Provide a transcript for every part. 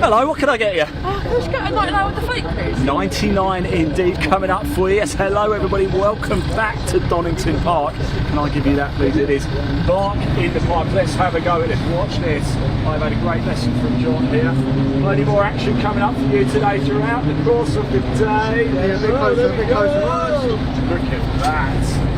Hello, what can I get you? Let's get a 99 with the fleet, please. 99 indeed coming up for you. Yes, hello everybody, welcome back to Donington Park. Can I give you that please? It is BARC in the park. Let's have a go at this. Watch this. I've had a great lesson from John here. Plenty more action coming up for you today throughout the course of the day. There we go. Look at that.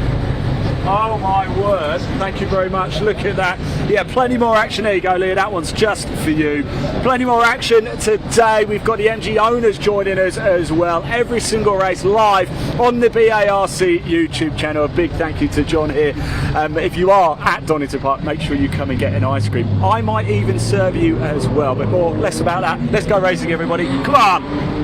Oh my word, thank you very much, look at that. Yeah, plenty more action. There you go, Leah, that one's just for you. Plenty more action today. We've got the MG owners joining us as well. Every single race live on the BARC YouTube channel. A big thank you to John here. If you are at Donington Park, make sure you come and get an ice cream. I might even serve you as well, but less about that. Let's go racing, everybody. Come on!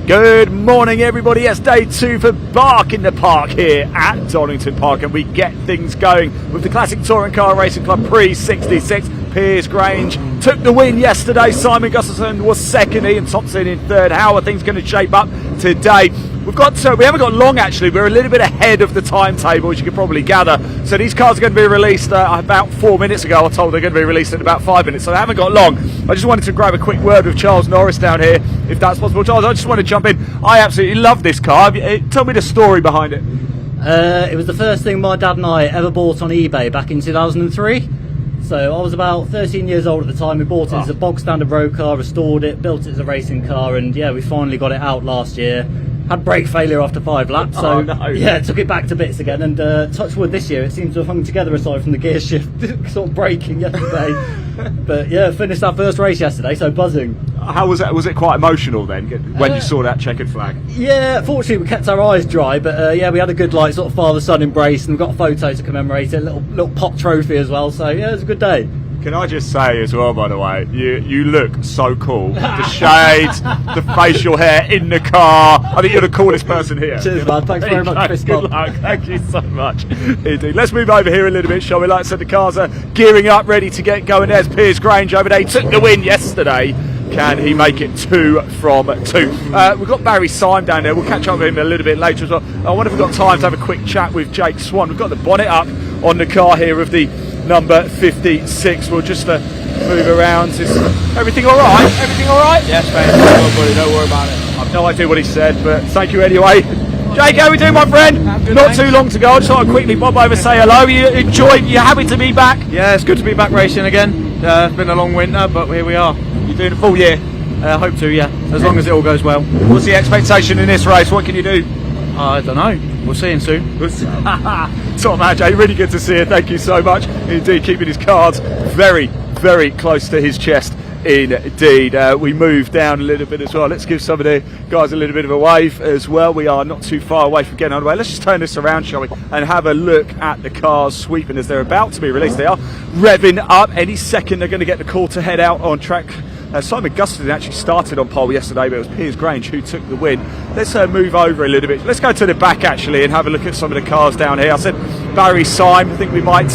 Good morning everybody, yes, day 2 for BARC in the park here at Donington Park, and we get things going with the classic touring car racing club Prix 66. Piers Grange took the win yesterday, Simon Gustafson was second, Ian Thompson in third. How are things going to shape up today? We haven't got long actually, we're a little bit ahead of the timetable as you can probably gather. So these cars are going to be released about 4 minutes ago. I was told they're going to be released in about 5 minutes, so they haven't got long. I just wanted to grab a quick word with Charles Norris down here, if that's possible. Charles, I just want to jump in. I absolutely love this car. Tell me the story behind it. It was the first thing my dad and I ever bought on eBay back in 2003. So I was about 13 years old at the time. We bought it as a bog standard road car, restored it, built it as a racing car, and yeah, we finally got it out last year. Had brake failure after 5 laps, so yeah, took it back to bits again, and touch wood this year, it seems to have hung together aside from the gear shift sort of braking yesterday. But yeah, finished our first race yesterday, so buzzing. How was that? Was it quite emotional then when you saw that checkered flag? Yeah, fortunately we kept our eyes dry, but yeah, we had a good sort of father-son embrace, and we've got a photo to commemorate it, a little pop trophy as well, so yeah, it was a good day. Can I just say as well, by the way, you look so cool. The shades, the facial hair in the car. I think you're the coolest person here. Cheers, man. Thanks very much, Chris. Good luck. Thank you so much. Indeed. Let's move over here a little bit, shall we? Like I said, the cars are gearing up, ready to get going. There's Piers Grange over there. He took the win yesterday. Can he make it 2 from 2? We've got Barry Syme down there. We'll catch up with him a little bit later as well. I wonder if we've got time to have a quick chat with Jake Swan. We've got the bonnet up on the car here of the number 56. We'll just move around. Is everything all right? Everything all right? Yes, mate. Don't worry about it. I've no idea what he said, but thank you anyway. Jake, how are we doing, my friend? Not too long to go. I just thought I'd quickly bob over, say hello. You happy to be back? Yeah, it's good to be back racing again. It's been a long winter, but here we are. You're doing a full year? Hope to, yeah. As long as it all goes well. What's the expectation in this race? What can you do? I don't know. We'll see him soon. Top man, Jay. Really good to see you. Thank you so much. Indeed, keeping his cards very, very close to his chest indeed. We move down a little bit as well. Let's give some of the guys a little bit of a wave as well. We are not too far away from getting underway. Let's just turn this around, shall we, and have a look at the cars sweeping as they're about to be released. They are revving up. Any second they're going to get the call to head out on track. Simon Gustin actually started on pole yesterday, but it was Piers Grange who took the win. Let's move over a little bit. Let's go to the back actually and have a look at some of the cars down here. I said Barry Syme, I think we might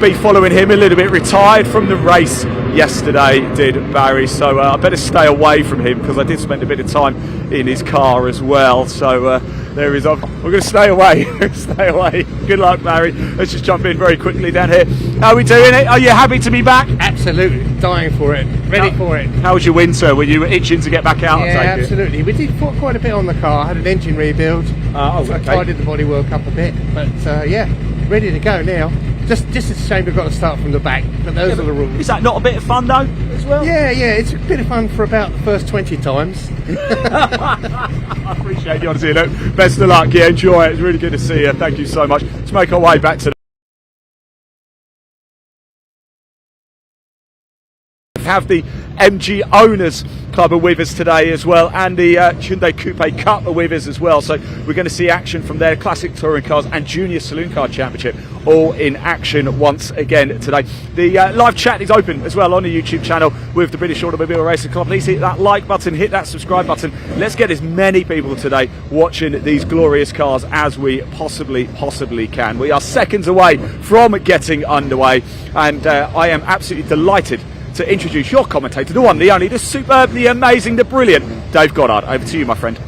be following him a little bit. Retired from the race yesterday, did Barry, so I better stay away from him because I did spend a bit of time in his car as well. So there he is. I'm going to stay away. Stay away. Good luck, Barry. Let's just jump in very quickly down here. How are we doing it? Are you happy to be back? Absolutely, dying for it, ready for it. How was your winter? Were you itching to get back out? Yeah, absolutely. We did quite a bit on the car. Had an engine rebuild. Okay. I tidied the bodywork up a bit, but yeah, ready to go now. Just a shame we've got to start from the back, but those are the rules. Is that not a bit of fun though, as well? Yeah, it's a bit of fun for about the first 20 times. I appreciate the honesty. Look, best of luck. Yeah, enjoy it. It's really good to see you. Thank you so much. Let's make our way back to have the MG Owners Club are with us today as well, and the Hyundai Coupe Cup are with us as well. So we're going to see action from their classic touring cars and Junior Saloon Car Championship all in action once again today. The live chat is open as well on the YouTube channel with the British Automobile Racing Club. Please hit that like button, hit that subscribe button. Let's get as many people today watching these glorious cars as we possibly can. We are seconds away from getting underway, and I am absolutely delighted to introduce your commentator, the one, the only, the superb, the amazing, the brilliant Dave Goddard. Over to you, my friend.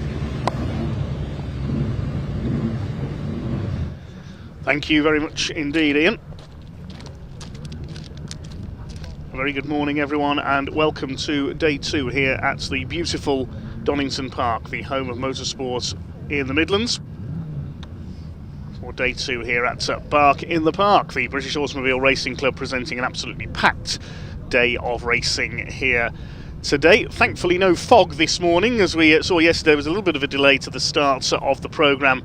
Thank you very much indeed, Ian. A very good morning, everyone, and welcome to day 2 here at the beautiful Donington Park, the home of motorsport in the Midlands. For day 2 here at BARC in the Park, the British Automobile Racing Club presenting an absolutely packed day of racing here today. Thankfully no fog this morning. As we saw yesterday, there was a little bit of a delay to the start of the programme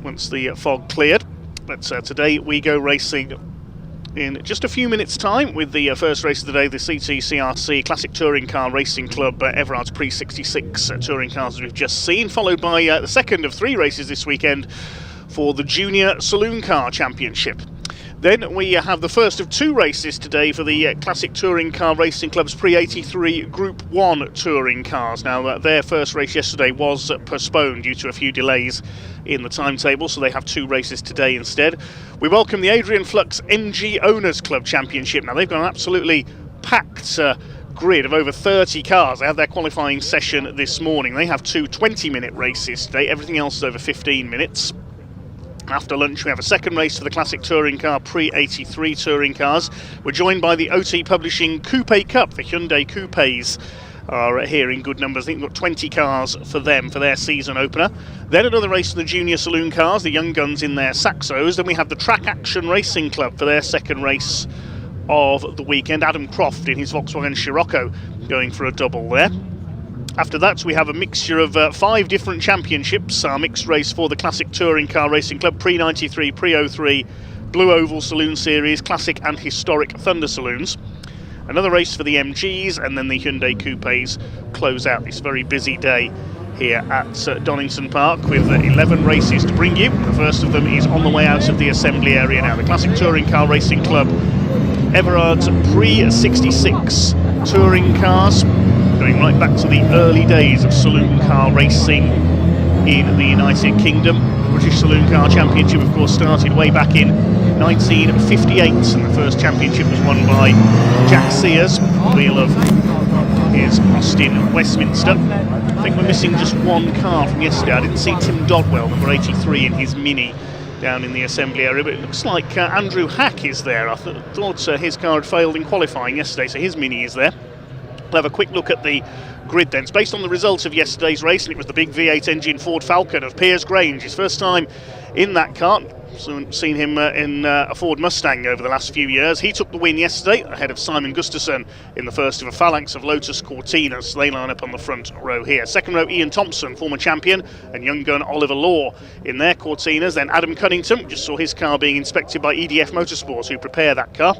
once the fog cleared, but today we go racing in just a few minutes time with the first race of the day, the CTCRC Classic Touring Car Racing Club Everard's Prix 66 touring cars as we've just seen, followed by the second of 3 races this weekend for the Junior Saloon Car Championship. Then we have the first of 2 races today for the Classic Touring Car Racing Club's Prix 83 Group 1 touring cars. Now, their first race yesterday was postponed due to a few delays in the timetable, so they have 2 races today instead. We welcome the Adrian Flux MG Owners Club Championship. Now, they've got an absolutely packed grid of over 30 cars. They had their qualifying session this morning. They have 2 20-minute races today. Everything else is over 15 minutes. After lunch we have a second race for the Classic Touring Car Prix 83 touring cars. We're joined by the OT Publishing Coupe Cup. The Hyundai Coupes are here in good numbers. I think we've got 20 cars for them for their season opener. Then another race for the Junior Saloon cars, the young guns in their Saxos. Then we have the Track Action Racing Club for their second race of the weekend. Adam Croft in his Volkswagen Scirocco going for a double there. After that, we have a mixture of 5 different championships. Our mixed race for the Classic Touring Car Racing Club, Prix 93, Prix 03, Blue Oval Saloon Series, Classic and Historic Thunder Saloons. Another race for the MGs, and then the Hyundai Coupes close out this very busy day here at Donington Park with 11 races to bring you. The first of them is on the way out of the assembly area now. The Classic Touring Car Racing Club Everard's Prix 66 touring cars, going right back to the early days of saloon car racing in the United Kingdom. The British Saloon Car Championship, of course, started way back in 1958, and the first championship was won by Jack Sears, wheel of his Austin Westminster. I think we're missing just one car from yesterday. I didn't see Tim Dodwell, number 83, in his Mini down in the assembly area, but it looks like Andrew Hack is there. I thought his car had failed in qualifying yesterday, so his Mini is there. We'll have a quick look at the grid then. It's based on the results of yesterday's race, and it was the big V8 engine Ford Falcon of Piers Grange. His first time in that car. Seen him in a Ford Mustang over the last few years. He took the win yesterday ahead of Simon Gustafson in the first of a phalanx of Lotus Cortinas. They line up on the front row here. Second row, Ian Thompson, former champion, and young gun Oliver Law in their Cortinas. Then Adam Cunnington, just saw his car being inspected by EDF Motorsports, who prepare that car.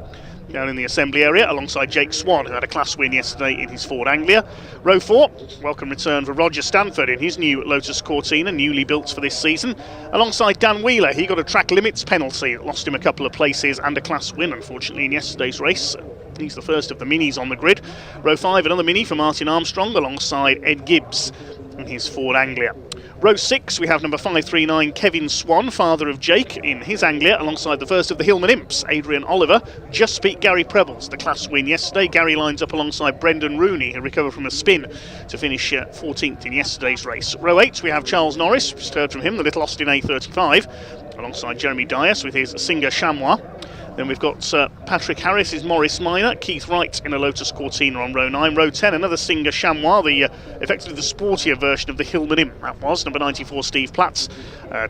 down in the assembly area alongside Jake Swan, who had a class win yesterday in his Ford Anglia. Row 4, welcome return for Roger Stanford in his new Lotus Cortina, newly built for this season. Alongside Dan Wheeler, he got a track limits penalty that lost him a couple of places and a class win, unfortunately, in yesterday's race. He's the first of the minis on the grid. Row 5, another mini for Martin Armstrong alongside Ed Gibbs in his Ford Anglia. Row 6, we have number 539 Kevin Swan, father of Jake, in his Anglia, alongside the first of the Hillman Imps, Adrian Oliver. Just beat Gary Prebles, the class win yesterday. Gary lines up alongside Brendan Rooney, who recovered from a spin to finish 14th in yesterday's race. Row 8, we have Charles Norris, just heard from him, the little Austin A35, alongside Jeremy Dias with his Singer Chamois. Then we've got Patrick Harris, his Morris Minor, Keith Wright in a Lotus Cortina on row 9. Row 10, another Singer Chamois, effectively the sportier version of the Hillman Imp, that was, number 94 Steve Platts.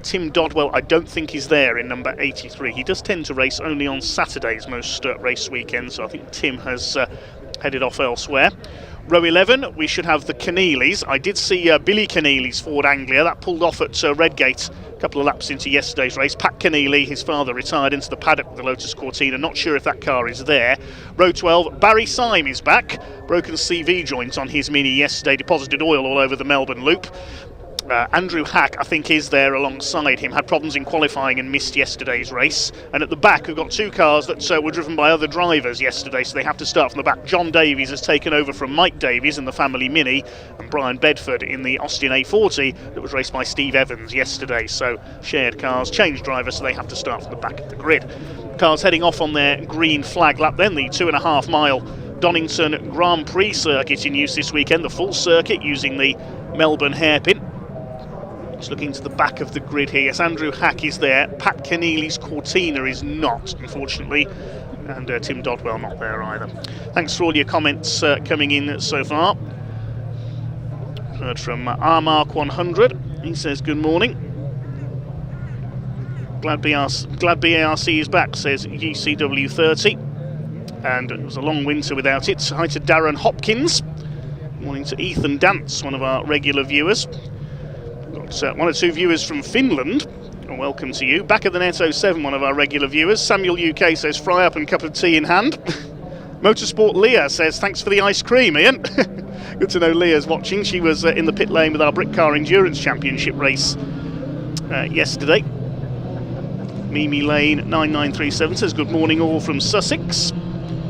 Tim Dodwell, I don't think is there in number 83. He does tend to race only on Saturdays, most race weekends, so I think Tim has headed off elsewhere. Row 11, we should have the Keneally's. I did see Billy Keneally's Ford Anglia. That pulled off at Redgate a couple of laps into yesterday's race. Pat Keneally, his father, retired into the paddock with the Lotus Cortina. Not sure if that car is there. Row 12, Barry Syme is back. Broken CV joint on his Mini yesterday. Deposited oil all over the Melbourne Loop. Andrew Hack, I think, is there alongside him. Had problems in qualifying and missed yesterday's race. And at the back, we've got two cars that were driven by other drivers yesterday, so they have to start from the back. John Davies has taken over from Mike Davies in the family Mini, and Brian Bedford in the Austin A40 that was raced by Steve Evans yesterday. So shared cars, changed drivers, so they have to start from the back of the grid. Cars heading off on their green flag lap then, the 2.5 mile Donington Grand Prix circuit in use this weekend, the full circuit using the Melbourne hairpin. Just looking to the back of the grid here. Yes, Andrew Hack is there. Pat Keneally's Cortina is not, unfortunately. And Tim Dodwell not there either. Thanks for all your comments coming in so far. Heard from RMark100. He says, good morning. Glad BARC is back, says UCW30. And it was a long winter without it. Hi to Darren Hopkins. Morning to Ethan Dance, one of our regular viewers. One or two viewers from Finland, welcome to you. Back at the Net 07, one of our regular viewers. Samuel UK says, fry up and cup of tea in hand. Motorsport Leah says, thanks for the ice cream, Ian. Good to know Leah's watching. She was in the pit lane with our Brick Car Endurance Championship race yesterday. Mimi Lane 9937 says, good morning all from Sussex.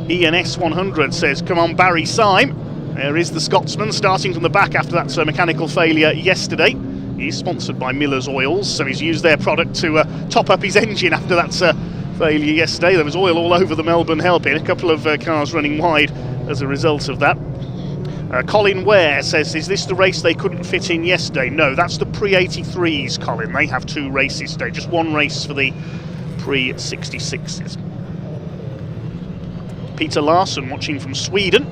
ENS 100 says, come on Barry Syme. There is the Scotsman starting from the back after that mechanical failure yesterday. He's sponsored by Miller's Oils, so he's used their product to top up his engine after that failure yesterday. There was oil all over the Melbourne hairpin, a couple of cars running wide as a result of that. Colin Ware says, is this the race they couldn't fit in yesterday? No, that's the Prix 83s, Colin. They have two races today, just one race for the Prix 66s. Peter Larsson watching from Sweden.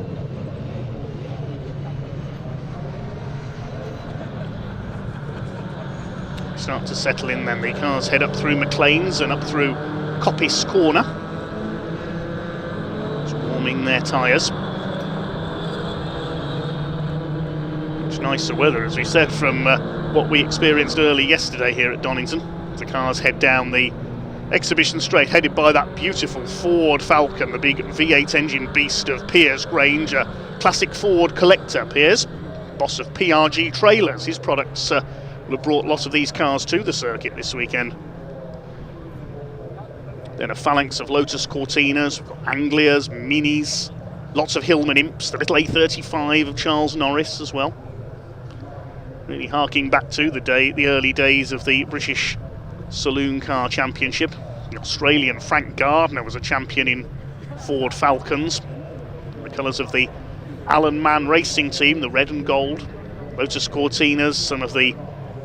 Start to settle in then. The cars head up through McLean's and up through Coppice Corner. Just warming their tyres. Much nicer weather, as we said, from what we experienced early yesterday here at Donington. The cars head down the exhibition straight, headed by that beautiful Ford Falcon, the big V8 engine beast of Piers Grange, a classic Ford collector. Piers, boss of PRG Trailers, his products will have brought lots of these cars to the circuit this weekend. Then a phalanx of Lotus Cortinas, we've got Anglias, Minis, lots of Hillman Imps, the little A35 of Charles Norris as well. Really harking back to the early days of the British Saloon Car Championship. The Australian Frank Gardner was a champion in Ford Falcons. The colours of the Alan Mann racing team, the red and gold. Lotus Cortinas, some of the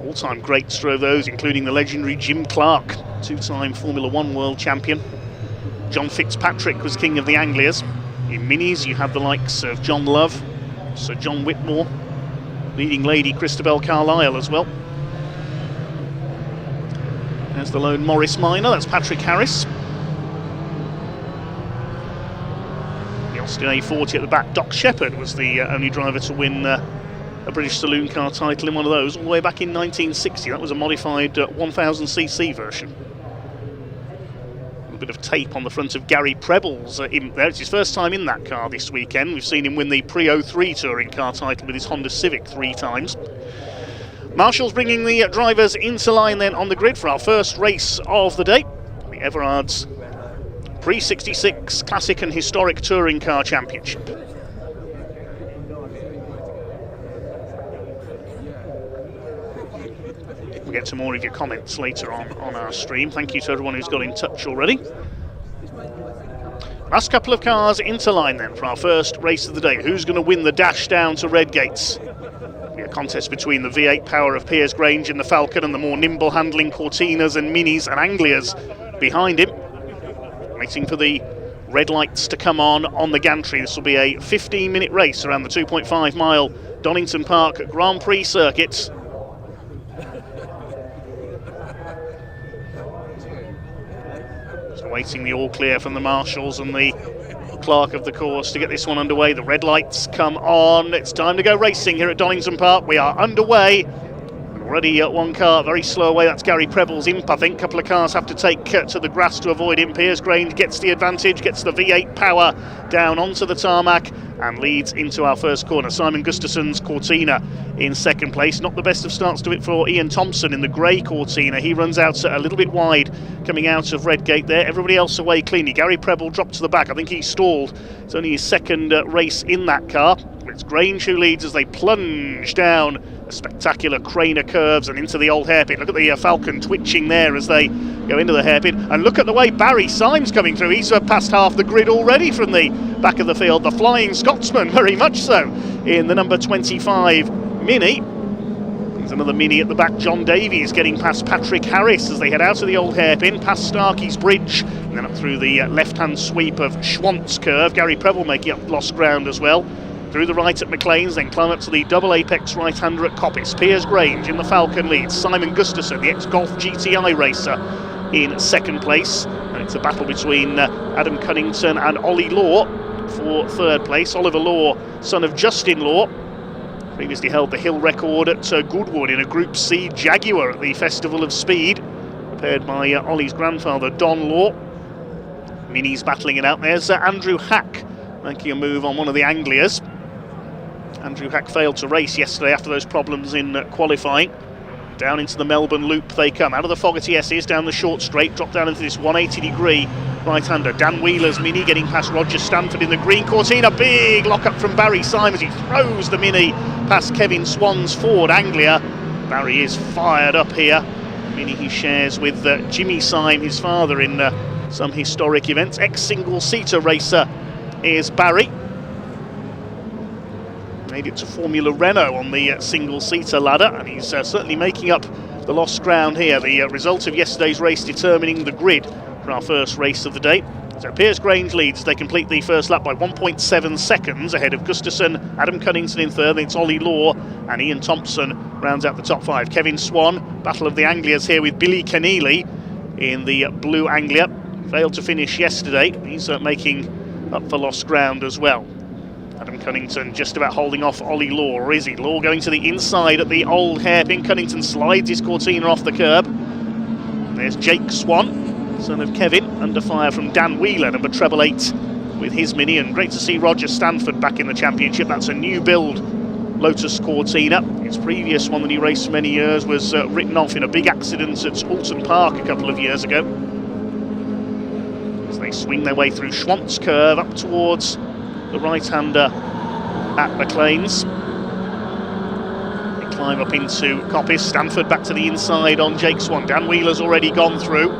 all-time greats drove those, including the legendary Jim Clark, two-time Formula One world champion. John Fitzpatrick was king of the Anglias. In Minis, you have the likes of John Love, Sir John Whitmore, leading lady Christabel Carlisle as well. There's the lone Morris Minor, that's Patrick Harris. The Austin A40 at the back. Doc Shepherd was the only driver to win a British Saloon Car title in one of those all the way back in 1960. That was a modified 1000cc version. bit of tape on the front of Gary Preble's in there. It's his first time in that car this weekend. We've seen him win the Prix 03 touring car title with his Honda Civic 3 times. Marshall's bringing the drivers into line then on the grid for our first race of the day. The Everard's Prix 66 Classic and Historic Touring Car Championship. We'll get to more of your comments later on our stream. Thank you to everyone who's got in touch already. Last couple of cars into line then for our first race of the day. Who's going to win the dash down to Redgates? A contest between the V8 power of Piers Grange in the Falcon and the more nimble handling Cortinas and Minis and Anglias behind him. Waiting for the red lights to come on the gantry. This will be a 15-minute race around the 2.5 mile Donington Park Grand Prix circuit. Waiting the all clear from the marshals and the clerk of the course to get this one underway. The red lights come on. It's time to go racing here at Donington Park. We are underway. Already one car very slow away. That's Gary Preble's Imp, I think. A couple of cars have to take to the grass to avoid him. Piers Grange gets the advantage, gets the V8 power down onto the tarmac and leads into our first corner. Simon Gustafson's Cortina in second place. Not the best of starts to it for Ian Thompson in the grey Cortina. He runs out a little bit wide coming out of Redgate there. Everybody else away cleanly. Gary Preble dropped to the back. I think he stalled. It's only his second race in that car. It's Grange who leads as they plunge down a spectacular crane of curves and into the old hairpin. Look at the Falcon twitching there as they go into the hairpin. And look at the way Barry Symes coming through. He's past half the grid already from the back of the field. The Flying Scotsman, very much so, in the number 25 Mini. There's another Mini at the back. John Davies getting past Patrick Harris as they head out of the old hairpin, past Starkey's Bridge, and then up through the left-hand sweep of Schwantz curve. Gary Preble making up lost ground as well. Through the right at McLean's, then climb up to the double apex right-hander at Coppice. Piers Grange in the Falcon leads. Simon Gustafson, the ex-Golf GTI racer, in second place. And it's a battle between Adam Cunnington and Ollie Law for third place. Oliver Law, son of Justin Law, previously held the hill record at Goodwood in a Group C Jaguar at the Festival of Speed, prepared by Ollie's grandfather, Don Law. Minis battling it out. There's Andrew Hack making a move on one of the Anglias. Andrew Hack failed to race yesterday after those problems in qualifying. Down into the Melbourne Loop they come. Out of the Fogarty S's, down the short straight, drop down into this 180-degree right-hander. Dan Wheeler's Mini getting past Roger Stanford in the green Cortina. Big lock-up from Barry Symes. He throws the Mini past Kevin Swan's Ford Anglia. Barry is fired up here. Mini he shares with Jimmy Syme, his father, in some historic events. Ex-single-seater racer is Barry. Made it to Formula Renault on the single-seater ladder, and he's certainly making up the lost ground here. The result of yesterday's race determining the grid for our first race of the day. So Piers Grange leads as they complete the first lap by 1.7 seconds ahead of Gustafson, Adam Cunnington in third, then it's Ollie Law, and Ian Thompson rounds out the top five. Kevin Swan, battle of the Anglias here with Billy Keneally in the blue Anglia. Failed to finish yesterday. He's making up for lost ground as well. Adam Cunnington just about holding off Ollie Law, or is he? Law going to the inside at the old hairpin. Cunnington slides his Cortina off the curb. There's Jake Swan, son of Kevin, under fire from Dan Wheeler, number 888 with his Mini. And great to see Roger Stanford back in the championship. That's a new build Lotus Cortina. His previous one that he raced for many years was written off in a big accident at Alton Park a couple of years ago. As they swing their way through Schwantz curve up towards the right-hander at McLean's. They climb up into Coppice. Stanford back to the inside on Jake Swan. Dan Wheeler's already gone through.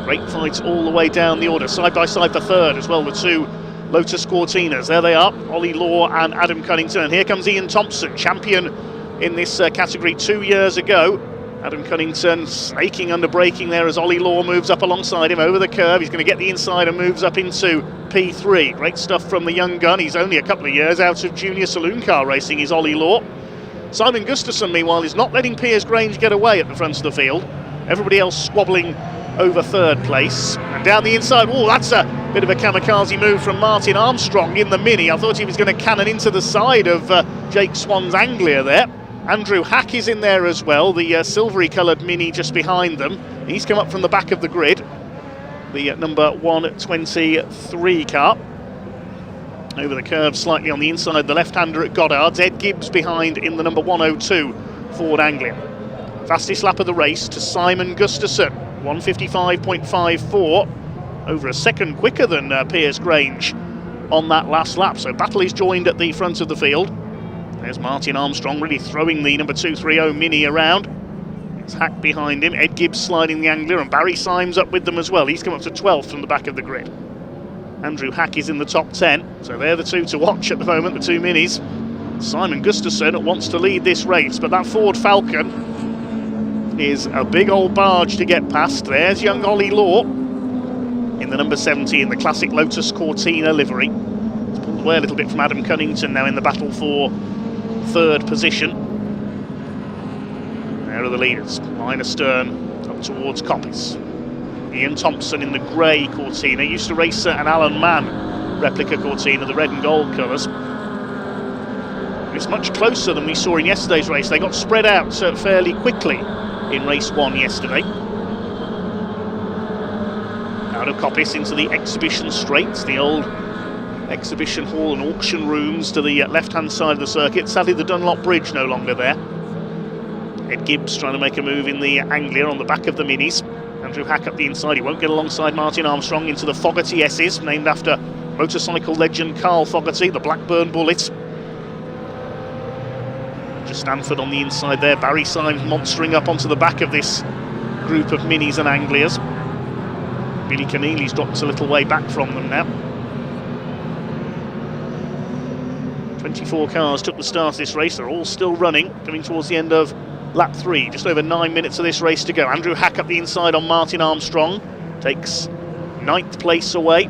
Great fight all the way down the order. Side by side for third as well, the two Lotus Cortinas. There they are, Ollie Law and Adam Cunnington. And here comes Ian Thompson, champion in this category 2 years ago. Adam Cunnington snaking under braking there as Ollie Law moves up alongside him over the curve. He's going to get the inside and moves up into P3. Great stuff from the young gun. He's only a couple of years out of Junior Saloon Car Racing, is Ollie Law. Simon Gustafson, meanwhile, is not letting Piers Grange get away at the front of the field. Everybody else squabbling over third place. And down the inside, oh, that's a bit of a kamikaze move from Martin Armstrong in the Mini. I thought he was going to cannon into the side of Jake Swan's Anglia there. Andrew Hack is in there as well, the silvery coloured Mini just behind them. He's come up from the back of the grid. the number 123 car. Over the curve slightly on the inside, the left-hander at Goddard's. Ed Gibbs behind in the number 102 Ford Anglia. Fastest lap of the race to Simon Gustafson, 155.54, over a second quicker than Piers Grange on that last lap. So battle is joined at the front of the field. There's Martin Armstrong really throwing the number 230 Mini around. It's Hack behind him, Ed Gibbs sliding the Anglia, and Barry Symes up with them as well. He's come up to 12th from the back of the grid. Andrew Hack is in the top 10, so they're the two to watch at the moment, the two Minis. Simon Gustafson wants to lead this race, but that Ford Falcon is a big old barge to get past. There's young Ollie Law in the number 70 in the classic Lotus Cortina livery. It's pulled away a little bit from Adam Cunnington now in the battle for third position. There are the leaders, line astern up towards Coppice. Ian Thompson in the grey Cortina, used to race an Alan Mann replica Cortina, the red and gold colours. It's much closer than we saw in yesterday's race. They got spread out fairly quickly in race 1 yesterday. Out of Coppice into the exhibition straights, the old exhibition hall and auction rooms to the left-hand side of the circuit. Sadly, the Dunlop Bridge no longer there. Ed Gibbs trying to make a move in the Anglia on the back of the Minis. Andrew Hack up the inside, he won't get alongside Martin Armstrong into the Fogarty S's, named after motorcycle legend Carl Fogarty, the Blackburn Bullet. Just Stanford on the inside there, Barry Symes monstering up onto the back of this group of Minis and Anglias. Billy Keneally's dropped a little way back from them now. 24 cars took the start of this race, they're all still running, coming towards the end of lap 3, just over 9 minutes of this race to go. Andrew Hack up the inside on Martin Armstrong, takes 9th place away.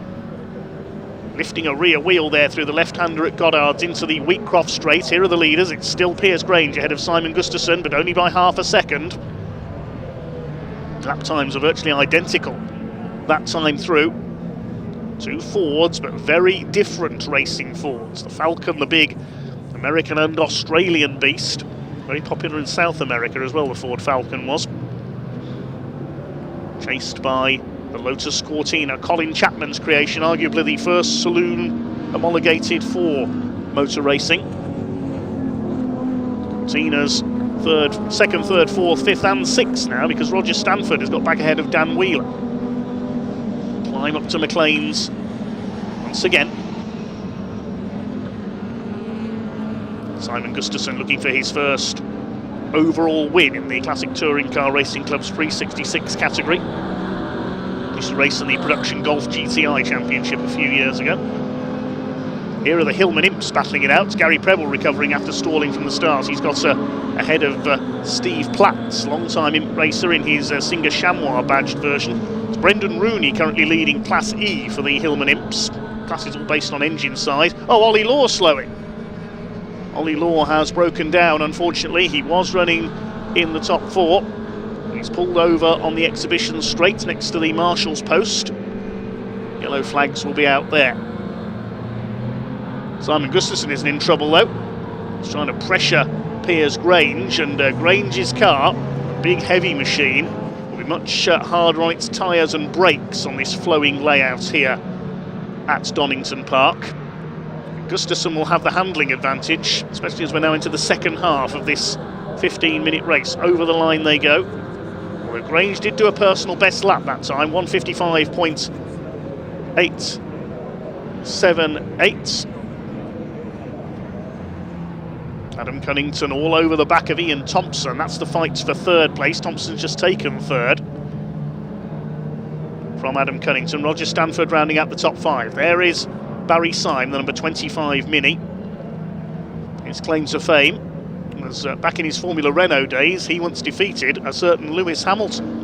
Lifting a rear wheel there through the left-hander at Goddard's into the Wheatcroft straight. Here are the leaders, it's still Piers Grange ahead of Simon Gustafson, but only by half a second. Lap times are virtually identical that time through. Two Fords, but very different racing Fords. The Falcon, the big American and Australian beast. Very popular in South America as well, the Ford Falcon was. Chased by the Lotus Cortina, Colin Chapman's creation, arguably the first saloon homologated for motor racing. Cortina's second, third, fourth, fifth and sixth now, because Roger Stanford has got back ahead of Dan Wheeler. Climb up to McLean's once again. Simon Gustafson looking for his first overall win in the Classic Touring Car Racing Club's Prix 66 category. Used to race in the Production Golf GTI Championship a few years ago. Here are the Hillman Imps battling it out. Gary Preble recovering after stalling from the start. He's got ahead of Steve Platts, long-time imp racer in his Singer Chamois badged version. It's Brendan Rooney currently leading Class E for the Hillman Imps. Class is all based on engine size. Oh, Ollie Law slowing. Ollie Law has broken down, unfortunately. He was running in the top 4. He's pulled over on the exhibition straight next to the marshal's post. Yellow flags will be out there. Simon Gustafson isn't in trouble though. He's trying to pressure Piers Grange, and Grange's car, a big heavy machine, will be much harder on its tyres and brakes on this flowing layout here at Donington Park. Gustafson will have the handling advantage, especially as we're now into the second half of this 15-minute race. Over the line they go. Well, Grange did do a personal best lap that time, 155.878. Adam Cunnington all over the back of Ian Thompson. That's the fight for third place. Thompson's just taken third from Adam Cunnington. Roger Stanford rounding out the top 5. There is Barry Syme, the number 25 Mini. His claim to fame was back in his Formula Renault days. He once defeated a certain Lewis Hamilton.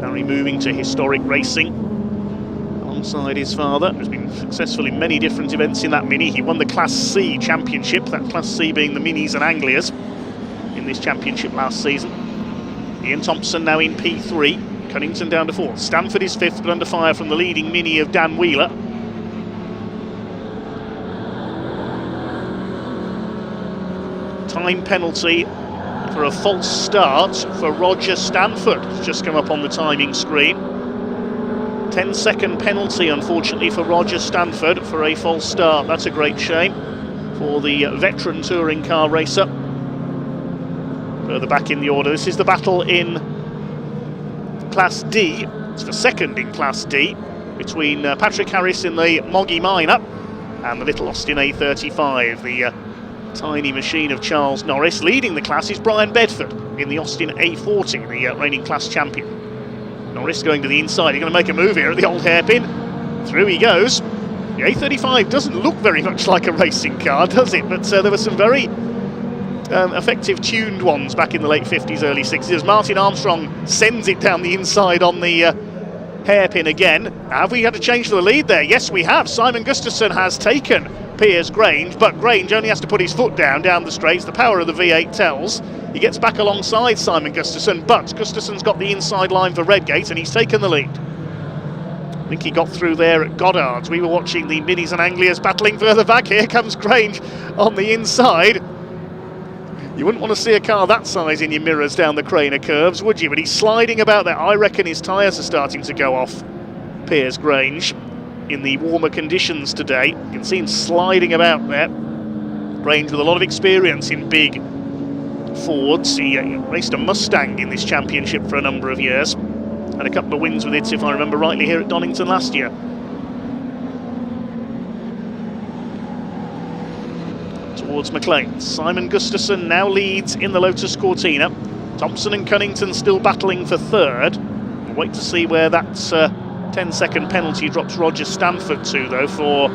Barry moving to historic racing alongside his father, who's been successful in many different events in that Mini. He won the Class C Championship, that Class C being the Minis and Anglias, in this championship last season. Ian Thompson now in P3. Cunnington down to 4th. Stanford is 5th, but under fire from the leading Mini of Dan Wheeler. Time penalty for a false start for Roger Stanford. It's just come up on the timing screen. 10-second penalty, unfortunately, for Roger Stanford for a false start. That's a great shame for the veteran touring car racer. Further back in the order, this is the battle in Class D. It's for second in Class D between Patrick Harris in the Moggy Minor and the little Austin A35. The tiny machine of Charles Norris. Leading the class is Brian Bedford in the Austin A40, the reigning class champion. Norris going to the inside. He's going to make a move here at the old hairpin. Through he goes. The A35 doesn't look very much like a racing car, does it? But there were some very effective tuned ones back in the late 50s, early 60s. As Martin Armstrong sends it down the inside on the hairpin again. Have we had a change to the lead there? Yes, we have. Simon Gustafson has taken Piers Grange, but Grange only has to put his foot down the straights. The power of the V8 tells. He gets back alongside Simon Gustafson, but Gustafson's got the inside line for Redgate and he's taken the lead. I think he got through there at Goddard's. We were watching the Minis and Anglias battling further back. Here comes Grange on the inside. You wouldn't want to see a car that size in your mirrors down the Craner curves, would you? But he's sliding about there. I reckon his tyres are starting to go off, Piers Grange, in the warmer conditions today. You can see him sliding about there. Grange with a lot of experience in big Fords. He raced a Mustang in this championship for a number of years. Had a couple of wins with it, if I remember rightly, here at Donington last year. Towards McLean. Simon Gustafson now leads in the Lotus Cortina. Thompson and Cunnington still battling for third. We'll wait to see where that 10-second penalty drops Roger Stanford to, though, for,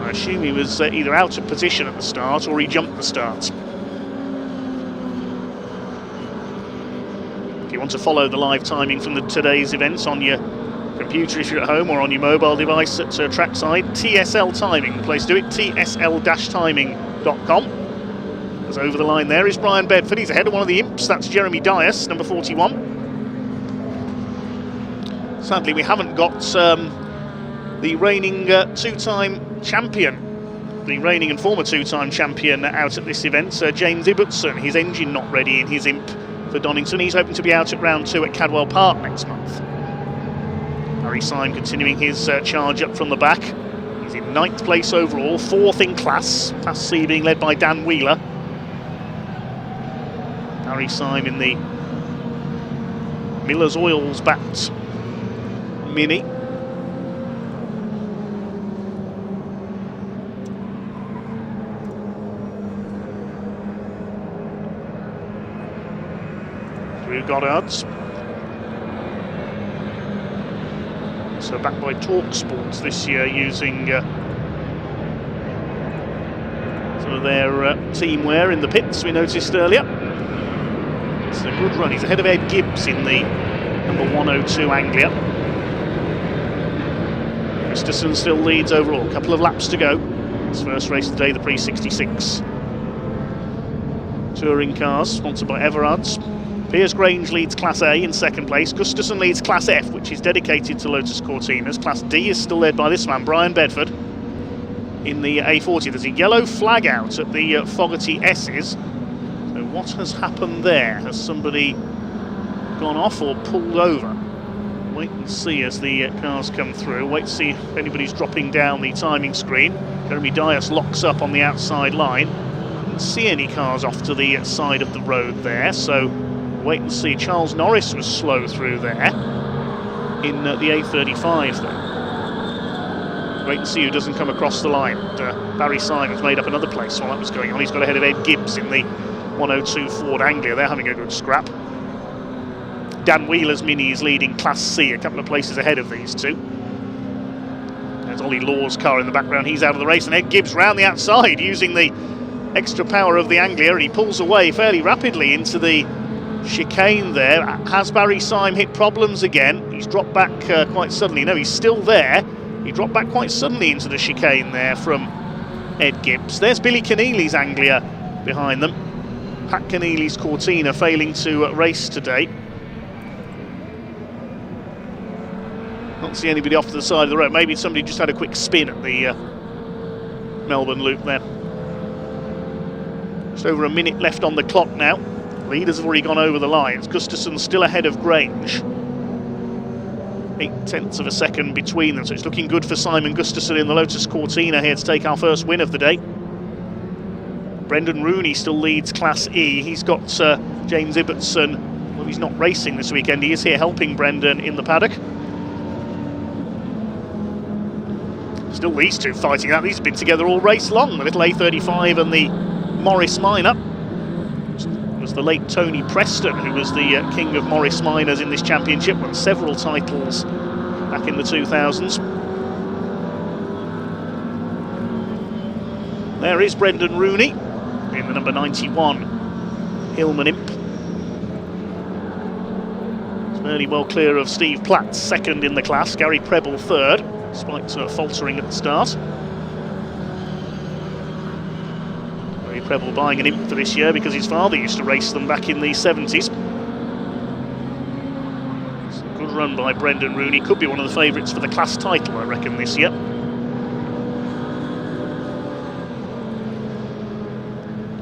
I assume he was either out of position at the start or he jumped the start. If you want to follow the live timing from today's events on your computer if you're at home or on your mobile device at trackside, TSL Timing, the place to do it, tsl-timing.com. As over the line there is Brian Bedford. He's ahead of one of the imps. That's Jeremy Dias, number 41. Sadly, we haven't got the reigning two-time champion, the reigning and former two-time champion out at this event, James Ibbotson. His engine not ready in his imp for Donington. He's hoping to be out at round 2 at Cadwell Park next month. Harry Syme continuing his charge up from the back. He's in 9th place overall, 4th in class. Class C being led by Dan Wheeler. Harry Syme in the Miller's Oils backed Mini. Through Goddard's. So backed by Torque Sports this year, using some of their team wear in the pits we noticed earlier. It's a good run. He's ahead of Ed Gibbs in the number 102 Anglia. Christensen still leads overall. A couple of laps to go. His first race of the day, the Prix 66. Touring cars, sponsored by Everard's. Piers Grange leads Class A in 2nd place. Gustafson leads Class F, which is dedicated to Lotus Cortinas. Class D is still led by this man, Brian Bedford, in the A40. There's a yellow flag out at the Fogarty S's. So what has happened there? Has somebody gone off or pulled over? Wait and see as the cars come through. Wait to see if anybody's dropping down the timing screen. Jeremy Dias locks up on the outside line. Didn't see any cars off to the side of the road there, so wait and see. Charles Norris was slow through there in the A35 though. Wait and see who doesn't come across the line. Barry Simons made up another place while that was going on. He's got ahead of Ed Gibbs in the 102 Ford Anglia. They're having a good scrap. Dan Wheeler's Mini is leading Class C, a couple of places ahead of these two. There's Ollie Law's car in the background. He's out of the race, and Ed Gibbs round the outside using the extra power of the Anglia, and he pulls away fairly rapidly into the chicane there. Has Barry Syme hit problems again? He's dropped back quite suddenly. No, he's still there. He dropped back quite suddenly into the chicane there from Ed Gibbs. There's Billy Keneally's Anglia behind them. Pat Keneally's Cortina failing to race today. Not see anybody off to the side of the road. Maybe somebody just had a quick spin at the Melbourne Loop there. Just over a minute left on the clock now. Leaders have already gone over the lines. Gustafsson still ahead of Grange. 0.8 of a second between them, so it's looking good for Simon Gustafsson in the Lotus Cortina here to take our first win of the day. Brendan Rooney still leads Class E. He's got James Ibbotson. Well, he's not racing this weekend. He is here helping Brendan in the paddock. Still these two fighting out. These have been together all race long. The little A35 and the Morris Minor. It was the late Tony Preston who was the king of Morris Minors in this championship. Won several titles back in the 2000s. There is Brendan Rooney in the number 91 Hillman Imp. It's fairly well clear of Steve Platt, second in the class. Gary Preble third, despite faltering at the start. Gary Preble buying an Imp for this year because his father used to race them back in the 70s. It's a good run by Brendan Rooney. Could be one of the favourites for the class title, I reckon, this year.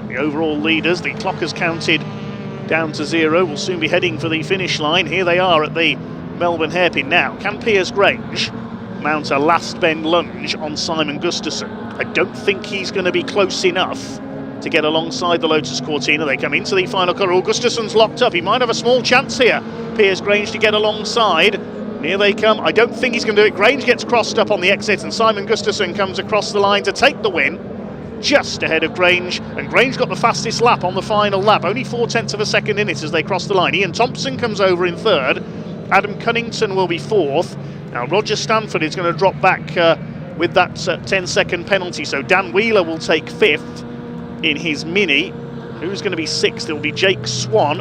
The overall leaders, the clock has counted down to 0, will soon be heading for the finish line. Here they are at the Melbourne hairpin now. Can Piers Grange mount a last bend lunge on Simon Gustafsson? I don't think he's going to be close enough to get alongside the Lotus Cortina. They come into the final corner. Oh, Gustafsson's locked up. He might have a small chance here. Piers Grange to get alongside. Here they come. I don't think he's going to do it. Grange gets crossed up on the exit and Simon Gustafsson comes across the line to take the win. Just ahead of Grange, and Grange got the fastest lap on the final lap, only 0.4 of a second in it as they cross the line. Ian Thompson comes over in third, Adam Cunnington will be fourth. Now Roger Stanford is going to drop back with that 10-second penalty, so Dan Wheeler will take fifth in his Mini. Who's going to be sixth? It will be Jake Swan,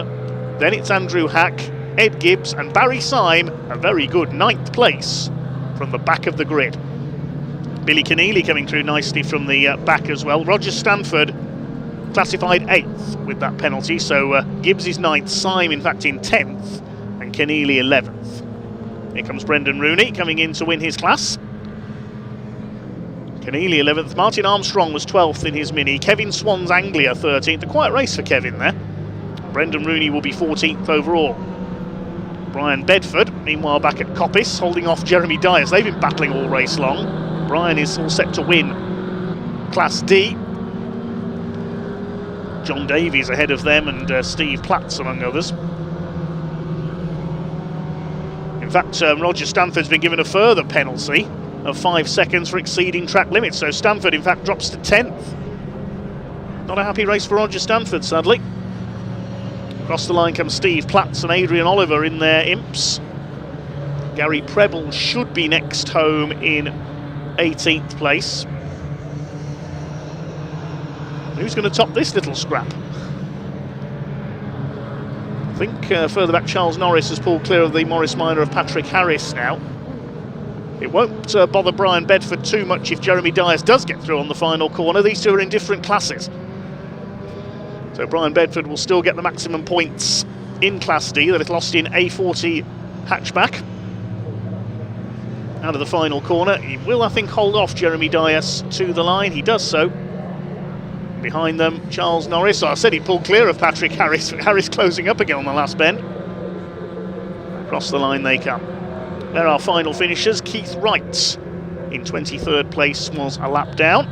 then it's Andrew Hack, Ed Gibbs and Barry Syme, a very good 9th place from the back of the grid. Billy Keneally coming through nicely from the back as well. Roger Stanford classified 8th with that penalty, so Gibbs is 9th, Syme in fact in 10th, and Keneally 11th. Here comes Brendan Rooney coming in to win his class. Keneally 11th, Martin Armstrong was 12th in his Mini, Kevin Swan's Anglia 13th, a quiet race for Kevin there. Brendan Rooney will be 14th overall. Brian Bedford, meanwhile back at Coppice, holding off Jeremy Dyers. They've been battling all race long. Brian is all set to win Class D. John Davies ahead of them and Steve Platts among others. In fact, Roger Stanford's been given a further penalty of 5 seconds for exceeding track limits, so Stanford in fact drops to 10th. Not a happy race for Roger Stanford, sadly. Across the line comes Steve Platts and Adrian Oliver in their Imps. Gary Preble should be next home in 18th place. Who's going to top this little scrap? I think further back Charles Norris has pulled clear of the Morris Minor of Patrick Harris now. It won't bother Brian Bedford too much if Jeremy Dyers does get through on the final corner. These two are in different classes. So Brian Bedford will still get the maximum points in Class D, the little Austin A40 hatchback. Out of the final corner, he will, I think, hold off Jeremy Dyers to the line. He does so. Behind them, Charles Norris. I said he pulled clear of Patrick Harris. Harris closing up again on the last bend. Across the line they come. There are final finishers. Keith Wright in 23rd place was a lap down.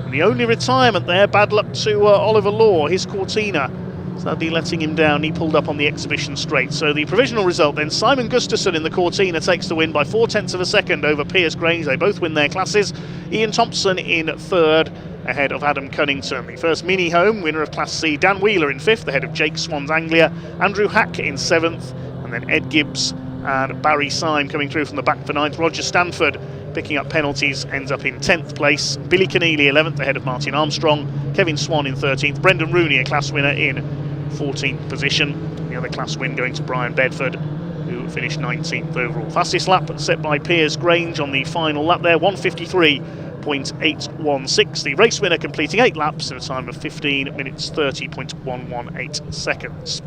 And the only retirement there, bad luck to Oliver Law, his Cortina. Sadly letting him down, he pulled up on the exhibition straight. So the provisional result then, Simon Gustafsson in the Cortina takes the win by 0.4 of a second over Piers Grange. They both win their classes. Ian Thompson in third, ahead of Adam Cunnington. The first Mini home, winner of Class C, Dan Wheeler in fifth, ahead of Jake Swan's Anglia. Andrew Hack in seventh, and then Ed Gibbs and Barry Syme coming through from the back for ninth. Roger Stanford picking up penalties, ends up in 10th place. Billy Keneally 11th, ahead of Martin Armstrong. Kevin Swan in 13th. Brendan Rooney, a class winner, in 14th position. The other class win going to Brian Bedford, who finished 19th overall. Fastest lap set by Piers Grange on the final lap there, 1:53.816. The race winner completing 8 laps in a time of 15 minutes 30.118 seconds.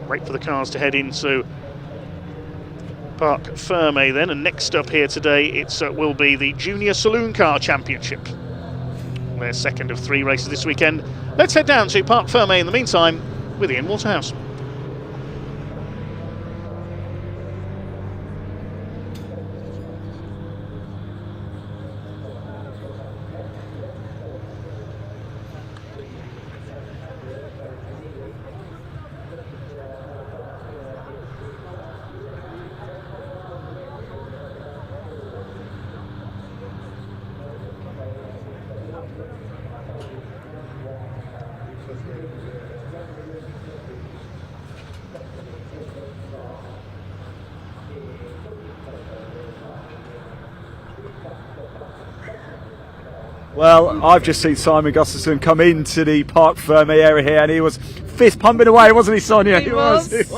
Wait for the cars to head into Parc Fermé then, and next up here today it will be the Junior Saloon Car Championship. Their second of 3 races this weekend. Let's head down to Parc Fermé in the meantime with Ian Waterhouse. Well, I've just seen Simon Gustafson come into the Parc Fermé area here, and he was fist pumping away, wasn't he, Sonia? He was. Did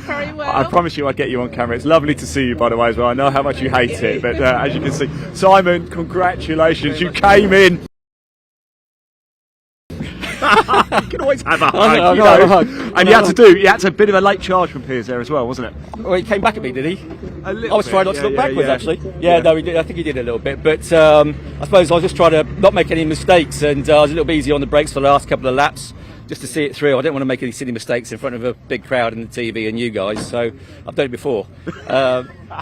very well. I promise you I'd get you on camera. It's lovely to see you, by the way, as well. I know how much you hate it, but as you can see, Simon, congratulations. You came in. You can always have a hug, you know. And you had to a bit of a late charge from Piers there as well, wasn't it? Well, he came back at me, did he? A little I was bit, trying not to look backwards, actually. Yeah. No, he did. I think he did a little bit, but I suppose I was just trying to not make any mistakes, and I was a little bit easy on the brakes for the last couple of laps, just to see it through. I didn't want to make any silly mistakes in front of a big crowd and the TV and you guys, so I've done it before.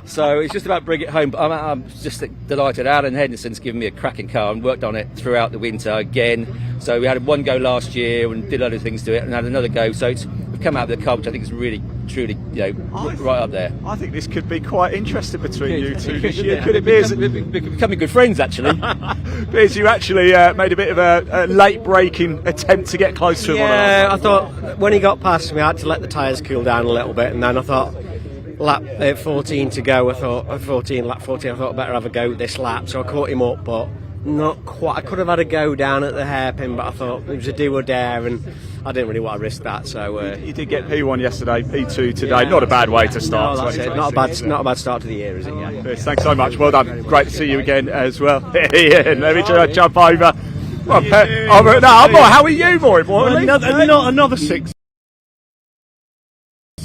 So it's just about bringing it home. But I'm just delighted. Alan Henderson's given me a cracking car and worked on it throughout the winter again. So we had one go last year and did other things to it, and had another go. So we've come out with a car which I think is really, truly, right up there. I think this could be quite interesting between you two this year. Could it be? We're becoming good friends, actually. Piers, you actually made a bit of a late braking attempt to get close to him. Yeah, I thought when he got past me, I had to let the tyres cool down a little bit, and then I thought, lap 14 to go, lap 14, I thought I better have a go this lap, so I caught him up, but not quite. I could have had a go down at the hairpin, but I thought it was a do or dare, and I didn't really want to risk that. So you did get P1 yesterday, P2 today. Not a bad way to start. No, that's it. Not a bad start to the year, is it? Yeah. Yes, thanks so much. Well done. Great to see you again as well. Ian, let me jump over. Well, how are you, more importantly? Another 6.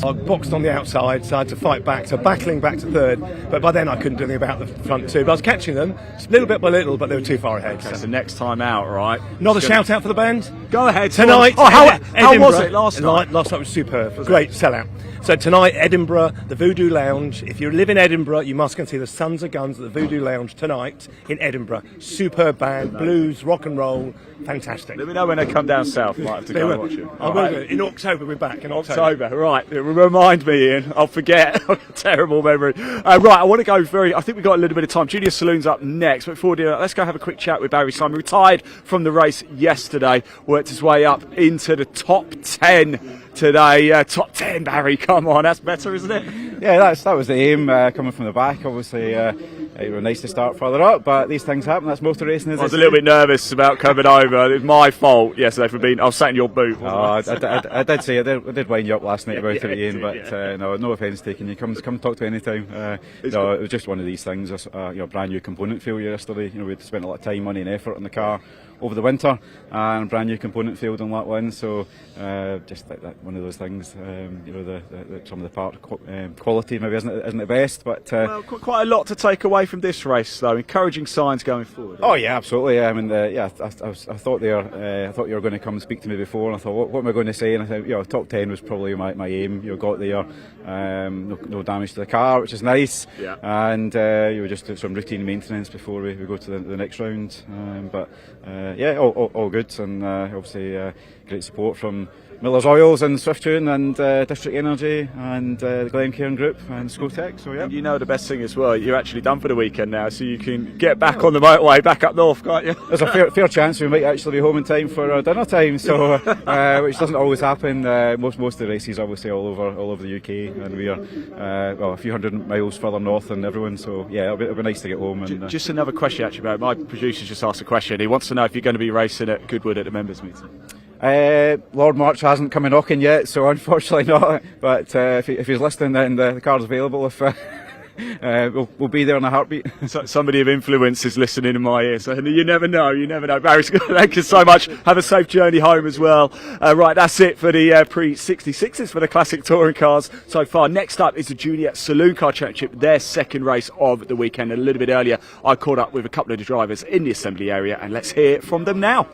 I boxed on the outside, so I had to fight back, so battling back to third, but by then I couldn't do anything about the front two. But I was catching them, little bit by little, but they were too far ahead. Okay, so next time out, right? Another shout out for the band. Go ahead. Tonight. How was it last night? Last night was superb. Great sellout. So tonight, Edinburgh, the Voodoo Lounge. If you live in Edinburgh, you must go and see the Sons of Guns at the Voodoo Lounge tonight in Edinburgh. Superb band, blues, rock and roll, fantastic. Let me know when they come down south. Might have to go and watch it. I will do. In October, we're back. In October. Right. Remind me, Ian. I'll forget. Terrible memory. Right. I want to go I think we've got a little bit of time. Junior Saloon's up next. But before we do that, let's go have a quick chat with Barry Simon. Retired from the race yesterday. Worked his way up into the top 10 today. Top 10, Barry. Come on. That's better, isn't it? Yeah, that was the aim, coming from the back. Obviously, it was nice to start further up, but these things happen. That's motor racing. I was a little bit nervous about coming over. It was my fault yesterday for being. I was sat in your boot. I did say I did wind you up last night about it, Ian, but no offence taken. You come talk to me anytime. It was just one of these things. Brand new component failure yesterday. We'd spent a lot of time, money, and effort on the car over the winter, and brand new component failed on lap 1. So just like that, one of those things. Some of the part quality maybe isn't the best, but quite a lot to take away from this race, though. Encouraging signs going forward. Oh yeah, absolutely. I mean, I thought you were going to come and speak to me before, and I thought, what am I going to say? And I thought, top 10 was probably my aim. Got there, no damage to the car, which is nice. Yeah. And you were just doing some routine maintenance before we go to the next round. All good, and obviously great support from Miller's Oils and Swiftune and District Energy and the Glencairn Group and Scotech. So yeah, you know the best thing as well. You're actually done for the weekend now, so you can get back on the motorway back up north, can't you? There's a fair chance we might actually be home in time for dinner time. So which doesn't always happen. Most of the races obviously all over the UK, and we are a few hundred miles further north than everyone. So yeah, it'll be nice to get home. And, just another question actually, about my producer just asked a question. He wants to know if you're going to be racing at Goodwood at the members' meeting. Lord March hasn't come knocking yet, so unfortunately not. But if he's listening, then the car's available. we'll be there on a heartbeat. So, somebody of influence is listening in my ear, so you never know. Barry, thank you so much. Have a safe journey home as well. Right, that's it for the Prix 66s for the classic touring cars so far. Next up is the Junior Saloon Car Championship, their second race of the weekend. A little bit earlier, I caught up with a couple of the drivers in the assembly area, and let's hear from them now.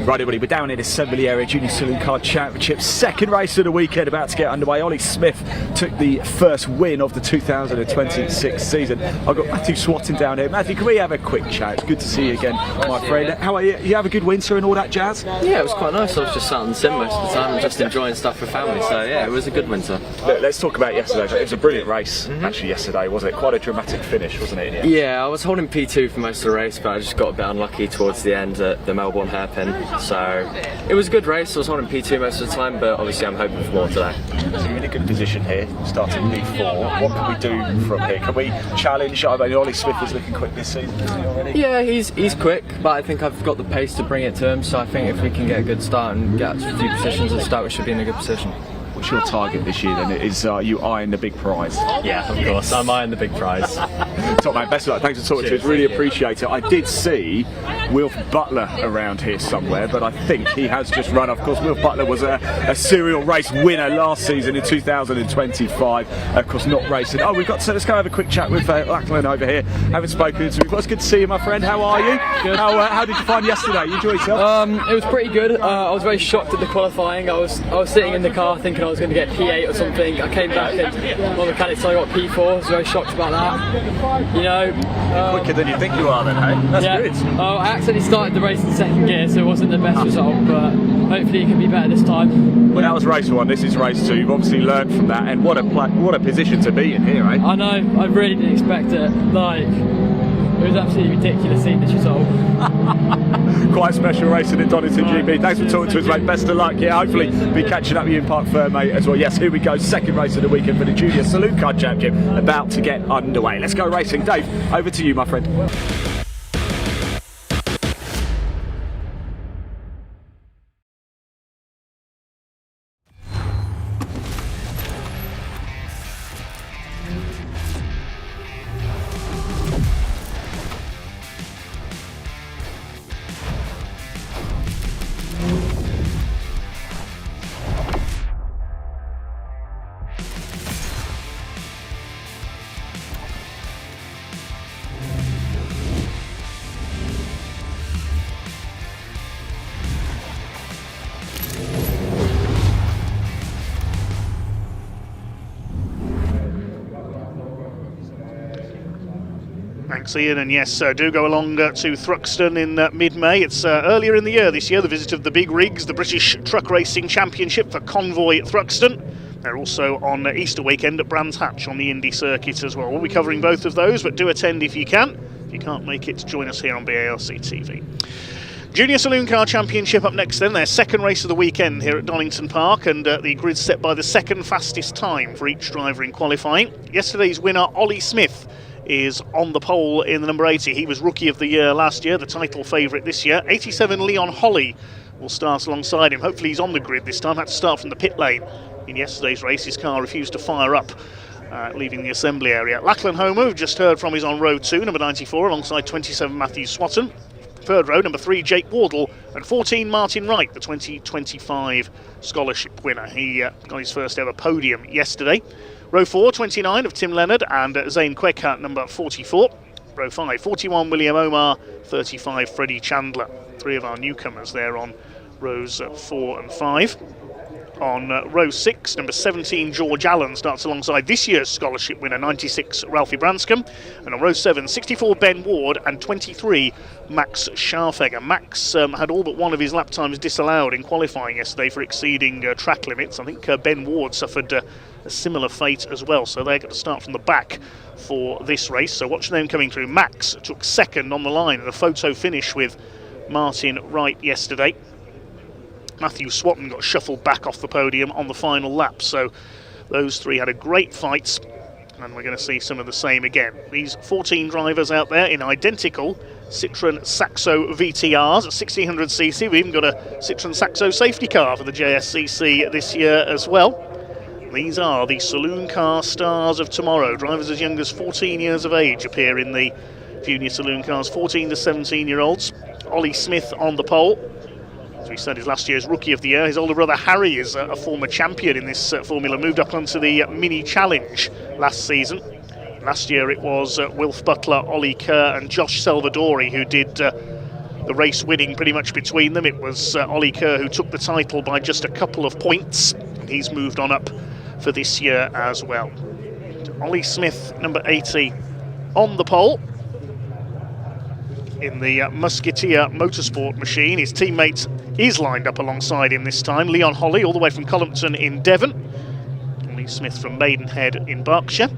Right, everybody, we're down in the assembly area, Junior Saloon Car Championship, second race of the weekend about to get underway. Ollie Smith took the first win of the 2026 season. I've got Matthew Swatton down here. Matthew, can we have a quick chat? It's good to see you again, my friend. How are you? You have a good winter and all that jazz? Yeah, it was quite nice. I was just sat on the sim most of the time and just enjoying stuff with family, so yeah, it was a good winter. Look, let's talk about yesterday. It was a brilliant race, actually, yesterday, wasn't it? Quite a dramatic finish, wasn't it? Yeah, I was holding P2 for most of the race, but I just got a bit unlucky towards the end at the Melbourne hairpin. So it was a good race. I was holding P2 most of the time, but obviously I'm hoping for more today. So you're in a good position here, starting P4. What can we do from here? Can we challenge? I mean, Ollie Smith was looking quick this season, isn't he, already? Yeah, he's quick, but I think I've got the pace to bring it to him. So I think if we can get a good start and get a few positions at the start, we should be in a good position. What's your target this year then? Is you eyeing the big prize? Yeah, of course. I'm eyeing the big prize. Top man, best of luck. Thanks for talking to us. Really appreciate it. I did see Wilf Butler around here somewhere, but I think he has just run off. Of course, Wilf Butler was a serial race winner last season in 2025. Of course, not racing. Oh, let's go have a quick chat with Lachlan over here. Haven't spoken to him. It's good to see you, my friend. How are you? Good. How did you find yesterday? You enjoyed yourself? It was pretty good. I was very shocked at the qualifying. I was sitting in the car thinking I was going to get P8 or something. I came back and my mechanic said I got P4. I was very shocked about that. You know, quicker than you think you are then, hey? That's good. I accidentally started the race in second gear, so it wasn't the best result, but hopefully it can be better this time. Well, that was race 1. This is race 2. You've obviously learned from that, and what a position to be in here, eh? I know. I really didn't expect it. Like, it was absolutely ridiculous seeing this result. Quite a special racing at Donington GP. Thanks for talking to us, mate. Best of luck. Yeah, hopefully be catching up with you in Park Fair, mate, as well. Yes, here we go. Second race of the weekend for the Junior Saloon Car Championship about to get underway. Let's go racing. Dave, over to you, my friend. Thanks, Ian, and yes, do go along to Thruxton in mid-May. It's earlier in the year this year, the visit of the big rigs, the British Truck Racing Championship for Convoy at Thruxton. They're also on Easter weekend at Brands Hatch on the Indy circuit as well. We'll be covering both of those, but do attend if you can. If you can't make it, join us here on BARC TV. Junior Saloon Car Championship up next then, their second race of the weekend here at Donington Park, and the grid set by the second fastest time for each driver in qualifying. Yesterday's winner, Ollie Smith, is on the pole in the number 80. He was Rookie of the Year last year, the title favourite this year. 87 Leon Holly will start alongside him. Hopefully he's on the grid this time. Had to start from the pit lane. In yesterday's race, his car refused to fire up, leaving the assembly area. Lachlan Homer, we've just heard from, is on row 2, number 94, alongside 27 Matthew Swatton. Third row, number 3, Jake Wardle, and 14, Martin Wright, the 2025 scholarship winner. He got his first ever podium yesterday. Row 4, 29 of Tim Leonard and Zane Queckhart, number 44. Row 5, 41 William Omar, 35 Freddie Chandler. 3 of our newcomers there on rows 4 and 5. On row 6, number 17 George Allen starts alongside this year's scholarship winner, 96 Ralphie Branscombe. And on row 7, 64 Ben Ward and 23 Max Scharfegger. Max had all but one of his lap times disallowed in qualifying yesterday for exceeding track limits. I think Ben Ward suffered a similar fate as well, so they're going to start from the back for this race. So watch them coming through. Max took second on the line in a photo finish with Martin Wright yesterday. Matthew Swatton got shuffled back off the podium on the final lap, so those three had a great fight And we're going to see some of the same again. These 14 drivers out there in identical Citroën Saxo VTRs at 1600cc. We've even got a Citroën Saxo safety car for the JSCC this year as well. These are the saloon car stars of tomorrow. Drivers as young as 14 years of age appear in the Junior Saloon Cars, 14 to 17-year-olds. Ollie Smith on the pole. As we said, his last year's Rookie of the Year. His older brother Harry is a former champion in this formula, moved up onto the Mini Challenge last season. Last year it was Wilf Butler, Ollie Kerr and Josh Salvadori who did the race winning pretty much between them. It was Ollie Kerr who took the title by just a couple of points. He's moved on up for this year as well. Ollie Smith, number 80, on the pole in the Musketeer Motorsport machine. His teammate is lined up alongside him this time. Leon Holly, all the way from Collumpton in Devon. Ollie Smith from Maidenhead in Berkshire.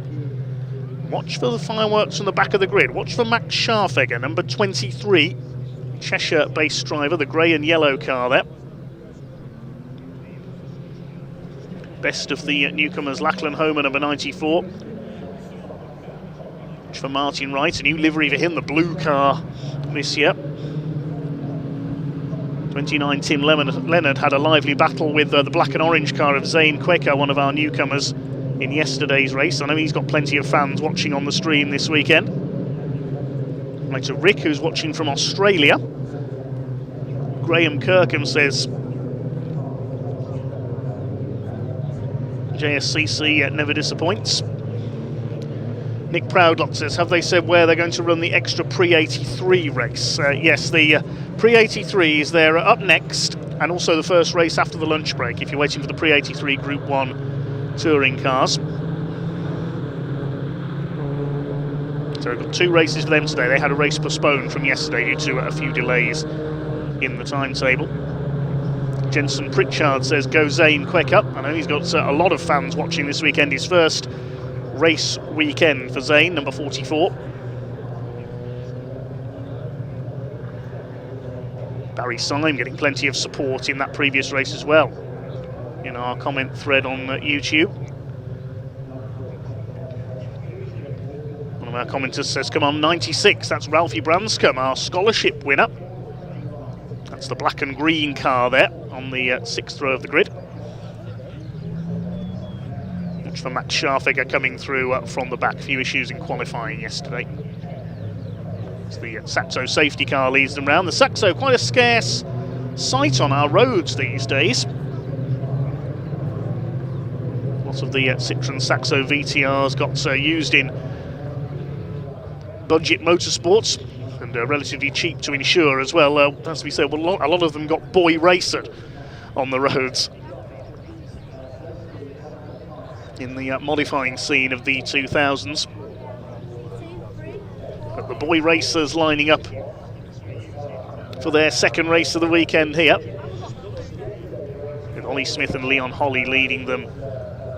Watch for the fireworks on the back of the grid. Watch for Max Scharfegger, number 23, Cheshire-based driver, the grey and yellow car there. Best of the newcomers, Lachlan Homer, number 94. Watch for Martin Wright, a new livery for him, the blue car this year. 29 Tim Leonard had a lively battle with the black and orange car of Zane Quecker, one of our newcomers in yesterday's race. I know he's got plenty of fans watching on the stream this weekend. Like to Rick, who's watching from Australia. Graham Kirkham says JSCC never disappoints. Nick Proudlock says, have they said where they're going to run the extra Prix 83 race? Yes, the Prix 83 is there up next, and also the first race after the lunch break, if you're waiting for the Prix 83 Group 1 touring cars. So we've got 2 races for them today. They had a race postponed from yesterday due to a few delays in the timetable. Jensen Pritchard says, go Zane Quecker. I know he's got a lot of fans watching this weekend. His first race weekend for Zane, number 44. Barry Syme getting plenty of support in that previous race as well in our comment thread on YouTube. One of our commenters says, come on, 96, that's Ralphie Branscombe, our scholarship winner. That's the black and green car there on the 6th row of the grid. Watch for Max Scharfegger coming through from the back. A few issues in qualifying yesterday. It's the Saxo safety car leads them round. The Saxo, quite a scarce sight on our roads these days. Lots of the Citroën Saxo VTRs got used in budget motorsports and relatively cheap to insure as well. As we said, well, a lot of them got boy racered on the roads in the modifying scene of the 2000s. But the boy racers lining up for their second race of the weekend here, with Ollie Smith and Leon Holly leading them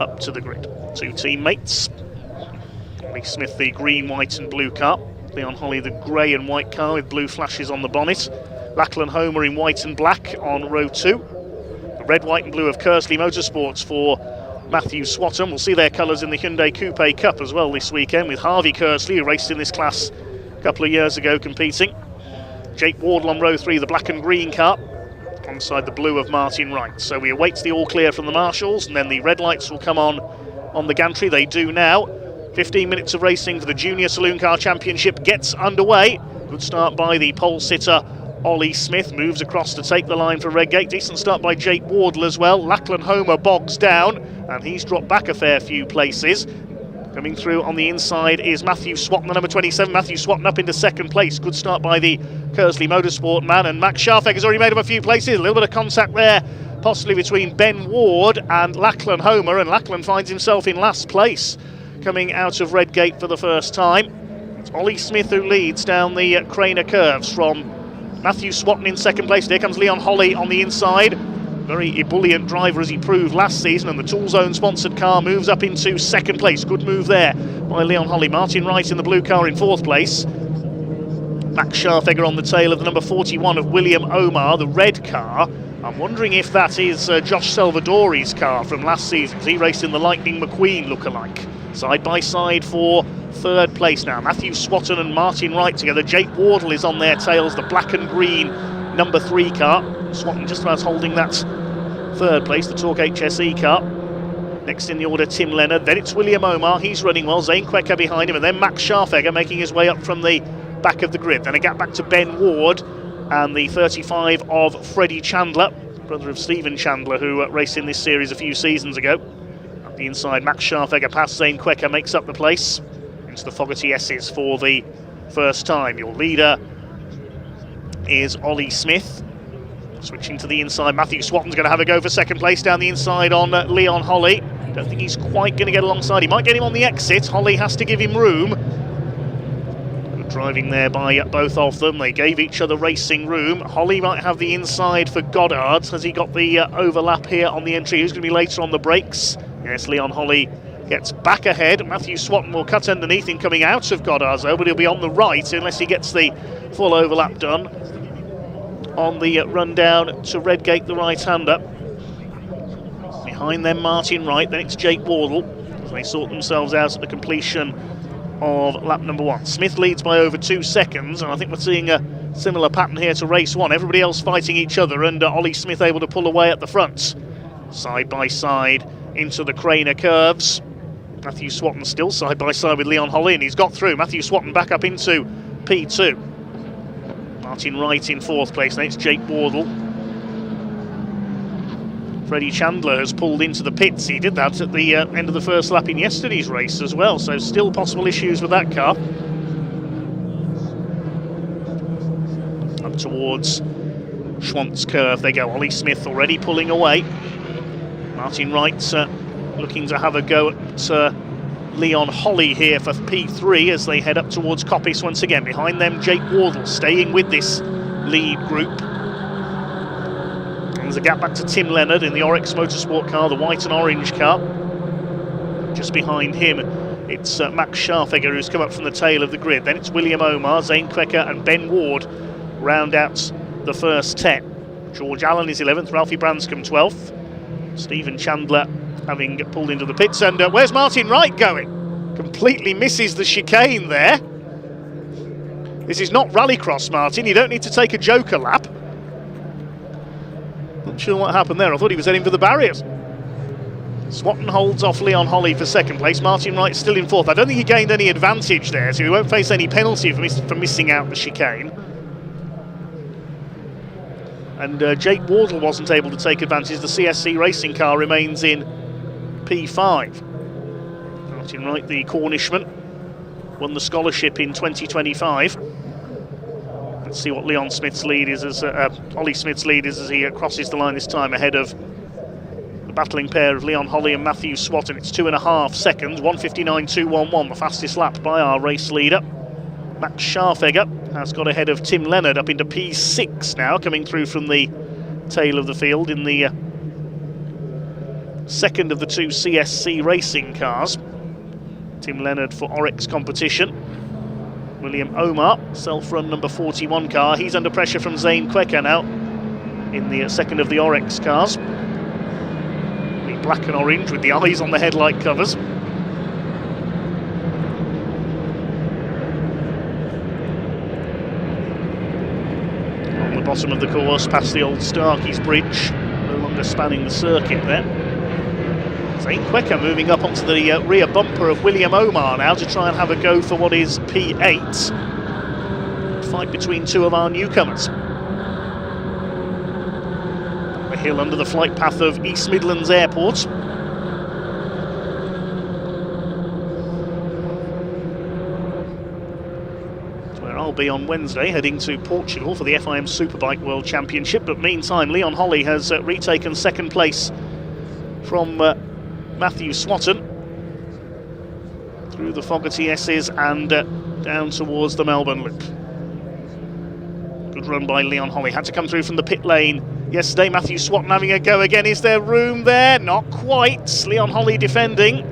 up to the grid. 2 teammates. Ollie Smith, the green, white and blue car. Leon Holly, the grey and white car with blue flashes on the bonnet. Lachlan Homer in white and black on row 2. The red, white and blue of Kersley Motorsports for Matthew Swatton. We'll see their colours in the Hyundai Coupe Cup as well this weekend, with Harvey Kersley, who raced in this class a couple of years ago, competing. Jake Wardle on row 3, the black and green car, alongside the blue of Martin Wright. So we await the all clear from the marshals, and then the red lights will come on the gantry. They do now. 15 minutes of racing for the Junior Saloon Car Championship gets underway. Good start by the pole sitter Ollie Smith, moves across to take the line for Redgate. Decent start by Jake Wardle as well. Lachlan Homer bogs down, and he's dropped back a fair few places. Coming through on the inside is Matthew Swatton, the number 27. Matthew Swatton up into second place. Good start by the Kersley Motorsport man, and Max Scharfegger has already made up a few places. A little bit of contact there, possibly between Ben Ward and Lachlan Homer, and Lachlan finds himself in last place, coming out of Redgate for the first time. It's Ollie Smith who leads down the Craner curves from Matthew Swatton in second place. There comes Leon Holly on the inside. Very ebullient driver as he proved last season, and the Tool Zone sponsored car moves up into second place. Good move there by Leon Holly. Martin Wright in the blue car in fourth place. Max Scharfegger on the tail of the number 41 of William Omar, the red car. I'm wondering if that is Josh Salvadori's car from last season, because he raced in the Lightning McQueen lookalike Side by side for third place now. Matthew Swatton and Martin Wright together. Jake Wardle is on their tails, the black and green number 3 car. Swatton just about holding that third place, the Torque HSE car. Next in the order, Tim Leonard. Then it's William Omar, he's running well. Zane Quecker behind him, and then Max Scharfegger making his way up from the back of the grid. Then a gap back to Ben Ward and the 35 of Freddie Chandler, brother of Stephen Chandler, who raced in this series a few seasons ago. Up the inside, Max Scharfegger past Zane Quecker makes up the place. Into the Fogarty S's for the first time. Your leader is Ollie Smith. Switching to the inside, Matthew Swatton's going to have a go for second place down the inside on Leon Holly. Don't think he's quite going to get alongside. He might get him on the exit. Holly has to give him room. Good driving there by both of them. They gave each other racing room. Holly might have the inside for Goddard. Has he got the overlap here on the entry? Who's going to be later on the brakes? Yes, Leon Holly gets back ahead. Matthew Swatton will cut underneath him coming out of Goddard's though, but he'll be on the right unless he gets the full overlap done on the run down to Redgate, the right-hander. Behind them, Martin Wright, then it's Jake Wardle as they sort themselves out at the completion of lap number 1. Smith leads by over 2 seconds, and I think we're seeing a similar pattern here to race 1. Everybody else fighting each other, and Ollie Smith able to pull away at the front. Side by side into the Craner curves. Matthew Swatton still side by side with Leon Holly, and he's got through. Matthew Swatton back up into P2. Martin Wright in 4th place, then it's Jake Wardle. Freddie Chandler has pulled into the pits. He did that at the end of the first lap in yesterday's race as well, so still possible issues with that car. Up towards Schwantz curve they go. Ollie Smith already pulling away. Martin Wright looking to have a go at Leon Holly here for P3 as they head up towards Coppice once again. Behind them, Jake Wardle staying with this lead group. And there's a gap back to Tim Leonard in the Oryx Motorsport car, the white and orange car. Just behind him, it's Max Scharfegger who's come up from the tail of the grid. Then it's William Omar, Zane Quecker and Ben Ward round out the first 10. George Allen is 11th, Ralphie Branscombe 12th. Stephen Chandler having pulled into the pits, and where's Martin Wright going? Completely misses the chicane there. This is not rallycross, Martin. You don't need to take a joker lap. Not sure what happened there. I thought he was heading for the barriers. Swatton holds off Leon Holly for second place. Martin Wright still in 4th. I don't think he gained any advantage there, so he won't face any penalty for missing out the chicane. And Jake Wardle wasn't able to take advantage. The CSC racing car remains in P5. Martin Wright, the Cornishman, won the scholarship in 2025. Let's see what Leon Smith's lead is as Ollie Smith's lead is as he crosses the line this time ahead of the battling pair of Leon Holly and Matthew Swatton. It's 2.5 seconds, 1:59.211, the fastest lap by our race leader. Max Scharfegger has got ahead of Tim Leonard up into P6 now, coming through from the tail of the field in the second of the 2 CSC racing cars. Tim Leonard for Oryx competition. William Omar, self-run number 41 car. He's under pressure from Zane Quecker now in the second of the Oryx cars. The black and orange with the eyes on the headlight covers. On the bottom of the course, past the old Starkey's Bridge, no longer spanning the circuit there. Zane Quecker moving up onto the rear bumper of William Omar now to try and have a go for what is P8. Fight between 2 of our newcomers. The hill under the flight path of East Midlands Airport. That's where I'll be on Wednesday, heading to Portugal for the FIM Superbike World Championship. But meantime, Leon Holly has retaken second place from Matthew Swatton through the Fogarty S's and down towards the Melbourne Loop. Good run by Leon Holly. Had to come through from the pit lane yesterday. Matthew Swatton having a go again. Is there room there? Not quite. Leon Holly defending.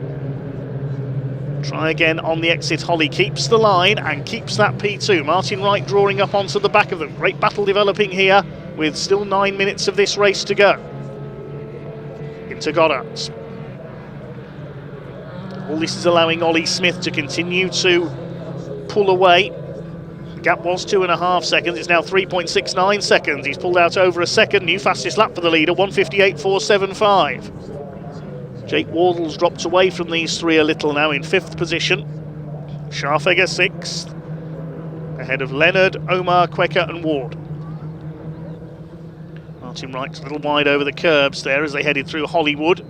Try again on the exit. Holly keeps the line and keeps that P2. Martin Wright drawing up onto the back of them. Great battle developing here with still 9 minutes of this race to go. Into Goddard's. All this is allowing Ollie Smith to continue to pull away. The gap was 2.5 seconds, it's now 3.69 seconds. He's pulled out over a second, new fastest lap for the leader, 1:58.475. Jake Wardle's dropped away from these three a little now in 5th position. Scharfegger 6th, ahead of Leonard, Omar, Quecker and Ward. Martin Wright's a little wide over the curbs there as they headed through Hollywood.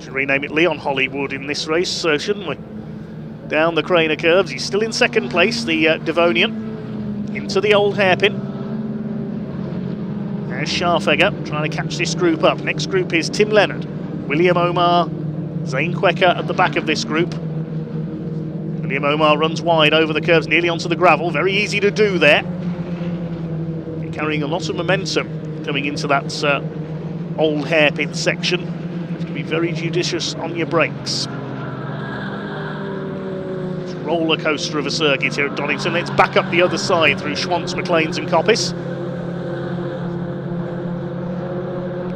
Should rename it Leon Hollywood in this race, so shouldn't we? Down the Craner curves, he's still in 2nd place, the Devonian, into the old hairpin. There's Scharfegger trying to catch this group up. Next group is Tim Leonard, William Omar, Zane Quecker at the back of this group. William Omar runs wide over the curves, nearly onto the gravel. Very easy to do there. You're carrying a lot of momentum coming into that old hairpin section. You have to be very judicious on your brakes. It's a roller coaster of a circuit here at Donington. Let's back up the other side through Schwantz, McLean's and Coppice.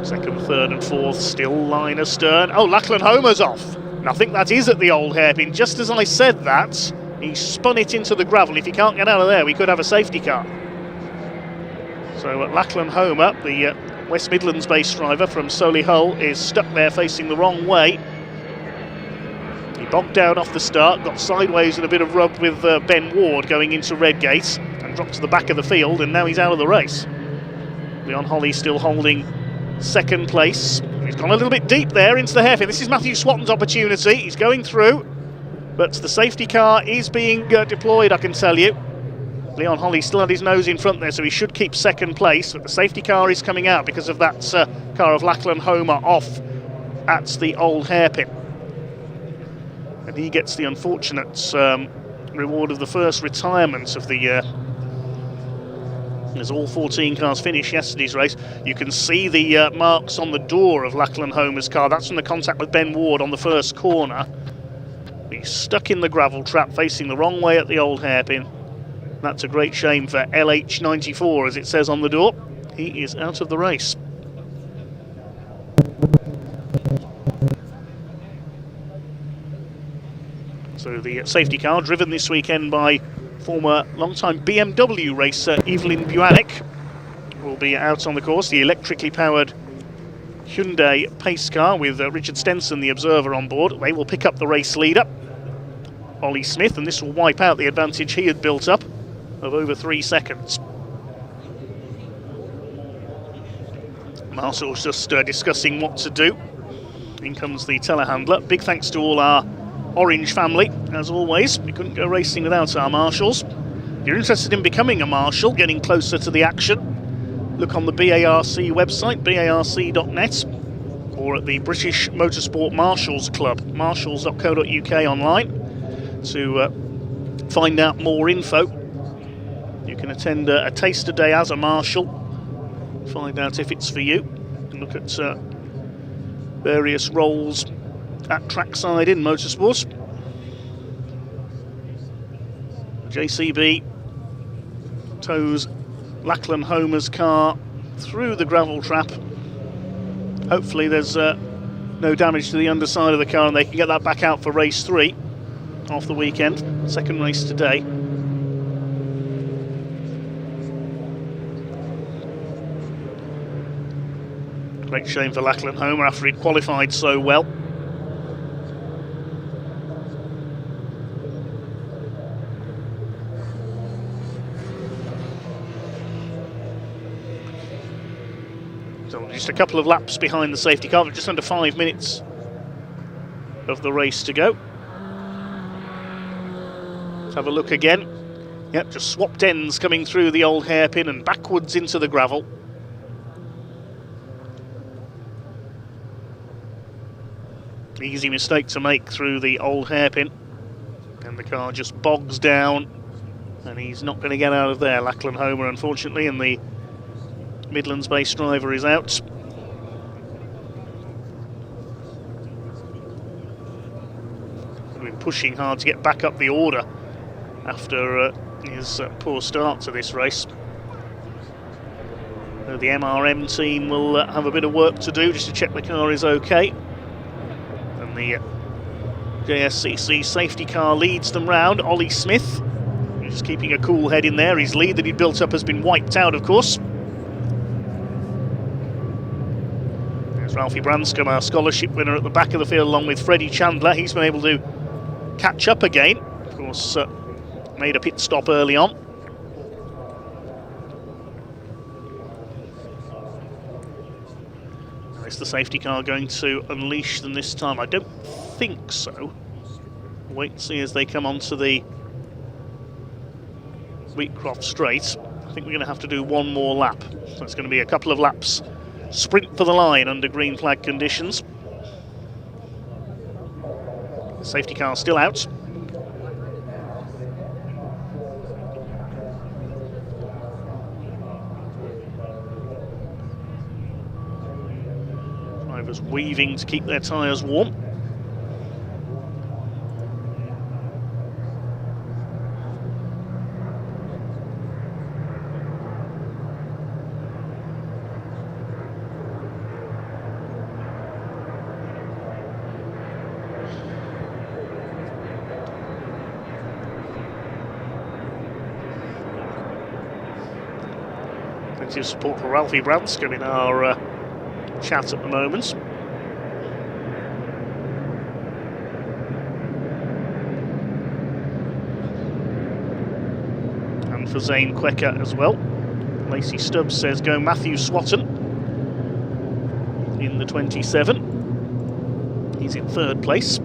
2nd, 3rd and 4th still line astern. Oh, Lachlan Homer's off. And I think that is at the old hairpin. Just as I said that, he spun it into the gravel. If he can't get out of there, we could have a safety car. So Lachlan Homer, the West Midlands-based driver from Solihull, is stuck there facing the wrong way. He bogged down off the start, got sideways and a bit of rub with Ben Ward going into Redgate, and dropped to the back of the field, and now he's out of the race. Leon Holly still holding 2nd place. He's gone a little bit deep there into the hairpin. This is Matthew Swatton's opportunity. He's going through, but the safety car is being deployed, I can tell you. Leon Holly still had his nose in front there, so he should keep 2nd place, but the safety car is coming out because of that car of Lachlan Homer off at the old hairpin. And he gets the unfortunate reward of the first retirement of the year. As all 14 cars finish yesterday's race, you can see the marks on the door of Lachlan Homer's car. That's from the contact with Ben Ward on the first corner. He's stuck in the gravel trap, facing the wrong way at the old hairpin. That's a great shame for LH94, as it says on the door. He is out of the race. So the safety car, driven this weekend by former long-time BMW racer Evelyn Buanek, will be out on the course. The electrically powered Hyundai pace car with Richard Stenson, the observer, on board. They will pick up the race leader, Ollie Smith, and this will wipe out the advantage he had built up of over 3 seconds. Marshall's just discussing what to do. In comes the telehandler. Big thanks to all our Orange family, as always. We couldn't go racing without our marshals. If you're interested in becoming a marshal, getting closer to the action, look on the BARC website, barc.net, or at the British Motorsport Marshals Club, marshals.co.uk online, to find out more info. You can attend a taster day as a marshal, find out if it's for you, and look at various roles at trackside in motorsport. JCB tows Lachlan Homer's car through the gravel trap. Hopefully there's no damage to the underside of the car and they can get that back out for race 3 off the weekend. 2nd race today. Great shame for Lachlan Homer after he'd qualified so well. So just a couple of laps behind the safety car, but just under 5 minutes of the race to go. Let's have a look again. Yep, just swapped ends coming through the old hairpin and backwards into the gravel. Easy mistake to make through the old hairpin, and the car just bogs down, and he's not going to get out of there. Lachlan Homer, unfortunately, and the Midlands-based driver is out. We've been pushing hard to get back up the order after his poor start to this race. So the MRM team will have a bit of work to do just to check the car is okay. And the JSCC safety car leads them round. Ollie Smith, who's keeping a cool head in there. His lead that he'd built up has been wiped out, of course. There's Ralphie Branscombe, our scholarship winner, at the back of the field, along with Freddie Chandler. He's been able to catch up again. Of course, made a pit stop early on. Is the safety car going to unleash them this time? I don't think so. Wait and see as they come onto the Wheatcroft Straight. I think we're going to have to do one more lap. So it's going to be a couple of laps sprint for the line under green flag conditions. The safety car still out. Drivers weaving to keep their tyres warm. Plenty of support for Ralphie Branscombe in our chat at the moment. And for Zane Quecker as well. Lacey Stubbs says go Matthew Swatton in the 27. He's in third place.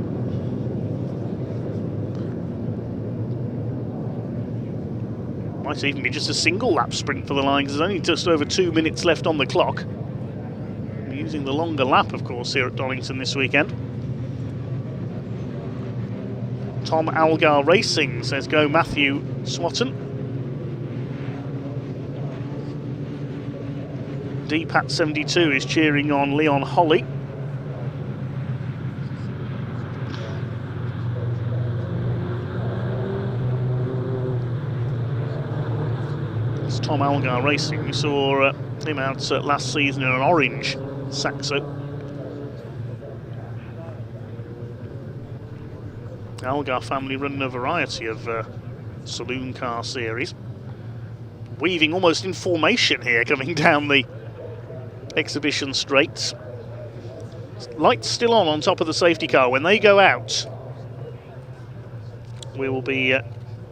Might even be just a single lap sprint for the line because there's only just over 2 minutes left on the clock. We're using the longer lap, of course, here at Donington this weekend. Tom Algar Racing says go Matthew Swatton. DPAT72 is cheering on Leon Holly. Tom Algar Racing. We saw him out last season in an orange Saxo. Algar family running a variety of saloon car series. Weaving almost in formation here, coming down the exhibition straights. Lights still on top of the safety car. When they go out, we will be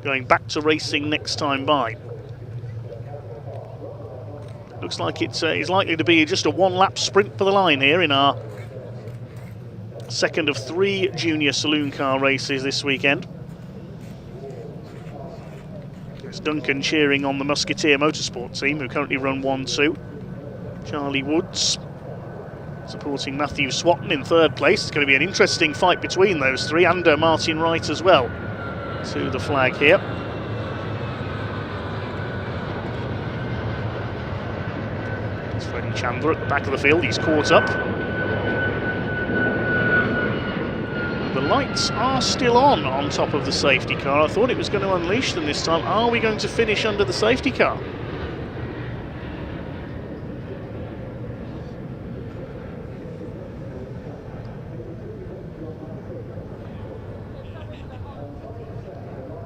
going back to racing next time by. Looks like it's likely to be just a one-lap sprint for the line here in our second of 3 junior saloon car races this weekend. There's Duncan cheering on the Musketeer Motorsport team, who currently run 1-2. Charlie Woods supporting Matthew Swatton in third place. It's going to be an interesting fight between those three, and Martin Wright as well to the flag here. Freddie Chandler at the back of the field, he's caught up. The lights are still on top of the safety car. I thought it was going to unleash them this time. Are we going to finish under the safety car?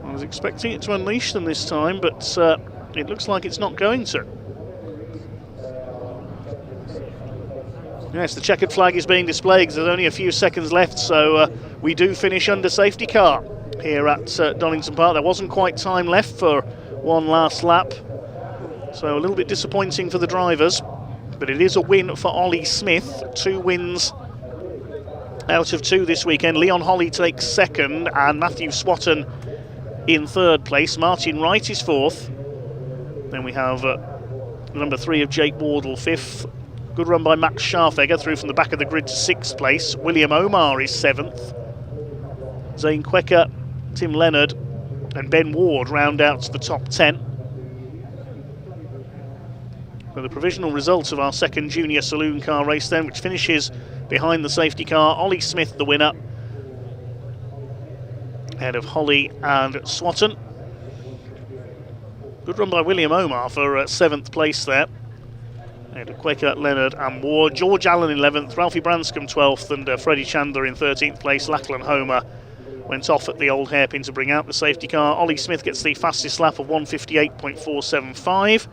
I was expecting it to unleash them this time, but it looks like it's not going to. Yes, the checkered flag is being displayed because there's only a few seconds left, so we do finish under safety car here at Donington Park. There wasn't quite time left for one last lap, so a little bit disappointing for the drivers, but it is a win for Ollie Smith. 2 wins out of 2 this weekend. Leon Holly takes second, and Matthew Swatton in third place. Martin Wright is fourth. Then we have number 3 of Jake Wardle, fifth. Good run by Max Scharfegger through from the back of the grid to 6th place. William Omar is 7th. Zane Quecker, Tim Leonard and Ben Ward round out to the top 10. For the provisional results of our second junior saloon car race then, which finishes behind the safety car, Ollie Smith the winner, ahead of Holly and Swatton. Good run by William Omar for 7th place there. Had Quaker, Leonard and Ward. George Allen 11th, Ralphie Branscombe 12th, and Freddie Chandler in 13th place. Lachlan Homer went off at the old hairpin to bring out the safety car. Ollie Smith gets the fastest lap of 1:58.475.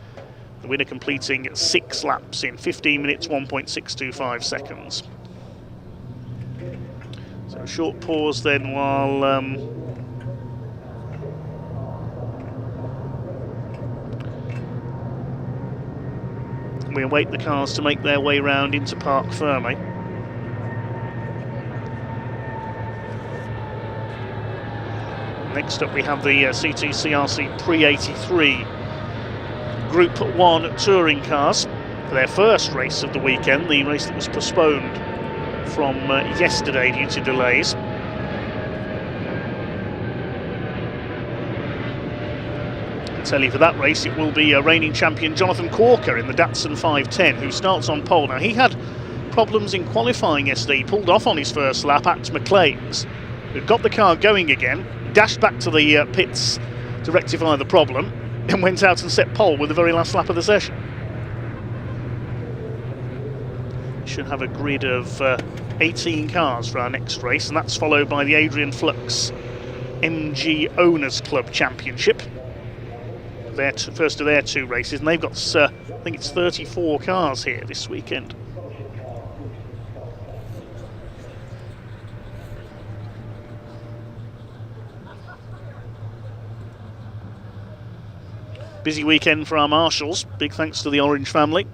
The winner completing 6 laps in 15 minutes 1.625 seconds. So a short pause then while we await the cars to make their way round into Parc Ferme. Next up we have the CTCRC Prix 83 Group 1 touring cars for their first race of the weekend, the race that was postponed from yesterday due to delays. I tell you, for that race it will be reigning champion Jonathan Corker in the Datsun 510, who starts on pole. Now, he had problems in qualifying yesterday. He pulled off on his first lap at McLean's. We've got the car going again, dashed back to the pits to rectify the problem, and went out and set pole with the very last lap of the session. Should have a grid of 18 cars for our next race, and that's followed by the Adrian Flux MG Owners Club Championship. Their first of their 2 races, and they've got, I think it's 34 cars here this weekend. Busy weekend for our marshals. Big thanks to the Orange family.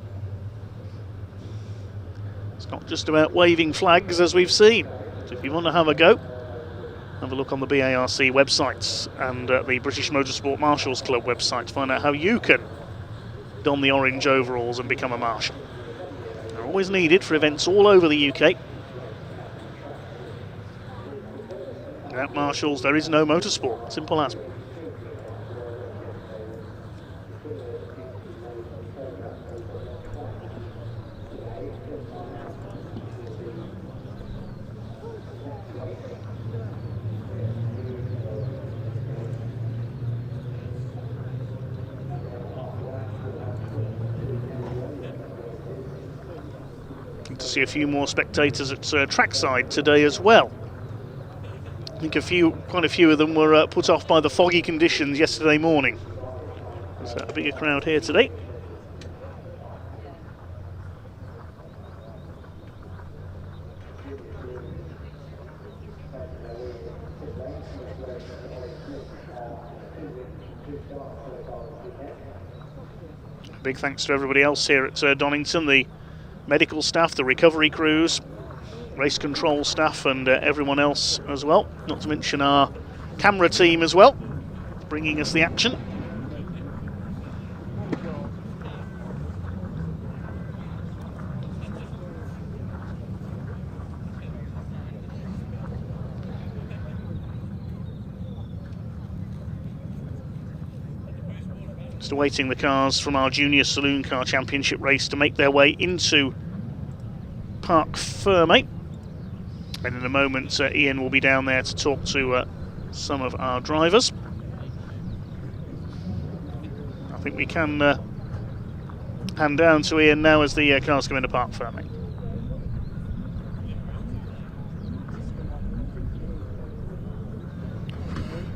It's not just about waving flags, as we've seen. So if you want to have a go, have a look on the BARC websites and the British Motorsport Marshals Club website to find out how you can don the orange overalls and become a marshal. They're always needed for events all over the UK. Without marshals, there is no motorsport. Simple as. To see a few more spectators at trackside today as well. I think quite a few of them were put off by the foggy conditions yesterday morning. There's a bigger crowd here today. Big thanks to everybody else here at Donington, the medical staff, the recovery crews, race control staff, and everyone else as well. Not to mention our camera team as well, bringing us the action. Just awaiting the cars from our Junior Saloon Car Championship race to make their way into Parc Ferme. And in a moment, Ian will be down there to talk to some of our drivers. I think we can hand down to Ian now as the cars come into Parc Ferme.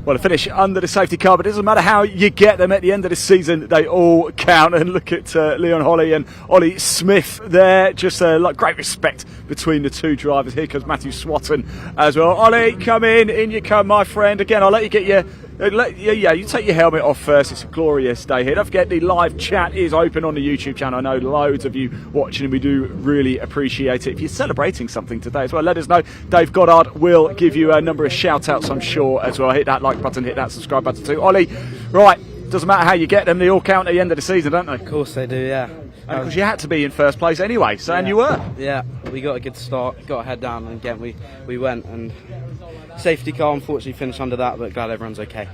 Well, a finish under the safety car, but it doesn't matter how you get them at the end of the season, they all count. And look at Leon Holly and Ollie Smith there. Just like great respect between the 2 drivers. Here comes Matthew Swatton as well. Ollie, come in you come, my friend. Again, I'll let you get your... you take your helmet off first. It's a glorious day here. Don't forget, the live chat is open on the YouTube channel. I know loads of you watching, and we do really appreciate it. If you're celebrating something today as well, let us know. Dave Goddard will give you a number of shout outs, I'm sure, as well. Hit that like button, hit that subscribe button too. Ollie, right, doesn't matter how you get them, they all count at the end of the season, don't they? Of course they do, yeah. Because you had to be in first place anyway, so, and you were. Yeah, we got a good start, got our head down, and again we went, and safety car unfortunately finished under that, but glad everyone's okay.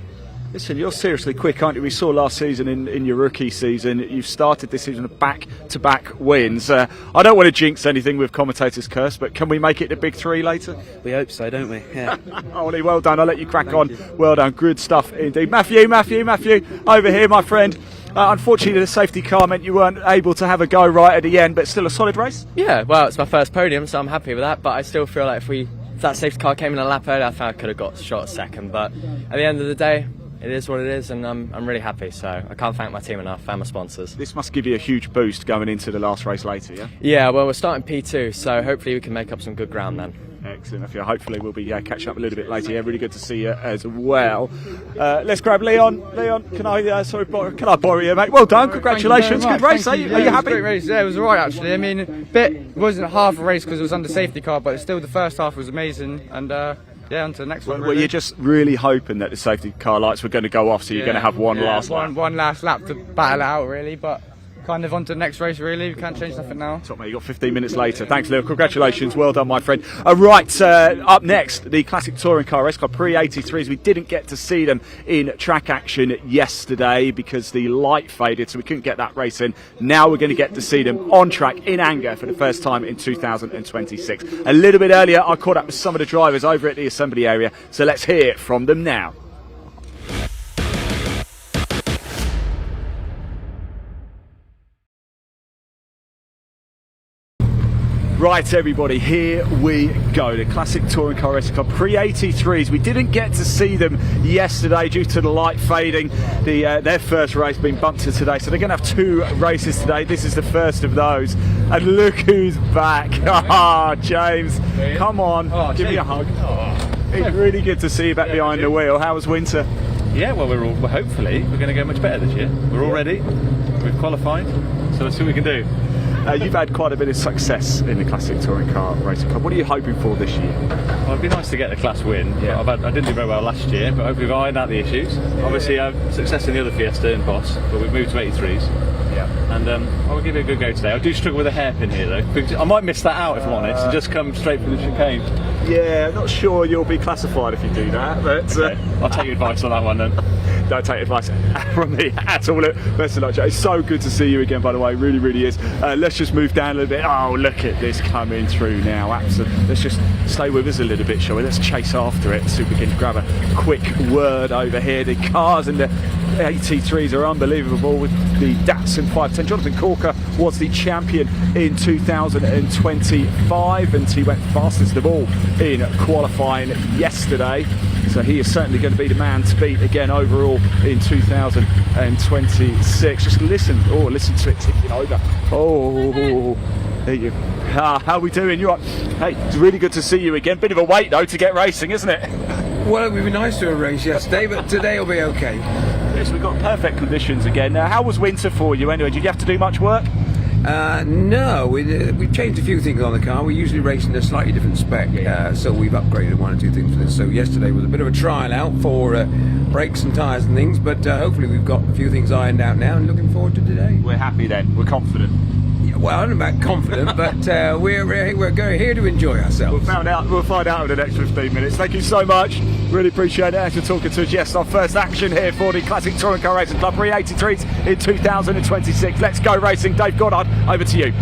Listen, you're seriously quick, aren't you? We saw last season in your rookie season, you've started this season with back-to-back wins. I don't want to jinx anything with commentator's curse, but can we make it the big 3 later? We hope so, don't we? Yeah. Ollie, well done. I'll let you crack on. Well done. Good stuff indeed. Matthew, over here, my friend. Unfortunately, the safety car meant you weren't able to have a go right at the end, but still a solid race. Yeah, well, it's my first podium, so I'm happy with that. But I still feel like if that safety car came in a lap earlier, I think I could have got shot a second. But at the end of the day, it is what it is, and I'm really happy. So I can't thank my team enough and my sponsors. This must give you a huge boost going into the last race later, yeah? Yeah, well, we're starting P2, so hopefully we can make up some good ground then. Excellent. Hopefully we'll be catching up a little bit later. Yeah, really good to see you as well. Let's grab Leon. Leon, can I borrow you, mate? Well done. Congratulations. Good race. Are you happy? It was a great race. Yeah, it was alright actually. I mean, it wasn't half a race because it was under safety car, but still the first half was amazing. And yeah, on to the next one. Were you just really hoping that the safety car lights were going to go off, so you're going to have one last lap? One last lap to battle it out, really, but kind of on to the next race, really. We can't change nothing now. Top mate, you got 15 minutes later. Thanks, Leo. Congratulations. Well done, my friend. Right, up next, the classic touring car race car Prix 83s. We didn't get to see them in track action yesterday because the light faded, so we couldn't get that race in. Now we're going to get to see them on track in anger for the first time in 2026. A little bit earlier, I caught up with some of the drivers over at the assembly area, so let's hear from them now. Right, everybody, here we go. The classic touring car racing car Prix 83s. We didn't get to see them yesterday due to the light fading. Their first race being bumped to today, so they're going to have two races today. This is the first of those. And look who's back. James, come on, give me a hug. It's really good to see you back behind the wheel. How was winter? Yeah, well, hopefully we're going to get much better this year. We're all ready. We've qualified, so let's see what we can do. You've had quite a bit of success in the classic touring car racing club. What are you hoping for this year? Well, it'd be nice to get the class win. Yeah. I didn't do very well last year, but hopefully we've ironed out the issues. Obviously, I have success in the other Fiesta and Boss, but we've moved to 83s. Yeah. And I'll give it a good go today. I do struggle with a hairpin here, though. I might miss that out if I'm honest, and just come straight from the chicane. Yeah, not sure you'll be classified if you do that, but okay. I'll take your advice on that one then. Don't take advice from me at all. Best of luck, Joe. It's so good to see you again, by the way. It really, really is. Let's just move down a little bit. Oh, look at this coming through now. Absolutely. Let's just stay with us a little bit, shall we? Let's chase after it, see if we can grab a quick word over here. The cars and the 83s are unbelievable with the Datsun 510. Jonathan Corker was the champion in 2025 and he went fastest of all in qualifying yesterday. So he is certainly going to be the man to beat again overall in 2026. Just listen to it ticking over. Oh, there you go. How are we doing? You are. Hey, it's really good to see you again. Bit of a wait though to get racing, isn't it? Well, it would be nice to have raced yesterday, but today will be okay. Yes, we've got perfect conditions again. Now, how was winter for you anyway? Did you have to do much work? No, we've changed a few things on the car. We usually race in a slightly different spec, so we've upgraded one or two things for this. So yesterday was a bit of a trial out for brakes and tyres and things, but hopefully we've got a few things ironed out now and looking forward to today. We're happy then, we're confident. Yeah, well, I don't know about confident, but we're going here to enjoy ourselves. We'll find out in the next 15 minutes. Thank you so much. Really appreciate it. Thanks for talking to us. Yes, our first action here for the Classic Touring Car Racing Club Prix 83s in 2026. Let's go racing. Dave Goddard, over to you.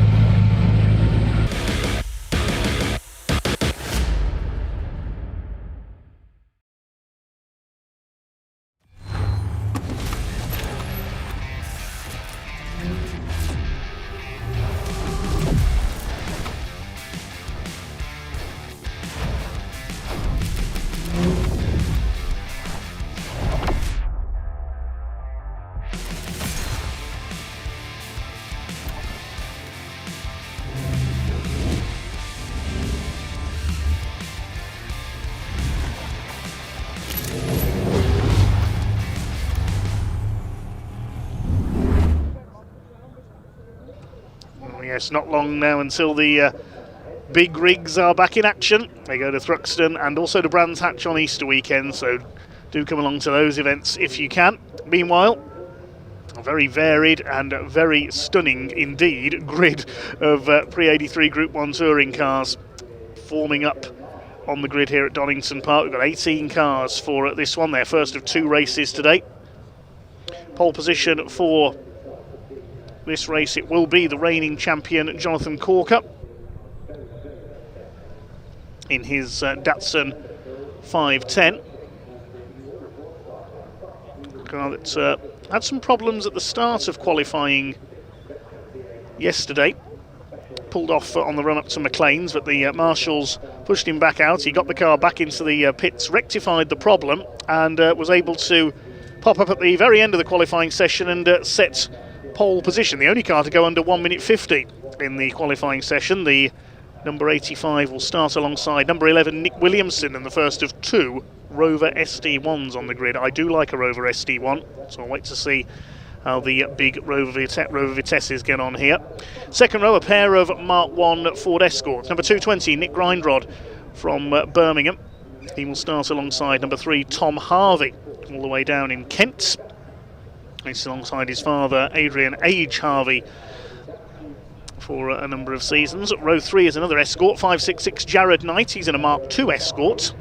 Yes, not long now until the big rigs are back in action. They go to Thruxton and also to Brands Hatch on Easter weekend, so do come along to those events if you can. Meanwhile, a very varied and very stunning indeed grid of Prix 83 Group 1 touring cars forming up on the grid here at Donington Park. We've got 18 cars for this one, their first of two races today. Pole position for this race, it will be the reigning champion Jonathan Corker in his Datsun 510. A car that had some problems at the start of qualifying yesterday. Pulled off on the run-up to McLean's, but the marshals pushed him back out. He got the car back into the pits, rectified the problem, and was able to pop up at the very end of the qualifying session and set pole position. The only car to go under 1 minute 50 in the qualifying session. The number 85 will start alongside number 11 Nick Williamson in the first of two Rover SD1s on the grid. I do like a Rover SD1, so I'll wait to see how the big Rover Vitesses get on here. Second row, a pair of Mark 1 Ford Escorts. Number 220, Nick Grindrod from Birmingham. He will start alongside number 3, Tom Harvey, all the way down in Kent. He's alongside his father, Adrian Age Harvey, for a number of seasons. Row 3 is another Escort, 566 Jared Knight. He's in a Mark 2 Escort.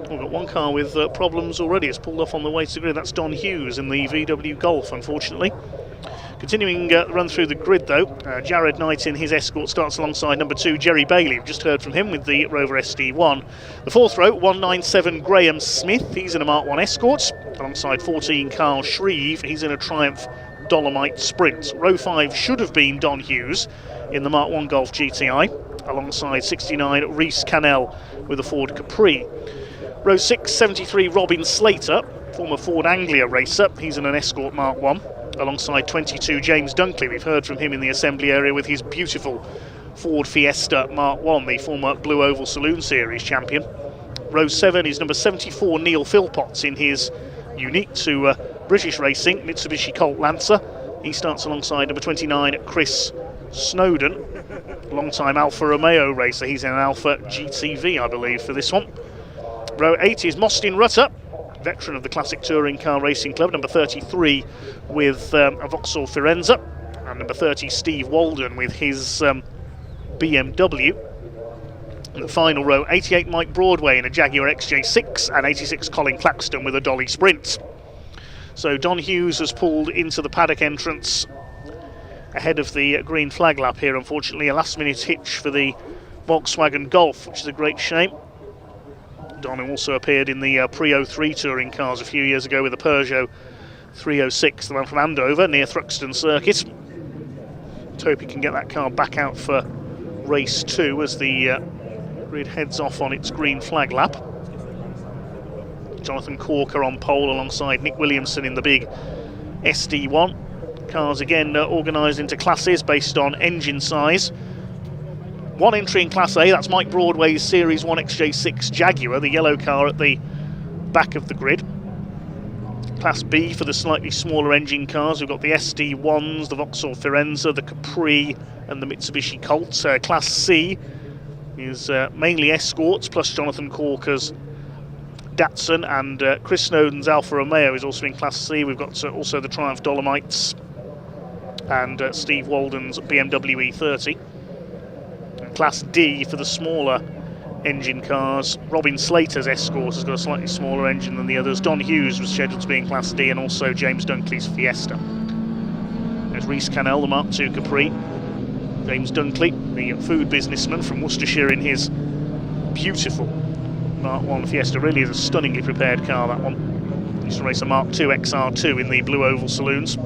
We've got one car with problems already. It's pulled off on the way to the grid. That's Don Hughes in the VW Golf, unfortunately. Continuing the run through the grid, though, Jared Knight in his Escort starts alongside number 2, Jerry Bailey. We've just heard from him with the Rover SD1. The fourth row, 197 Graham Smith. He's in a Mark 1 Escort, alongside 14 Carl Shreve. He's in a Triumph Dolomite Sprint. Row 5 should have been Don Hughes in the Mark 1 Golf GTI, alongside 69 Reese Cannell with a Ford Capri. Row 6, 73 Robin Slater, former Ford Anglia racer. He's in an Escort Mark 1, alongside 22 James Dunkley. We've heard from him in the assembly area with his beautiful Ford Fiesta Mark 1, the former Blue Oval Saloon Series champion. Row 7 is number 74 Neil Philpotts in his unique to British racing Mitsubishi Colt Lancer. He starts alongside number 29 Chris Snowden, long-time Alfa Romeo racer. He's in an Alfa GTV, I believe, for this one. Row 8 is Mostin Rutter, veteran of the Classic Touring Car Racing Club, number 33 with a Vauxhall Firenze, and number 30 Steve Walden with his BMW. In the final row, 88 Mike Broadway in a Jaguar XJ6 and 86 Colin Claxton with a Dolly Sprint. So Don Hughes has pulled into the paddock entrance ahead of the green flag lap here. Unfortunately, a last-minute hitch for the Volkswagen Golf, which is a great shame. Don also appeared in the Prix 03 touring cars a few years ago with a Peugeot 306, the one from Andover near Thruxton Circuit. Let's hope he can get that car back out for race 2 as the grid heads off on its green flag lap. Jonathan Corker on pole alongside Nick Williamson in the big SD1. Cars again organised into classes based on engine size. One entry in Class A, that's Mike Broadway's Series 1 XJ6 Jaguar, the yellow car at the back of the grid. Class B for the slightly smaller engine cars, we've got the SD1s, the Vauxhall Firenze, the Capri and the Mitsubishi Colt. Class C is mainly Escorts, plus Jonathan Corker's Datsun, and Chris Snowden's Alfa Romeo is also in Class C. We've got also the Triumph Dolomites and Steve Walden's BMW E30. Class D for the smaller engine cars, Robin Slater's Escort has got a slightly smaller engine than the others. Don Hughes was scheduled to be in Class D, and also James Dunkley's Fiesta. There's Reese Cannell, the Mark II Capri. James Dunkley, the food businessman from Worcestershire, in his beautiful Mark 1 Fiesta. Really is a stunningly prepared car, that one. Used to race a Mark II XR2 in the Blue Oval Saloons.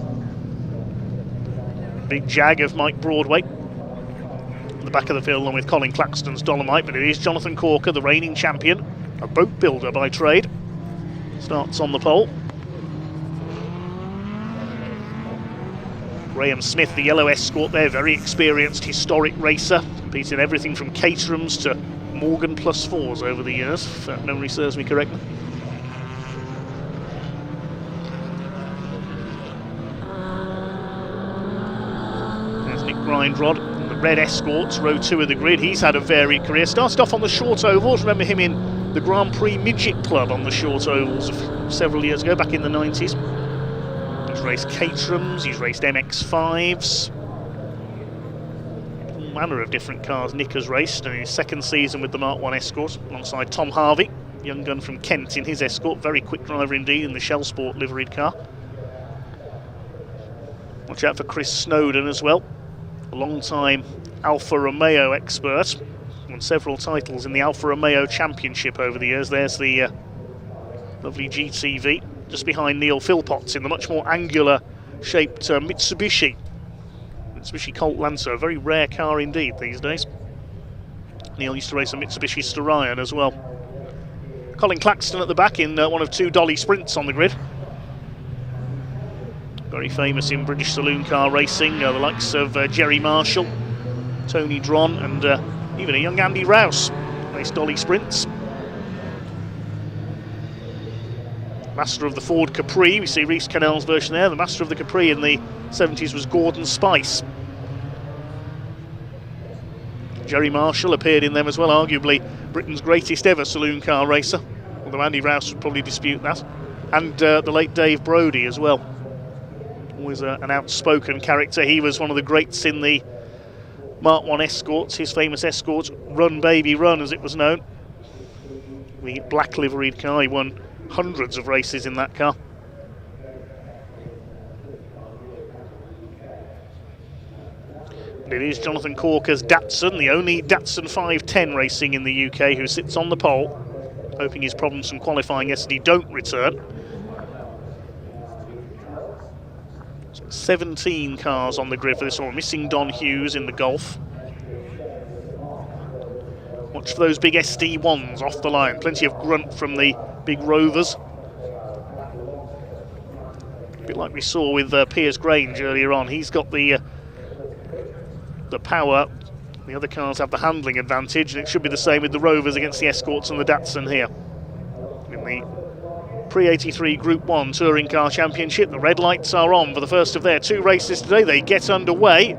Big Jag of Mike Broadway at the back of the field, along with Colin Claxton's Dolomite, but it is Jonathan Corker, the reigning champion, a boat builder by trade. Starts on the pole. Graham Smith, the yellow Escort there, very experienced, historic racer, competed everything from Caterhams to Morgan Plus 4s over the years, if memory serves me correctly. There's Nick Grindrod, the red Escorts, row 2 of the grid. He's had a varied career. Started off on the short ovals. Remember him in the Grand Prix Midget Club on the short ovals several years ago, back in the 90s. He's raced Caterhams, he's raced MX-5s. All manner of different cars Nick has raced, and in his second season with the Mark 1 Escort, alongside Tom Harvey, young gun from Kent in his Escort. Very quick driver indeed in the Shell Sport liveried car. Watch out for Chris Snowden as well, a long-time Alfa Romeo expert. Won several titles in the Alfa Romeo Championship over the years. There's the lovely GTV. just behind Neil Philpotts in the much more angular shaped Mitsubishi Colt Lancer, a very rare car indeed these days. Neil used to race a Mitsubishi Starion as well. Colin Claxton at the back in one of 2 Dolly Sprints on the grid. Very famous in British saloon car racing, the likes of Jerry Marshall, Tony Dron, and even a young Andy Rouse raced Dolly Sprints. Master of the Ford Capri, we see Reece Cannell's version there. The master of the Capri in the 70s was Gordon Spice. Jerry Marshall appeared in them as well, arguably Britain's greatest ever saloon car racer, although Andy Rouse would probably dispute that. And the late Dave Brodie as well. Always an outspoken character. He was one of the greats in the Mark I Escorts, his famous Escort, Run Baby Run as it was known. The black liveried car, he won hundreds of races in that car. But it is Jonathan Corker's Datsun, the only Datsun 510 racing in the UK, who sits on the pole, hoping his problems from qualifying yesterday don't return. So 17 cars on the grid for this one, missing Don Hughes in the Golf. Watch for those big SD1s off the line, plenty of grunt from the big Rovers. A bit like we saw with Piers Grange earlier on. He's got the power, the other cars have the handling advantage, and it should be the same with the Rovers against the Escorts and the Datsun here. In the Prix 83 Group 1 Touring Car Championship, the red lights are on for the first of their 2 races today. They get underway.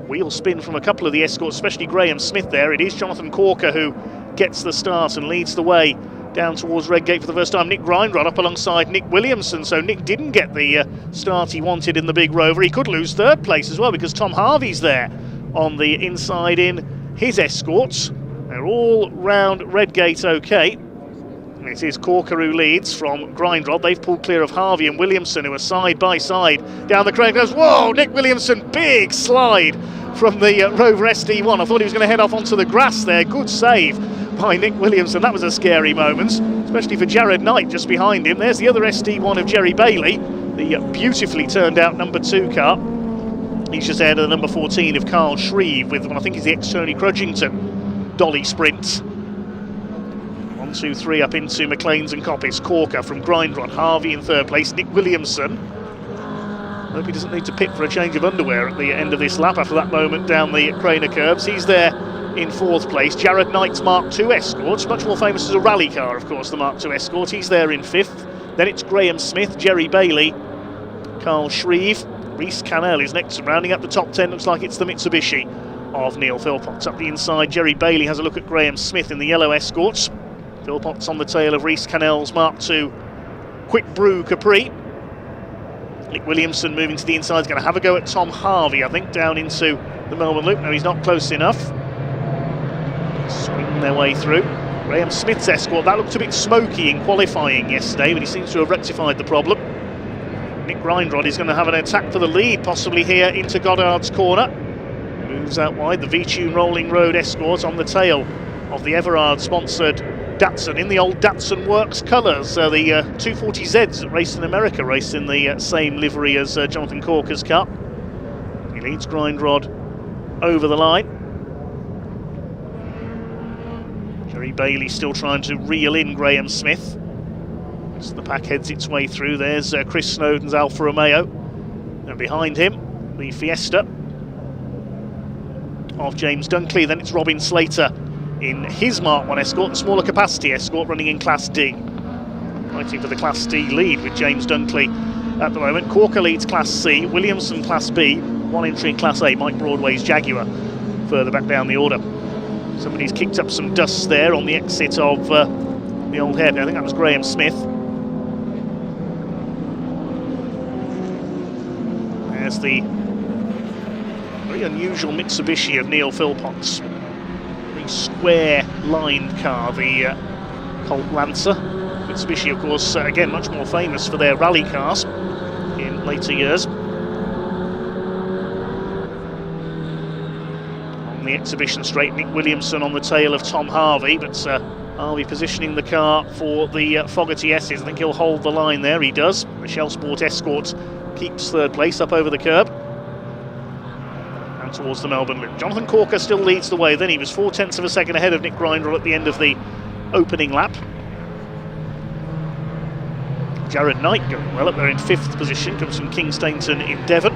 Wheel spin from a couple of the Escorts, especially Graham Smith there. It is Jonathan Corker who gets the start and leads the way down towards Redgate for the first time. Nick Grindrod up alongside Nick Williamson, so Nick didn't get the start he wanted in the big Rover. He could lose 3rd place as well because Tom Harvey's there on the inside in his Escorts. They're all round Redgate okay. And it is Corker who leads from Grindrod. They've pulled clear of Harvey and Williamson, who are side by side down the crane. Goes, whoa, Nick Williamson, big slide from the Rover SD1. I thought he was going to head off onto the grass there. Good save by Nick Williamson. That was a scary moment, especially for Jared Knight just behind him. There's the other SD1 of Jerry Bailey, the beautifully turned out number 2 car. He's just ahead of the number 14 of Carl Shreve with what I think is the ex-Tony Crudgington Dolly Sprint. 1, 2, 3 up into McLean's and Coppice. Corker from Grindrod, Harvey in 3rd place, Nick Williamson. Hope he doesn't need to pit for a change of underwear at the end of this lap after that moment down the Craner curves. He's there in 4th place. Jared Knight's Mark II Escort, much more famous as a rally car, of course, the Mark II Escort. He's there in 5th. Then it's Graham Smith, Jerry Bailey, Carl Shreve. Reece Cannell is next, rounding up the top 10. Looks like it's the Mitsubishi of Neil Philpotts. Up the inside, Jerry Bailey has a look at Graham Smith in the yellow Escorts. Philpotts on the tail of Reece Cannell's Mark II Quick Brew Capri. Nick Williamson moving to the inside, is going to have a go at Tom Harvey, I think, down into the Melbourne Loop. No, he's not close enough. Swinging their way through. Graham Smith's Escort, that looked a bit smoky in qualifying yesterday, but he seems to have rectified the problem. Nick Grindrod is going to have an attack for the lead, possibly here into Goddard's corner. Moves out wide, the V-Tune Rolling Road Escort on the tail of the Everard-sponsored Datsun in the old Datsun Works colours. The 240Zs that raced in America race in the same livery as Jonathan Corker's car. He leads Grindrod over the line. Jerry Bailey still trying to reel in Graham Smith. As the pack heads its way through, there's Chris Snowden's Alfa Romeo. And behind him, the Fiesta of James Dunkley. Then it's Robin Slater in his Mark I Escort, the smaller capacity Escort running in Class D. Fighting for the Class D lead with James Dunkley at the moment. Corker leads Class C, Williamson Class B, 1 entry in Class A, Mike Broadway's Jaguar further back down the order. Somebody's kicked up some dust there on the exit of the old hairpin. I think that was Graham Smith. There's the very unusual Mitsubishi of Neil Philpotts. Very square-lined car, the Colt Lancer. Mitsubishi, of course, again, much more famous for their rally cars in later years. On the exhibition straight, Nick Williamson on the tail of Tom Harvey, but Harvey positioning the car for the Fogarty S's. I think he'll hold the line there. He does. The Shell Sport Escort keeps third place up over the curb and towards the Melbourne Loop. Jonathan Corker still leads the way. Then he was 0.4 of a second ahead of Nick Grindrod at the end of the opening lap. Jared Knight going well up there in 5th position, comes from King Stainton in Devon.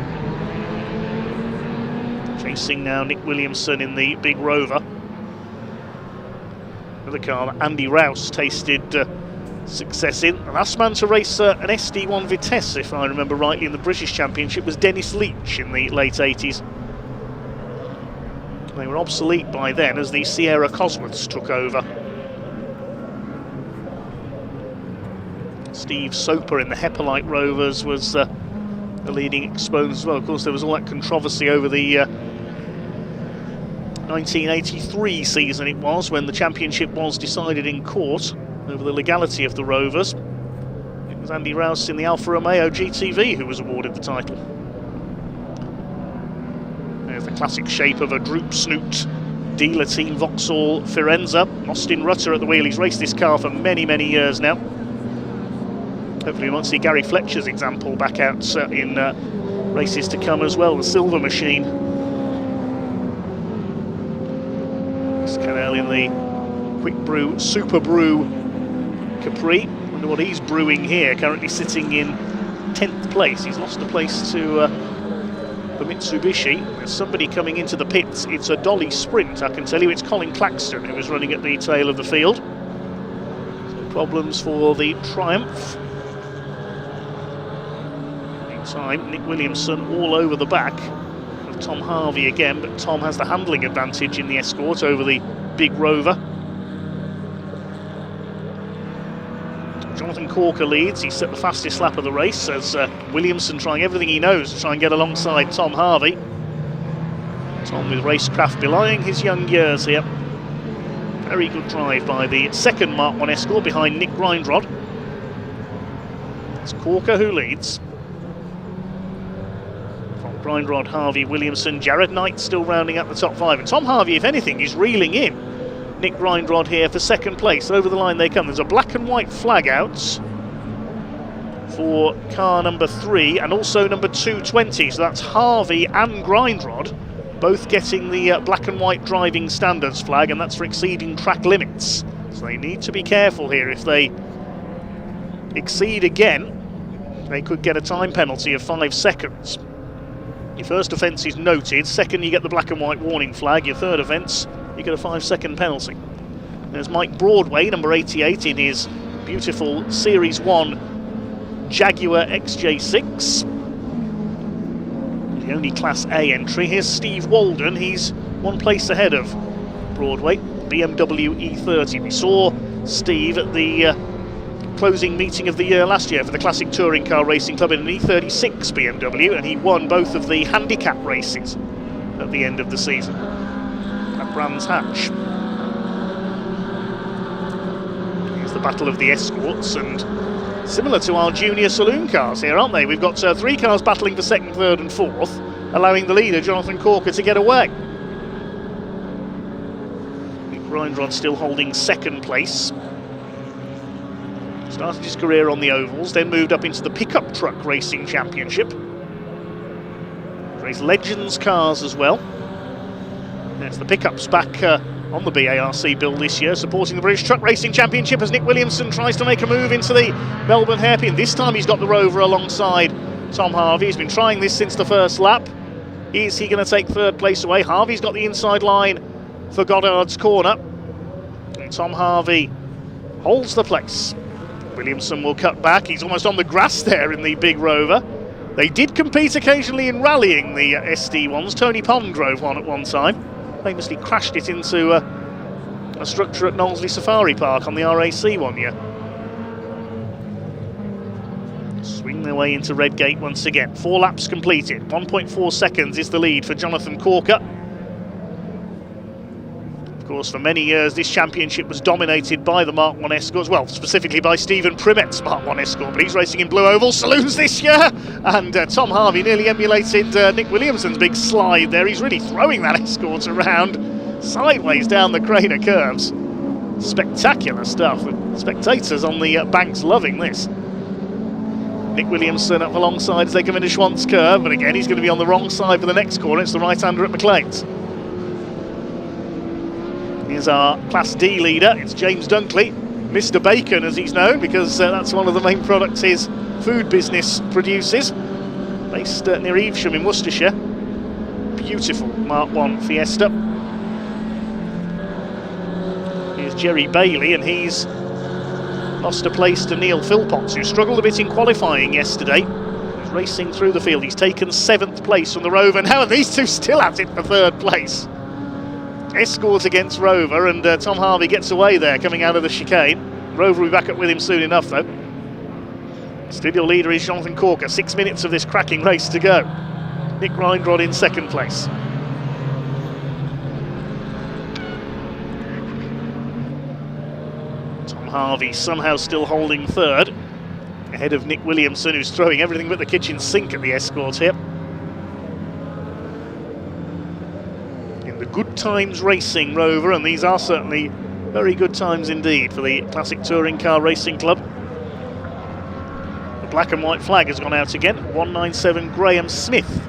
Chasing now Nick Williamson in the big Rover. The car that Andy Rouse tasted success in. The last man to race an SD1 Vitesse, if I remember rightly, in the British Championship was Dennis Leach in the late 80s. They were obsolete by then as the Sierra Cosworths took over. Steve Soper in the Hepalite Rovers was the leading exponent as well. Of course, there was all that controversy over the 1983 season it was, when the championship was decided in court over the legality of the Rovers. It was Andy Rouse in the Alfa Romeo GTV who was awarded the title. There's the classic shape of a droop snoot dealer team Vauxhall Firenze. Austin Rutter at the wheel. He's raced this car for many, many years now. Hopefully we might see Gary Fletcher's example back out in races to come as well. The Silver Machine. Canal in the Quick Brew Super Brew Capri. Wonder what he's brewing here. Currently sitting in 10th place. He's lost a place to the Mitsubishi. There's somebody coming into the pits. It's a Dolly Sprint. I can tell you it's Colin Claxton who was running at the tail of the field. Some problems for the Triumph. Meantime, Nick Williamson all over the back of Tom Harvey again, but Tom has the handling advantage in the Escort over the big Rover. Jonathan Corker leads. He set the fastest lap of the race as Williamson trying everything he knows to try and get alongside Tom Harvey. Tom with racecraft belying his young years here. Very good drive by the second Mark 1 Escort behind Nick Grindrod. It's Corker who leads. From Grindrod, Harvey, Williamson, Jared Knight still rounding up the top 5. And Tom Harvey, if anything, is reeling in Nick Grindrod here for second place. Over the line they come. There's a black and white flag out for car number 3 and also number 220. So that's Harvey and Grindrod both getting the black and white driving standards flag, and that's for exceeding track limits. So they need to be careful here. If they exceed again, they could get a time penalty of 5 seconds. Your first offence is noted. Second, you get the black and white warning flag. Your third offence, you get a 5-second penalty. There's Mike Broadway, number 88, in his beautiful Series 1 Jaguar XJ6. The only Class A entry. Here's Steve Walden. He's one place ahead of Broadway, BMW E30. We saw Steve at the closing meeting of the year last year for the Classic Touring Car Racing Club in an E36 BMW, and he won both of the handicap races at the end of the season at Brands Hatch. Here's the battle of the Escorts, and similar to our Junior Saloon cars here, aren't they? We've got 3 cars battling for 2nd, 3rd and 4th, allowing the leader, Jonathan Corker, to get away. Nick Grindrod still holding 2nd place. Started his career on the ovals, then moved up into the Pickup Truck Racing Championship. Raced Legends cars as well. There's the pickups back on the BARC build this year, supporting the British Truck Racing Championship as Nick Williamson tries to make a move into the Melbourne hairpin. This time he's got the Rover alongside Tom Harvey. He's been trying this since the first lap. Is he going to take 3rd place away? Harvey's got the inside line for Goddard's corner. And Tom Harvey holds the place. Williamson will cut back. He's almost on the grass there in the big Rover. They did compete occasionally in rallying, the SD1s. Tony Pond drove one at one time. Famously crashed it into a structure at Knowlesley Safari Park on the RAC one year. Swing their way into Redgate once again. 4 laps completed. 1.4 seconds is the lead for Jonathan Corker. Of course, for many years this championship was dominated by the Mark 1 Escorts, well, specifically by Stephen Primet's Mark 1 Escort, but he's racing in Blue Oval Saloons this year, and Tom Harvey nearly emulated Nick Williamson's big slide there. He's really throwing that Escort around sideways down the Craner curves. Spectacular stuff. The spectators on the banks loving this. Nick Williamson up alongside as they come into Schwant's curve, but again he's going to be on the wrong side for the next corner. It's the right-hander at McLean's. Here's our Class D leader. It's James Dunkley, Mr. Bacon as he's known, because that's one of the main products his food business produces. Based near Evesham in Worcestershire. Beautiful Mark 1 Fiesta. Here's Jerry Bailey, and he's lost a place to Neil Philpotts, who struggled a bit in qualifying yesterday. He's racing through the field. He's taken 7th place from the Rover. Now these two still at it for 3rd place. Escort against Rover, and Tom Harvey gets away there coming out of the chicane. Rover will be back up with him soon enough though. Still your leader is Jonathan Corker. 6 minutes of this cracking race to go. Nick Grindrod in 2nd place. Tom Harvey somehow still holding 3rd, ahead of Nick Williamson, who's throwing everything but the kitchen sink at the Escort here. In the Good Times Racing Rover, and these are certainly very good times indeed for the Classic Touring Car Racing Club. The black and white flag has gone out again. 197 Graham Smith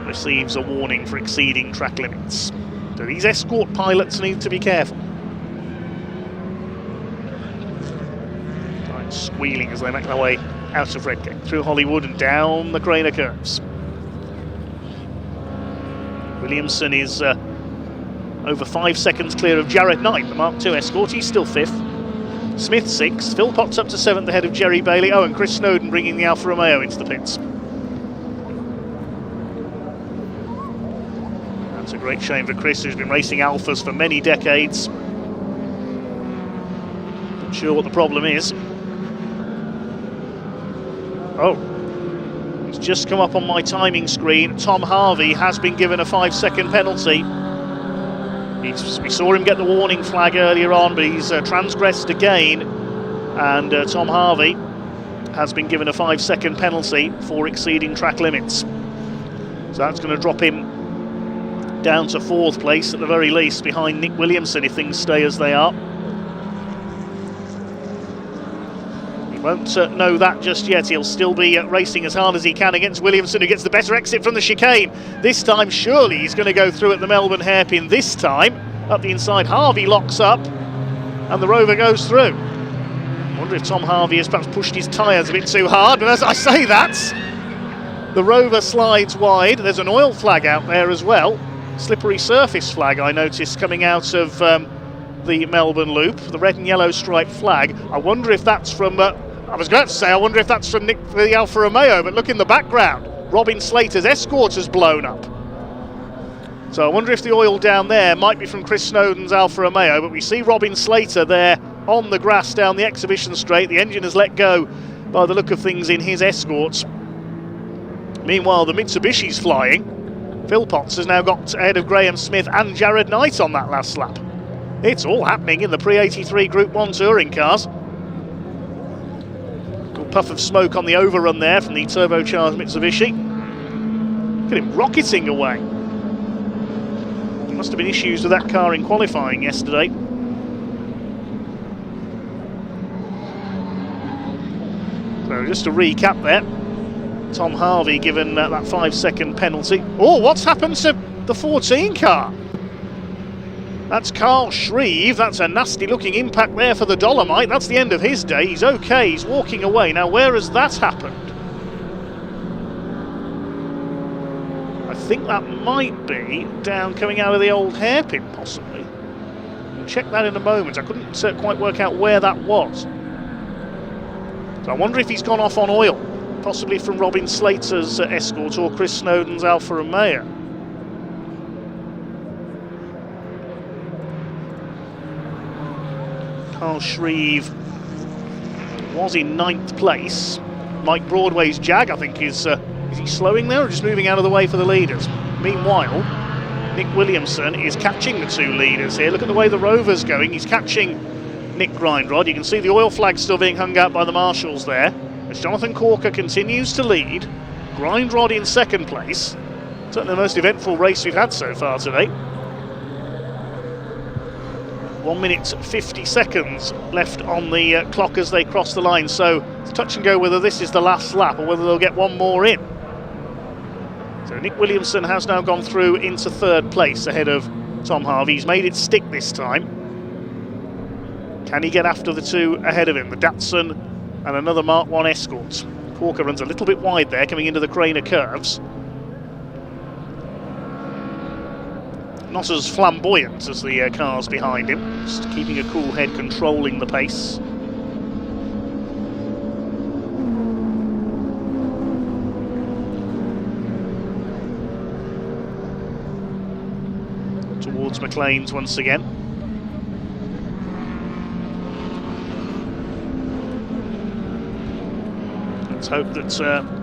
receives a warning for exceeding track limits. So these Escort pilots need to be careful. Squealing as they make their way out of Redgate, through Hollywood and down the Craner curves. Williamson is over 5 seconds clear of Jarrett Knight, the Mark II Escort. He's still 5th. Smith 6th. Philpotts up to 7th ahead of Jerry Bailey. Oh, and Chris Snowden bringing the Alfa Romeo into the pits. That's a great shame for Chris, who's been racing Alfas for many decades. Not sure what the problem is. Oh, it's just come up on my timing screen. Tom Harvey has been given a 5-second penalty. We saw him get the warning flag earlier on, but he's transgressed again, and Tom Harvey has been given a 5-second penalty for exceeding track limits. So that's going to drop him down to 4th place at the very least, behind Nick Williamson if things stay as they are. Won't know that just yet. He'll still be racing as hard as he can against Williamson, who gets the better exit from the chicane. This time surely he's going to go through at the Melbourne hairpin. This time up the inside, Harvey locks up and the Rover goes through. I wonder if Tom Harvey has perhaps pushed his tyres a bit too hard, but as I say that, the Rover slides wide. There's an oil flag out there as well, slippery surface flag I noticed coming out of the Melbourne loop, the red and yellow striped flag. I wonder if that's from I was going to say, I wonder if that's from the Alfa Romeo, but look in the background. Robin Slater's Escort has blown up. So I wonder if the oil down there might be from Chris Snowden's Alfa Romeo, but we see Robin Slater there on the grass down the exhibition straight. The engine has let go by the look of things in his Escorts. Meanwhile, the Mitsubishi's flying. Philpotts has now got ahead of Graham Smith and Jared Knight on that last lap. It's all happening in the Prix 83 Group 1 touring cars. Puff of smoke on the overrun there from the turbocharged Mitsubishi. Look at him rocketing away. There must have been issues with that car in qualifying yesterday. So just to recap there, Tom Harvey given that 5-second penalty. Oh, what's happened to the 14 car? That's Carl Shreve. That's a nasty looking impact there for the Dolomite. That's the end of his day. He's okay, he's walking away. Now where has that happened? I think that might be down coming out of the old hairpin possibly. We'll check that in a moment. I couldn't quite work out where that was. So I wonder if he's gone off on oil, possibly from Robin Slater's Escort or Chris Snowden's Alfa Romeo. Carl Shreve was in 9th place. Mike Broadway's Jag, I think, is he slowing there or just moving out of the way for the leaders? Meanwhile, Nick Williamson is catching the 2 leaders here. Look at the way the Rover's going. He's catching Nick Grindrod. You can see the oil flag still being hung out by the marshals there. As Jonathan Corker continues to lead. Grindrod in 2nd place. Certainly the most eventful race we've had so far today. 1 minute 50 seconds left on the clock as they cross the line, so it's touch and go whether this is the last lap or whether they'll get one more in. So Nick Williamson has now gone through into third place ahead of Tom Harvey. He's made it stick this time. Can he get after the two ahead of him, the Datsun and another Mark 1 Escort? Corker runs a little bit wide there coming into the Craner curves. Not as flamboyant as the cars behind him, just keeping a cool head, controlling the pace. Towards McLean's once again. Let's hope that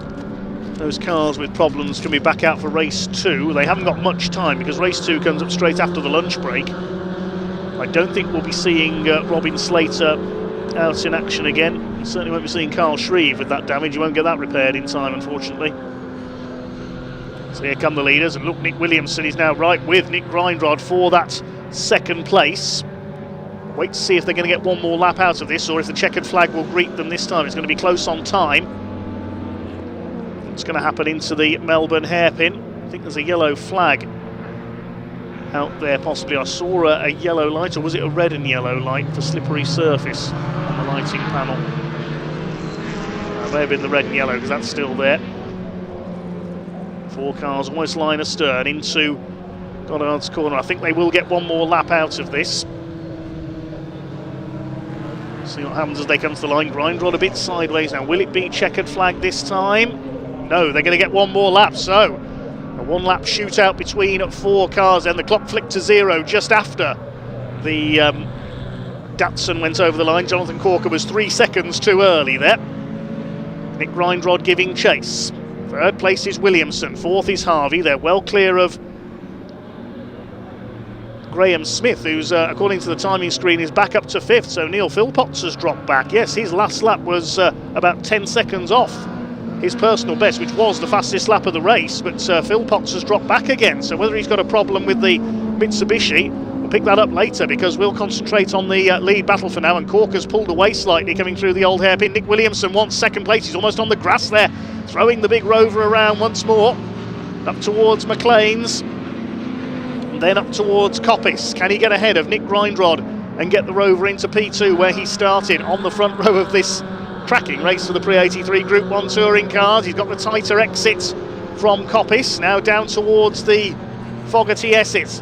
those cars with problems can be back out for race 2. They haven't got much time because race 2 comes up straight after the lunch break. I don't think we'll be seeing Robin Slater out in action again. We certainly won't be seeing Carl Shreve with that damage. You won't get that repaired in time, unfortunately. So here come the leaders, and look, Nick Williamson is now right with Nick Grindrod for that second place. Wait to see if they're going to get one more lap out of this, or if the checkered flag will greet them this time. It's going to be close on time. It's going to happen into the Melbourne hairpin. I think there's a yellow flag out there possibly. I saw a yellow light, or was it a red and yellow light for slippery surface on the lighting panel? That may have been the red and yellow because that's still there. 4 cars almost line astern into Goddard's corner. I think they will get one more lap out of this. See what happens as they come to the line. Grindrod a bit sideways now. Will it be checkered flag this time? No, they're going to get one more lap, so a 1 lap shootout between 4 cars, and the clock flicked to 0 just after the Datsun went over the line. Jonathan Corker was 3 seconds too early there. Nick Grindrod giving chase. Third place is Williamson, 4th is Harvey. They're well clear of Graham Smith, who's, according to the timing screen, is back up to 5th, so Neil Philpotts has dropped back. Yes, his last lap was about 10 seconds off his personal best, which was the fastest lap of the race, but Philpotts has dropped back again, so whether he's got a problem with the Mitsubishi, we'll pick that up later, because we'll concentrate on the lead battle for now, and Corker's pulled away slightly coming through the old hairpin. Nick Williamson wants second place, he's almost on the grass there, throwing the big Rover around once more, up towards McLean's, and then up towards Coppice. Can he get ahead of Nick Grindrod and get the Rover into P2 where he started on the front row of this cracking race for the Prix 83 Group 1 touring cars? He's got the tighter exit from Coppice, now down towards the Fogarty exit.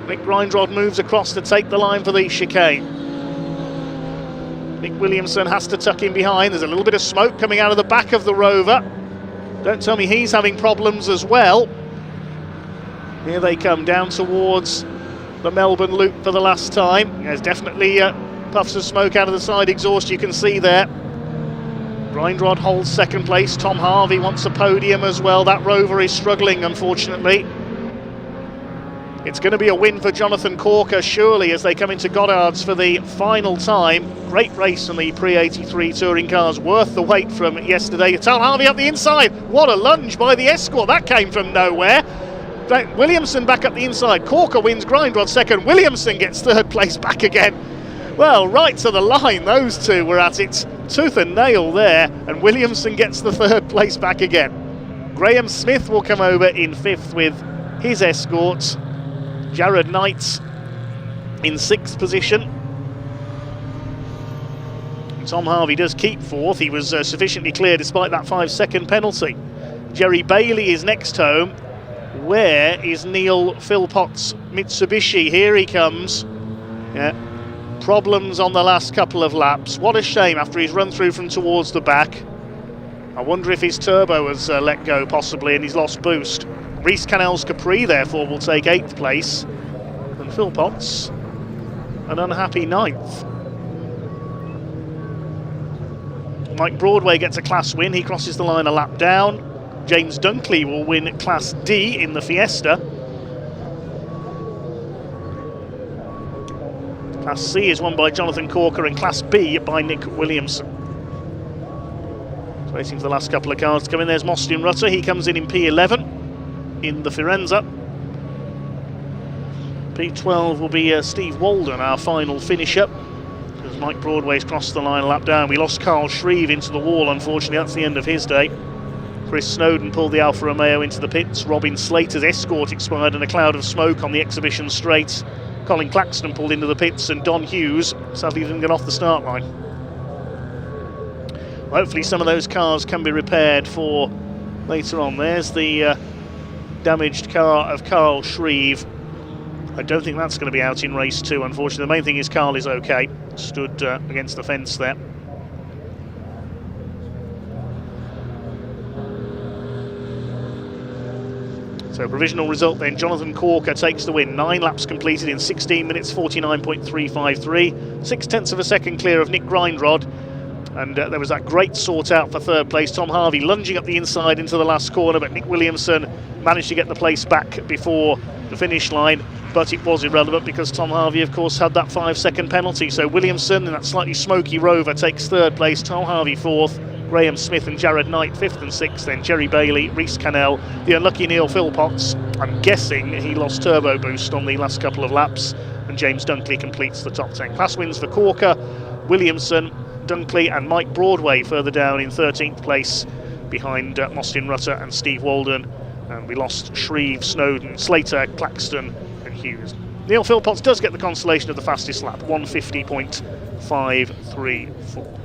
Nick Grindrod moves across to take the line for the chicane. Nick Williamson has to tuck in behind. There's a little bit of smoke coming out of the back of the Rover. Don't tell me he's having problems as well. Here they come down towards the Melbourne loop for the last time. There's definitely puffs of smoke out of the side exhaust, you can see there. Grindrod holds second place. Tom Harvey wants a podium as well. That Rover is struggling, unfortunately. It's going to be a win for Jonathan Corker, surely, as they come into Goddard's for the final time. Great race on the Prix 83 touring cars, worth the wait from yesterday. Tom Harvey up the inside. What a lunge by the Escort. That came from nowhere. Williamson back up the inside. Corker wins, Grindrod second. Williamson gets third place back again. Well, right to the line, those two were at it tooth and nail there, and Williamson gets the third place back again. Graham Smith will come over in 5th with his Escort. Jared Knight in 6th position. Tom Harvey does keep 4th. He was sufficiently clear despite that 5-second penalty. Jerry Bailey is next home. Where is Neil Philpotts' Mitsubishi? Here he comes. Yeah. Problems on the last couple of laps. What a shame after he's run through from towards the back. I wonder if his turbo has let go possibly and he's lost boost. Reece Cannell's Capri therefore will take 8th place, and Philpotts an unhappy 9th. Mike Broadway gets a class win, he crosses the line a lap down. James Dunkley will win Class D in the Fiesta. Class C is won by Jonathan Corker and Class B by Nick Williamson. So waiting for the last couple of cars to come in. There's Mostyn Rutter, he comes in P11 in the Firenze. P12 will be Steve Walden, our final finisher, because Mike Broadway's crossed the line a lap down. We lost Carl Shreve into the wall, unfortunately. That's the end of his day. Chris Snowden pulled the Alfa Romeo into the pits. Robin Slater's escort expired in a cloud of smoke on the exhibition straight. Colin Claxton pulled into the pits, and Don Hughes sadly didn't get off the start line. Hopefully some of those cars can be repaired for later on. There's the damaged car of Carl Shreve. I don't think that's going to be out in race 2, unfortunately. The main thing is Carl is okay. Stood against the fence there. So provisional result then, Jonathan Corker takes the win. 9 laps completed in 16 minutes 49.353. 0.6 of a second clear of Nick Grindrod. And there was that great sort out for third place. Tom Harvey lunging up the inside into the last corner, but Nick Williamson managed to get the place back before the finish line. But it was irrelevant because Tom Harvey, of course, had that 5-second penalty. So Williamson in that slightly smoky Rover takes third place. Tom Harvey fourth. Graham Smith and Jared Knight 5th and 6th, then Jerry Bailey, Rhys Cannell, the unlucky Neil Philpotts. I'm guessing he lost turbo boost on the last couple of laps, and James Dunkley completes the top 10. Class wins for Corker, Williamson, Dunkley and Mike Broadway further down in 13th place behind Mostyn Rutter and Steve Walden. And we lost Shreve, Snowden, Slater, Claxton and Hughes. Neil Philpotts does get the consolation of the fastest lap, 150.534.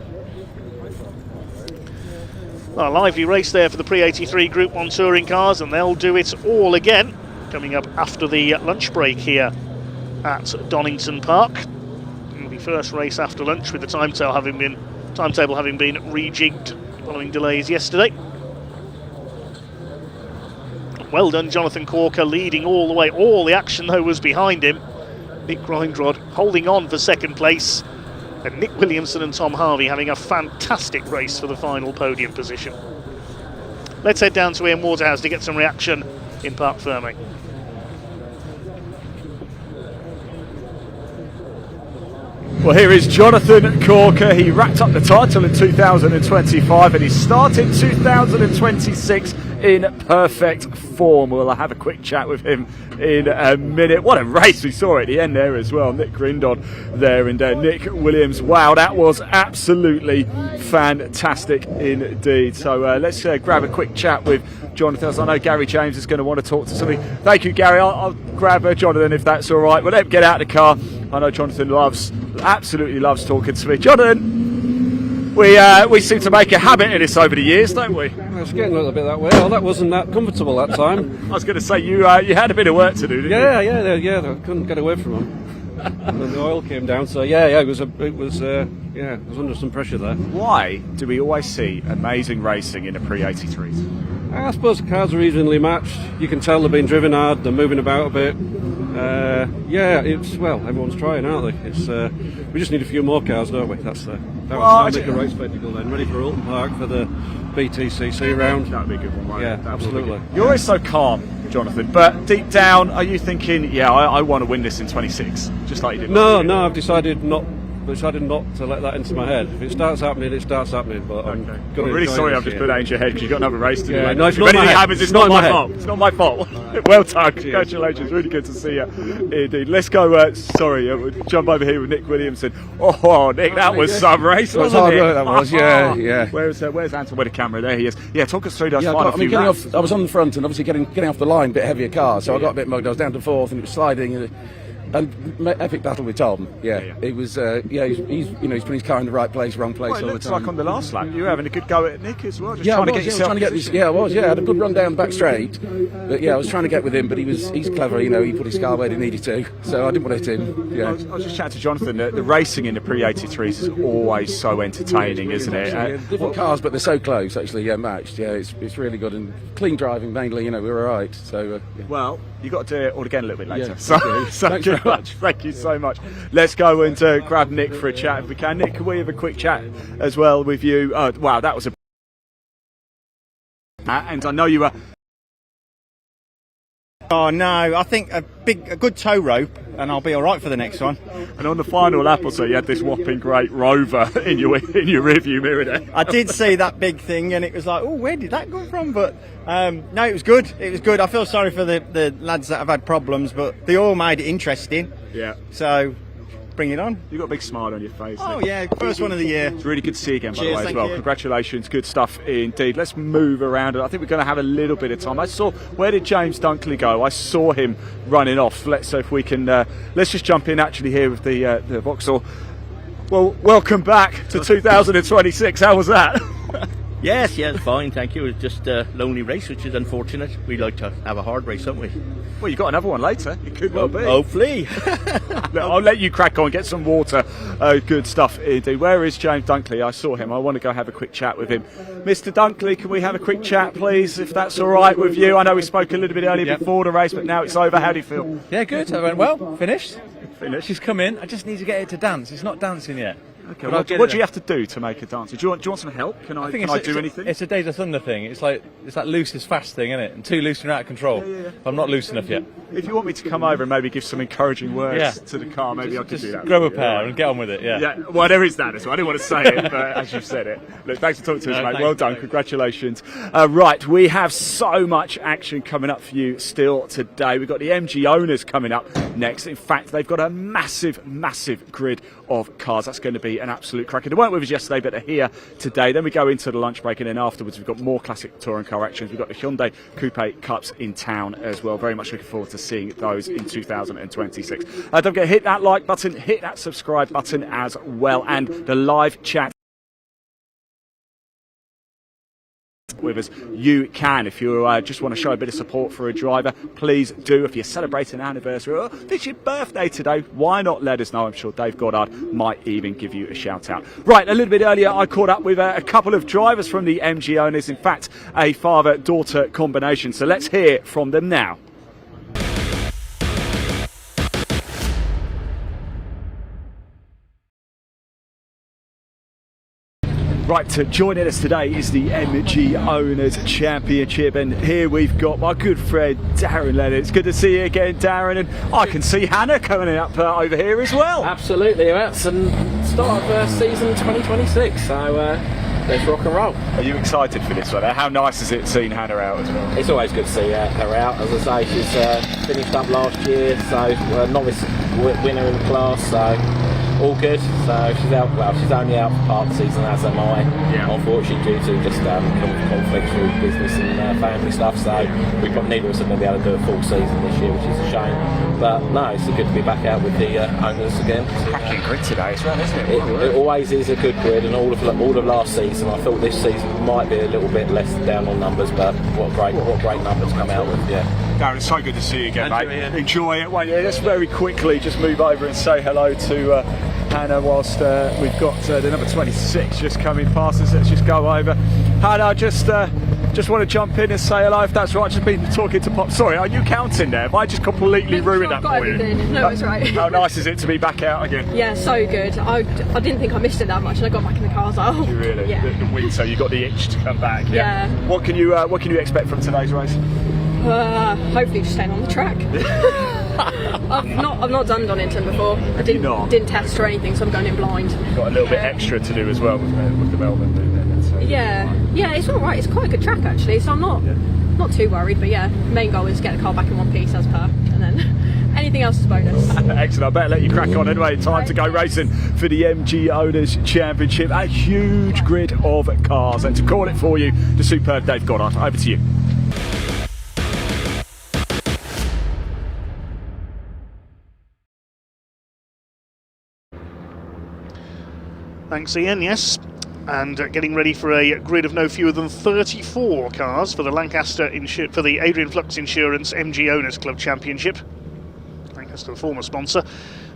Well, a lively race there for the Prix 83 Group 1 touring cars, and they'll do it all again coming up after the lunch break here at Donington Park. It'll be first race after lunch, with the timetable having been rejigged following delays yesterday. Well done, Jonathan Corker, leading all the way. All the action though was behind him. Nick Grindrod holding on for second place. And Nick Williamson and Tom Harvey having a fantastic race for the final podium position. Let's head down to Ian Waterhouse to get some reaction in Parc Ferme. Well, here is Jonathan Corker. He wrapped up the title in 2025 and he started 2026 in perfect form. We'll have a quick chat with him in a minute. What a race we saw at the end there as well. Nick Grindrod there and Nick Williams. Wow, that was absolutely fantastic indeed. So let's grab a quick chat with Jonathan. As I know Gary James is going to want to talk to somebody. Thank you, Gary. I'll grab Jonathan if that's all right. We'll let him get out of the car. I know Jonathan absolutely loves talking to me. Jonathan, we seem to make a habit of this over the years, don't we? It's getting a little bit that way. Oh, that wasn't that comfortable that time. I was going to say you had a bit of work to do, didn't you? Yeah. I couldn't get away from them. And then the oil came down, so it was under some pressure there. Why do we always see amazing racing in a Prix 83s? I suppose the cars are evenly matched. You can tell they're being driven hard. They're moving about a bit. Everyone's trying, aren't they? We just need a few more cars, don't we? That'll make a right spectacle then. Ready for Alton Park for the BTCC round. That'd be a good one, won't it? Yeah, absolutely. You're always so calm, Jonathan, but deep down, are you thinking, I want to win this in 26, just like you did? No, I've decided not to let that into my head. If it starts happening, it starts happening. But I'm really sorry I've just put that into your head because you've got another race to do. Yeah, no, if anything happens, it's not my fault. It's not my fault. Well done. Congratulations. Really good to see you. Indeed. Let's go. We'll jump over here with Nick Williamson. Oh, Nick, that was some race, wasn't it? That was, yeah. Where's Anton with the camera? There he is. Yeah, talk us through those final few laps. I was on the front and obviously getting off the line, a bit heavier car, so I got a bit mugged. I was down to fourth and it was sliding. And epic battle with Tom. It was. He's putting his car in the right place, wrong place all the time. It looks like on the last lap you were having a good go at Nick as well. I had a good run down back straight, but I was trying to get with him, but he's clever. He put his car where he needed to, so I didn't want to hit him. I was just chatting to Jonathan. The racing in the Prix 83s is always so entertaining, isn't it? Different cars, but they're so close. Actually, matched. It's really good and clean driving mainly. We're all right. So well, you got to do it all again a little bit later. Yeah, Thanks very much. Thank you so much. Let's go and grab Nick for a chat if we can. Nick, can we have a quick chat as well with you? Wow, that was and I know you were Oh no, I think a good tow rope and I'll be all right for the next one. And on the final lap or so, you had this whopping great Rover in your rearview mirror there. I did see that big thing and it was like, oh, where did that come from? But no, it was good. It was good. I feel sorry for the lads that have had problems, but they all made it interesting. Yeah. So bring it on. You've got a big smile on your face. Oh yeah, first one of the year. It's really good to see you again, by Cheers, the way, as thank well. you. Congratulations, good stuff indeed. Let's move around. I think we're going to have a little bit of time. Where did James Dunkley go? I saw him running off. Let's see if we can. Let's just jump in actually here with the Vauxhall. Well, welcome back to 2026. How was that? Yes, fine, thank you. It's just a lonely race, which is unfortunate. We like to have a hard race, don't we? Well, you've got another one later. It could well be. Hopefully. Look, I'll let you crack on, get some water. Good stuff indeed. Where is James Dunkley? I saw him. I want to go have a quick chat with him. Mr. Dunkley, can we have a quick chat, please, if that's all right with you? I know we spoke a little bit earlier before the race, but now it's over. How do you feel? Yeah, good. I went well. Finished. She's come in. I just need to get it to dance. It's not dancing yet. Okay, what do you have to do to make a dance? Do you want some help? Can I do anything? It's a Days of Thunder thing. It's that loose is fast thing, isn't it? And too loose and out of control. Yeah. I'm not loose enough yet. If you want me to come over and maybe give some encouraging words to the car, maybe I could do that. Grab a pair and get on with it. Yeah. Well, there is that as well. I didn't want to say it, but as you've said it. Look, thanks for talking to us, mate. Well done. Congratulations. Right, we have so much action coming up for you still today. We've got the MG owners coming up next. In fact, they've got a massive grid of cars. That's going to be an absolute cracker. They weren't with us yesterday, but they're here today. Then we go into the lunch break, and then afterwards we've got more classic touring car actions. We've got the Hyundai Coupe Cups in town as well. Very much looking forward to seeing those in 2026. Don't forget, hit that like button, hit that subscribe button as well, and the live chat with us. You can, if you just want to show a bit of support for a driver, please do. If you're celebrating an anniversary or if it's your birthday today, why not let us know? I'm sure Dave Goddard might even give you a shout out. Right, a little bit earlier I caught up with a couple of drivers from the MG owners, in fact a father-daughter combination, so let's hear from them now. Right, joining us today is the MG Owners Championship, and here we've got my good friend Darren Leonard. It's good to see you again, Darren, and I can see Hannah coming up over here as well. Absolutely, that's the start of season 2026, so let's rock and roll. Are you excited for this one? How nice is it seeing Hannah out as well? It's always good to see her out. As I say, she's finished up last year, so novice winner in the class, so all good. So she's out. Well, she's only out for part of the season, as am I. Yeah. Unfortunately, due to just conflicts with business and family stuff. So we probably neither of us are going to be able to do a full season this year, which is a shame. But no, it's good to be back out with the owners again. Cracking grid today as well, isn't it? It always is a good grid, and all of last season, I thought this season might be a little bit less down on numbers, but what great numbers come out with. Yeah. Darren, it's so good to see you again, mate. Enjoy it. Wait, let's very quickly just move over and say hello to Hannah whilst we've got the number 26 just coming past us. Let's just go over. Hannah, just want to jump in and say hello, if that's right. I've just been talking to Pop. Sorry, are you counting there? Have I just completely ruined that for you? No, it's right. How nice is it to be back out again? Yeah, so good. I didn't think I missed it that much, and I got back in the car as well. You really? Yeah. The week, so you got the itch to come back. Yeah. What can you expect from today's race? Hopefully just staying on the track. I've not done Donington before. I didn't test or anything, so I'm going in blind. You've got a little bit extra to do as well with the Melbourne. Yeah, it's all right. It's quite a good track actually, so I'm not too worried. But yeah, main goal is get the car back in one piece as per, and then anything else is bonus. Excellent. I better let you crack on anyway. Time to go racing for the MG Owners Championship. A huge grid of cars, and to call it for you, the superb Dave Goddard. Over to you. Thanks, Ian. Yes. And getting ready for a grid of no fewer than 34 cars for the for the Adrian Flux Insurance MG Owners Club Championship. Lancaster, the former sponsor.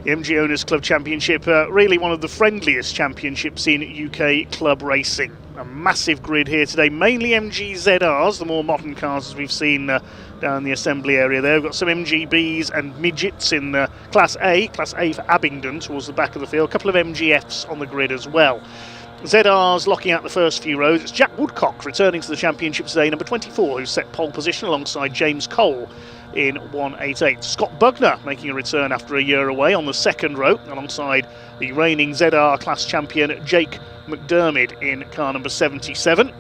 The MG Owners Club Championship, really one of the friendliest championships in UK club racing. A massive grid here today, mainly MG ZRs, the more modern cars as we've seen down the assembly area there. We've got some MGBs and midgets in Class A for Abingdon towards the back of the field. A couple of MGFs on the grid as well. ZR's locking out the first few rows. It's Jack Woodcock returning to the championship today, number 24, who's set pole position alongside James Cole. in 188. Scott Bugner making a return after a year away on the second row, alongside the reigning ZR class champion Jake McDermott in car number 77.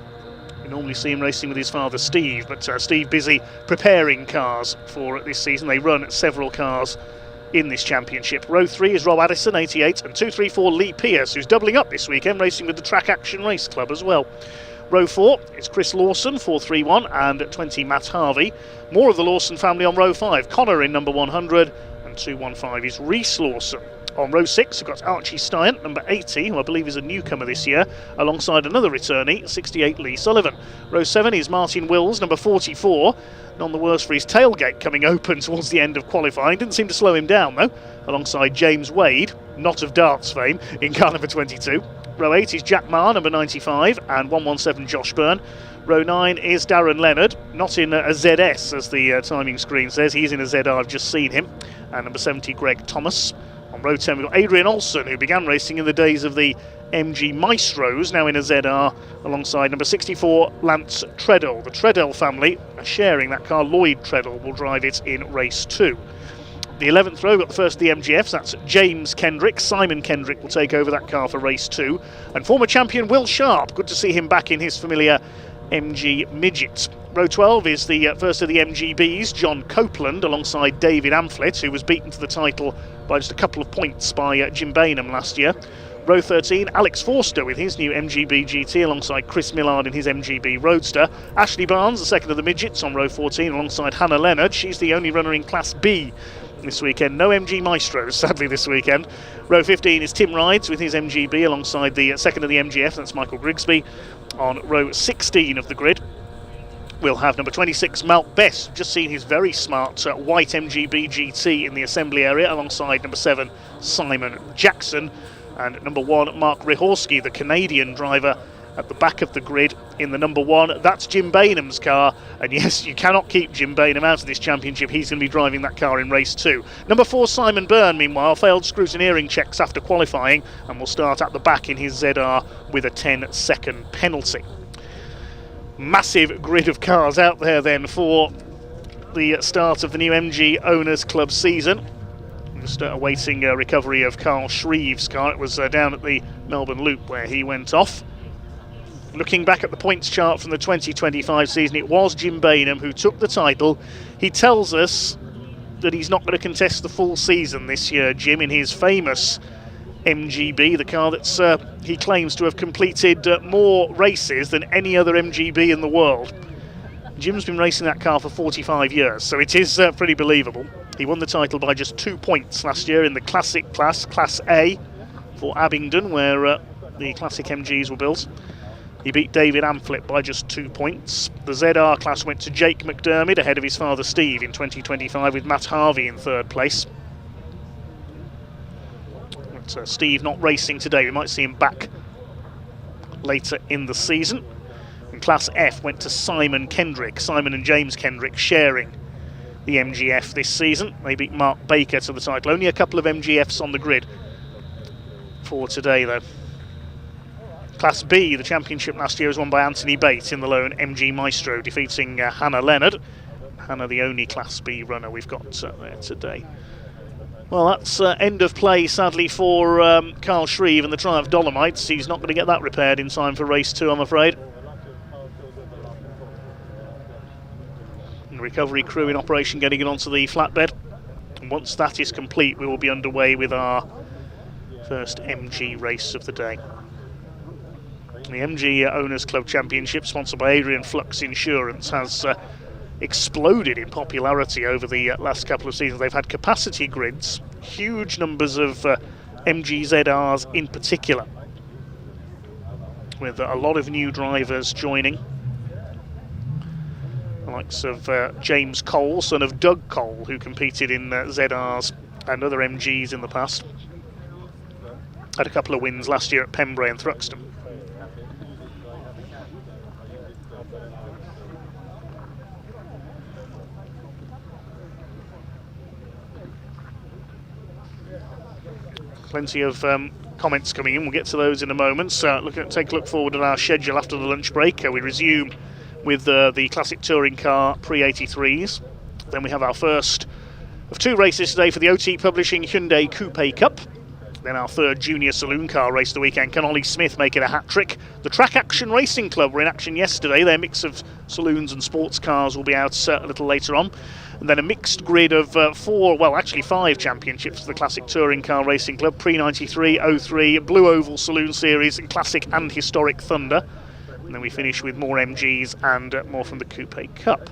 We normally see him racing with his father Steve, but Steve busy preparing cars for this season. They run several cars in this championship. Row 3 is Rob Addison, 88, and 234 Lee Pierce, who's doubling up this weekend, racing with the Track Action Race Club as well. Row 4 is Chris Lawson, 431, and 20 Matt Harvey. More of the Lawson family on row 5. Connor in number 100, and 215 is Reese Lawson. On row 6, we've got Archie Stein, number 80, who I believe is a newcomer this year, alongside another returnee, 68 Lee Sullivan. Row 7 is Martin Wills, number 44. None the worse for his tailgate coming open towards the end of qualifying. Didn't seem to slow him down, though, alongside James Wade, not of darts fame, in car number 22. Row 8 is Jack Marr, number 95, and 117 Josh Byrne. Row 9 is Darren Leonard, not in a ZS, as the timing screen says. He's in a ZR, I've just seen him. And number 70, Greg Thomas. On row 10, we've got Adrian Olsen, who began racing in the days of the MG Maestros, now in a ZR, alongside number 64, Lance Treadle. The Treadle family are sharing that car. Lloyd Treadle will drive it in race 2. The 11th row, we've got the first of the MGFs, that's James Kendrick. Simon Kendrick will take over that car for race 2. And former champion Will Sharp, good to see him back in his familiar MG Midget. Row 12 is the first of the MGBs, John Copeland, alongside David Amphlett, who was beaten to the title by just a couple of points by Jim Bainham last year. Row 13, Alex Forster with his new MGB GT alongside Chris Millard in his MGB Roadster. Ashley Barnes, the second of the midgets, on row 14 alongside Hannah Leonard. She's the only runner in Class B this weekend. No MG Maestros, sadly, this weekend. Row 15 is Tim Rides with his MGB alongside the second of the MGF, that's Michael Grigsby. On row 16 of the grid, we'll have number 26, Malk Best. Just seen his very smart white MGB GT in the assembly area alongside number 7, Simon Jackson. And number 1, Mark Rihorski, the Canadian driver, at the back of the grid in the number 1. That's Jim Bainham's car, and yes, you cannot keep Jim Bainham out of this championship. He's going to be driving that car in race 2. Number 4, Simon Byrne, meanwhile, failed scrutineering checks after qualifying and will start at the back in his ZR with a 10-second penalty. Massive grid of cars out there then for the start of the new MG Owners Club season. Just awaiting recovery of Carl Shreve's car. It was down at the Melbourne Loop where he went off. Looking back at the points chart from the 2025 season, it was Jim Bainham who took the title. He tells us that he's not going to contest the full season this year, Jim, in his famous MGB, the car that's he claims to have completed more races than any other MGB in the world. Jim's been racing that car for 45 years, so it is pretty believable. He won the title by just 2 points last year in the Classic class, Class A, for Abingdon, where the Classic MGs were built. He beat David Amphlett by just 2 points. The ZR class went to Jake McDermott ahead of his father Steve in 2025, with Matt Harvey in third place. But Steve not racing today. We might see him back later in the season. And Class F went to Simon Kendrick. Simon and James Kendrick sharing the MGF this season. They beat Mark Baker to the title. Only a couple of MGFs on the grid for today, though. Class B, the championship last year was won by Anthony Bate in the lone MG Maestro, defeating Hannah Leonard. Hannah, the only Class B runner we've got there today. Well, that's end of play, sadly, for Carl Shreve and the Triumph Dolomites. He's not going to get that repaired in time for race 2, I'm afraid. And the recovery crew in operation getting it onto the flatbed. And once that is complete, we will be underway with our first MG race of the day. The MG Owners Club Championship, sponsored by Adrian Flux Insurance, has exploded in popularity over the last couple of seasons. They've had capacity grids, huge numbers of MG ZRs in particular, with a lot of new drivers joining. The likes of James Cole, son of Doug Cole, who competed in ZRs and other MGs in the past. Had a couple of wins last year at Pembrey and Thruxton. Plenty of comments coming in. We'll get to those in a moment. So take a look forward at our schedule after the lunch break. We resume with the classic touring car Prix 83s Then we have our first of 2 races today for the OT Publishing Hyundai Coupe Cup. Then our third Junior Saloon Car race of the weekend. Can Ollie Smith make it a hat-trick? The Track Action Racing Club were in action yesterday. Their mix of saloons and sports cars will be out a little later on. And then a mixed grid of 5 championships for the Classic Touring Car Racing Club. Prix 93, 03, Blue Oval Saloon Series, Classic and Historic Thunder. And then we finish with more MGs and more from the Coupe Cup.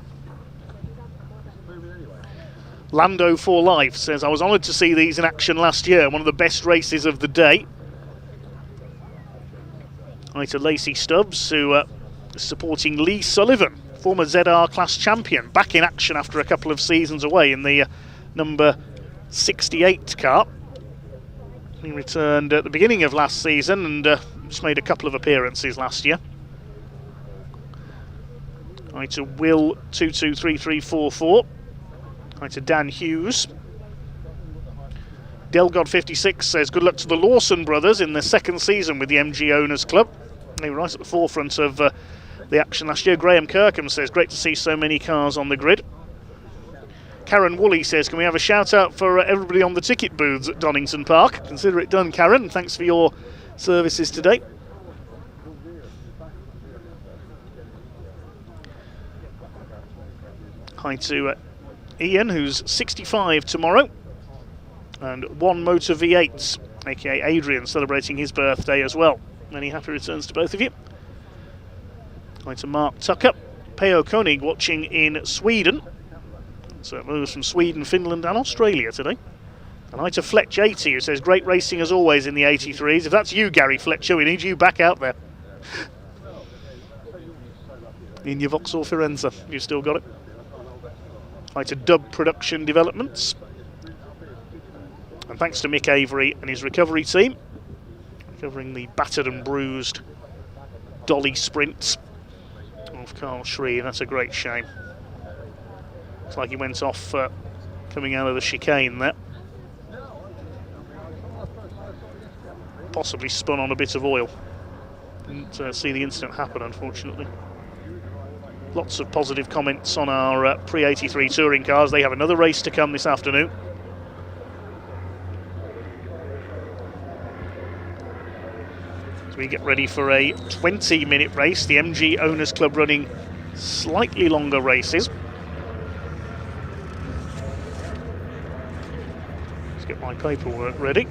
Lando for Life says, I was honoured to see these in action last year, one of the best races of the day. Hi to Lacey Stubbs, who is supporting Lee Sullivan, former ZR class champion, back in action after a couple of seasons away in the number 68 car. He returned at the beginning of last season and just made a couple of appearances last year. Hi to Will 223344. Hi to Dan Hughes. Delgod56 says, good luck to the Lawson brothers in their second season with the MG Owners Club. They were right at the forefront of the action last year. Graham Kirkham says, great to see so many cars on the grid. Karen Woolley says, can we have a shout out for everybody on the ticket booths at Donington Park? Consider it done, Karen. Thanks for your services today. Hi to Ian, who's 65 tomorrow, and One Motor V8, aka Adrian, celebrating his birthday as well. Many happy returns to both of you. Hi to Mark Tucker, Peo Koenig watching in Sweden. So it moves from Sweden, Finland and Australia today. And hi to Fletch80, who says, great racing as always in the 83s. If that's you, Gary Fletcher, we need you back out there. In your Vauxhall Firenze, you've still got it. Hi to Dub Production Developments. And thanks to Mick Avery and his recovery team, recovering the battered and bruised dolly sprints of Carl Shree. That's a great shame. Looks like he went off coming out of the chicane there. Possibly spun on a bit of oil. Didn't see the incident happen, unfortunately. Lots of positive comments on our Pre-83 touring cars. They have another race to come this afternoon. As we get ready for a 20-minute race, the MG Owners Club running slightly longer races. Let's get my paperwork ready.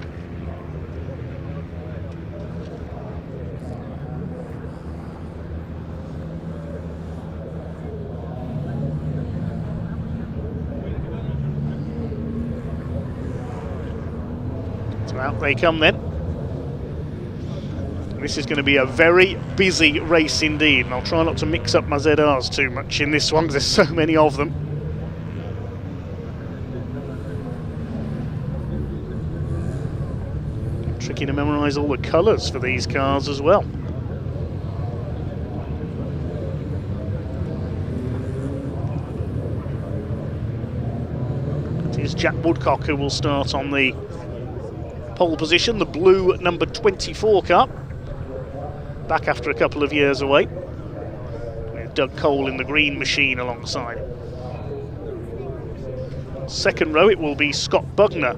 Out they come then. This is going to be a very busy race indeed, and I'll try not to mix up my ZRs too much in this one because there's so many of them. Tricky to memorise all the colours for these cars as well. It is Jack Woodcock who will start on the pole position, the blue number 24 car, back after a couple of years away, with Doug Cole in the green machine alongside. Second row it will be Scott Bugner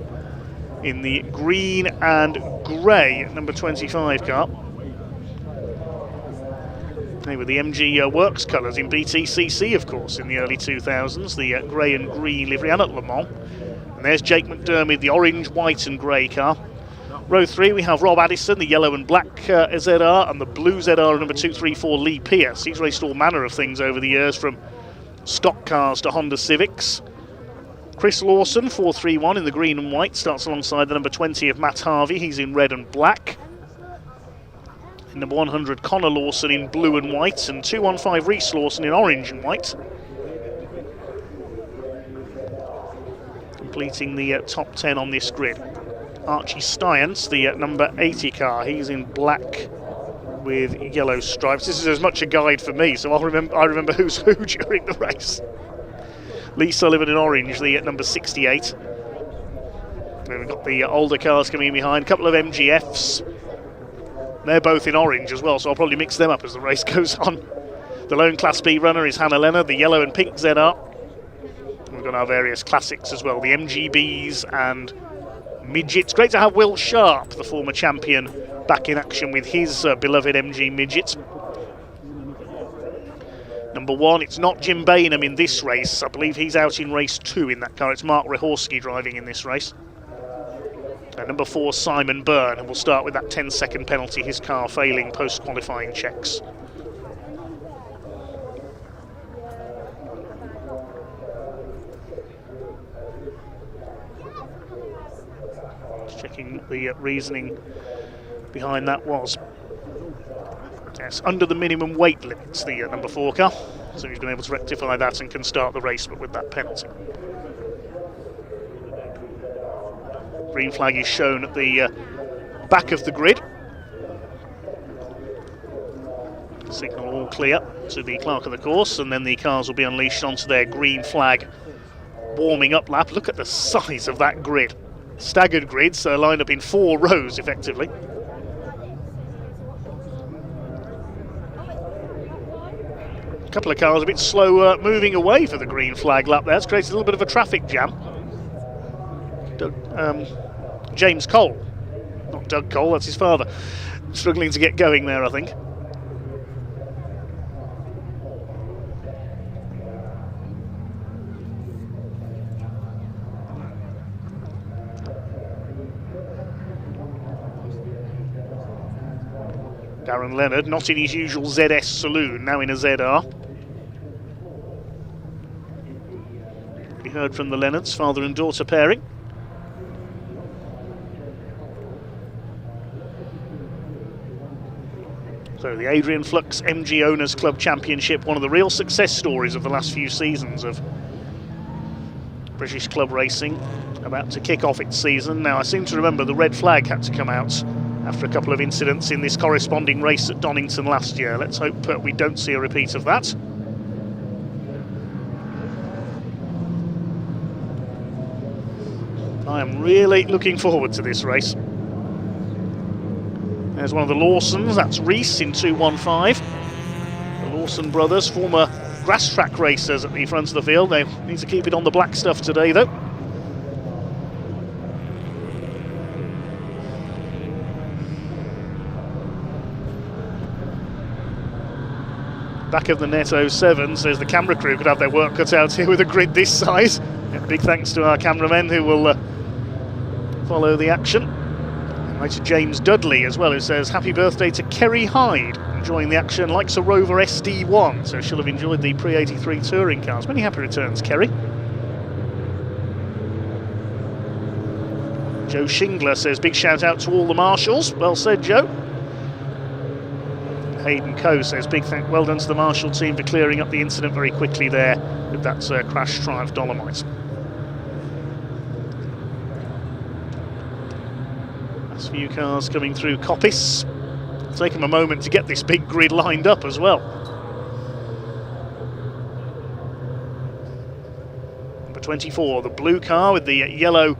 in the green and grey number 25 car. They were the MG Works colours in BTCC, of course, in the early 2000s, the grey and green livery, and at Le Mans. And there's Jake McDermott, the orange, white and grey car. Row 3 we have Rob Addison, the yellow and black ZR, and the blue ZR number 234 Lee Pierce. He's raced all manner of things over the years, from stock cars to Honda Civics. Chris Lawson, 431 in the green and white, starts alongside the number 20 of Matt Harvey. He's in red and black. In number 100 Connor Lawson in blue and white, and 215 Reese Lawson in orange and white. Completing the top 10 on this grid. Archie Stience, the number 80 car, he's in black with yellow stripes. This is as much a guide for me, so I remember who's who during the race. Lee Sullivan in orange, the number 68. Then we've got the older cars coming in behind, a couple of MGFs. They're both in orange as well, so I'll probably mix them up as the race goes on. The lone Class B runner is Hannah Leonard, the yellow and pink ZR. We've got our various classics as well, the MGBs and midgets. Great to have Will Sharp, the former champion, back in action with his beloved MG midgets. Number 1, it's not Jim Bainham in this race. I believe he's out in race 2 in that car. It's Mark Rehorski driving in this race. And number 4, Simon Byrne, and we'll start with that 10-second penalty, his car failing post-qualifying checks. Just checking what the reasoning behind that was. Yes, under the minimum weight limits, the number 4 car. So he's been able to rectify that and can start the race, but with that penalty. Green flag is shown at the back of the grid. Signal all clear to the clerk of the course, and then the cars will be unleashed onto their green flag warming up lap. Look at the size of that grid. Staggered grids, so lined up in 4 rows effectively. A couple of cars a bit slow moving away for the green flag lap there. It's created a little bit of a traffic jam. James Cole, not Doug Cole, that's his father, struggling to get going there, I think. Darren Leonard, not in his usual ZS saloon, now in a ZR. We heard from the Leonards, father and daughter pairing. So the Adrian Flux MG Owners Club Championship, one of the real success stories of the last few seasons of British club racing, about to kick off its season. Now I seem to remember the red flag had to come out after a couple of incidents in this corresponding race at Donington last year. Let's hope we don't see a repeat of that. I am really looking forward to this race. There's one of the Lawsons, that's Reese in 215. The Lawson brothers, former grass track racers at the front of the field. They need to keep it on the black stuff today though. Back of the net 07 says the camera crew could have their work cut out here with a grid this size. And big thanks to our cameramen who will follow the action. Right to James Dudley as well, who says happy birthday to Kerry Hyde, enjoying the action, likes a Rover SD1, so she'll have enjoyed the Pre-83 touring cars. Many happy returns, Kerry. Joe Shingler says big shout out to all the marshals. Well said, Joe. Hayden Coe says well done to the Marshall team for clearing up the incident very quickly there with that crash Triumph Dolomite. Last few cars coming through Coppice. It'll take them a moment to get this big grid lined up as well. Number 24, the blue car with the yellow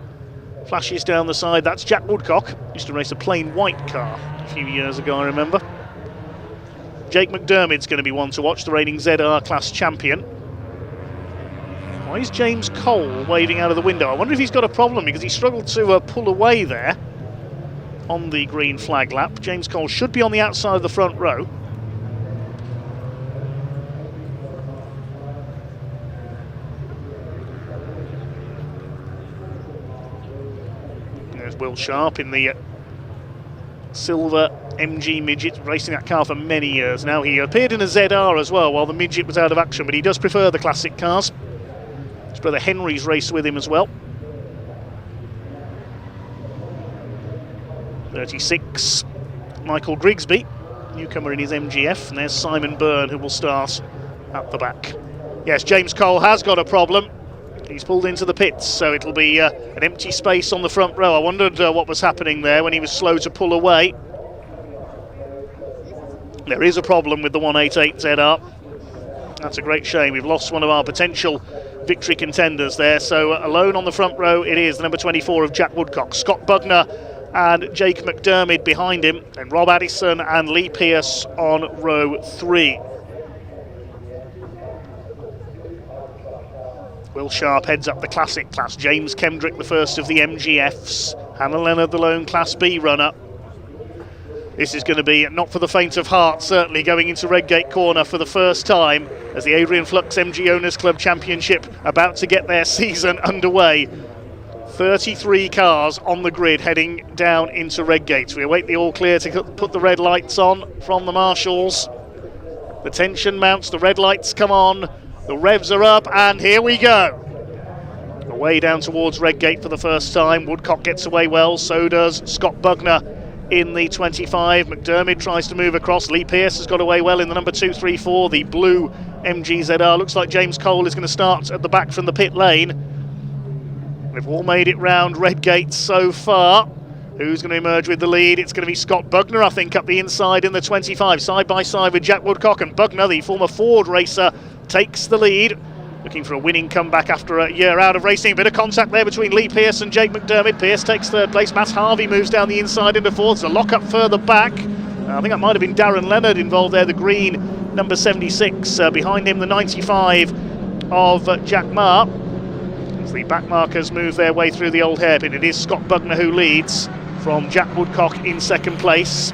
flashes down the side. That's Jack Woodcock. Used to race a plain white car a few years ago, I remember. Jake McDermott's going to be one to watch, the reigning ZR class champion. Why is James Cole waving out of the window? I wonder if he's got a problem because he struggled to pull away there on the green flag lap. James Cole should be on the outside of the front row. There's Will Sharp in the silver MG midget, racing that car for many years now. He appeared in a ZR as well while the midget was out of action, but he does prefer the classic cars. His brother Henry's raced with him as well. 36, Michael Grigsby, newcomer in his MGF, and there's Simon Byrne who will start at the back. Yes, James Cole has got a problem. He's pulled into the pits, so it'll be an empty space on the front row. I wondered what was happening there when he was slow to pull away. There is a problem with the 188 ZR. That's a great shame. We've lost one of our potential victory contenders there. So alone on the front row it is, the number 24 of Jack Woodcock. Scott Bugner and Jake McDermott behind him, and Rob Addison and Lee Pearce on row 3. Will Sharp heads up the classic class. James Kendrick, the first of the MGFs. Hannah Leonard, the lone Class B runner. This is going to be not for the faint of heart, certainly going into Redgate Corner for the first time as the Adrian Flux MG Owners Club Championship about to get their season underway. 33 cars on the grid heading down into Redgate. We await the all clear to put the red lights on from the marshals. The tension mounts, the red lights come on, the revs are up, and here we go. Away down towards Redgate for the first time. Woodcock gets away well, so does Scott Bugner in the 25. McDermott tries to move across. Lee Pearce has got away well in the number 234, the blue MGZR. Looks like James Cole is going to start at the back from the pit lane. We've all made it round Redgate so far. Who's going to emerge with the lead? It's going to be Scott Bugner, I think, up the inside in the 25, side by side with Jack Woodcock, and Bugner, the former Ford racer, takes the lead. Looking for a winning comeback after a year out of racing. A bit of contact there between Lee Pearce and Jake McDermott. Pearce takes third place. Matt Harvey moves down the inside into fourth. There's a lock up further back. I think that might have been Darren Leonard involved there, the green number 76. Behind him, the 95 of Jack Marr. As the back markers move their way through the old hairpin, it is Scott Bugner who leads from Jack Woodcock in second place.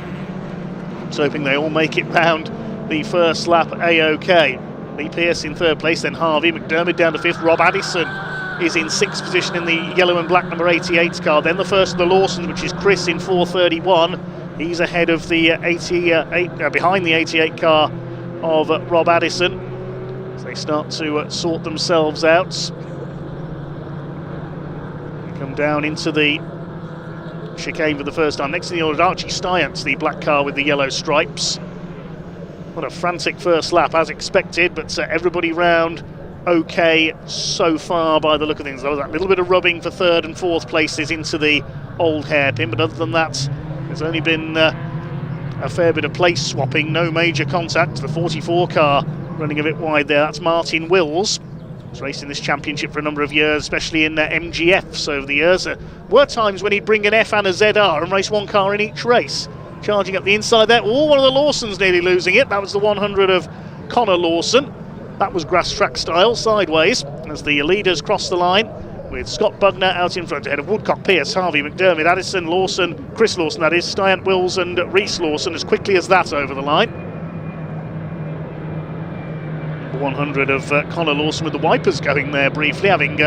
Just hoping they all make it round the first lap A-OK. Lee Pearce in third place, then Harvey. McDermott down to fifth. Rob Addison is in sixth position in the yellow and black number 88 car. Then the first of the Lawsons, which is Chris in 431. He's ahead of the behind the 88 car of Rob Addison. As they start to sort themselves out. They come down into the chicane for the first time. Next to the order, Archie Stiant, the black car with the yellow stripes. What a frantic first lap, as expected, but everybody round okay so far by the look of things. There was that little bit of rubbing for third and fourth places into the old hairpin, but other than that, there's only been a fair bit of place swapping, no major contact. The 44 car running a bit wide there, that's Martin Wills. He's raced in this championship for a number of years, especially in MGFs over the years. There were times when he'd bring an F and a ZR and race one car in each race. Charging up the inside there. Oh, one of the Lawsons nearly losing it. That was the 100 of Connor Lawson. That was grass track style, sideways, as the leaders cross the line, with Scott Bugner out in front ahead of Woodcock, Pearce, Harvey, McDermott, Addison, Lawson, Chris Lawson, that is, Stiant, Wills and Reese Lawson as quickly as that over the line. 100 of Connor Lawson with the wipers going there briefly, having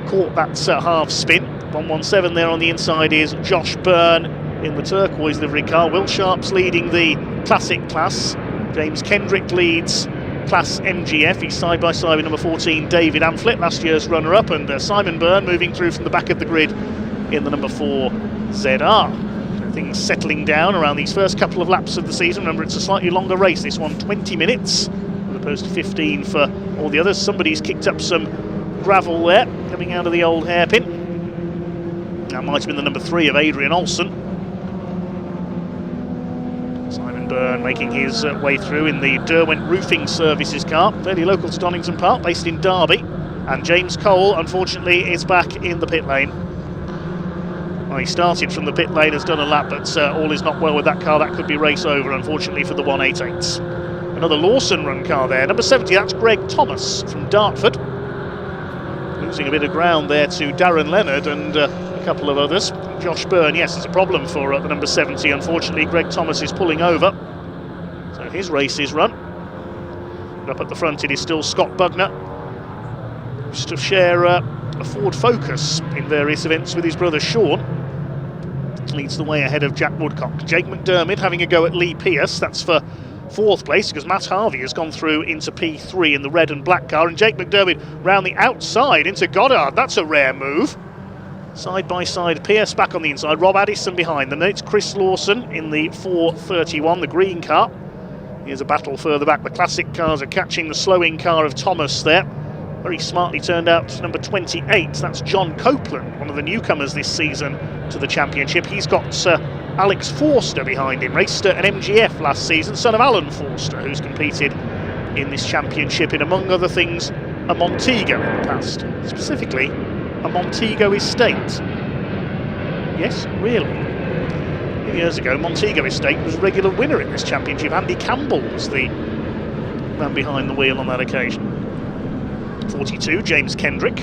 caught that half spin. 117 there on the inside is Josh Byrne in the turquoise livery car. Will Sharp's leading the classic class. James Kendrick leads class MGF. He's side by side with number 14 David Amphlett, last year's runner-up, and Simon Byrne moving through from the back of the grid in the number 4 ZR. So things settling down around these first couple of laps of the season. Remember, it's a slightly longer race, this one, 20 minutes as opposed to 15 for all the others. Somebody's kicked up some gravel there coming out of the old hairpin. That might have been the number 3 of Adrian Olsen. Simon Byrne making his way through in the Derwent Roofing Services car, fairly local to Donington Park, based in Derby. And James Cole, unfortunately, is back in the pit lane. Well, he started from the pit lane, has done a lap, but all is not well with that car. That could be race over, unfortunately, for the 188s. Another Lawson run car there. Number 70, that's Greg Thomas from Dartford. Losing a bit of ground there to Darren Leonard and a couple of others. Josh Byrne, yes, it's a problem for the number 70. Unfortunately, Greg Thomas is pulling over. So his race is run. But up at the front, it is still Scott Bugner. Used to share a Ford Focus in various events with his brother Sean. Leads the way ahead of Jack Woodcock. Jake McDermott having a go at Lee Pearce. That's for 4th place, because Matt Harvey has gone through into P3 in the red and black car, and Jake McDermott round the outside into Goddard. That's a rare move. Side by side, Pearce back on the inside, Rob Addison behind them. Then it's Chris Lawson in the 431, the green car. Here's a battle further back. The classic cars are catching the slowing car of Thomas there. Very smartly turned out number 28. That's John Copeland, one of the newcomers this season to the championship. He's got Alex Forster behind him, raced an MGF last season, son of Alan Forster, who's competed in this championship in, among other things, a Montego in the past. Specifically, a Montego estate. Yes, really. A few years ago, Montego estate was a regular winner in this championship. Andy Campbell was the man behind the wheel on that occasion. 42, James Kendrick.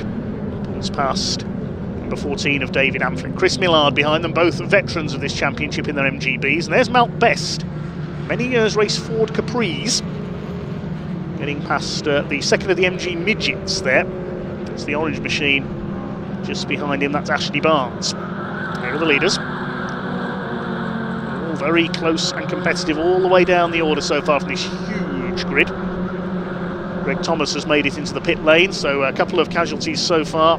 Pulls past number 14 of David Amphlett. Chris Millard behind them, both veterans of this championship in their MGBs. And there's Malc Best. Many years raced Ford Capris. Getting past the second of the MG Midgets there. That's the orange machine. Just behind him, that's Ashley Barnes. There are the leaders. All very close and competitive all the way down the order so far from this huge grid. Greg Thomas has made it into the pit lane, so a couple of casualties so far,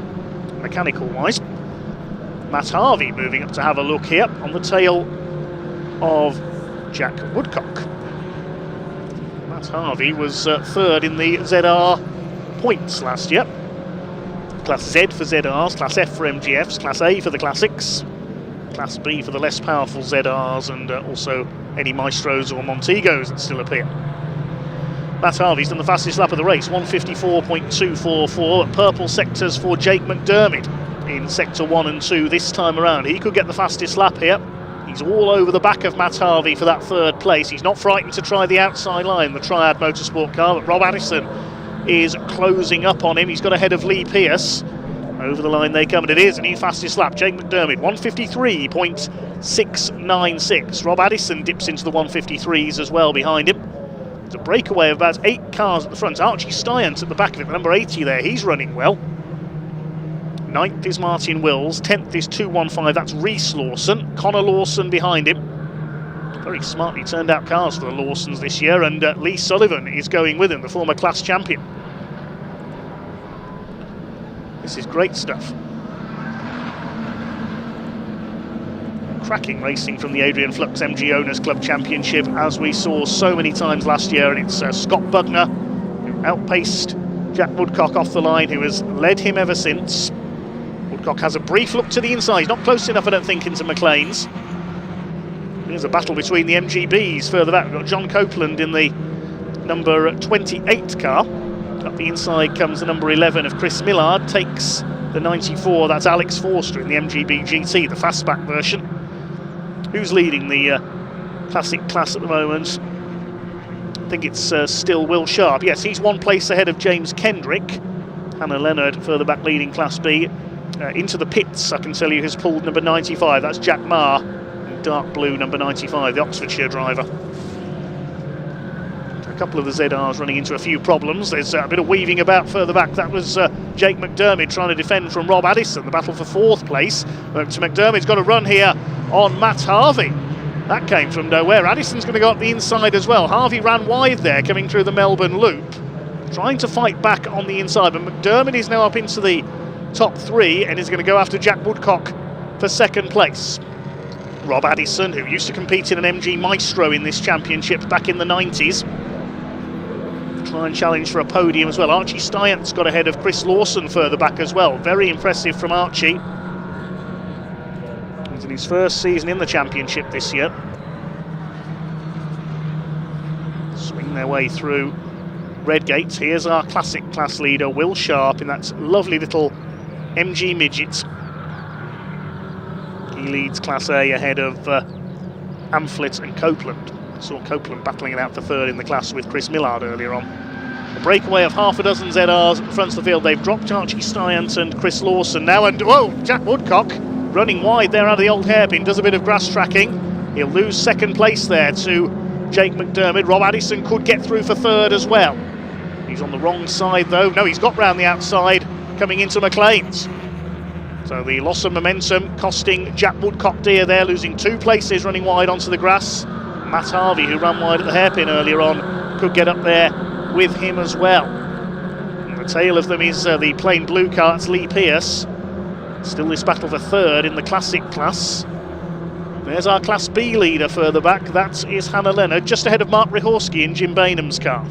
mechanical-wise. Matt Harvey moving up to have a look here on the tail of Jack Woodcock. Matt Harvey was third in the ZR points last year. Class Z for ZRs, Class F for MGFs, Class A for the Classics, Class B for the less powerful ZRs, and also any Maestros or Montegos that still appear. Matt Harvey's done the fastest lap of the race, 154.244. Purple sectors for Jake McDermott in Sector 1 and 2 this time around. He could get the fastest lap here. He's all over the back of Matt Harvey for that third place. He's not frightened to try the outside line, the Triad Motorsport car, but Rob Addison is closing up on him. He's got ahead of Lee Pearce. Over the line they come, and it is a new fastest lap. Jake McDermott, 153.696. Rob Addison dips into the 153s as well behind him. It's a breakaway of about 8 cars at the front. Archie Stiant at the back of it, the number 80 there, he's running well. 9th is Martin Wills, 10th is 215, that's Reese Lawson. Connor Lawson behind him. Very smartly turned out cars for the Lawsons this year, and Lee Sullivan is going with him, the former class champion. This is great stuff. Cracking racing from the Adrian Flux MG Owners Club Championship, as we saw so many times last year, and it's Scott Bugner who outpaced Jack Woodcock off the line, who has led him ever since. Woodcock has a brief look to the inside, he's not close enough I don't think into McLean's. There's a battle between the MGBs further back. We've got John Copeland in the number 28 car. Up the inside comes the number 11 of Chris Millard, takes the 94, that's Alex Forster in the MGB GT, the fastback version. Who's leading the classic class at the moment? I think it's still Will Sharp. Yes, he's one place ahead of James Kendrick. Hannah Leonard further back leading Class B. Into the pits, I can tell you, has pulled number 95, that's Jack Marr, in dark blue, number 95, the Oxfordshire driver. A couple of the ZRs running into a few problems. There's a bit of weaving about further back. That was Jake McDermott trying to defend from Rob Addison. The battle for 4th place. So McDermott's got a run here on Matt Harvey. That came from nowhere. Addison's going to go up the inside as well. Harvey ran wide there, coming through the Melbourne Loop, trying to fight back on the inside. But McDermott is now up into the top 3 and is going to go after Jack Woodcock for 2nd place. Rob Addison, who used to compete in an MG Maestro in this championship back in the 90s, try and challenge for a podium as well. Archie Stiant's got ahead of Chris Lawson further back as well. Very impressive from Archie. He's in his first season in the championship this year. Swing their way through Redgate. Here's our classic class leader, Will Sharp, in that lovely little MG Midget. He leads Class A ahead of Amphlett and Copeland. Saw Copeland battling it out for 3rd in the class with Chris Millard earlier on. A breakaway of half a dozen ZRs at the front of the field. They've dropped Archie Stiant and Chris Lawson now, and whoa, Jack Woodcock running wide there out of the old hairpin, does a bit of grass tracking. He'll lose 2nd place there to Jake McDermott. Rob Addison could get through for 3rd as well. He's on the wrong side though. No, he's got round the outside coming into McLean's. So the loss of momentum costing Jack Woodcock dear there, losing 2 places running wide onto the grass. Matt Harvey, who ran wide at the hairpin earlier on, could get up there with him as well. And the tail of them is the plain blue car, it's Lee Pearce. Still this battle for 3rd in the classic class. There's our Class B leader further back, that is Hannah Leonard, just ahead of Mark Rihorski in Jim Bainham's car.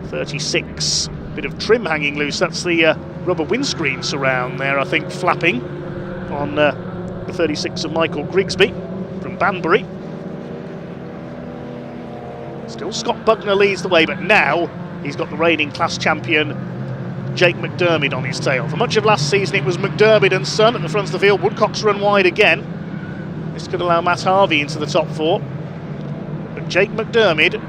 36, bit of trim hanging loose, that's the rubber windscreen surround there, I think, flapping on the 36 of Michael Grigsby from Banbury. Still Scott Bugner leads the way, but now he's got the reigning class champion Jake McDermott on his tail. For much of last season it was McDermott and Son at the front of the field. Woodcock's run wide again. This could allow Matt Harvey into the top 4. But Jake McDermott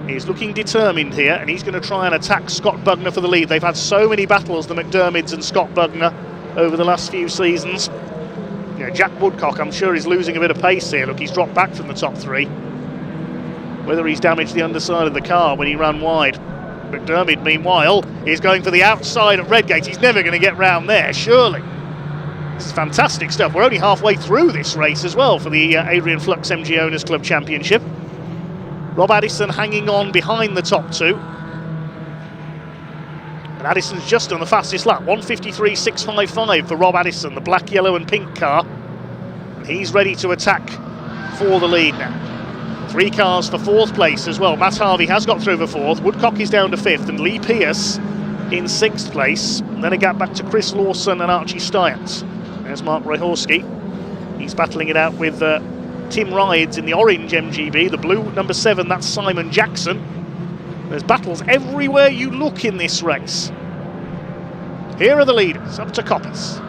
is looking determined here, and he's going to try and attack Scott Bugner for the lead. They've had so many battles, the McDermidds and Scott Bugner, over the last few seasons. You know, Jack Woodcock, I'm sure, is losing a bit of pace here. Look, he's dropped back from the top three. Whether he's damaged the underside of the car when he ran wide. McDermid, meanwhile, is going for the outside at Redgate. He's never going to get round there, surely. This is fantastic stuff. We're only halfway through this race as well for the Adrian Flux MG Owners Club Championship. Rob Addison hanging on behind the top two. And Addison's just on the fastest lap, 1:53.655 for Rob Addison, the black, yellow and pink car. And he's ready to attack for the lead now. 3 cars for 4th place as well. Matt Harvey has got through the 4th. Woodcock is down to 5th, and Lee Pearce in 6th place. And then a gap back to Chris Lawson and Archie Stiants. There's Mark Ryhorski. He's battling it out with Tim Rides in the orange MGB. The blue number 7, that's Simon Jackson. There's battles everywhere you look in this race. Here are the leaders, up to Coppers.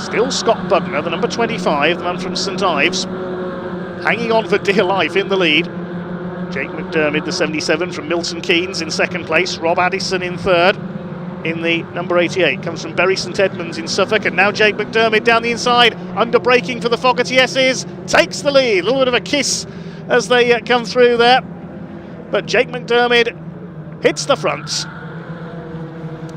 Still Scott Bugner, the number 25, the man from St Ives. Hanging on for dear life in the lead. Jake McDermid, the 77 from Milton Keynes in 2nd place. Rob Addison in 3rd. In the number 88, comes from Bury St Edmunds in Suffolk, and now Jake McDermid down the inside, under braking for the Fogarty S's, takes the lead. A little bit of a kiss as they come through there, but Jake McDermid hits the front,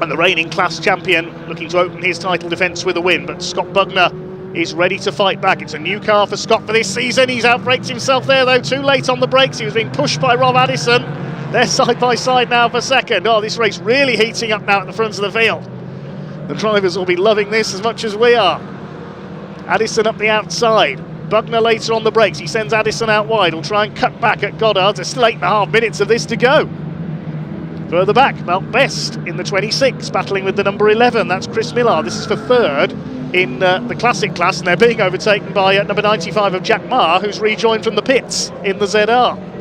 and the reigning class champion looking to open his title defence with a win. But Scott Bugner is ready to fight back. It's a new car for Scott for this season. He's outbraked himself there though, too late on the brakes. He was being pushed by Rob Addison. They're side by side now for 2nd. Oh, this race really heating up now at the front of the field. The drivers will be loving this as much as we are. Addison up the outside. Bugner later on the brakes. He sends Addison out wide. He'll try and cut back at Goddard. There's still 8.5 minutes of this to go. Further back, Malk Best in the 26, battling with the number 11. That's Chris Millard. This is for 3rd in the classic class, and they're being overtaken by number 95 of Jack Marr, who's rejoined from the pits in the ZR.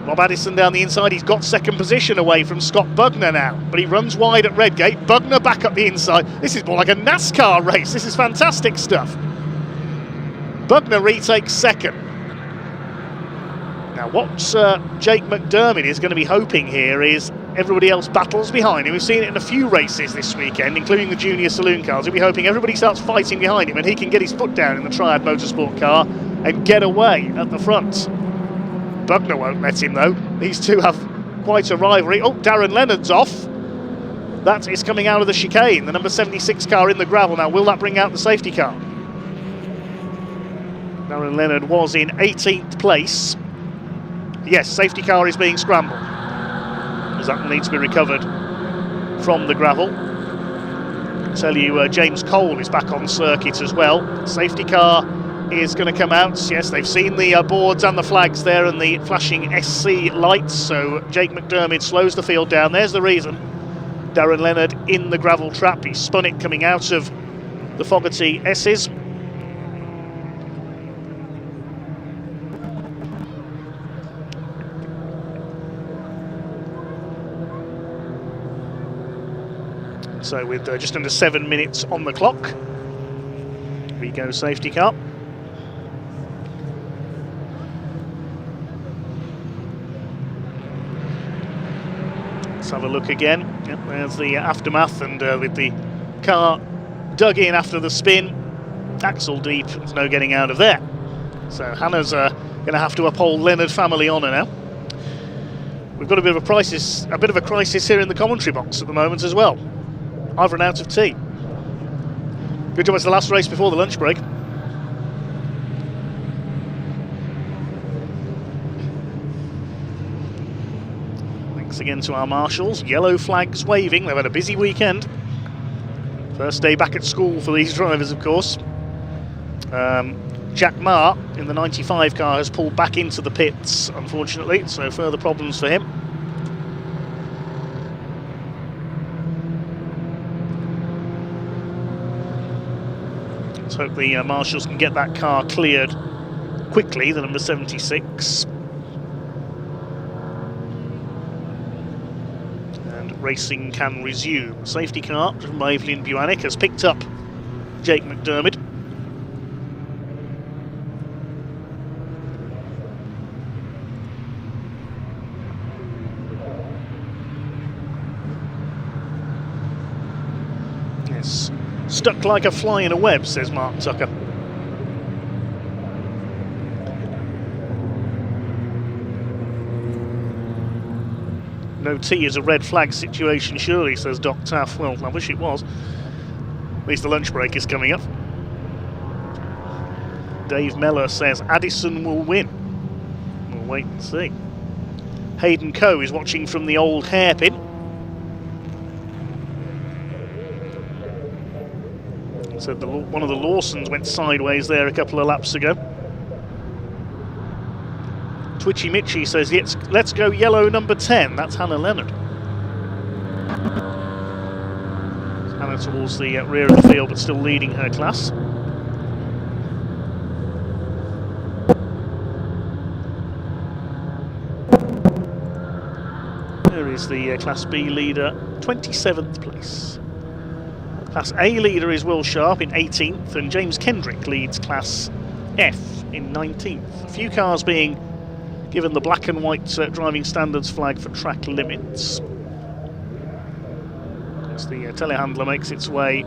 Rob Addison down the inside, he's got 2nd position away from Scott Bugner now, but he runs wide at Redgate. Bugner back up the inside. This is more like a NASCAR race. This is fantastic stuff. Bugner retakes 2nd. Now what Jake McDermid is going to be hoping here is everybody else battles behind him. We've seen it in a few races this weekend, including the Junior Saloon Cars. He'll be hoping everybody starts fighting behind him and he can get his foot down in the Triad Motorsport car and get away at the front. Bugner won't let him though. These two have quite a rivalry. Oh, Darren Leonard's off. That is coming out of the chicane. The number 76 car in the gravel now. Will that bring out the safety car? Darren Leonard was in 18th place. Yes, safety car is being scrambled, as that needs to be recovered from the gravel. I tell you, James Cole is back on circuit as well. Safety car is going to come out. Yes, they've seen the boards and the flags there and the flashing SC lights, so Jake McDermid slows the field down. There's the reason. Darren Leonard in the gravel trap. He spun it coming out of the Fogarty S's. So with just under 7 minutes on the clock, we go safety car. Let's have a look again. Yep, there's the aftermath, and with the car dug in after the spin, axle deep, there's no getting out of there. So Hannah's going to have to uphold Leonard family honour now. We've got a bit of a crisis here in the commentary box at the moment as well. I've run out of tea. Good job, it's the last race before the lunch break. Thanks again to our marshals. Yellow flags waving. They've had a busy weekend. First day back at school for these drivers, of course. Jack Marr in the 95 car has pulled back into the pits, unfortunately, so further problems for him. Let's hope the marshals can get that car cleared quickly, the number 76. And racing can resume. Safety car driven by Evelyn Buanik has picked up Jake McDermid. It's stuck like a fly in a web, says Mark Tucker. No tea is a red flag situation, surely, says Doc Taff. Well, I wish it was. At least the lunch break is coming up. Dave Mellor says Addison will win. We'll wait and see. Hayden Coe is watching from the old hairpin. Said one of the Lawsons went sideways there a couple of laps ago. Twitchy Mitchy says, yes, let's go yellow number 10. That's Hannah Leonard. Hannah towards the rear of the field, but still leading her class. There is the Class B leader, 27th place. Class A leader is Will Sharp in 18th, and James Kendrick leads Class F in 19th. A few cars being given the black and white driving standards flag for track limits. As the telehandler makes its way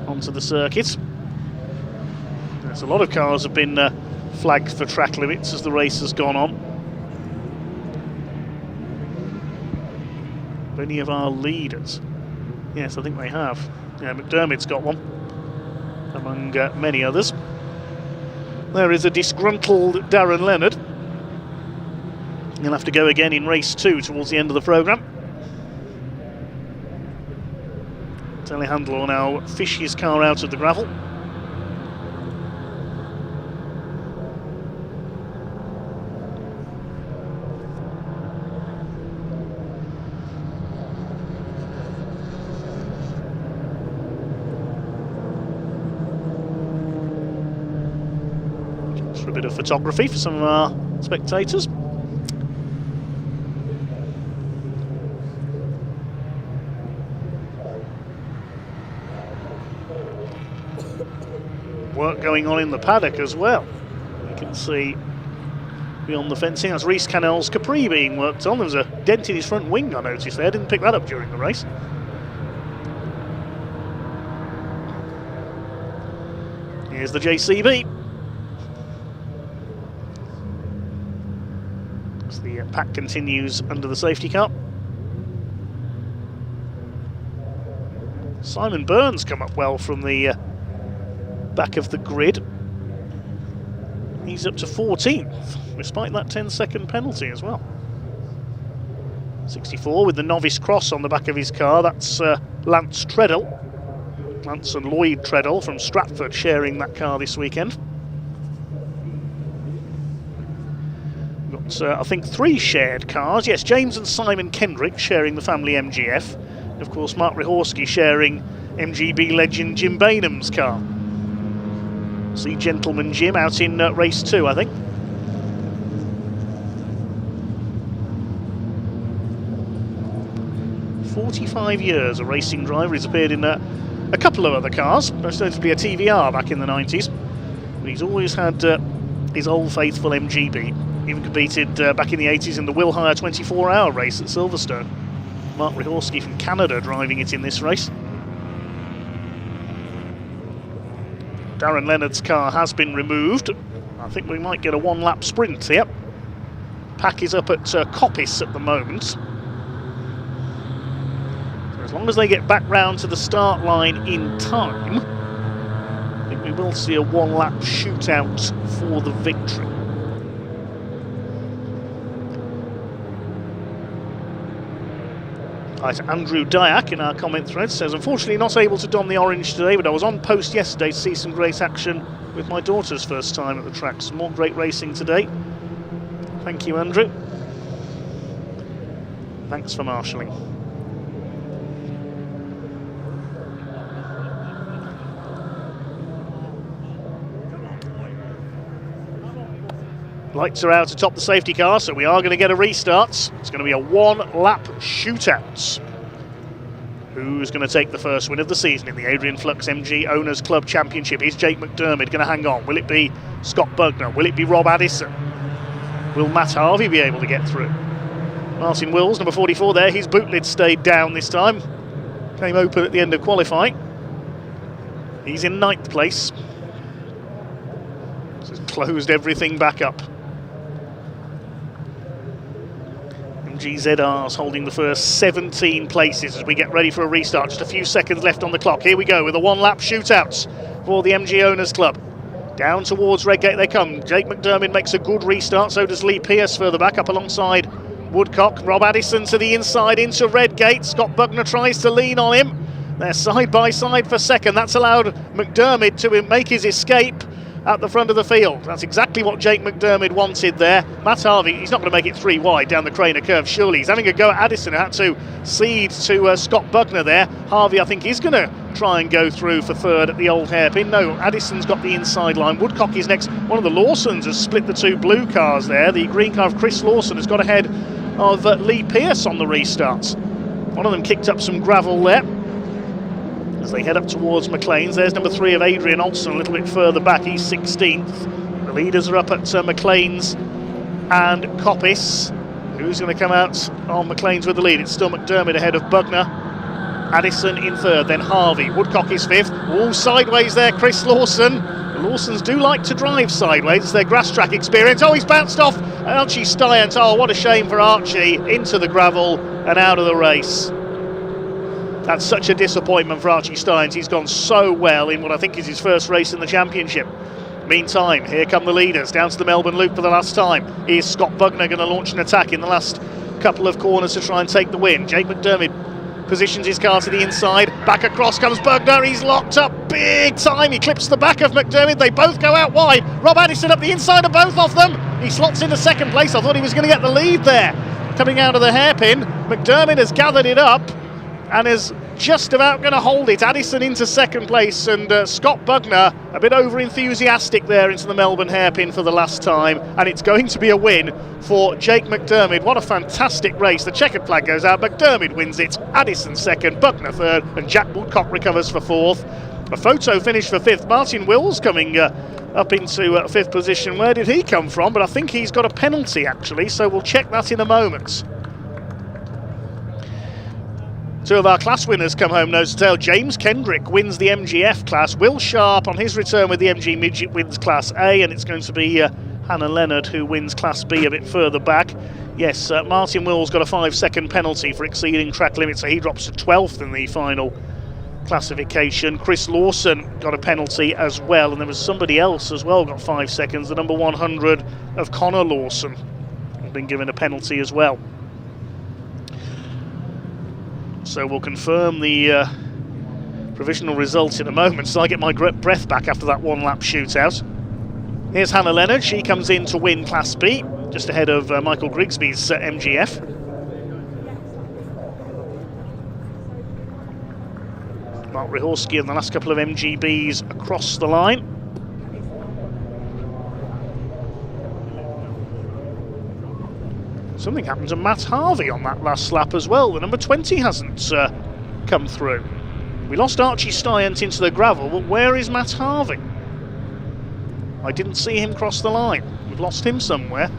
onto the circuit. There's a lot of cars have been flagged for track limits as the race has gone on. Many of our leaders. Yes, I think they have. Yeah, McDermott's got one, among many others. There is a disgruntled Darren Leonard. He'll have to go again in race 2 towards the end of the programme. Telehandler will now fish his car out of the gravel. Just for a bit of photography for some of our spectators. Work going on in the paddock as well. You can see beyond the fencing, that's Reece Cannell's Capri being worked on. There was a dent in his front wing, I noticed there. Didn't pick that up during the race. Here's the JCB. As the pack continues under the safety car. Simon Burns come up well from the back of the grid. He's up to 14th, despite that 10-second penalty as well. 64 with the novice cross on the back of his car. That's Lance Treadle. Lance and Lloyd Treadle from Stratford sharing that car this weekend. Got, I think, 3 shared cars. Yes, James and Simon Kendrick sharing the family MGF. And of course, Mark Rihorski sharing MGB legend Jim Bainham's car. See Gentleman Jim out in race 2, I think. "45 years a racing driver. He's appeared in a couple of other cars, most notably a TVR back in the 90s. But he's always had his old faithful MGB. Even competed back in the 80s in the Will Hire 24-hour race at Silverstone. Mark Rihorski from Canada driving it in this race. Darren Leonard's car has been removed. I think we might get a one-lap sprint here. Pack is up at Coppice at the moment. So as long as they get back round to the start line in time, I think we will see a one-lap shootout for the victory. Right, Andrew Dyack in our comment thread says, unfortunately not able to don the orange today, but I was on post yesterday to see some great action with my daughter's first time at the track. Some more great racing today. Thank you, Andrew. Thanks for marshalling. Lights are out atop the safety car, so we are going to get a restart. It's going to be a one-lap shootout. Who's going to take the first win of the season in the Adrian Flux MG Owners Club Championship? Is Jake McDermott going to hang on? Will it be Scott Bugner? Will it be Rob Addison? Will Matt Harvey be able to get through? Martin Wills, number 44 there, his boot lid stayed down this time. came open at the end of qualifying. He's in 9th place. So it's closed everything back up. MGZR's holding the first 17 places as we get ready for a restart. Just a few seconds left on the clock. Here we go with a one-lap shootout for the MG Owners Club. Down towards Redgate they come. Jake McDermott makes a good restart, so does Lee Pearce further back up alongside Woodcock. Rob Addison to the inside into Redgate. Scott Bugner tries to lean on him. They're side by side for second. That's allowed McDermott to make his escape at the front of the field. That's exactly what Jake McDermott wanted there. Matt Harvey, he's not going to make it 3 wide down the Craner curve, surely. He's having a go at Addison, had to cede to Scott Bugner there. Harvey, I think, is going to try and go through for third at the old hairpin. No, Addison's got the inside line. Woodcock is next. One of the Lawsons has split the 2 blue cars there. The green car of Chris Lawson has got ahead of Lee Pearce on the restarts. One of them kicked up some gravel there as they head up towards McLean's. There's number 3 of Adrian Olsen a little bit further back. He's 16th. The leaders are up at McLean's and Coppice. Who's going to come out on McLean's with the lead? It's still McDermott ahead of Bugner. Addison in 3rd, then Harvey. Woodcock is 5th. All sideways there, Chris Lawson. The Lawsons do like to drive sideways. It's their grass track experience. Oh, he's bounced off Archie Stiant. Oh, what a shame for Archie. Into the gravel and out of the race. That's such a disappointment for Archie Stiant. He's gone so well in what I think is his first race in the championship. Meantime, here come the leaders down to the Melbourne Loop for the last time. Here's Scott Bugner going to launch an attack in the last couple of corners to try and take the win. Jake McDermott positions his car to the inside. Back across comes Bugner. He's locked up big time. He clips the back of McDermott. They both go out wide. Rob Addison up the inside of both of them. He slots into 2nd place. I thought he was going to get the lead there. Coming out of the hairpin, McDermott has gathered it up and is just about going to hold it. Addison into 2nd place, and Scott Bugner a bit over enthusiastic there into the Melbourne hairpin for the last time, and it's going to be a win for Jake McDermott. What a fantastic race. The checkered flag goes out. McDermott wins it. Addison 2nd, Bugner 3rd, and Jack Woodcock recovers for 4th. A photo finish for 5th. Martin Wills coming up into 5th position. Where did he come from? But I think he's got a penalty actually, so we'll check that in a moment. 2 of our class winners come home nose to tail. James Kendrick wins the MGF class. Will Sharp on his return with the MG Midget wins Class A, and it's going to be Hannah Leonard who wins Class B a bit further back. Yes, Martin Wills got a 5-second penalty for exceeding track limits, so he drops to 12th in the final classification. Chris Lawson got a penalty as well, and there was somebody else as well got 5 seconds. The number 100 of Connor Lawson has been given a penalty as well. So we'll confirm the provisional results in a moment, so I get my breath back after that one-lap shootout. Here's Hannah Leonard. She comes in to win Class B, just ahead of Michael Grigsby's MGF. Mark Rihorski and the last couple of MGBs across the line. Something happened to Matt Harvey on that last lap as well. The number 20 hasn't come through. We lost Archie Stiant into the gravel, but where is Matt Harvey? I didn't see him cross the line. We've lost him somewhere.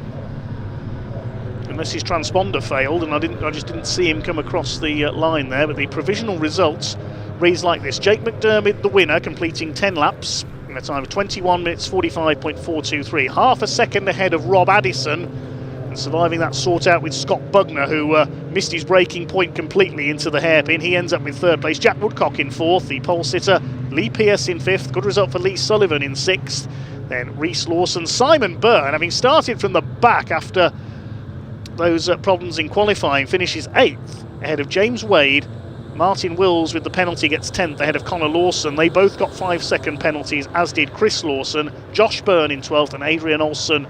Unless his transponder failed, and I just didn't see him come across the line there. But the provisional results reads like this. Jake McDermott, the winner, completing 10 laps in a time of 21 minutes 45.423. Half a second ahead of Rob Addison, and surviving that sort out with Scott Bugner, who missed his braking point completely into the hairpin. He ends up with 3rd place. Jack Woodcock in 4th, the pole sitter. Lee Pearce in 5th. Good result for Lee Sullivan in 6th. Then Reese Lawson. Simon Byrne, having started from the back after those problems in qualifying, finishes 8th ahead of James Wade. Martin Wills with the penalty gets 10th ahead of Connor Lawson. They both got 5-second penalties, as did Chris Lawson. Josh Byrne in 12th and Adrian Olsen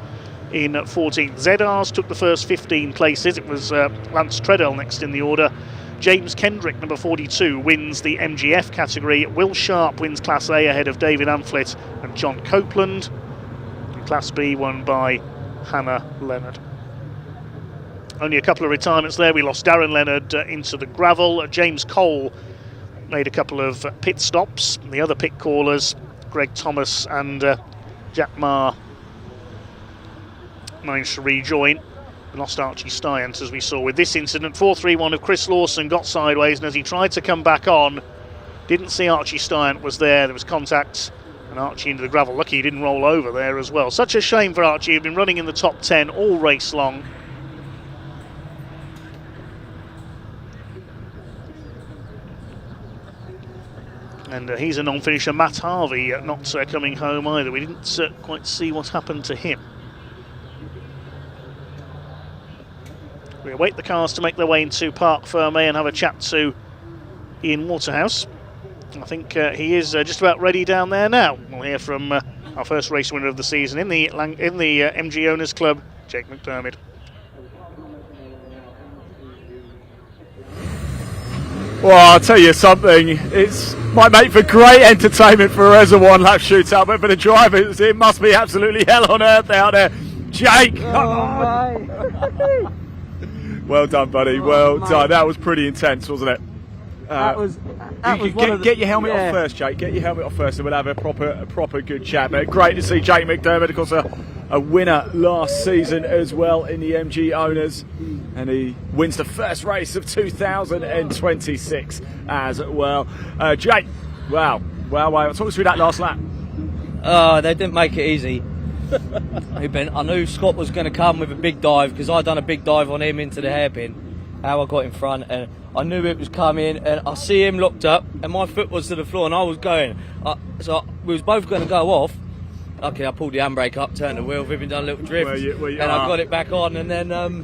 in 14th. ZRs took the first 15 places. It was Lance Treadell next in the order. James Kendrick, number 42, wins the MGF category. Will Sharp wins Class A ahead of David Amflett and John Copeland. And Class B won by Hannah Leonard. Only a couple of retirements there. We lost Darren Leonard into the gravel. James Cole made a couple of pit stops. The other pit callers, Greg Thomas and Jack Marr, managed to rejoin. lost Archie Stiant, as we saw with this incident. 431 of Chris Lawson got sideways, and as he tried to come back on, didn't see Archie Stiant was there. There was contact, and Archie into the gravel. Lucky he didn't roll over there as well. Such a shame for Archie. He'd been running in the top 10 all race long. And he's a non-finisher. Matt Harvey not coming home either. We didn't quite see what happened to him. We await the cars to make their way into Parc Ferme and have a chat to Ian Waterhouse. I think he is just about ready down there now. We'll hear from our first race winner of the season in the MG Owners Club, Jake McDermott. Well, I'll tell you something, it might make for great entertainment for us a one-lap shootout, but for the drivers, it must be absolutely hell on earth out there. Jake, come on! Well done, buddy, well done. That was pretty intense, wasn't it? Get your helmet off first, Jake. Get your helmet off first, and we'll have a proper good chat. But great to see Jake McDermott, of course, a winner last season as well in the MG Owners, and he wins the first race of 2026 as well. Jake, wow. Talk us through that last lap. They didn't make it easy. I knew Scott was going to come with a big dive, because I'd done a big dive on him into the hairpin. How I got in front, and I knew it was coming, and I see him looked up, and my foot was to the floor, and I was going. So we was both going to go off. Okay, I pulled the handbrake up, turned the wheel, Vivian done a little drift, and I got it back on, and then I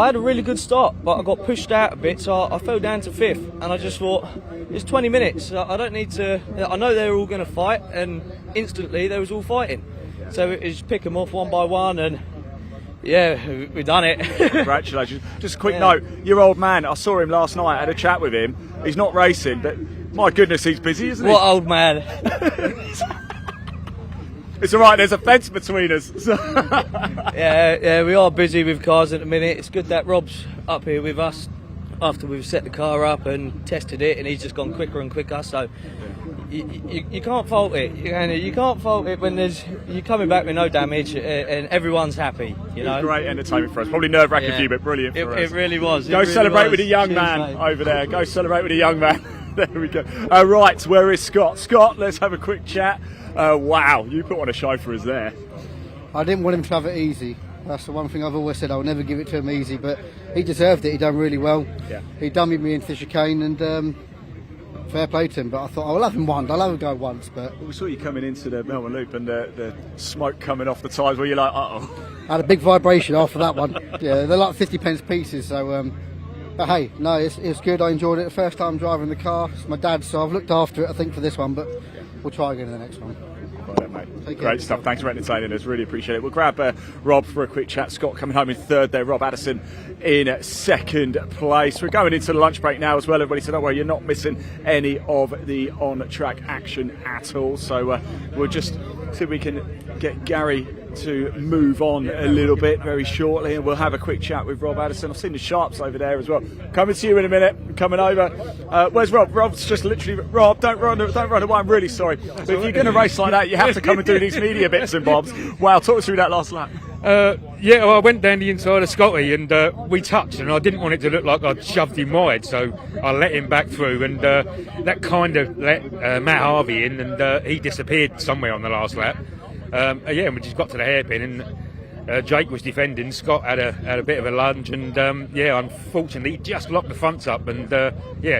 had a really good start, but I got pushed out a bit, so I fell down to 5th, and I just thought, it's 20 minutes, I don't need to, I know they were all going to fight, and instantly they was all fighting. So it was pick them off one by one, and yeah, we done it. Congratulations. Just a quick note, your old man, I saw him last night, I had a chat with him. He's not racing, but my goodness, he's busy, isn't he? What old man? It's all right, there's a fence between us. yeah, we are busy with cars at the minute. It's good that Rob's up here with us after we've set the car up and tested it, and he's just gone quicker and quicker, so you can't fault it. You can't fault it when you're coming back with no damage and everyone's happy. You know, great entertainment for us. Probably nerve-wracking for you, but brilliant for us. It really was. Go celebrate with a young man over there. Go celebrate with a young man. There we go. Right, where is Scott? Scott, let's have a quick chat. Wow, you put on a show for us there. I didn't want him to have it easy. That's the one thing I've always said. I'll never give it to him easy, but he deserved it. He done really well. Yeah. He dummied me into the chicane, and fair play to him. But I thought, I'll have him once. I'll have him go once. But we saw you coming into the Melbourne Loop, and the smoke coming off the tyres. Where you're like, uh-oh. I had a big vibration after that one. Yeah, they're like 50p pieces. So, but hey, no, it's good. I enjoyed it. The first time driving the car. It's my dad's, so I've looked after it, I think, for this one. But we'll try again in the next one. Well, mate. Great stuff. Thanks for entertaining us. Really appreciate it. We'll grab Rob for a quick chat. Scott coming home in 3rd there. Rob Addison in 2nd place. We're going into the lunch break now as well, everybody. So don't worry, you're not missing any of the on-track action at all. So we'll just see if we can get Gary to move on a little bit very shortly, and we'll have a quick chat with Rob Addison. I've seen the Sharps over there as well. Coming to you in a minute. Coming over. Where's Rob? Rob's just literally. Rob, don't run away. I'm really sorry, but if you're going to race like that, you have to come and do these media bits and bobs. Wow, talk us through that last lap. Well, I went down the inside of Scotty, and we touched, and I didn't want it to look like I'd shoved him wide, so I let him back through, and that kind of let Matt Harvey in, and he disappeared somewhere on the last lap. And we just got to the hairpin, and Jake was defending. Scott had a bit of a lunge, and unfortunately, he just locked the fronts up, and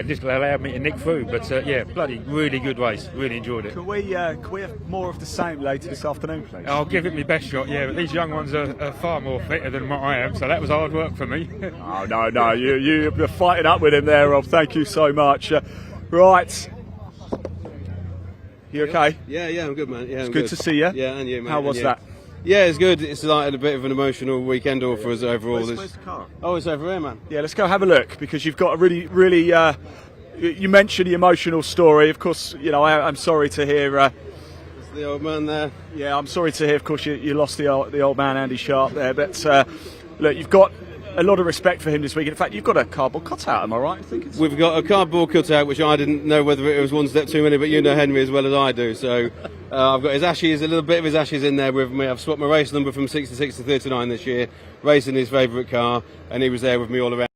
just allowed me to nick through. But bloody really good race. Really enjoyed it. Can we have more of the same later this afternoon, please? I'll give it my best shot. Yeah, but these young ones are far more fitter than what I am, so that was hard work for me. Oh no, you're fighting up with him there, Rob. Thank you so much. Right. You okay? Yeah, I'm good, man. Yeah, it's good to see you. Yeah, and you, mate. How was that? Yeah, it's good. It's like a bit of an emotional weekend all for us overall. Where's the car? Oh, it's over here, man. Yeah, let's go have a look, because you've got a really. You mentioned the emotional story. Of course, I'm sorry to hear. It's the old man there. Yeah, I'm sorry to hear. Of course, you lost the old man Andy Sharp there, but look, you've got a lot of respect for him this week. In fact, you've got a cardboard cutout, am I right? We've got a cardboard cutout, which I didn't know whether it was one step too many, but you know Henry as well as I do. So I've got his ashes, a little bit of his ashes in there with me. I've swapped my race number from 66 to 39 this year, racing his favourite car, and he was there with me all around.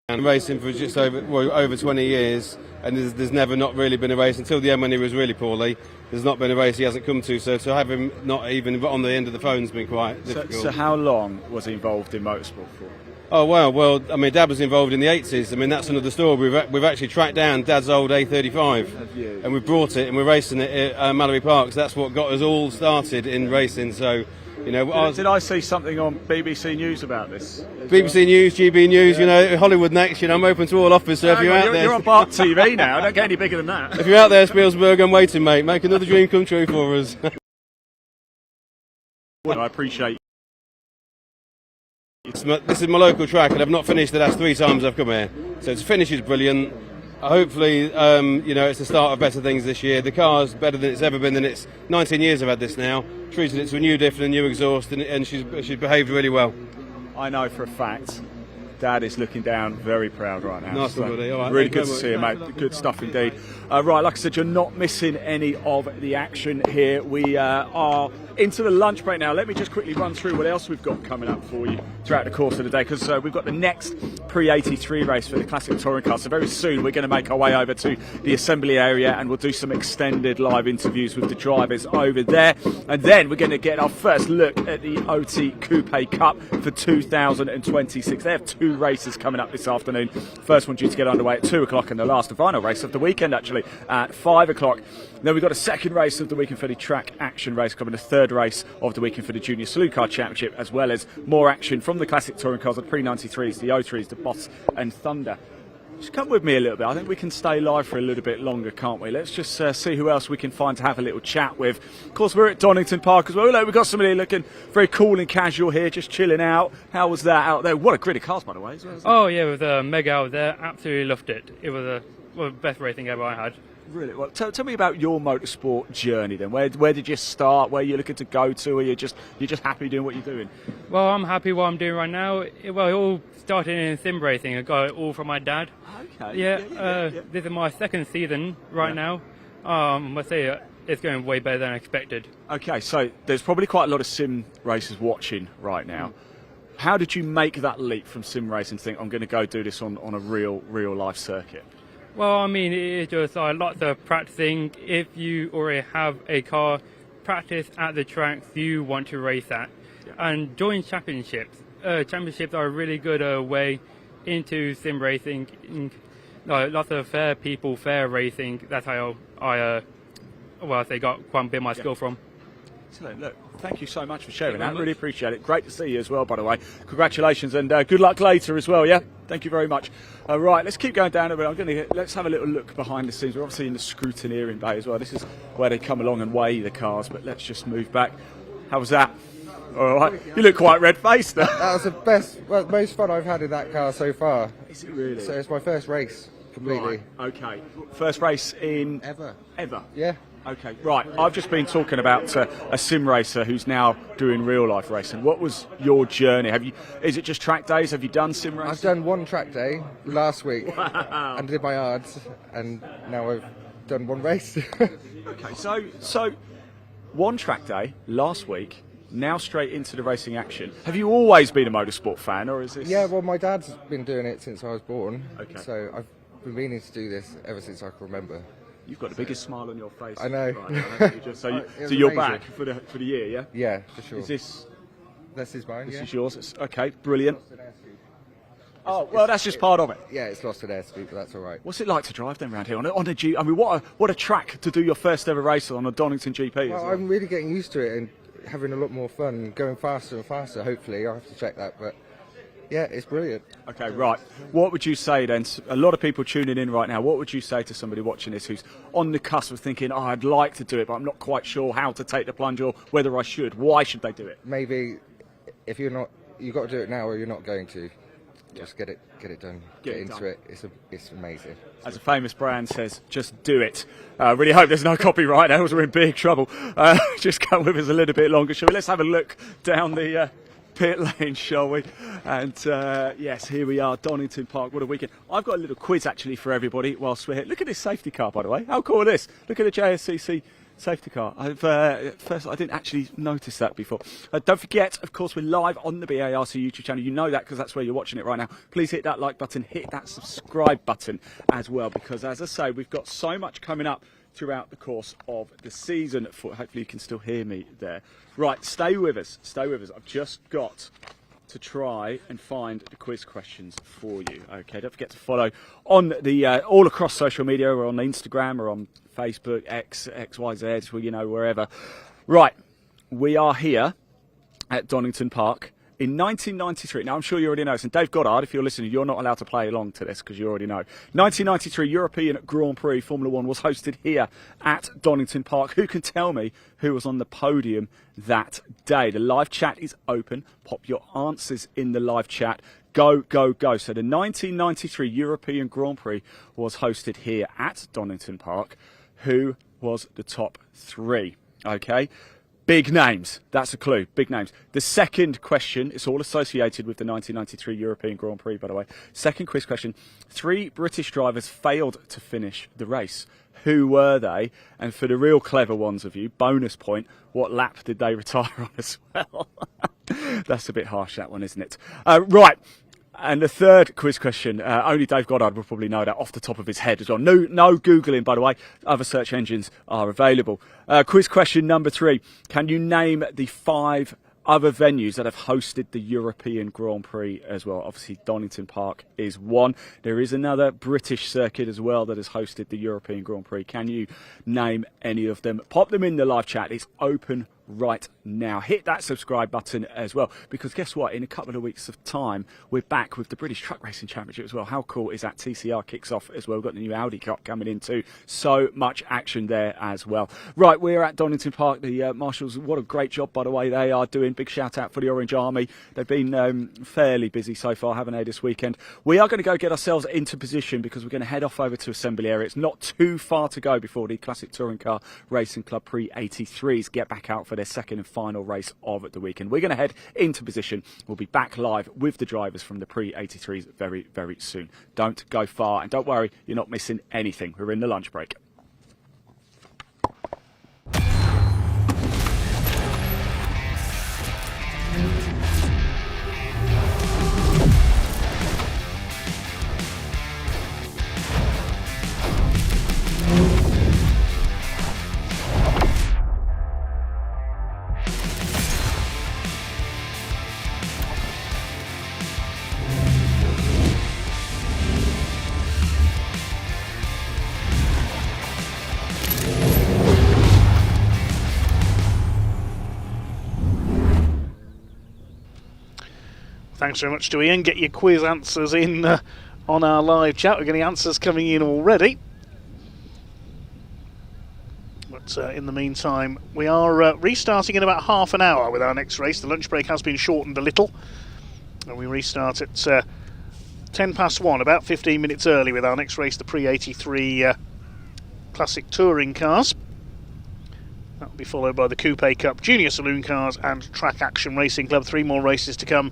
And racing for just over 20 years, and there's never not really been a race until the end when he was really poorly. There's not been a race he hasn't come to, so to have him not even on the end of the phone's been quite difficult. So how long was he involved in motorsport for? Oh well, I mean, Dad was involved in the 80s. I mean, that's another story. We've actually tracked down Dad's old A35, and we've brought it, and we're racing it at Mallory Park. So that's what got us all started in racing. So, you know, did I see something on BBC News about this? BBC News, GB News, you know, Hollywood next. You know, I'm open to all offers. So if you're out there, you're on BARC TV now. Don't get any bigger than that. If you're out there, Spielberg, I'm waiting, mate. Make another dream come true for us. I appreciate. This is my local track, and I've not finished the last 3 times I've come here. So to finish is brilliant. Hopefully, you know, it's the start of better things this year. The car's better than it's ever been, and it's 19 years I've had this now. Treated it to a new diff and a new exhaust, and she's behaved really well. I know for a fact Dad is looking down very proud right now. Nice one, buddy. All right, really good to see you, mate. Good stuff indeed. Right, like I said, you're not missing any of the action here. We are into the lunch break now. Let me just quickly run through what else we've got coming up for you throughout the course of the day, because we've got the next Prix 83 race for the Classic Touring Car. So very soon we're going to make our way over to the assembly area, and we'll do some extended live interviews with the drivers over there. And then we're going to get our first look at the OT Coupe Cup for 2026. They have 2 races coming up this afternoon. First one due to get underway at 2 o'clock, and the last and final race of the weekend actually at 5 o'clock. Then we've got a second race of the weekend for the track action race coming, a third race of the weekend for the Junior Saloon Car Championship, as well as more action from the Classic Touring Cars, the Prix 93s, the 03s, the Boss and Thunder. Just come with me a little bit. I think we can stay live for a little bit longer, can't we? Let's just see who else we can find to have a little chat with. Of course, we're at Donington Park as well. Look, we've got somebody looking very cool and casual here, just chilling out. How was that out there? What a grid of cars, by the way. Oh, yeah, with Meg out there. Absolutely loved it. It was the best racing ever I had. Really? Well, tell me about your motorsport journey then. Where did you start? Where are you looking to go to? Or you're just happy doing what you're doing? Well, I'm happy what I'm doing right now. It all started in sim racing. I got it all from my dad. Okay. Yeah. This is my second season right now. I must say it's going way better than I expected. Okay, so there's probably quite a lot of sim racers watching right now. How did you make that leap from sim racing to think, I'm going to go do this on a real life circuit? Well, I mean, it's just lots of practicing. If you already have a car, practice at the tracks you want to race at. Yeah. And join championships. Championships are a really good way into sim racing. Lots of fair people, fair racing. That's how I got quite a bit of my skill from. Excellent. Look, thank you so much for sharing that. Really appreciate it. Great to see you as well, by the way. Congratulations, and good luck later as well, yeah? Thank you very much. Right, let's keep going down a bit. Let's have a little look behind the scenes. We're obviously in the scrutineering bay as well. This is where they come along and weigh the cars, but let's just move back. How was that? All right. You look quite red-faced there. That was the most fun I've had in that car so far. Is it really? So it's my first race, completely. Right, okay. First race in... Ever. Yeah. Okay, right. I've just been talking about a sim racer who's now doing real-life racing. What was your journey? Is it just track days? Have you done sim racing? I've done one track day last week and did my yards, and now I've done one race. Okay, so one track day last week, now straight into the racing action. Have you always been a motorsport fan, or is this... Yeah, well, my dad's been doing it since I was born. Okay. So I've been meaning to do this ever since I can remember. You've got the biggest smile on your face. I know. Right, so you're amazing. back for the year, yeah? Yeah, for sure. Is this... This is mine, This yeah. is yours? Okay, brilliant. Oh, well, that's just part of it. Yeah, it's lost an airspeed, but that's all right. What's it like to drive them around here on a G? I mean, what a track to do your first ever race on a Donington GP. Well, I'm really getting used to it and having a lot more fun, going faster and faster, hopefully. I'll have to check that, but yeah, it's brilliant. Okay, right. What would you say then? A lot of people tuning in right now. What would you say to somebody watching this who's on the cusp of thinking, I'd like to do it, but I'm not quite sure how to take the plunge or whether I should? Why should they do it? Maybe if you're not, you've got to do it now or you're not going to. Just get it done. Get into done. it. It's amazing. As a famous brand says, just do it. Really hope there's no copyright now, because we're in big trouble. Just come with us a little bit longer, shall we? Let's have a look down the pit lane, shall we? And yes, here we are, Donington Park. What a weekend. I've got a little quiz actually for everybody whilst we're here. Look at this safety car, by the way. How cool is this? Look at the JSCC safety car. First, I didn't actually notice that before. Don't forget, of course, we're live on the BARC YouTube channel. You know that because that's where you're watching it right now. Please hit that like button, hit that subscribe button as well, because as I say, we've got so much coming up throughout the course of the season. Hopefully you can still hear me there. Right, stay with us. I've just got to try and find the quiz questions for you. Okay, don't forget to follow on the all across social media. We're on Instagram, we're on Facebook, XYZ, well, you know, wherever. Right, we are here at Donington Park in 1993. Now, I'm sure you already know this, and Dave Goddard, if you're listening, you're not allowed to play along to this because you already know. 1993 European Grand Prix Formula One was hosted here at Donington Park. Who can tell me who was on the podium that day? The live chat is open. Pop your answers in the live chat. Go, go, go. So the 1993 European Grand Prix was hosted here at Donington Park. Who was the top three? Okay. Big names, that's a clue, big names. The second question, it's all associated with the 1993 European Grand Prix, by the way. Second quiz question, 3 British drivers failed to finish the race. Who were they? And for the real clever ones of you, bonus point, what lap did they retire on as well? That's a bit harsh, that one, isn't it? Right. And the third quiz question, only Dave Goddard will probably know that off the top of his head as well. No Googling, by the way. Other search engines are available. Quiz question number 3. Can you name the 5 other venues that have hosted the European Grand Prix as well? Obviously, Donington Park is one. There is another British circuit as well that has hosted the European Grand Prix. Can you name any of them? Pop them in the live chat. It's open right now. Hit that subscribe button as well, because guess what? In a couple of weeks of time, we're back with the British Truck Racing Championship as well. How cool is that? TCR kicks off as well. We've got the new Audi Cup coming in too. So much action there as well. Right, we're at Donington Park. The Marshals, what a great job, by the way, they are doing. Big shout out for the Orange Army. They've been fairly busy so far, haven't they, this weekend? We are going to go get ourselves into position because we're going to head off over to Assembly Area. It's not too far to go before the Classic Touring Car Racing Club Prix 83s get back out for their second and final race of the weekend. We're going to head into position. We'll be back live with the drivers from the Prix 83s very, very soon. Don't go far, and don't worry, you're not missing anything. We're in the lunch break. Thanks very much to Ian. Get your quiz answers in on our live chat. We're getting answers coming in already. But in the meantime, we are restarting in about half an hour with our next race. The lunch break has been shortened a little. And we restart at 1:10 about 15 minutes early with our next race, the Prix 83 Classic Touring Cars. That will be followed by the Coupe Cup, Junior Saloon Cars and Track Action Racing Club. 3 more races to come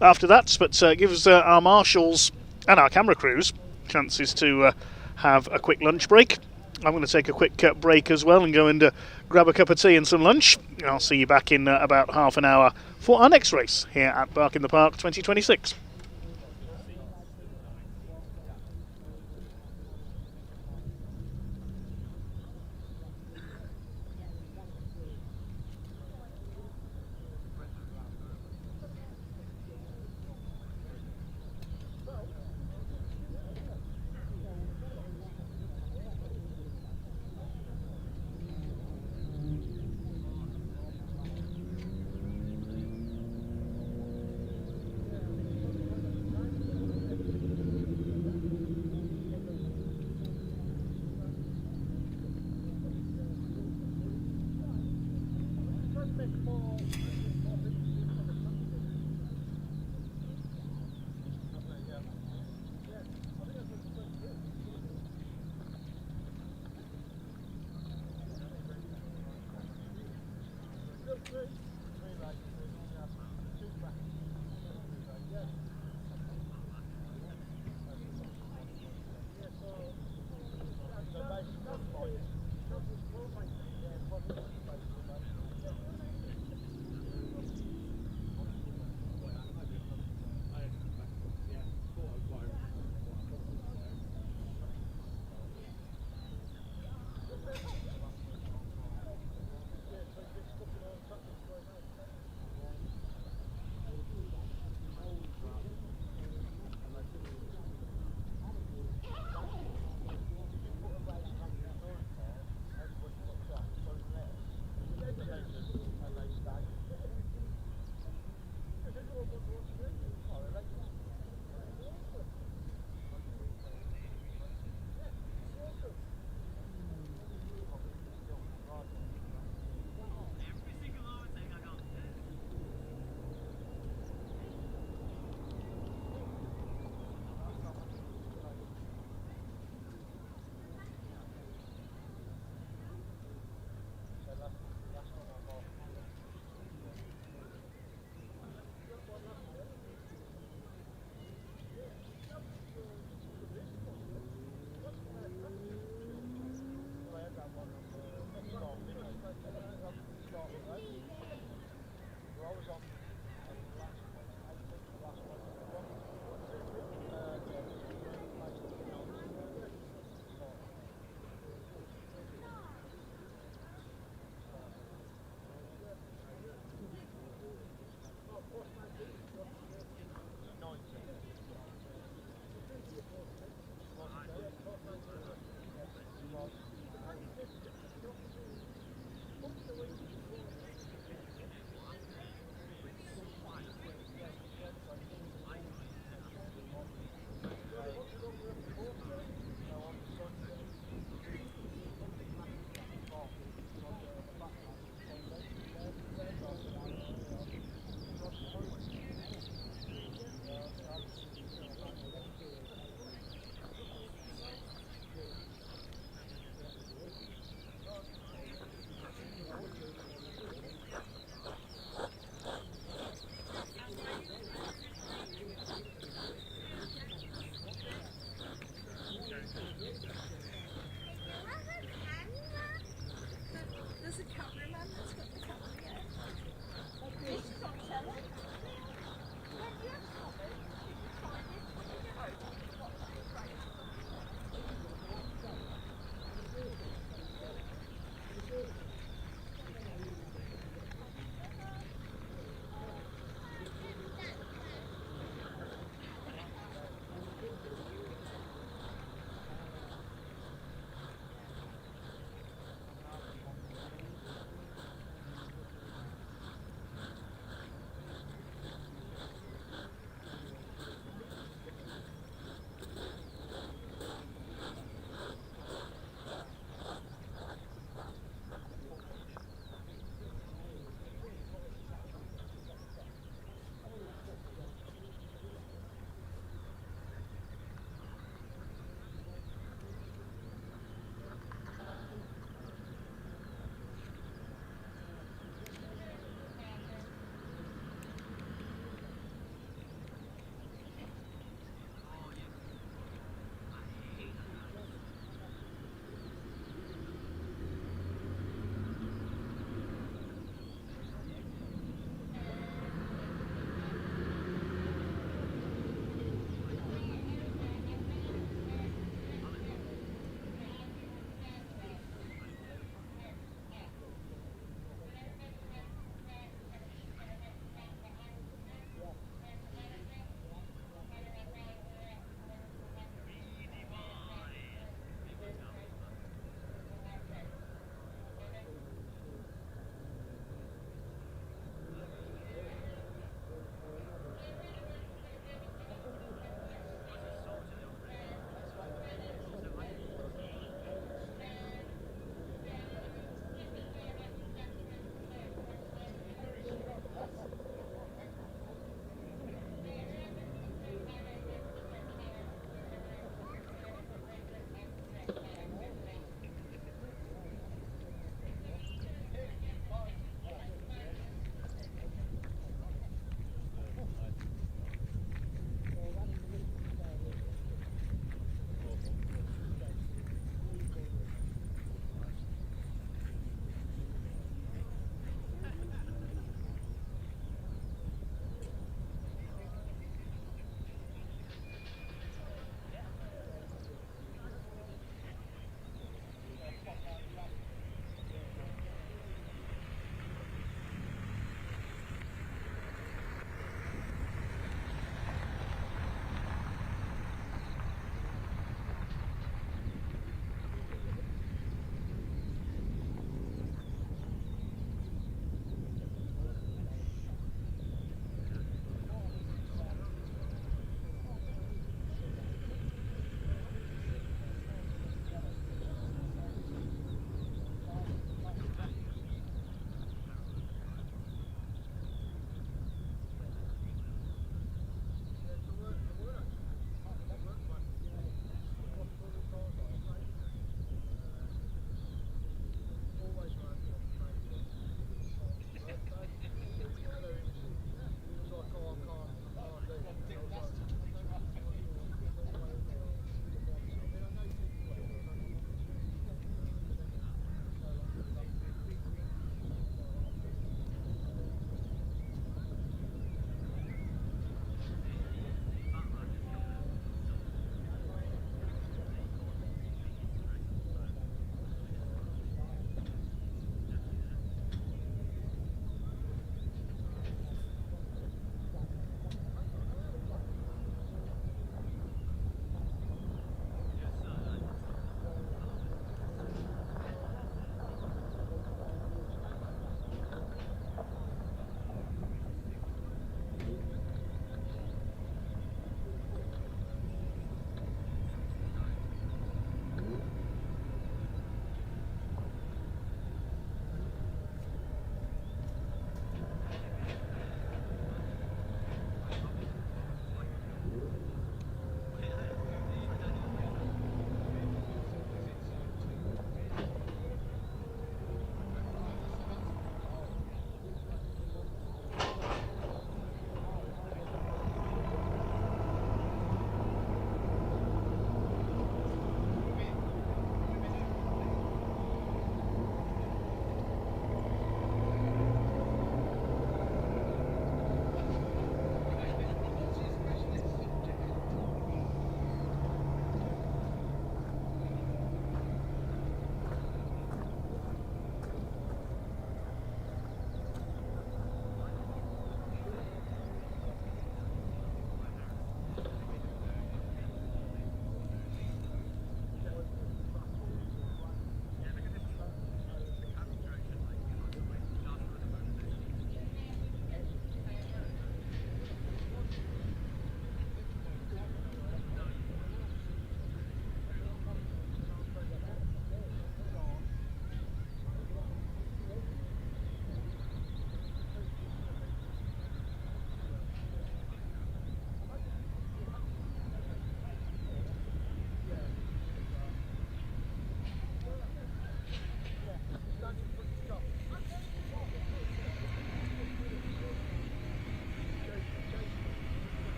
after that, but gives our marshals and our camera crews chances to have a quick lunch break. I'm going to take a quick break as well and go and grab a cup of tea and some lunch. I'll see you back in about half an hour for our next race here at BARC in the Park 2026.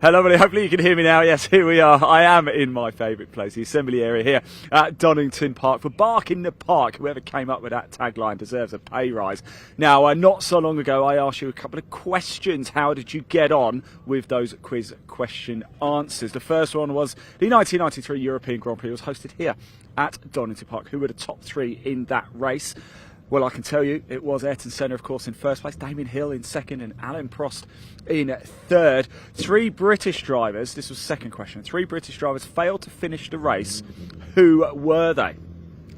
Hello, everybody. Hopefully you can hear me now. Yes, here we are. I am in my favourite place, the assembly area here at Donington Park for BARC in the Park. Whoever came up with that tagline deserves a pay rise. Now, not so long ago, I asked you a couple of questions. How did you get on with those quiz question answers? The first one was the 1993 European Grand Prix was hosted here at Donington Park. Who were the top three in that race? Well, I can tell you it was Ayrton Senna, of course, in first place, Damien Hill in second, and Alain Prost in third. Three British drivers, this was the second question, three British drivers failed to finish the race. Who were they?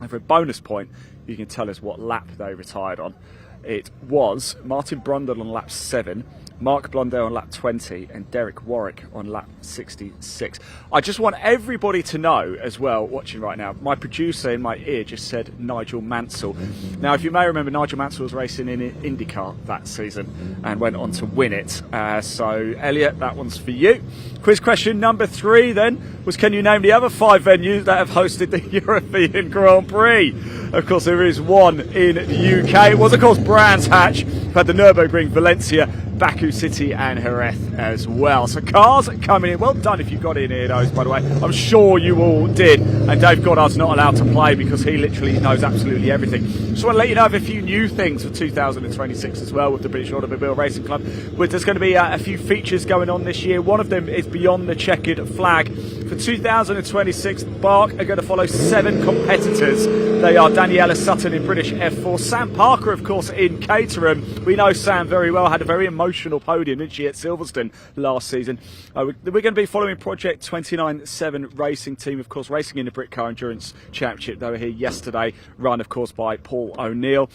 And for a bonus point, you can tell us what lap they retired on. It was Martin Brundle on lap 7, Mark Blundell on lap 20, and Derek Warwick on lap 66. I just want everybody to know as well, watching right now, my producer in my ear just said Nigel Mansell. Now, if you may remember, Nigel Mansell was racing in IndyCar that season and went on to win it. So, Elliot, that one's for you. Quiz question number 3 then was, can you name the other 5 venues that have hosted the European Grand Prix? Of course, there is one in the UK. It was, of course, Brands Hatch. We've had the Nürburgring, Valencia, Baku City and Jerez as well. So cars coming in. Well done if you got in here, those, by the way. I'm sure you all did. And Dave Goddard's not allowed to play because he literally knows absolutely everything. Just want to let you know of a few new things for 2026 as well with the British Automobile Racing Club. There's going to be a few features going on this year. One of them is Beyond the Checkered Flag. For 2026, BARC are going to follow 7 competitors. They are Daniela Sutton in British F4, Sam Parker, of course, in Caterham. We know Sam very well, had a very emotional podium, didn't she, at Silverstone last season. We're going to be following Project 29-7 Racing Team, of course, racing in the Brit Car Endurance Championship. They were here yesterday, run, of course, by Paul O'Neill.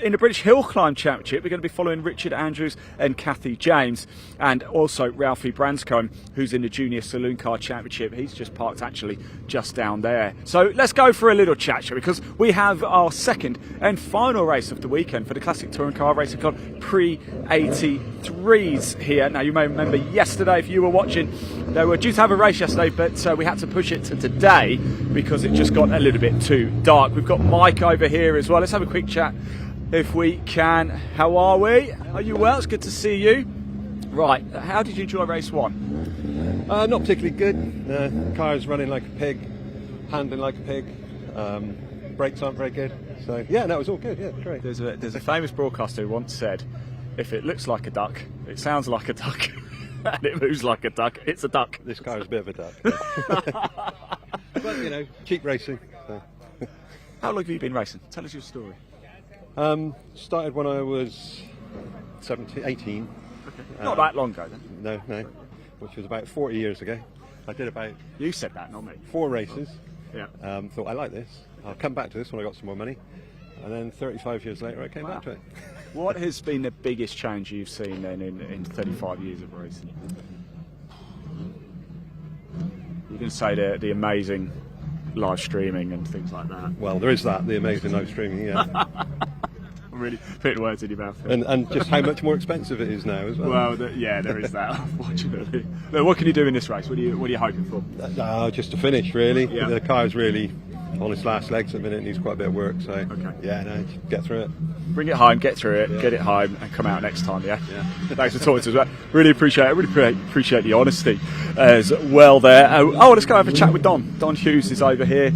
In the British Hill Climb Championship, we're going to be following Richard Andrews and Kathy James, and also Ralphie Branscombe, who's in the Junior Saloon Car Championship. He's just parked actually just down there. So let's go for a little chat, shall we? Because we have our second and final race of the weekend for the Classic Touring Car Racing Club Prix 83s here. Now, you may remember yesterday, if you were watching, they were due to have a race yesterday, but we had to push it to today because it just got a little bit too dark. We've got Mike over here as well. Let's have a quick chat if we can. How are we? Are you well? It's good to see you. Right, how did you enjoy race 1? Not particularly good. Car's running like a pig, handling like a pig. Brakes aren't very good. So yeah, that was all good. Yeah, great. There's a famous broadcaster who once said, "If it looks like a duck, it sounds like a duck, and it moves like a duck, it's a duck." This car is a bit of a duck. Yeah. But you know, cheap racing. So. How long have you been racing? Tell us your story. Started when I was 18. Okay. Not that long ago then. No, which was about 40 years ago. I did about... You said that, not me. 4 races. Yeah. Thought, I like this. I'll come back to this when I got some more money. And then 35 years later, I came back to it. What has been the biggest change you've seen then in 35 years of racing? You can say the amazing live streaming and things like that. Well, there is that, the amazing live streaming, yeah. Really putting words in your mouth. And just how much more expensive it is now as well. Well, yeah, there is that, unfortunately. Look, what can you do in this race? What are you hoping for? Just to finish, really. Yeah. The car's really on its last legs at the minute. It needs quite a bit of work, so yeah, no, get through it. Bring it home, get through it, get it home, and come out next time. Yeah. Thanks for talking to us. Well. Really appreciate it. Really appreciate the honesty as well there. Oh, let's go have a chat with Don. Don Hughes is over here.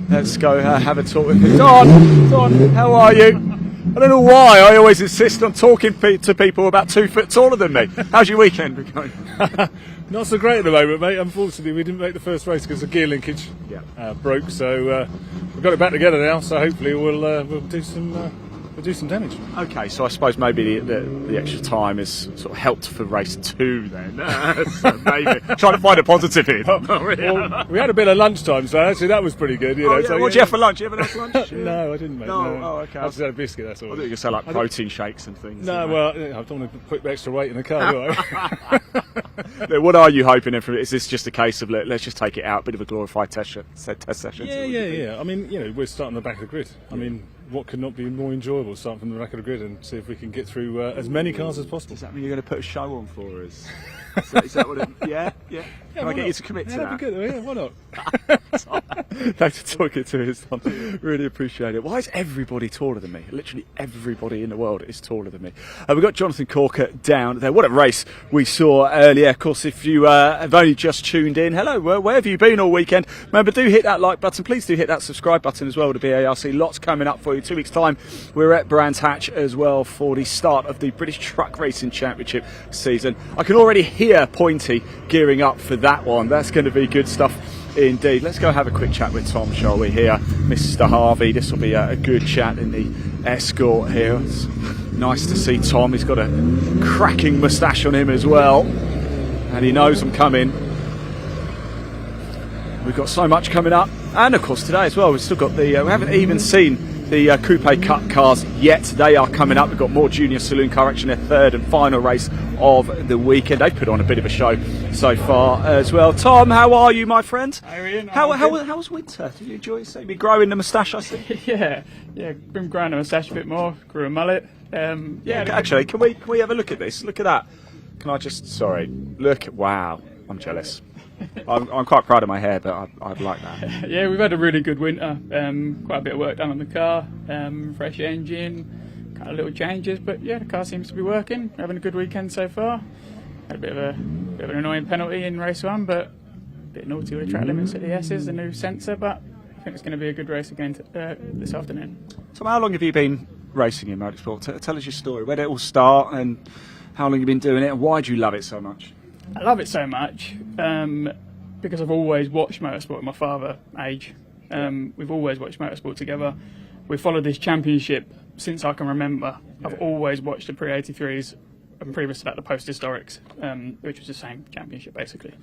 Let's go have a talk with him. Don, how are you? I don't know why I always insist on talking to people about 2 foot taller than me. How's your weekend been going? Not so great at the moment, mate. Unfortunately, we didn't make the first race because the gear linkage broke. So we've got it back together now. So hopefully we'll do some damage. Okay, so I suppose maybe the extra time has sort of helped for race 2 then. So maybe trying to find a positive here. Well, we had a bit of lunchtime, so actually that was pretty good. You know. Yeah. So, what did you have for lunch? You have a nice lunch? No, I didn't, mate. No. No. Oh, okay. I just had a biscuit. That's all. I thought you could say like protein shakes and things. No, well, I don't want to put extra weight in the car, do I? Look, what are you hoping in from it? Is this just a case of let's just take it out, a bit of a glorified test session? Yeah. I mean, you know, we're starting the back of the grid. I mean, what could not be more enjoyable, starting from the back of the grid and see if we can get through as many cars as possible. Does that mean you're going to put a show on for us? Is that what it, yeah? Can I get you to commit to that? That'd be good, yeah, why not? Thanks for talking to us, Tom. Really appreciate it. Why is everybody taller than me? Literally everybody in the world is taller than me. We've got Jonathan Corker down there. What a race we saw earlier. Of course, if you have only just tuned in, hello, where have you been all weekend? Remember, do hit that like button. Please do hit that subscribe button as well to BARC. Lots coming up for you. 2 weeks' time, we're at Brands Hatch as well for the start of the British Truck Racing Championship season. I can already hear Pointy gearing up for that one. That's going to be good stuff indeed. Let's go have a quick chat with Tom, shall we, here. Mr. Harvey, this will be a good chat in the Escort here. It's nice to see Tom. He's got a cracking moustache on him as well, and he knows I'm coming. We've got so much coming up, and of course today as well we've still got the we haven't even seen the Coupe Cup cars yet. They are coming up. We've got more Junior Saloon Car Action, their third and final race of the weekend. They've put on a bit of a show so far as well. Tom, how are you, my friend? Adrian, how was winter? Did you enjoy it? Maybe growing the moustache, I see. yeah, been growing the moustache a bit more, grew a mullet. Actually, can we have a look at this? Look at that. Can I just, sorry, look, wow, I'm jealous. I'm quite proud of my hair, but I'd like that. Yeah, we've had a really good winter. Quite a bit of work done on the car, fresh engine, kind of little changes, but yeah, the car seems to be working. Having a good weekend so far. Had a bit of an annoying penalty in race 1, but a bit naughty with the track limits at the S's, the new sensor, but I think it's going to be a good race again this afternoon. So how long have you been racing in motorsport? Tell us your story. Where did it all start, and how long you've been doing it, and why do you love it so much? I love it so much because I've always watched motorsport with my father age. We've always watched motorsport together. We've followed this championship since I can remember. I've always watched the Prix 83s and previous to that the Post Historics, which was the same championship basically.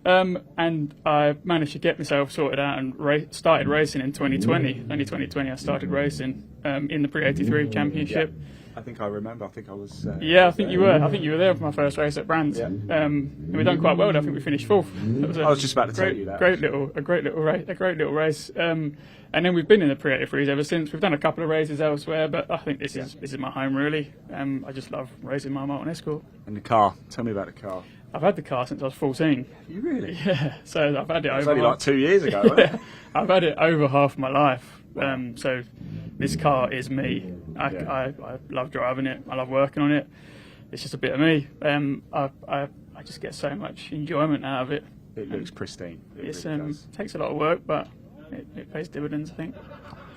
And I managed to get myself sorted out and started racing in 2020. Only 2020 I started racing in the Prix 83 championship. Yeah. I think I remember. I think I was. I think you were. I think you were there for my first race at Brands. Yeah. And we done quite well. I think we finished 4th. I was just about to tell you that. A great little race. And then we've been in the Prix 83s ever since. We've done a couple of races elsewhere, but I think this is my home really. I just love racing my Martin Escort. And the car. Tell me about the car. I've had the car since I was 14. You really? Yeah. So I've had it over. It was only like 2 years ago. Wasn't it? I've had it over half my life. So this car is me. I love driving it. I love working on it. It's just a bit of me. I just get so much enjoyment out of it. It looks pristine. It really takes a lot of work, but it pays dividends, I think.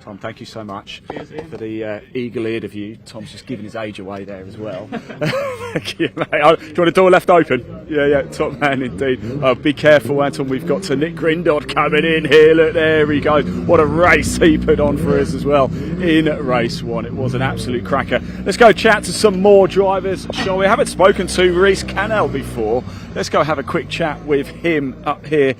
Tom, thank you so much for the eagle-eared of you. Tom's just giving his age away there as well. Thank you, mate. Oh, do you want a door left open? Yeah, top man indeed. Oh, be careful, Anton. We've got to Nick Grindod coming in here. Look, there he goes. What a race he put on for us as well in race 1. It was an absolute cracker. Let's go chat to some more drivers, shall we? I haven't spoken to Reese Cannell before. Let's go have a quick chat with him up here.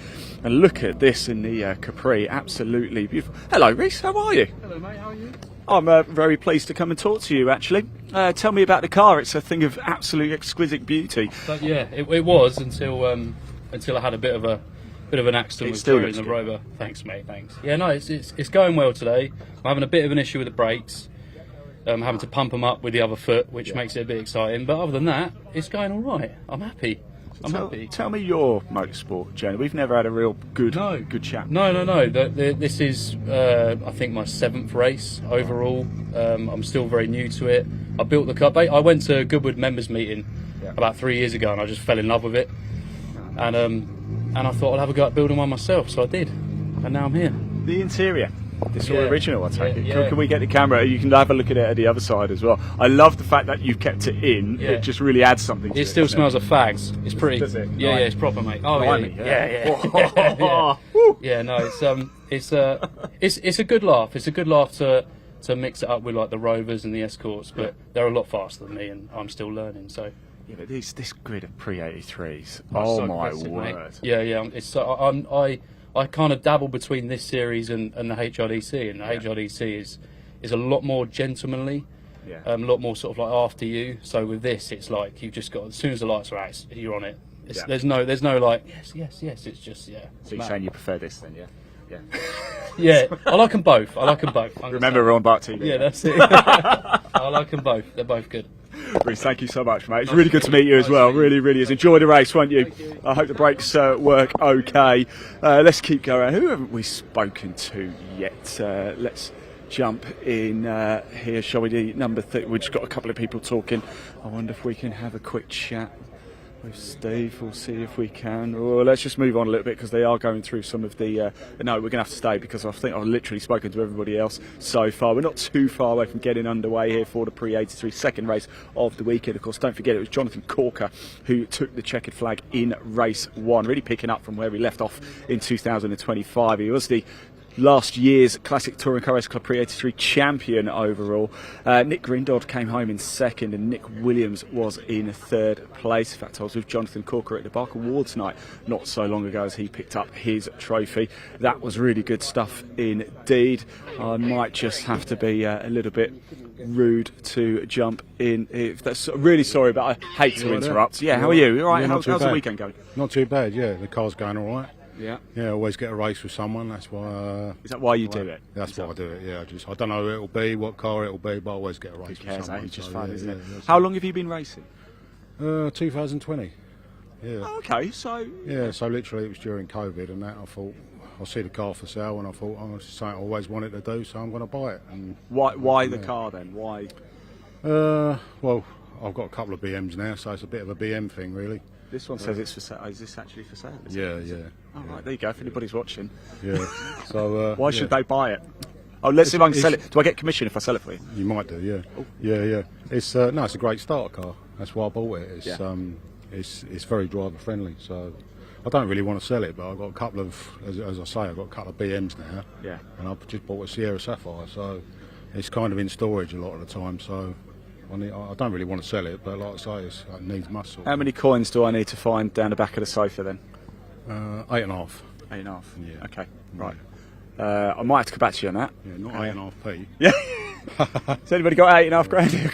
And look at this in the Capri, absolutely beautiful. Hello, Reese, how are you? Hello, mate, how are you? I'm very pleased to come and talk to you, actually. Tell me about the car. It's a thing of absolute exquisite beauty. But yeah, it was until I had a bit of an accident with Prix in the Rover. Thanks, mate, thanks. Yeah, no, it's going well today. I'm having a bit of an issue with the brakes. I'm having to pump them up with the other foot, which makes it a bit exciting. But other than that, it's going all right. I'm happy. Tell me your motorsport journey. We've never had a real good chat. No. This is, I think, my 7th race overall. I'm still very new to it. I built the car. I went to a Goodwood members meeting about 3 years ago, and I just fell in love with it. And I thought I'd have a go at building one myself, so I did. And now I'm here. The interior. This all original, I take it. Can we get the camera? You can have a look at it at the other side as well. I love the fact that you've kept it in. Yeah. It just really adds something to it. It still smells of fags. It's pretty. Does it? Yeah, it's proper, mate. Oh, yeah. Yeah, no, it's a good laugh. It's a good laugh to mix it up with like the Rovers and the Escorts, but they're a lot faster than me, and I'm still learning. So. Yeah, but this grid of Prix 83s. Oh, so my word. Mate. Yeah. It's I kind of dabble between this series and the HRDC, and the HRDC is a lot more gentlemanly, a lot more sort of like after you. So with this, it's like you've just got, as soon as the lights are out, you're on it. There's no like yes. It's just So you're saying you prefer this then, yeah? Yeah, I like them both. Remember, we're on BARC TV. Yeah, that's it. I like them both. They're both good. Bruce, thank you so much, mate. It's really good to meet you as well. Really, really is. Enjoy the race, won't you? I hope the brakes work okay. Let's keep going. Who haven't we spoken to yet? Let's jump in here, shall we? Do number 3. We've just got a couple of people talking. I wonder if we can have a quick chat with Steve. We'll see if we can. Or let's just move on a little bit because they are going through some of the. No, we're going to have to stay because I think I've literally spoken to everybody else so far. We're not too far away from getting underway here for the Prix 83 second race of the weekend. Of course, don't forget it was Jonathan Corker who took the checkered flag in race 1, really picking up from where we left off in 2025. He was the last year's Classic Touring Car Race Club Prix 83 champion overall. Nick Grindod came home in second and Nick Williams was in third place. In fact, I was with Jonathan Corker at the BARC Awards night not so long ago as he picked up his trophy. That was really good stuff indeed. I might just have to be a little bit rude to jump in. If that's really sorry, but I hate to interrupt. Yeah, how are you? All right, how's the weekend going? Not too bad, yeah. The car's going all right. Yeah. Yeah, always get a race with someone. That's why. Is that why you do it? That's why I do it. Yeah, I don't know who it'll be, what car it'll be, but I always get a race. Who cares? With someone. It's just So, fun, yeah, isn't it? yeah, How long have you been racing? 2020. Yeah. Oh, okay, so. Yeah, so literally it was during COVID, and that I thought I see the car for sale, and I thought it's something I always wanted to do, so I'm going to buy it. And why the car then? Why? Well, I've got a couple of BMs now, so it's a bit of a BM thing, really. This one says it's for sale. Is this actually for sale? Yeah. Oh, right, there you go. If anybody's watching. Yeah. So why should they buy it? Oh, let's see if I can sell it. Do I get commission if I sell it for you? You might do, yeah. Yeah. It's it's a great starter car. That's why I bought it. It's very driver friendly. So I don't really want to sell it, but I've got a couple of, as I say, I've got a couple of BMs now. Yeah. And I've just bought a Sierra Sapphire, so it's kind of in storage a lot of the time. So I don't really want to sell it, but like I say, it needs muscle. How many coins do I need to find down the back of the sofa then? 8.5. 8.5. Yeah. Okay. Right. I might have to come back to you on that. Yeah, not 8.5p. Yeah. Has anybody got 8.5 grand here?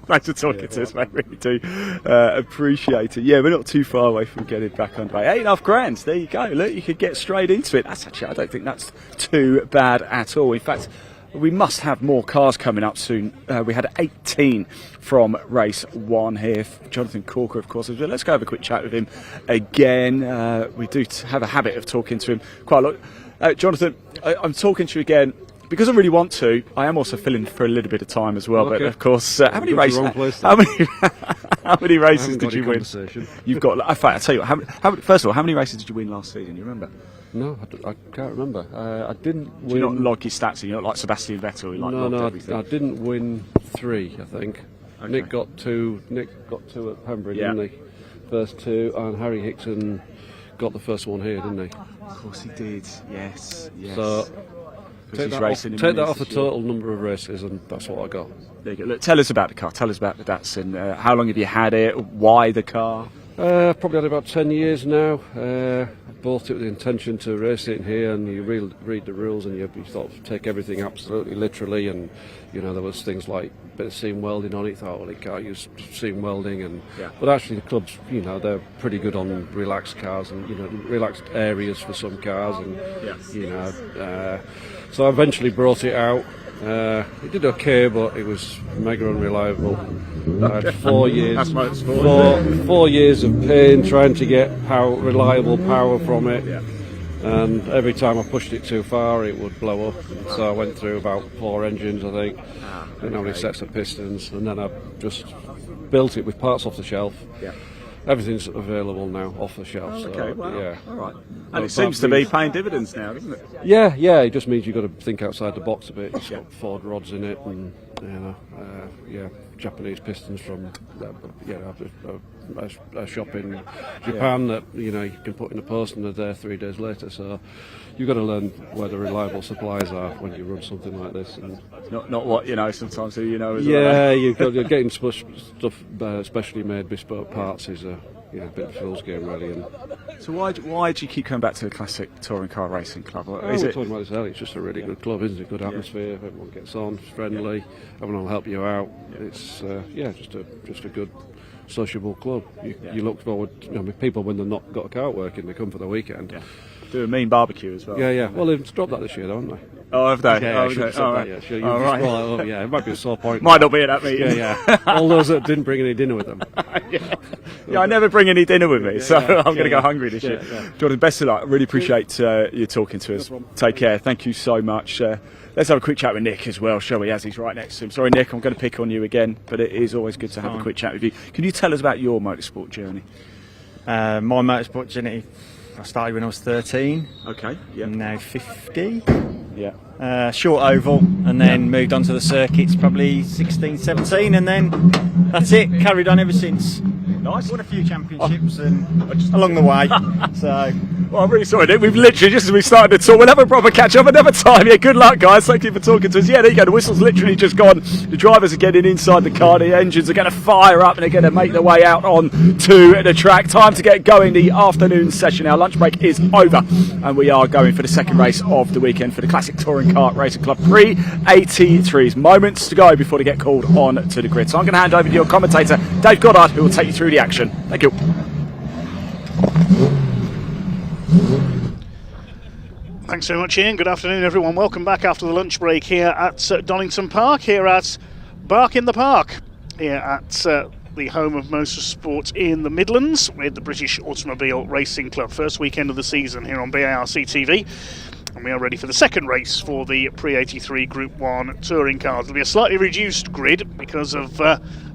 Thanks for talking to us, mate. Really do appreciate it. Yeah, we're not too far away from getting back underway. 8.5 grand. There you go. Look, you could get straight into it. That's actually, I don't think that's too bad at all. In fact, we must have more cars coming up soon. We had 18 from race 1 here. Jonathan Corker, of course, as well. Let's go have a quick chat with him again. We do have a habit of talking to him quite a lot. Jonathan, I'm talking to you again because I really want to. I am also filling for a little bit of time as well. Okay. But of course, how many races? How many races did you win? You've got. In fact, I tell you what. First of all, how many races did you win last season? You remember? No, I can't remember. I didn't win. Do you not like his stats? You're not like Sebastian Vettel. You No, everything. I didn't win 3. I think. Okay. Nick got 2 at Pembrey, didn't he? First 2, and Harry Hickson got the first one here, didn't he? Of course he did. Yes. So take that off the total number of races, and that's what I got. There you go. Look, tell us about the car. Tell us about the Datsun. How long have you had it? Why the car? Probably had about 10 years now. I bought it with the intention to race it in here, and you read the rules, and you sort of take everything absolutely literally. And there was things like a bit of seam welding on it. Thought, well, it can't use seam welding, but actually the clubs, they're pretty good on relaxed cars and relaxed areas for some cars, and so I eventually brought it out. It did okay, but it was mega unreliable. I had 4 years. That's what it's for. 4 years of pain trying to get reliable power from it, and every time I pushed it too far, it would blow up. So I went through about 4 engines, I think, and how many sets of pistons, and then I just built it with parts off the shelf. Yeah. Everything's available now off the shelf. Oh, so, okay, well, yeah. all right. And it seems to be paying dividends now, doesn't it? Yeah, it just means you've got to think outside the box a bit. It's got Ford rods in it, and Japanese pistons from a shop in Japan that you can put in a post and they're there 3 days later. So you've got to learn where the reliable supplies are when you run something like this. And not what sometimes who you know. Yeah, you're getting stuff specially made bespoke parts is a bit of a fool's game really. And so why do you keep coming back to the Classic Touring Car Racing Club? We're talking about this earlier. It's just a really good club, isn't it? Good atmosphere. Everyone gets on, it's friendly. Everyone will help you out. It's just a good sociable club. You look forward. People when they've not got a car working, they come for the weekend. Do a mean barbecue as well. Yeah. Well, they've dropped that this year, though, haven't they? Oh, have they? Yeah, Oh, okay. All right. Yeah, All right. Well, yeah, it might be a sore point. Might not be at that meeting. Yeah. All those that didn't bring any dinner with them. Yeah, I never bring any dinner with me, so I'm going to go hungry this year. Yeah. Jordan, best of luck. Really appreciate you talking to us. Take care. Thank you so much. Let's have a quick chat with Nick as well, shall we, as he's right next to him. Sorry, Nick, I'm going to pick on you again, but it is always good to have a quick chat with you. Can you tell us about your motorsport journey? My motorsport journey, I started when I was 13. Okay, yeah. I'm now 50. Yeah. Short oval, and then moved on to the circuits probably 16, 17, and then that's it. Carried on ever since. Nice. Won a few championships and along the way. So, well, I'm really sorry, Nick. We've literally, just as we started to talk, we'll have a proper catch up another time. Yeah, good luck, guys. Thank you for talking to us. Yeah, there you go. The whistle's literally just gone. The drivers are getting inside the car. The engines are going to fire up and they're going to make their way out on to the track. Time to get going. The afternoon session. Our lunch break is over, and we are going for the second race of the weekend for the Classic Touring Car Racing Club Prix 83s. Moments to go before they get called on to the grid. So I'm going to hand over to your commentator, Dave Goddard, who will take you through the action. Thank you. Thanks very much, Ian. Good afternoon, everyone. Welcome back after the lunch break here at Donington Park, here at BARC in the Park, here at the home of motorsport in the Midlands with the British Automobile Racing Club. First weekend of the season here on BARC TV. And we are ready for the second race for the Prix 83 Group 1 touring cars. It'll be a slightly reduced grid because of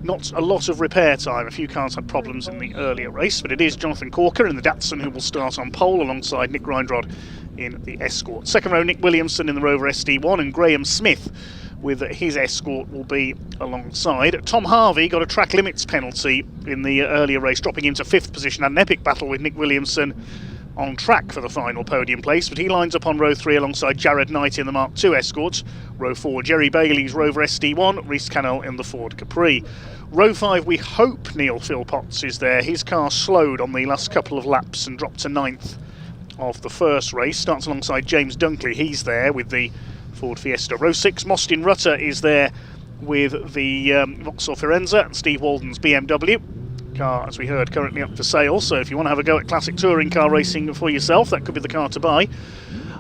not a lot of repair time. A few cars had problems in the earlier race, but it is Jonathan Corker in the Datsun who will start on pole alongside Nick Grindrod in the Escort. Second row, Nick Williamson in the Rover SD1, and Graham Smith with his Escort will be alongside. Tom Harvey got a track limits penalty in the earlier race, dropping into 5th position. Had an epic battle with Nick Williamson on track for the final podium place, but he lines up on row 3 alongside Jared Knight in the Mark II Escort. Row 4, Jerry Bailey's Rover SD1, Rhys Cannell in the Ford Capri. Row 5, we hope Neil Philpotts is there. His car slowed on the last couple of laps and dropped to 9th of the first race. Starts alongside James Dunkley, he's there with the Ford Fiesta. Row 6, Mostyn Rutter is there with the Vauxhall Firenze and Steve Walden's BMW. Car, as we heard, currently up for sale, so if you want to have a go at classic touring car racing for yourself, that could be the car to buy.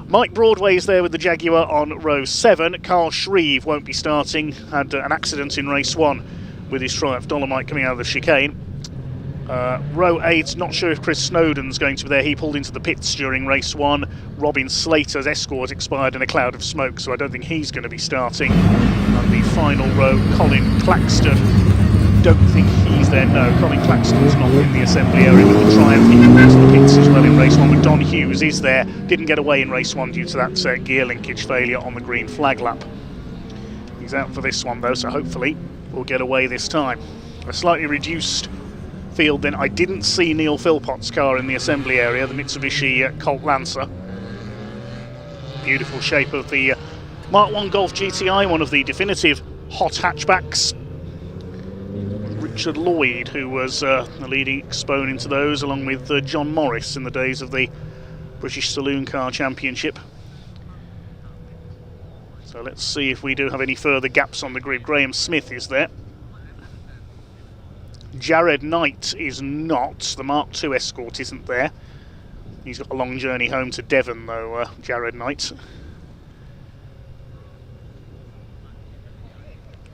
Mike Broadway is there with the Jaguar on row 7. Carl Shreve won't be starting, had an accident in race 1 with his Triumph Dolomite coming out of the chicane. Row 8, not sure if Chris Snowden's going to be there. He pulled into the pits during race 1. Robin Slater's Escort expired in a cloud of smoke, so I don't think he's going to be starting. And the final row, Colin Claxton. Don't think he's there, no. Colin Claxton's not in the assembly area with the Triumph. He pulled into the pits as well in race 1, but Don Hughes is there. Didn't get away in race 1 due to that gear linkage failure on the green flag lap. He's out for this one though, so hopefully we'll get away this time. A slightly reduced field then. I didn't see Neil Philpotts' car in the assembly area, the Mitsubishi Colt Lancer. Beautiful shape of the Mark 1 Golf GTI, one of the definitive hot hatchbacks. Richard Lloyd, who was the leading exponent to those, along with John Morris in the days of the British Saloon Car Championship. So let's see if we do have any further gaps on the grid. Graham Smith is there. Jared Knight is not. The Mark II Escort isn't there. He's got a long journey home to Devon though, Jared Knight.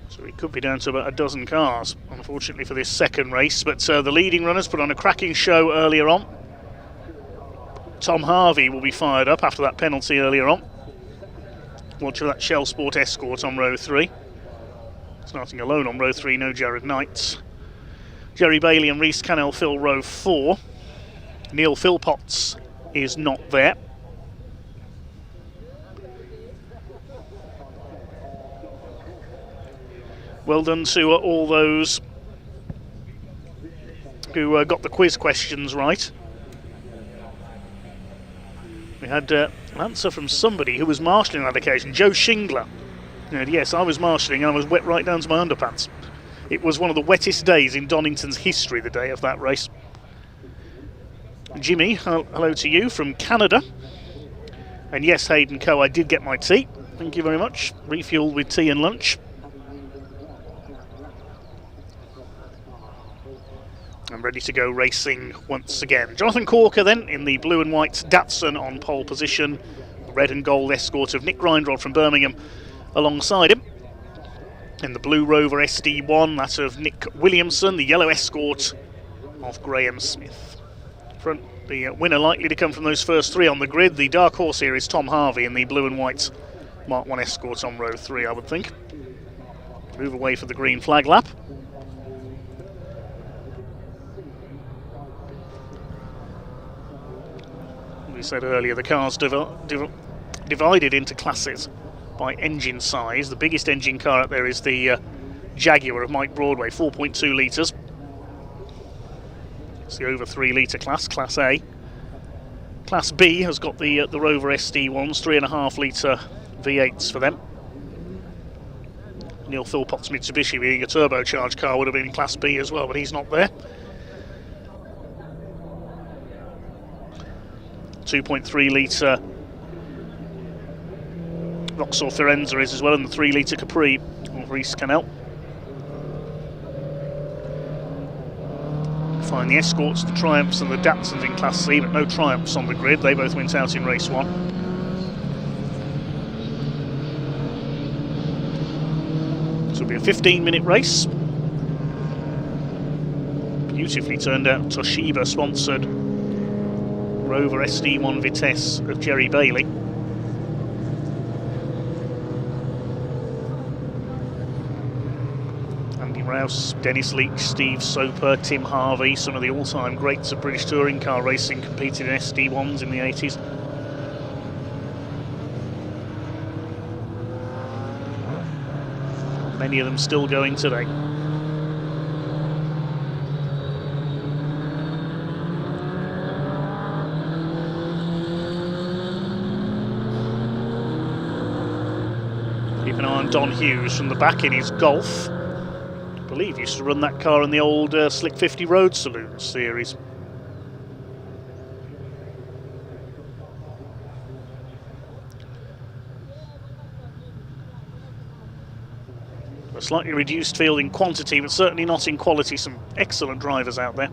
So he could be down to about a dozen cars, unfortunately, for this second race. But the leading runners put on a cracking show earlier on. Tom Harvey will be fired up after that penalty earlier on. Watch for that Shell Sport Escort on row 3. Starting alone on row 3, no Jared Knight. Jerry Bailey and Rhys Cannell fill row 4. Neil Philpotts is not there. Well done to all those who got the quiz questions right. We had an answer from somebody who was marshalling on that occasion, Joe Shingler. And yes, I was marshalling and I was wet right down to my underpants. It was one of the wettest days in Donington's history, the day of that race. Jimmy, hello to you from Canada. And yes, Hayden Coe, I did get my tea. Thank you very much. Refueled with tea and lunch. and ready to go racing once again. Jonathan Corker then in the blue and white Datsun on pole position. The red and gold escort of Nick Grindrod from Birmingham alongside him. In the blue Rover SD1, that of Nick Williamson, the yellow escort of Graham Smith. Front, the winner likely to come from those first three on the grid. The dark horse here is Tom Harvey in the blue and white Mark 1 escort on row 3, I would think. Move away for the green flag lap. We said earlier the car's divided into classes by engine size. The biggest engine car out there is the Jaguar of Mike Broadway, 4.2 litres. It's the over 3 litre class, Class A. Class B has got the Rover SD ones, 3.5 litre V8s for them. Neil Philpott's Mitsubishi, being a turbocharged car, would have been in Class B as well, but he's not there. 2.3 litre Vauxhall Firenze is as well, and the 3 litre Capri of Reese Canal. Find the Escorts, the Triumphs and the Datsuns in Class C, but no Triumphs on the grid. They both went out in race 1. This will be a 15-minute race. Beautifully turned out Toshiba sponsored Rover SD1 Vitesse of Jerry Bailey. Andy Rouse, Dennis Leach, Steve Soper, Tim Harvey, some of the all-time greats of British touring car racing competed in SD1s in the 80s. Many of them still going today. Keep an eye on Don Hughes from the back in his Golf. I believe he used to run that car in the old Slick 50 Road Saloon series. A slightly reduced field in quantity, but certainly not in quality. Some excellent drivers out there.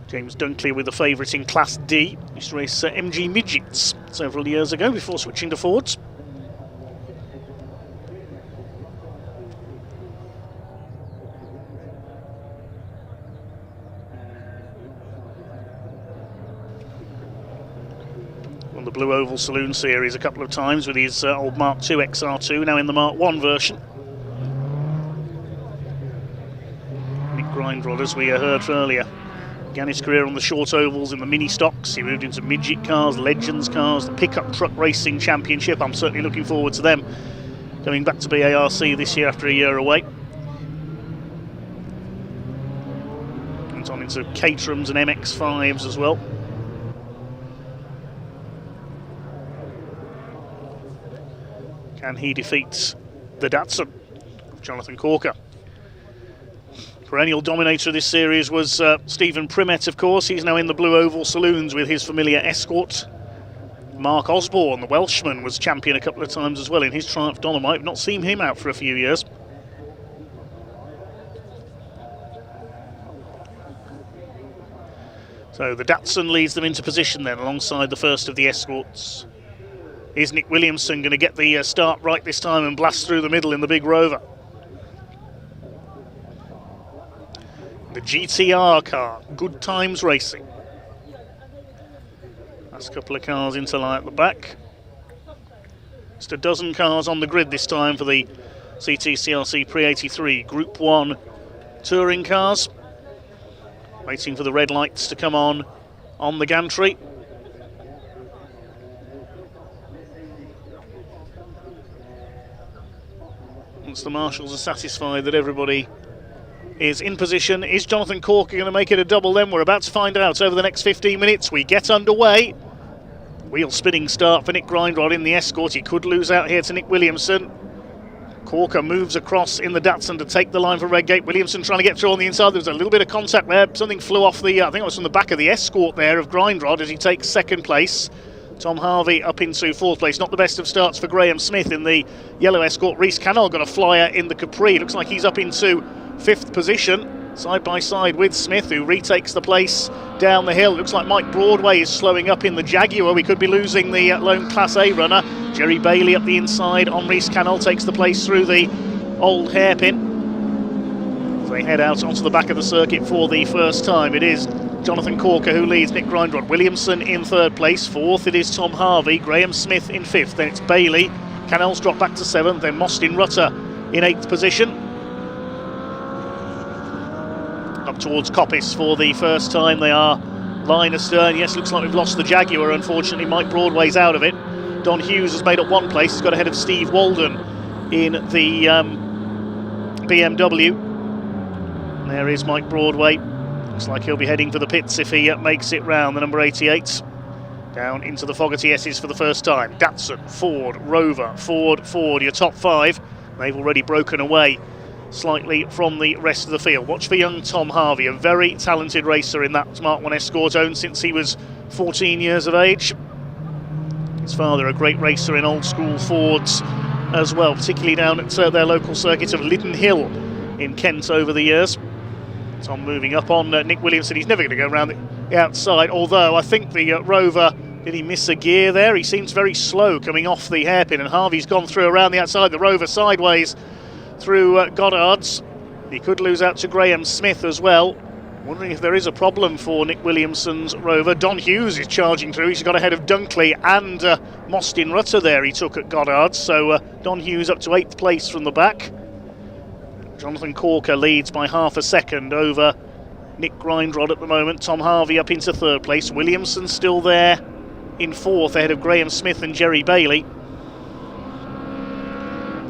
James Dunkley with the favourite in Class D. Used to race MG Midgets several years ago before switching to Fords. Won the Blue Oval Saloon Series a couple of times with his old Mark II XR2, now in the Mark 1 version. Nick Grindrod, as we heard earlier, began his career on the short ovals in the mini stocks. He moved into midget cars, Legends cars, the Pickup Truck Racing Championship. I'm certainly looking forward to them coming back to BARC this year after a year away. Went on into Caterhams and MX-5s as well. Can he defeat the Datsun, Jonathan Corker? Perennial dominator of this series was Stephen Primet, of course. He's now in the Blue Oval Saloons with his familiar Escort. Mark Osborne, the Welshman, was champion a couple of times as well in his Triumph Dolomite. We've not seen him out for a few years. So the Datsun leads them into position then alongside the first of the Escorts. Is Nick Williamson going to get the start right this time and blast through the middle in the big Rover? The GTR car, Good Times Racing. Last couple of cars into line at the back. Just a dozen cars on the grid this time for the CTCRC Prix 83 Group 1 touring cars. Waiting for the red lights to come on the gantry. Once the marshals are satisfied that everybody is in position, is Jonathan Corker going to make it a double then? We're about to find out over the next 15 minutes. We get underway. Wheel spinning start for Nick Grindrod in the Escort. He could lose out here to Nick Williamson. Corker moves across in the Datsun to take the line for Redgate. Williamson trying to get through on the inside. There was a little bit of contact there. Something flew off the, I think it was from the back of the Escort there of Grindrod as he takes second place. Tom Harvey up into fourth place. Not the best of starts for Graham Smith in the yellow Escort. Reese Canal got a flyer in the Capri. Looks like he's up into fifth position. side by side with Smith, who retakes the place down the hill. Looks like Mike Broadway is slowing up in the Jaguar. We could be losing the lone Class A runner. Jerry Bailey up the inside. Henri's Canal takes the place through the old hairpin. As they head out onto the back of the circuit for the first time, it is Jonathan Corker who leads. Nick Grindrod Williamson in third place. Fourth it is Tom Harvey. Graham Smith in fifth. Then it's Bailey. Canal's dropped back to seventh. Then Mostyn Rutter in eighth position. Up towards Coppice for the first time. They are line astern. Yes, looks like we've lost the Jaguar. Unfortunately, Mike Broadway's out of it. Don Hughes has made up one place. He's got ahead of Steve Walden in the BMW. And there is Mike Broadway. Looks like he'll be heading for the pits if he makes it round. The number 88 down into the Fogarty S's for the first time. Datsun, Ford, Rover, Ford, your top five. They've already broken away slightly from the rest of the field. Watch for young Tom Harvey, a very talented racer in that Mark 1 Escort, owned since he was 14 years of age. His father, a great racer in old school Fords as well, particularly down at their local circuit of Liddon Hill in Kent over the years. Tom moving up on Nick Williamson. He's never going to go around the outside, although I think the Rover, did he miss a gear there? He seems very slow coming off the hairpin, and Harvey's gone through around the outside. The Rover sideways through Goddard's. He could lose out to Graham Smith as well. Wondering if there is a problem for Nick Williamson's Rover. Don Hughes is charging through. He's got ahead of Dunkley and Mostyn Rutter there he took at Goddard's. So Don Hughes up to 8th place from the back. Jonathan Corker leads by half a second over Nick Grindrod at the moment. Tom Harvey up into 3rd place. Williamson still there in 4th ahead of Graham Smith and Jerry Bailey.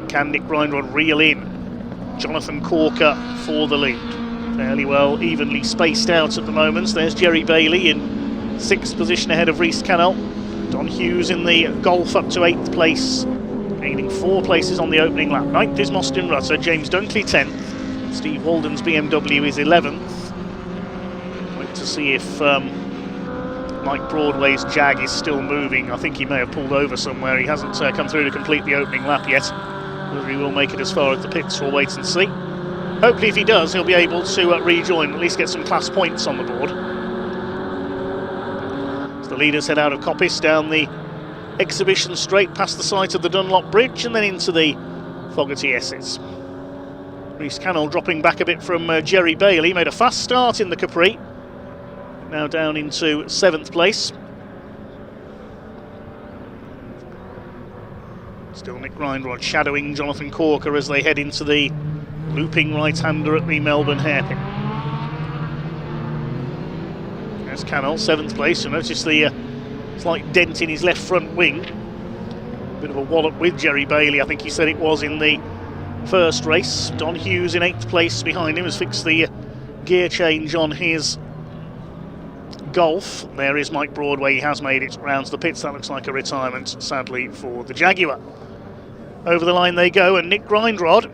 Can Nick Grindrod reel in Jonathan Corker for the lead? Fairly well evenly spaced out at the moment. There's Jerry Bailey in 6th position ahead of Rhys Cannell. Don Hughes in the Golf up to 8th place, gaining 4 places on the opening lap. 9th is Mostyn Rutter. James Dunkley 10th. Steve Walden's BMW is 11th. Wait to see if Mike Broadway's Jag is still moving. I think he may have pulled over somewhere. He hasn't come through to complete the opening lap yet. Whether he will make it as far as the pits, we'll wait and see. Hopefully if he does, he'll be able to rejoin, at least get some class points on the board. As the leaders head out of Coppice down the exhibition straight past the site of the Dunlop Bridge and then into the Fogarty S's. Rhys Cannell dropping back a bit from Jerry Bailey. Made a fast start in the Capri. Now down into 7th place. Still Nick Grindrod shadowing Jonathan Corker as they head into the looping right-hander at the Melbourne hairpin. There's Cannell, 7th place. You'll notice the slight dent in his left front wing. Bit of a wallop with Jerry Bailey, I think he said it was in the first race. Don Hughes in 8th place behind him has fixed the gear change on his Golf. There is Mike Broadway. He has made it round to the pits. That looks like a retirement, sadly, for the Jaguar. Over the line they go, and Nick Grindrod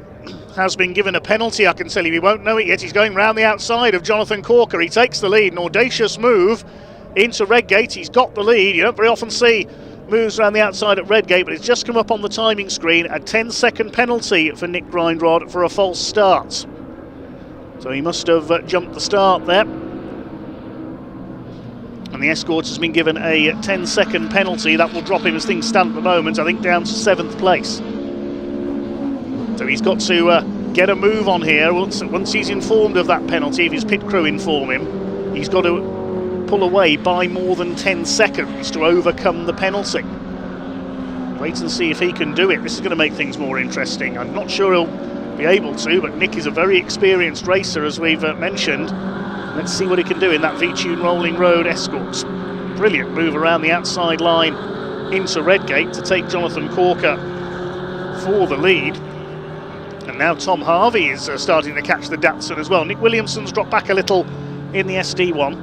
has been given a penalty. I can tell you, he won't know it yet. He's going round the outside of Jonathan Corker. He takes the lead, an audacious move into Redgate. He's got the lead. You don't very often see moves around the outside at Redgate, but it's just come up on the timing screen. A 10-second penalty for Nick Grindrod for a false start. So he must have jumped the start there. And the Escort has been given a 10-second penalty. That will drop him, as things stand at the moment, I think down to 7th place. So he's got to get a move on here. Once he's informed of that penalty, if his pit crew inform him, he's got to pull away by more than 10 seconds to overcome the penalty. Wait and see if he can do it. This is going to make things more interesting. I'm not sure he'll be able to, but Nick is a very experienced racer, as we've mentioned. Let's see what he can do in that V-Tune Rolling Road Escort. Brilliant move around the outside line into Redgate to take Jonathan Corker for the lead. And now Tom Harvey is starting to catch the Datsun as well. Nick Williamson's dropped back a little in the SD1.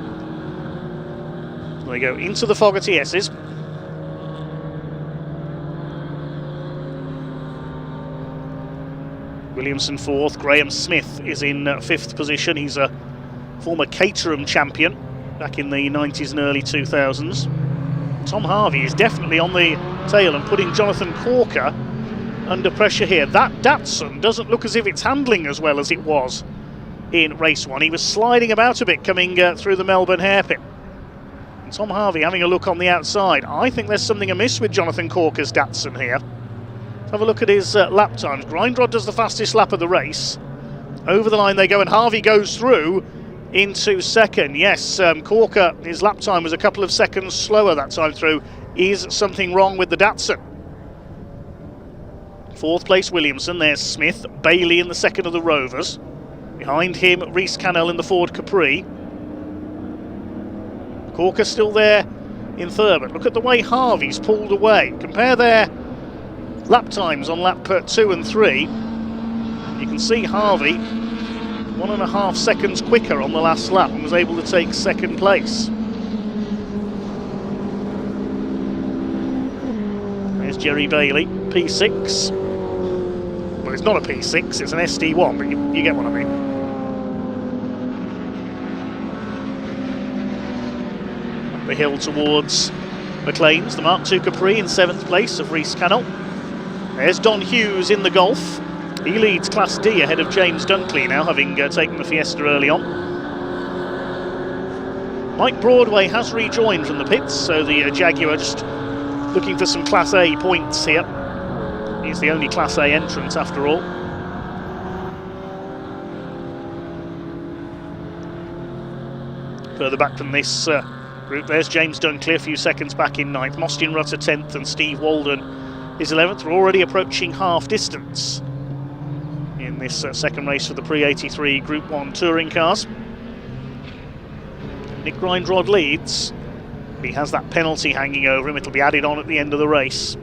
They go into the Fogarty S's. Williamson 4th. Graham Smith is in 5th position. He's a former Caterham champion back in the 90s and early 2000s. Tom Harvey is definitely on the tail and putting Jonathan Corker under pressure here. That Datsun doesn't look as if it's handling as well as it was in race 1. He was sliding about a bit coming through the Melbourne hairpin. And Tom Harvey having a look on the outside. I think there's something amiss with Jonathan Corker's Datsun here. Let's have a look at his lap times. Grindrod does the fastest lap of the race. Over the line they go, and Harvey goes through into second. Yes, Corker, his lap time was a couple of seconds slower that time through. Is something wrong with the Datsun? 4th place Williamson, there's Smith, Bailey in the second of the Rovers. Behind him, Reese Cannell in the Ford Capri. Corker still there in third, but look at the way Harvey's pulled away. Compare their lap times on lap 2 and 3. You can see Harvey 1.5 seconds quicker on the last lap and was able to take second place. There's Jerry Bailey, P6. Well, it's not a P6, it's an SD1, but you get what I mean. Up the hill towards McLean's, the Mark II Capri in 7th place of Reese Cannell. There's Don Hughes in the Golf. He leads Class D ahead of James Dunkley now, having taken the Fiesta early on. Mike Broadway has rejoined from the pits, so the Jaguar just looking for some Class A points here. He's the only Class A entrant after all. Further back from this group, there's James Dunkley a few seconds back in 9th. Mostyn Rutter 10th and Steve Walden is 11th. We're already approaching half distance in this second race for the Prix 83 Group 1 touring cars. Nick Grindrod leads. He has that penalty hanging over him. It'll be added on at the end of the race.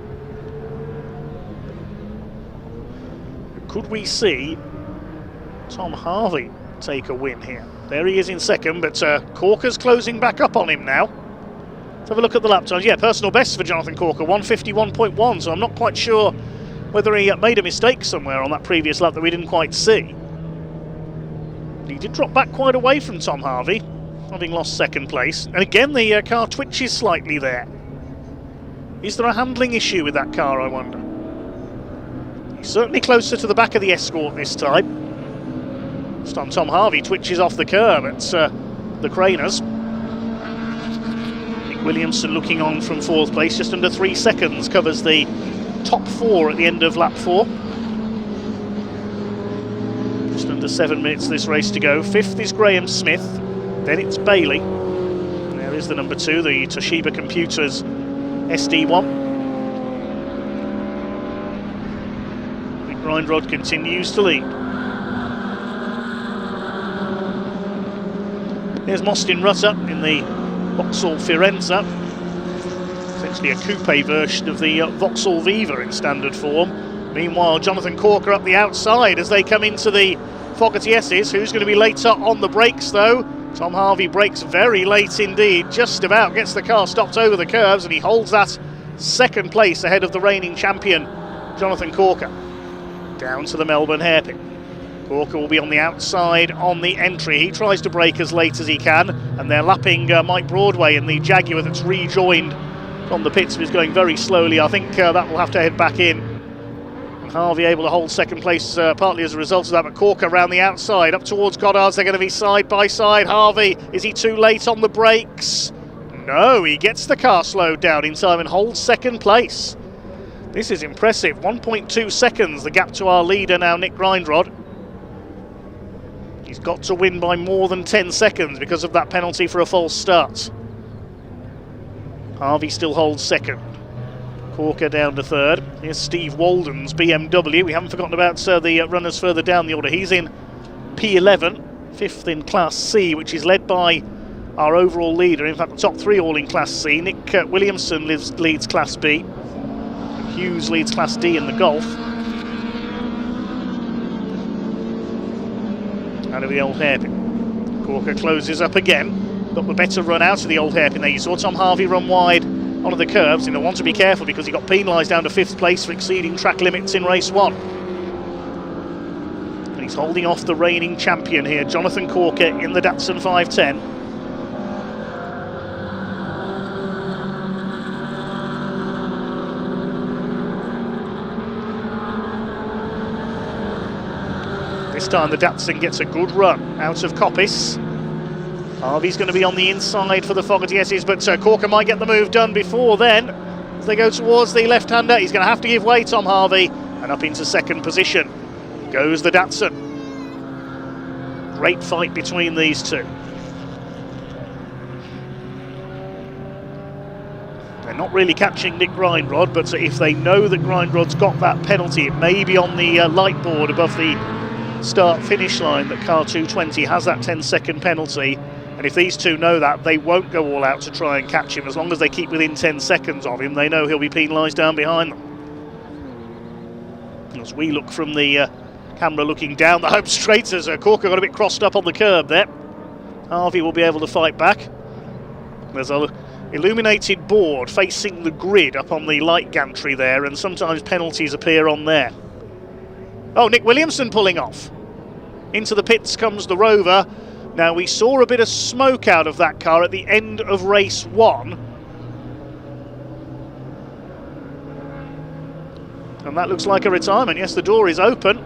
Could we see Tom Harvey take a win here? There he is in second, but Corker's closing back up on him now. Let's have a look at the lap times. Yeah, personal best for Jonathan Corker, 151.1, so I'm not quite sure whether he made a mistake somewhere on that previous lap that we didn't quite see. He did drop back quite away from Tom Harvey, having lost second place. And again, the car twitches slightly there. Is there a handling issue with that car, I wonder? He's certainly closer to the back of the Escort this time. This time Tom Harvey twitches off the curb at the Craners. Nick Williamson looking on from 4th place, just under 3 seconds, covers the top 4 at the end of lap 4. Just under 7 minutes this race to go. 5th is Graham Smith, then it's Bailey. There is the number 2, the Toshiba Computers SD1. The Grindrod continues to lead. There's Mostyn Rutter in the Vauxhall Firenze. Essentially a coupe version of the Vauxhall Viva in standard form. Meanwhile, Jonathan Corker up the outside as they come into the Fogarty S's. Who's going to be later on the brakes though? Tom Harvey brakes very late indeed, just about gets the car stopped over the curves, and he holds that second place ahead of the reigning champion, Jonathan Corker. Down to the Melbourne hairpin. Corker will be on the outside on the entry. He tries to brake as late as he can, and they're lapping Mike Broadway in the Jaguar that's rejoined from the pits, but is going very slowly. I think that will have to head back in. And Harvey able to hold second place partly as a result of that, but Corker around the outside, up towards Goddard's. They're going to be side by side. Harvey, is he too late on the brakes? No, he gets the car slowed down in time and holds second place. This is impressive. 1.2 seconds, the gap to our leader now, Nick Grindrod. He's got to win by more than 10 seconds because of that penalty for a false start. Harvey still holds second. Corker down to third. Here's Steve Walden's BMW. We haven't forgotten about the runners further down the order. He's in P11, 5th in Class C, which is led by our overall leader. In fact, the top 3 all in Class C. Nick Williamson leads Class B. Hughes leads Class D in the Golf. Out of the old hairpin. Corker closes up again. Got the better run out of the old hairpin there. You saw Tom Harvey run wide onto the curbs, and he'll want to be careful because he got penalised down to 5th place for exceeding track limits in race 1. And he's holding off the reigning champion here, Jonathan Corker, in the Datsun 510. This time the Datsun gets a good run out of Coppice. Harvey's going to be on the inside for the Fogarty S's, but Corker might get the move done before then. As they go towards the left-hander, he's going to have to give way, Tom Harvey, and up into second position goes the Datsun. Great fight between these two. They're not really catching Nick Grindrod, but if they know that Grindrod's got that penalty, it may be on the light board above the start-finish line that car 220 has that 10-second penalty. And if these two know that, they won't go all out to try and catch him. As long as they keep within 10 seconds of him, they know he'll be penalised down behind them. As we look from the camera looking down the home straight, as Corker got a bit crossed up on the curb there. Harvey will be able to fight back. There's a illuminated board facing the grid up on the light gantry there, and sometimes penalties appear on there. Oh, Nick Williamson pulling off. Into the pits comes the Rover. Now, we saw a bit of smoke out of that car at the end of race 1. And that looks like a retirement. Yes, the door is open.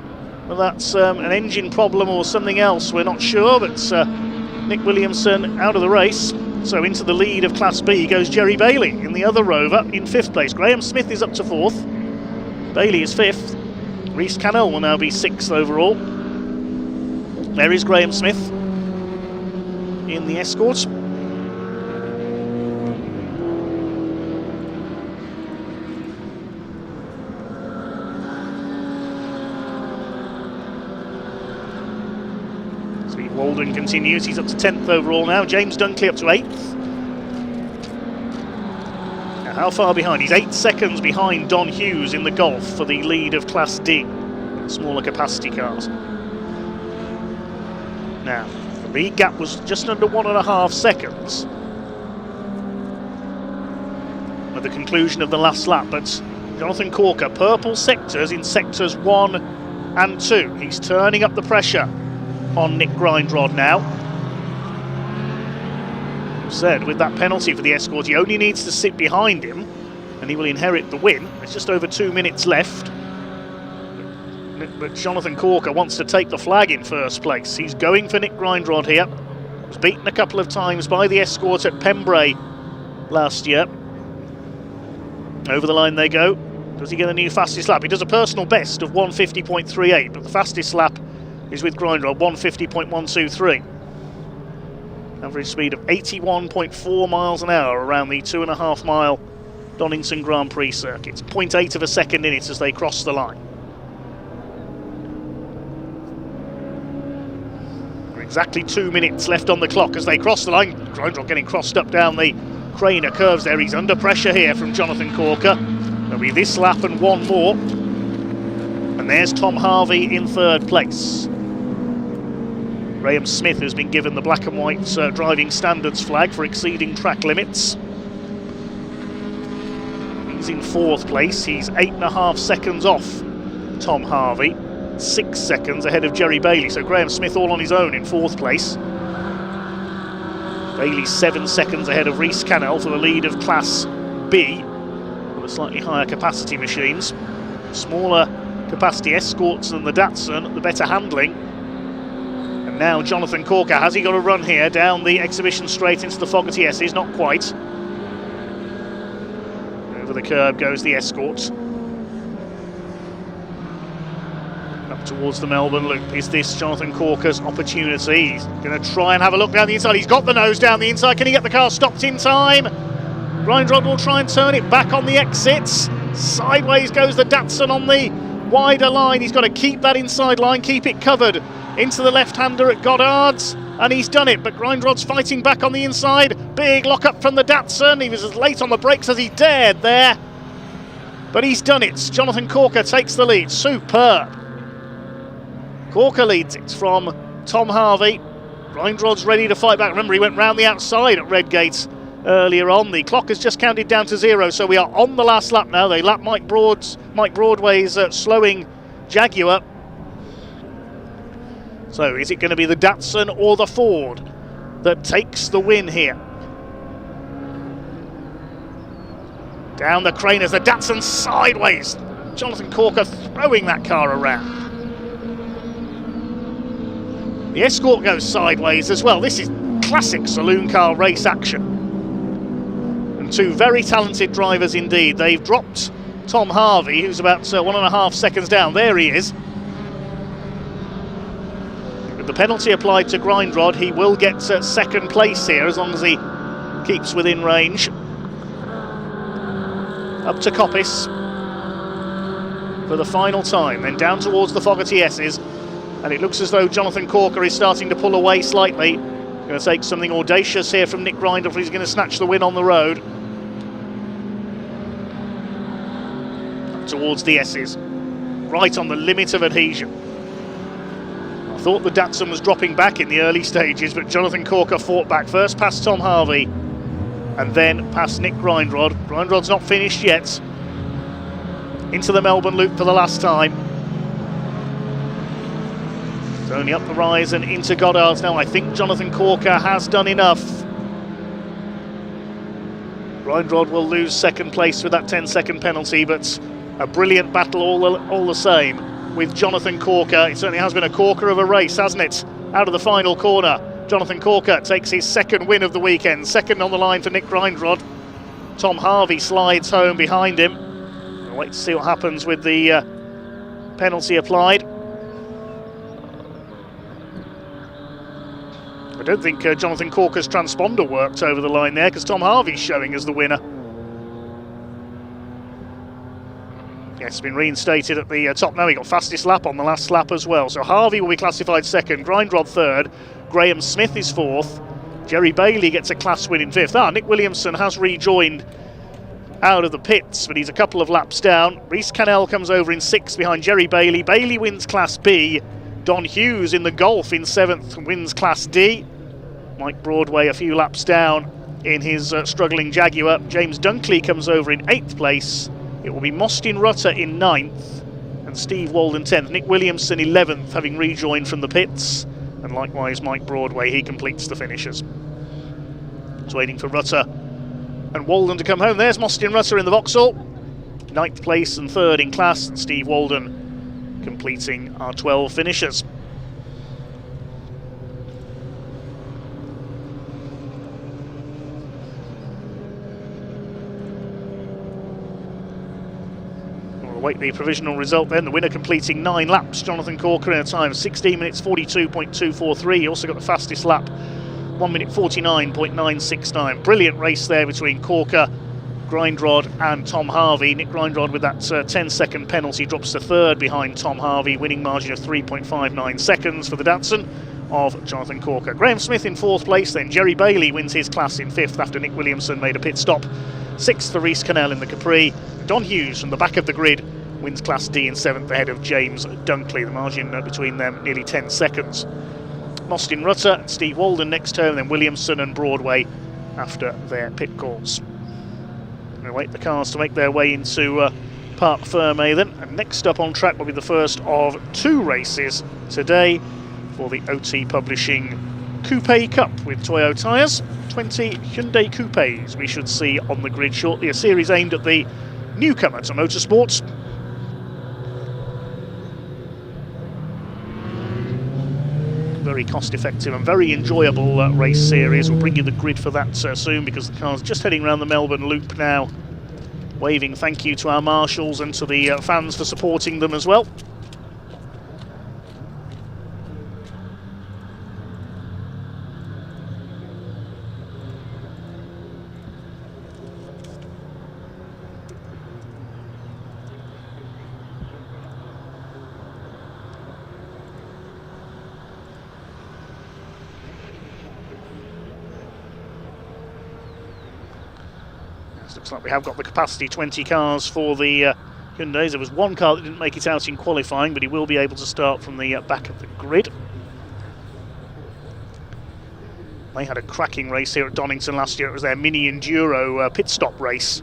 Well, that's an engine problem or something else, we're not sure, but Nick Williamson out of the race. So into the lead of Class B goes Jerry Bailey in the other Rover in 5th place. Graham Smith is up to 4th. Bailey is 5th. Reece Cannell will now be 6th overall. There is Graham Smith in the Escort. Steve Walden continues, he's up to 10th overall now. James Dunkley up to 8th. Now, how far behind? He's 8 seconds behind Don Hughes in the Golf for the lead of Class D, smaller capacity cars. Now, the lead gap was just under 1.5 seconds at the conclusion of the last lap, but Jonathan Corker, purple sectors in sectors 1 and 2. He's turning up the pressure on Nick Grindrod now. Said with that penalty for the Escort, he only needs to sit behind him and he will inherit the win. There's just over 2 minutes left. But Jonathan Corker wants to take the flag in first place. He's going for Nick Grindrod here. Was beaten a couple of times by the Escort at Pembrey last year. Over the line they go. Does he get a new fastest lap? He does a personal best of 150.38, but the fastest lap is with Grindrod, 150.123. Average speed of 81.4 miles an hour around the 2.5 mile Donington Grand Prix circuit. 0.8 of a second in it as they cross the line. Exactly 2 minutes left on the clock as they cross the line. Grindrod getting crossed up down the Craner curves there. He's under pressure here from Jonathan Corker. There'll be this lap and one more. And there's Tom Harvey in 3rd place. Graham Smith has been given the black and white driving standards flag for exceeding track limits. He's in 4th place. He's 8.5 seconds off Tom Harvey. 6 seconds ahead of Jerry Bailey, so Graham Smith all on his own in 4th place. Bailey's 7 seconds ahead of Reece Cannell for the lead of Class B, with the slightly higher capacity machines. Smaller capacity Escorts than the Datsun, the better handling. And now Jonathan Corker, has he got a run here down the exhibition straight into the Fogarty S's? Not quite. Over the curb goes the Escort. Towards the Melbourne Loop. Is this Jonathan Corker's opportunity? He's going to try and have a look down the inside. He's got the nose down the inside. Can he get the car stopped in time? Grindrod will try and turn it back on the exits. Sideways goes the Datsun on the wider line. He's got to keep that inside line, keep it covered into the left-hander at Goddard's, and he's done it. But Grindrod's fighting back on the inside. Big lock-up from the Datsun. He was as late on the brakes as he dared there, but he's done it. Jonathan Corker takes the lead. Superb. Corker leads it from Tom Harvey. Grindrod's ready to fight back. Remember, he went round the outside at Redgate earlier on. The clock has just counted down to 0, so we are on the last lap now. They lap Mike Broadway's slowing Jaguar. So is it going to be the Datsun or the Ford that takes the win here? Down the crane as the Datsun sideways. Jonathan Corker throwing that car around. The escort goes sideways as well. This is classic saloon car race action. And two very talented drivers indeed. They've dropped Tom Harvey, who's about 1.5 seconds down. There he is. With the penalty applied to Grindrod, he will get second place here as long as he keeps within range. Up to Coppice for the final time, then down towards the Fogarty S's, and it looks as though Jonathan Corker is starting to pull away slightly. Going to take something audacious here from Nick Grindrod if he's going to snatch the win on the road. Up towards the S's, right on the limit of adhesion. I thought the Datsun was dropping back in the early stages, but Jonathan Corker fought back first past Tom Harvey and then past Nick Grindrod. Grindrod's not finished yet. Into the Melbourne Loop for the last time. It's only up the rise and into Goddard's now. I think Jonathan Corker has done enough. Grindrod will lose second place with that 10-second penalty, but a brilliant battle all the same with Jonathan Corker. It certainly has been a corker of a race, hasn't it? Out of the final corner, Jonathan Corker takes his second win of the weekend. Second on the line for Nick Grindrod. Tom Harvey slides home behind him. We'll wait to see what happens with the penalty applied. I don't think Jonathan Corker's transponder worked over the line there, because Tom Harvey's showing as the winner. Yes, it's been reinstated at the top now. He got fastest lap on the last lap as well. So Harvey will be classified second, Grindrod third, Graham Smith is fourth, Jerry Bailey gets a class win in fifth. Nick Williamson has rejoined out of the pits, but he's a couple of laps down. Reece Cannell comes over in sixth behind Jerry Bailey. Bailey wins Class B. Don Hughes in the Golf in seventh wins Class D. Mike Broadway a few laps down in his struggling Jaguar. James Dunkley comes over in 8th place. It will be Mostyn Rutter in 9th and Steve Walden 10th. Nick Williamson 11th, having rejoined from the pits. And likewise Mike Broadway, he completes the finishes. Just waiting for Rutter and Walden to come home. There's Mostyn Rutter in the Vauxhall. 9th place and 3rd in class. And Steve Walden completing our 12 finishers. Await the provisional result then. The winner completing 9 laps, Jonathan Corker, in a time of 16 minutes 42.243. He also got the fastest lap, 1 minute 49.969. Brilliant race there between Corker, Grindrod and Tom Harvey. Nick Grindrod with that 10-second penalty drops to third behind Tom Harvey, winning margin of 3.59 seconds for the Datsun of Jonathan Corker. Graham Smith in 4th place, then Jerry Bailey wins his class in 5th after Nick Williamson made a pit stop. 6th for Reece Cannell in the Capri. Don Hughes from the back of the grid wins Class D in 7th ahead of James Dunkley. The margin between them nearly 10 seconds. Mostyn Rutter and Steve Walden next turn, then Williamson and Broadway after their pit calls. We'll wait the cars to make their way into Parc Fermé then. And next up on track will be the first of 2 races today for the OT Publishing Coupe Cup with Toyo tyres. 20 Hyundai Coupes we should see on the grid shortly. A series aimed at the newcomer to motorsports. Very cost effective and very enjoyable race series. We'll bring you the grid for that soon, because the car's just heading around the Melbourne Loop now, waving thank you to our marshals and to the fans for supporting them as well. Looks like we have got the capacity 20 cars for the Hyundais. There was one car that didn't make it out in qualifying, but he will be able to start from the back of the grid. They had a cracking race here at Donington last year. It was their mini enduro pit stop race,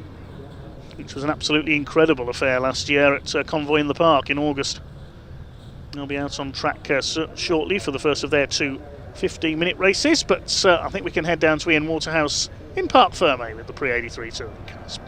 which was an absolutely incredible affair last year at Convoy in the Park in August. They'll be out on track shortly for the first of their 2 15-minute races, but I think we can head down to Ian Waterhouse in Parc Fermé with the Prix 83 touring cars.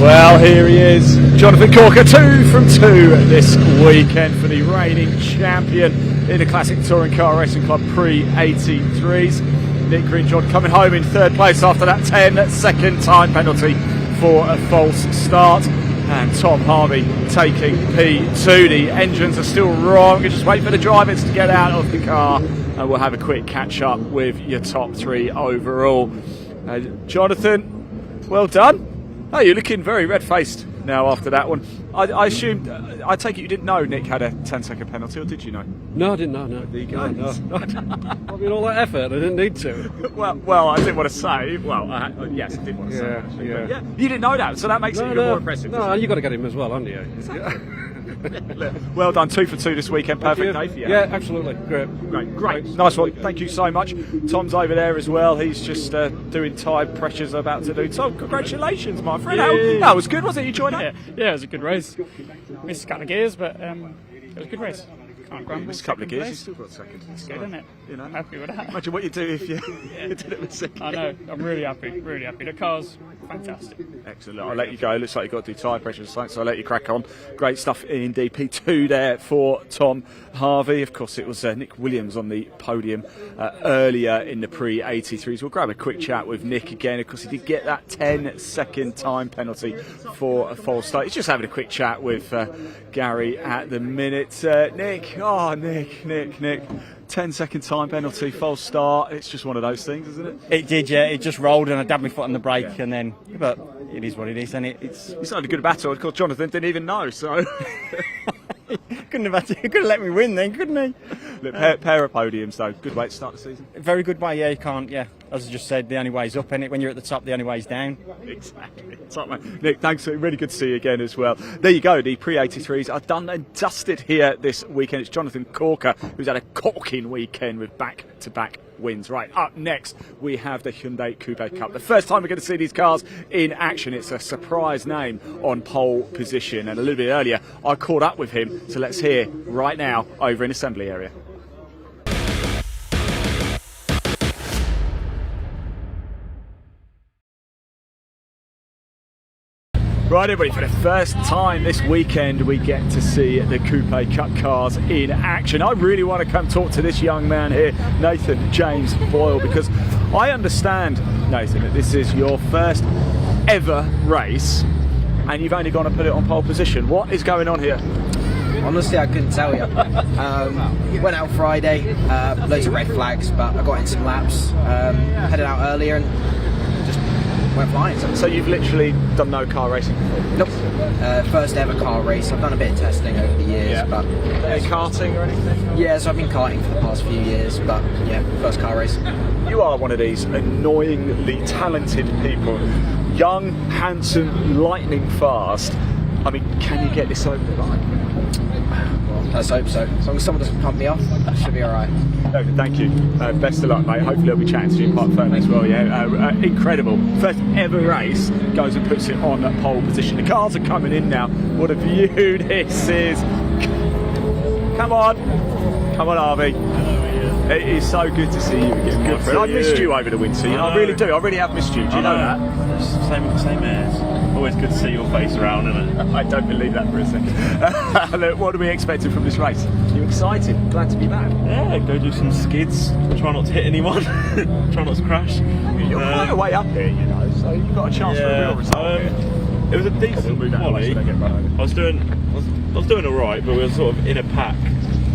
Well, here he is, Jonathan Corker, 2 from 2 this weekend for the reigning champion in the Classic Touring Car Racing Club Prix 83s. Nick Greenjohn coming home in 3rd place after that 10-second time penalty for a false start. And Tom Harvey taking P2. The engines are still wrong. You just wait for the drivers to get out of the car, and we'll have a quick catch up with your top 3 overall. Jonathan, well done. Oh, you're looking very red-faced now after that one. I assumed, I take it you didn't know Nick had a 10-second penalty, or did you know? No, I didn't know, no. There you go. No. I mean, all that effort, I didn't need to. well, I didn't want to say. Well, yes, I did want to say. Actually, yeah. You didn't know that, so that makes it even more impressive. No, and you got to get him as well, haven't you? Exactly. Well done, 2 for 2 this weekend. Perfect day for you. Yeah, absolutely. Great. Nice one. Thank you so much. Tom's over there as well. He's just doing tire pressures about to do. Tom, congratulations, my friend. That was good, wasn't it? You enjoyed that? Yeah, it was a good race. Missed a couple of gears, but it was a good race. Can't grumble. Missed a couple of gears, you still got second. It's good, isn't it? You know, happy with that. Imagine what you do if you did it with second. I know. I'm really happy. The car's fantastic. Excellent. I'll let you go. It looks like you've got to do tyre pressure, so I'll let you crack on. Great stuff in DP2 there for Tom Harvey. Of course, it was Nick Williams on the podium earlier in the Prix 83s. We'll grab a quick chat with Nick again. Of course, he did get that 10-second time penalty for a false start. He's just having a quick chat with Gary at the minute. Nick. 10-second time penalty, false start. It's just one of those things, isn't it? It did, yeah. It just rolled and I dabbed my foot on the brake and then, but it is what it is. And it's not a good battle. Of course, Jonathan didn't even know, so couldn't have let me win then, couldn't he? Look, pair of podiums though. Good way to start the season. Very good way. Yeah, you can't. Yeah, as I just said, the only way's up, innit? When you're at the top, the only way's down. Exactly. Top man. Nick, thanks. Really good to see you again as well. There you go. The Prix 83s are done and dusted here this weekend. It's Jonathan Corker who's had a corking weekend with back-to-back wins. Right, up next we have the Hyundai Coupe Cup. The first time we're going to see these cars in action. It's a surprise name on pole position, and a little bit earlier I caught up with him, so let's hear right now over in assembly area. Right, everybody, for the first time this weekend we get to see the Coupe Cup cars in action. I really want to come talk to this young man here, Nathan James Boyle, because I understand, Nathan, that this is your first ever race and you've only gone to put it on pole position. What is going on here? Honestly, I couldn't tell you. Went out Friday, loads of red flags, but I got in some laps, headed out earlier and went flying. So you've literally done no car racing before? Nope. First ever car race. I've done a bit of testing over the years, but karting or anything? Yeah, so I've been karting for the past few years, but yeah, first car race. You are one of these annoyingly talented people, young, handsome, lightning fast. I mean, can you get this over the line? Let's hope so. As long as someone doesn't pump me off, that should be alright. No, thank you. Best of luck, mate. Hopefully I'll be chatting to you in Park Fern as well. Yeah, incredible. First ever race, goes and puts it on pole position. The cars are coming in now. What a view this is. Come on, Harvey. It is so good to see you again, good friend. I missed you over the winter. I really do. I really have missed you. Do you know that? Same as. Always good to see your face around, isn't it? I don't believe that for a second. Look, what are we expecting from this race? Are you excited? Glad to be back? Yeah, go do some skids. Try not to hit anyone. Try not to crash. You're quite a way up here, you know, so you've got a chance for a real result here. It was a decent quali. I was doing alright, but we were sort of in a pack.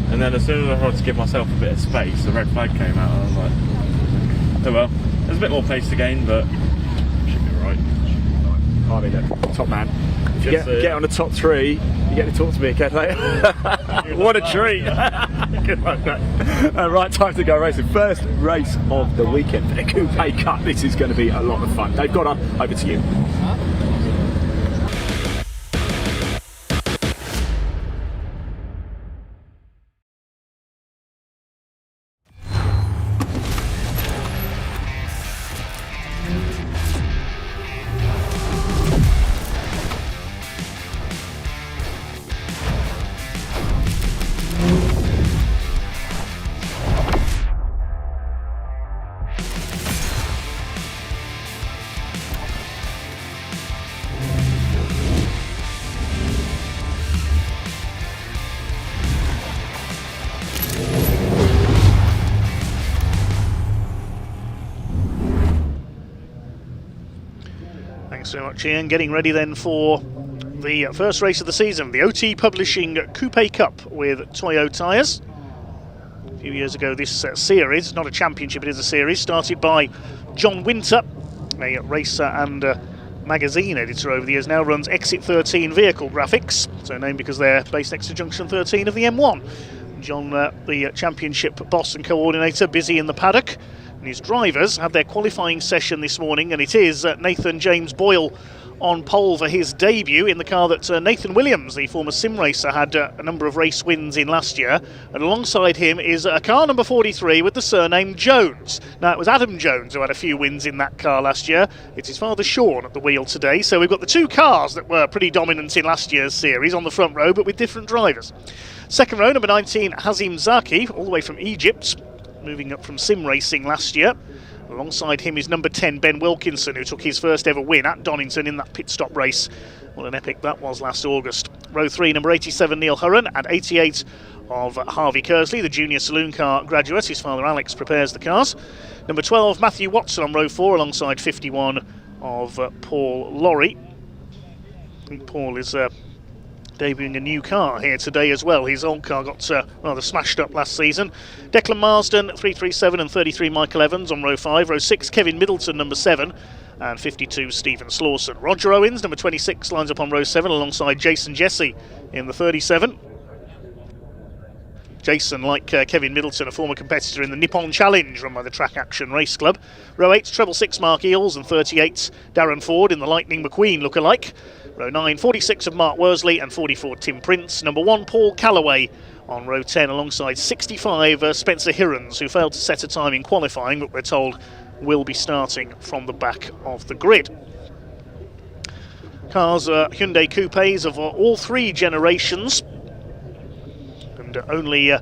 And then as soon as I tried to give myself a bit of space, the red flag came out, and I was like, oh well. There's a bit more pace to gain, but should be alright. Harvey, look, top man. If you get on the top 3, you get to talk to me again later. What a treat! Good luck, mate. Right, time to go racing. First race of the weekend for the Coupe Cup. This is going to be a lot of fun. They've got up. Over to you. Thanks very much, Ian. Getting ready then for the first race of the season, the OT Publishing Coupe Cup with Toyo tyres. A few years ago, this series, not a championship, it is a series, started by John Winter, a racer and magazine editor over the years, now runs Exit 13 Vehicle Graphics, so named because they're based next to Junction 13 of the M1. John, the championship boss and coordinator, busy in the paddock, and his drivers had their qualifying session this morning, and it is Nathan James Boyle on pole for his debut in the car that Nathan Williams, the former sim racer, had a number of race wins in last year. And alongside him is a car number 43 with the surname Jones. Now, it was Adam Jones who had a few wins in that car last year. It's his father Sean at the wheel today. So we've got the two cars that were pretty dominant in last year's series on the front row, but with different drivers. Second row, number 19, Hazim Zaki, all the way from Egypt, moving up from sim racing last year. Alongside him is number 10, Ben Wilkinson, who took his first ever win at Donington in that pit stop race. What an epic that was last August. Row 3, number 87, Neil Hurren, and 88 of Harvey Kersley, the Junior Saloon Car graduate. His father Alex prepares the cars. Number 12, Matthew Watson on row 4, alongside 51 of Paul Lorry. I think Paul is debuting a new car here today as well. His old car got rather smashed up last season. Declan Marsden, 337, and 33 Michael Evans on row 5. Row 6, Kevin Middleton, number 7, and 52 Stephen Slawson. Roger Owens, number 26, lines up on row 7 alongside Jason Jesse in the 37. Jason, like Kevin Middleton, a former competitor in the Nippon Challenge run by the Track Action Race Club. Row 8, treble 6 Mark Eels, and 38 Darren Ford in the Lightning McQueen lookalike. Row 9, 46 of Mark Worsley and 44 Tim Prince. Number 1, Paul Callaway on row 10 alongside 65 Spencer Hirons, who failed to set a time in qualifying, but we're told will be starting from the back of the grid. Cars are Hyundai Coupes of all three generations, and only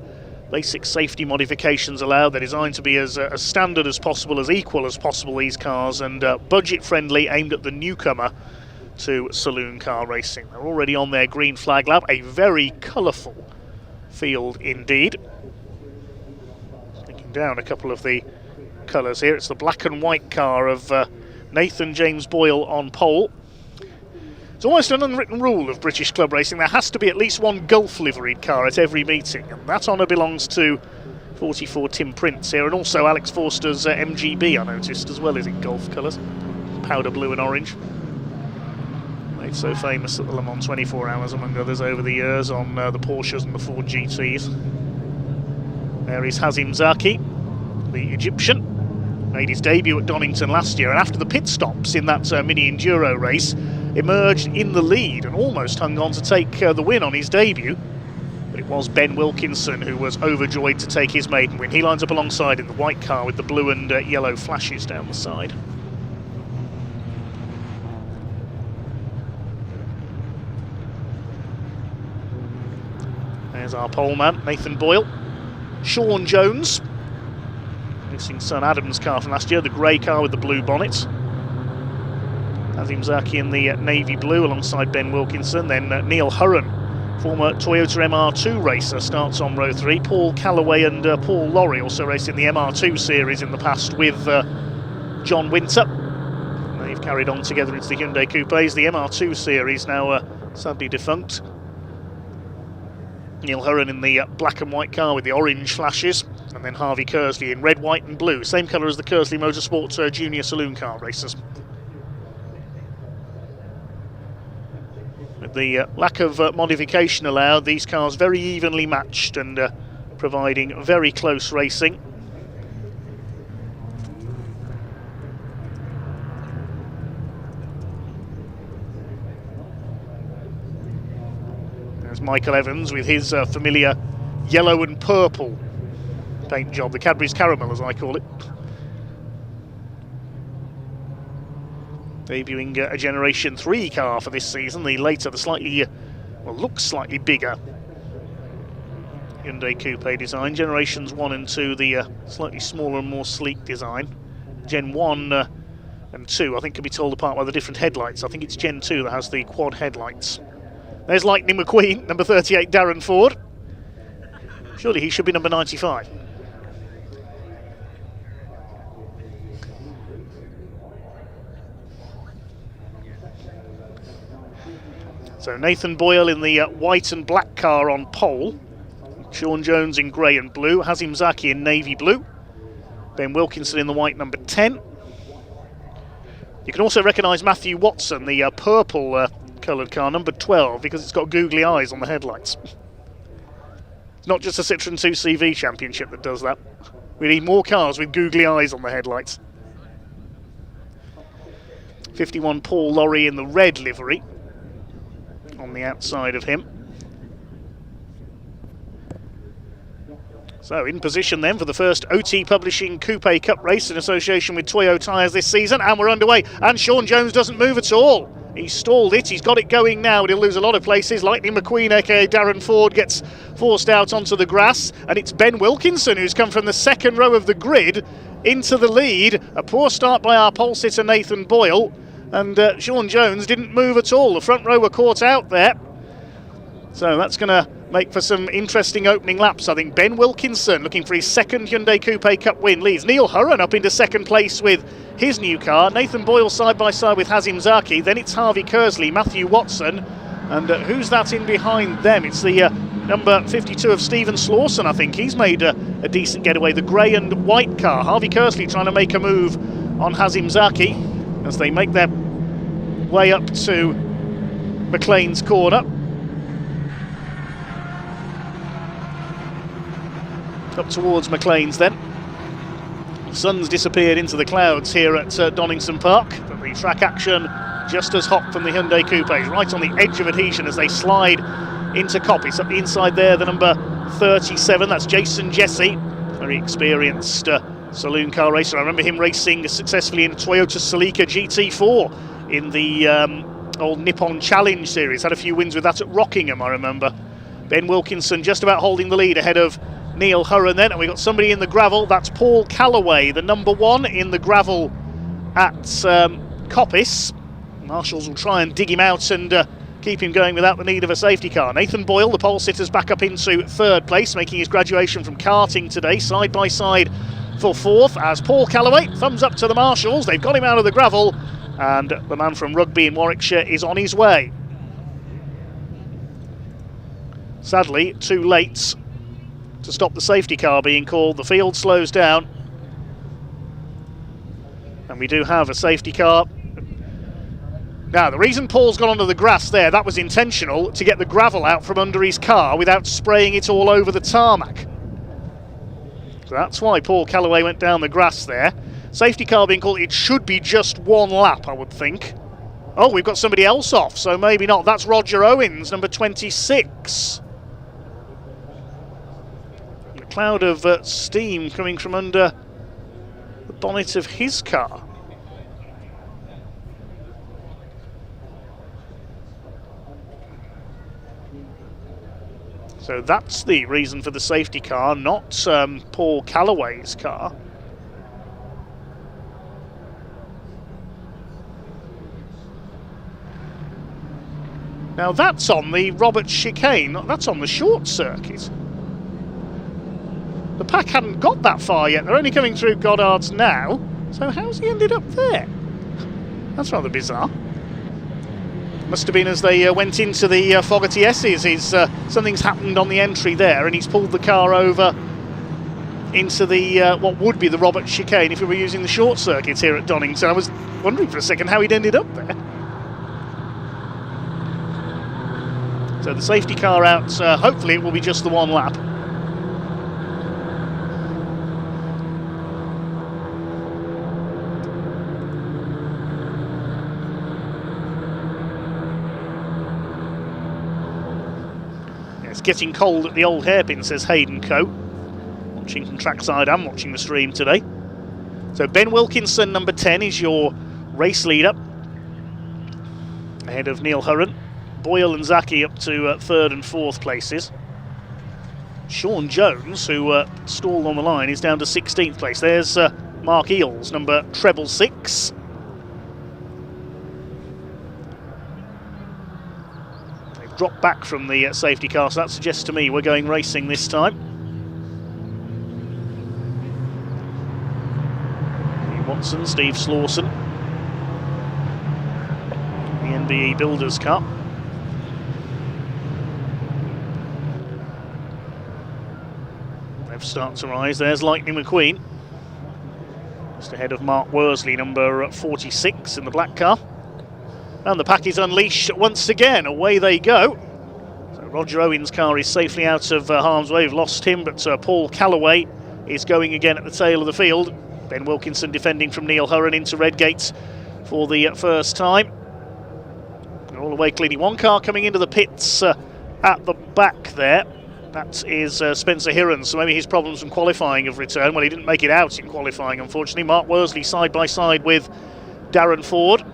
basic safety modifications allowed. They're designed to be as standard as possible, as equal as possible, these cars, and budget friendly, aimed at the newcomer to saloon car racing. They're already on their green flag lap, a very colourful field indeed. Taking down a couple of the colours here. It's the black and white car of Nathan James Boyle on pole. It's almost an unwritten rule of British club racing. There has to be at least one Gulf liveried car at every meeting, and that honour belongs to 44 Tim Prince here, and also Alex Forster's MGB, I noticed, as well, is in Gulf colours, powder blue and orange. Made so famous at the Le Mans 24 Hours, among others, over the years on the Porsches and the Ford GTs. There is Hazim Zaki, the Egyptian. Made his debut at Donington last year, and after the pit stops in that mini enduro race, emerged in the lead and almost hung on to take the win on his debut. But it was Ben Wilkinson who was overjoyed to take his maiden win. He lines up alongside in the white car with the blue and yellow flashes down the side. There's our poleman, Nathan Boyle. Sean Jones, missing son Adam's car from last year, the grey car with the blue bonnet. Hazim Zaki in the navy blue alongside Ben Wilkinson. Then Neil Hurren, former Toyota MR2 racer, starts on row 3. Paul Callaway and Paul Lorry also raced in the MR2 series in the past with John Winter. They've carried on together into the Hyundai Coupes. The MR2 series now sadly defunct. Neil Hurren in the black and white car with the orange flashes, and then Harvey Kersley in red, white and blue, same colour as the Kersley Motorsports Junior Saloon Car racers. With the lack of modification allowed, these cars very evenly matched and providing very close racing. There's Michael Evans with his familiar yellow and purple paint job, the Cadbury's Caramel as I call it. Debuting a Generation 3 car for this season, the later, the slightly, well, looks slightly bigger Hyundai Coupe design. Generations 1 and 2, the slightly smaller and more sleek design. Gen 1 and 2, I think, can be told apart by the different headlights. I think it's Gen 2 that has the quad headlights. There's Lightning McQueen, number 38, Darren Ford. Surely he should be number 95. So Nathan Boyle in the white and black car on pole. Sean Jones in grey and blue. Hazim Zaki in navy blue. Ben Wilkinson in the white number 10. You can also recognise Matthew Watson, the purple coloured car, number 12, because it's got googly eyes on the headlights. It's not just a Citroen 2CV Championship that does that. We need more cars with googly eyes on the headlights. 51 Paul Lorry in the red livery on the outside of him. So in position then for the first OT Publishing Coupe Cup race in association with Toyo Tyres this season, and we're underway, and Sean Jones doesn't move at all. He's stalled it, he's got it going now, and he'll lose a lot of places. Lightning McQueen, aka Darren Ford, gets forced out onto the grass, and it's Ben Wilkinson who's come from the second row of the grid into the lead. A poor start by our pole sitter Nathan Boyle, and Sean Jones didn't move at all. The front row were caught out there. So that's going to make for some interesting opening laps, I think. Ben Wilkinson looking for his second Hyundai Coupe Cup win leads. Neil Hurren up into second place with his new car. Nathan Boyle side by side with Hazim Zaki. Then it's Harvey Kersley, Matthew Watson. And who's that in behind them? It's the number 52 of Stephen Slawson, I think. He's made a decent getaway. The grey and white car. Harvey Kersley trying to make a move on Hazim Zaki as they make their way up to McLean's corner. Up towards McLean's then. The sun's disappeared into the clouds here at Donington Park, but the track action just as hot from the Hyundai Coupes, right on the edge of adhesion as they slide into Coppis. Up the inside there, the number 37, that's Jason Jesse, very experienced saloon car racer. I remember him racing successfully in Toyota Celica GT4 in the old Nippon Challenge series. Had a few wins with that at Rockingham, I remember. Ben Wilkinson just about holding the lead ahead of Neil Hurren then, and we've got somebody in the gravel. That's Paul Calloway, the number 1 in the gravel at Coppis. Marshals will try and dig him out and keep him going without the need of a safety car. Nathan Boyle, the pole sitter's back up into third place, making his graduation from karting today, side by side for fourth, as Paul Calloway, thumbs up to the Marshals. They've got him out of the gravel, and the man from Rugby in Warwickshire is on his way. Sadly, too late to stop the safety car being called. The field slows down, and we do have a safety car. Now, the reason Paul's gone onto the grass there, that was intentional, to get the gravel out from under his car without spraying it all over the tarmac. So that's why Paul Calloway went down the grass there. Safety car being called, it should be just one lap, I would think. Oh, we've got somebody else off, so maybe not. That's Roger Owens, number 26. A cloud of steam coming from under the bonnet of his car. So that's the reason for the safety car, not Paul Calloway's car. Now that's on the Roberts chicane, that's on the short circuit. The pack hadn't got that far yet, they're only coming through Goddard's now. So how's he ended up there? That's rather bizarre. Must have been as they went into the Fogarty S's. Something's happened on the entry there, and he's pulled the car over into the what would be the Roberts chicane if we were using the short circuit here at Donington. I was wondering for a second how he'd ended up there. So the safety car out, hopefully it will be just the one lap. It's getting cold at the old hairpin, says Hayden Coe. Watching from trackside and watching the stream today. So Ben Wilkinson, number 10, is your race leader. Ahead of Neil Hurren. Boyle and Zaki up to third and fourth places. Sean Jones, who stalled on the line, is down to 16th place. There's Mark Eels, number 666. They've dropped back from the safety car, so that suggests to me we're going racing this time. Watson, Steve Slawson. The NBE Builders Cup. smoke start to rise. There's Lightning McQueen, just ahead of Mark Worsley, number 46 in the black car. And the pack is unleashed once again. Away they go. So Roger Owen's car is safely out of harm's way. We've lost him, but Paul Callaway is going again at the tail of the field. Ben Wilkinson defending from Neil Hurren into Redgate for the first time. All the way cleanly. One car coming into the pits at the back there. That is Spencer Hirons, so maybe his problems from qualifying have returned. Well, he didn't make it out in qualifying, unfortunately. Mark Worsley side by side with Darren Ford.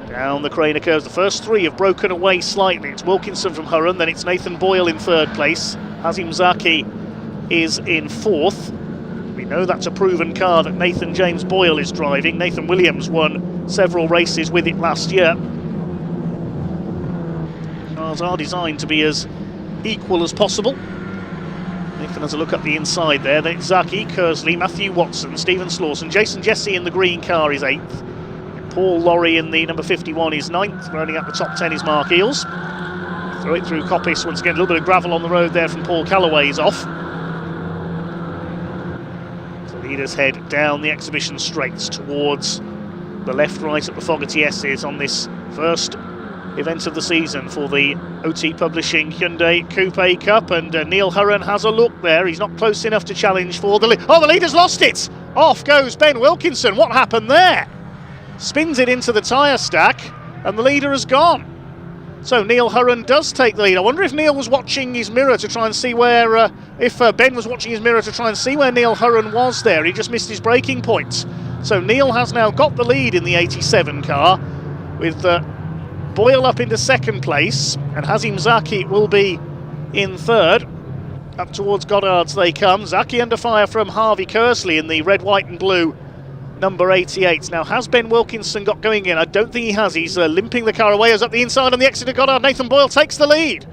Down the Craner curves. The first three have broken away slightly. It's Wilkinson from Hurren, then it's Nathan Boyle in third place. Hazim Zaki is in fourth. We know that's a proven car that Nathan James Boyle is driving. Nathan Williams won several races with it last year. Cars are designed to be as equal as possible. Nathan has a look up the inside there. Then it's Zaki, Kersley, Matthew Watson, Stephen Slawson, Jason Jesse in the green car is 8th. Paul Lorry in the number 51 is 9th. Running up the top 10 is Mark Eels. Throw it through Coppice once again. A little bit of gravel on the road there from Paul Callaway's off. So leaders head down the exhibition straights towards the left-right at the Fogarty S's on this first event of the season for the OT Publishing Hyundai Coupe Cup, and Neil Hurren has a look there. He's not close enough to challenge for the lead. Oh, the leader's lost it! Off goes Ben Wilkinson. What happened there? Spins it into the tyre stack, and the leader has gone. So Neil Hurren does take the lead. I wonder if Neil was watching his mirror to try and see where, if Ben was watching his mirror to try and see where Neil Hurren was there. He just missed his braking point. So Neil has now got the lead in the 87 car, with Boyle up into second place, and Hazim Zaki will be in third. Up towards Goddard's they come. Zaki under fire from Harvey Kersley in the red, white and blue number 88. Now, has Ben Wilkinson got going in? I don't think he has. He's limping the car away as up the inside on the exit of Goddard. Nathan Boyle takes the lead.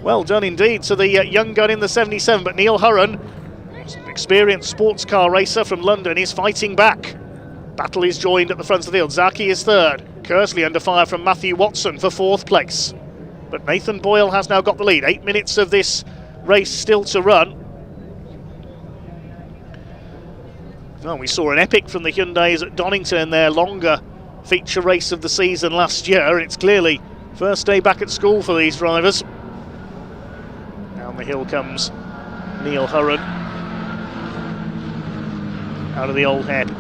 Well done indeed to the young gun in the 77, but Neil Hurren, experienced sports car racer from London, is fighting back. Battle is joined at the front of the field. Zaki is third. Kersley under fire from Matthew Watson for fourth place. But Nathan Boyle has now got the lead. 8 minutes of this race still to run. Well, we saw an epic from the Hyundais at Donington in their longer feature race of the season last year. It's clearly first day back at school for these drivers. Down the hill comes Neil Hurren. Out of the old head.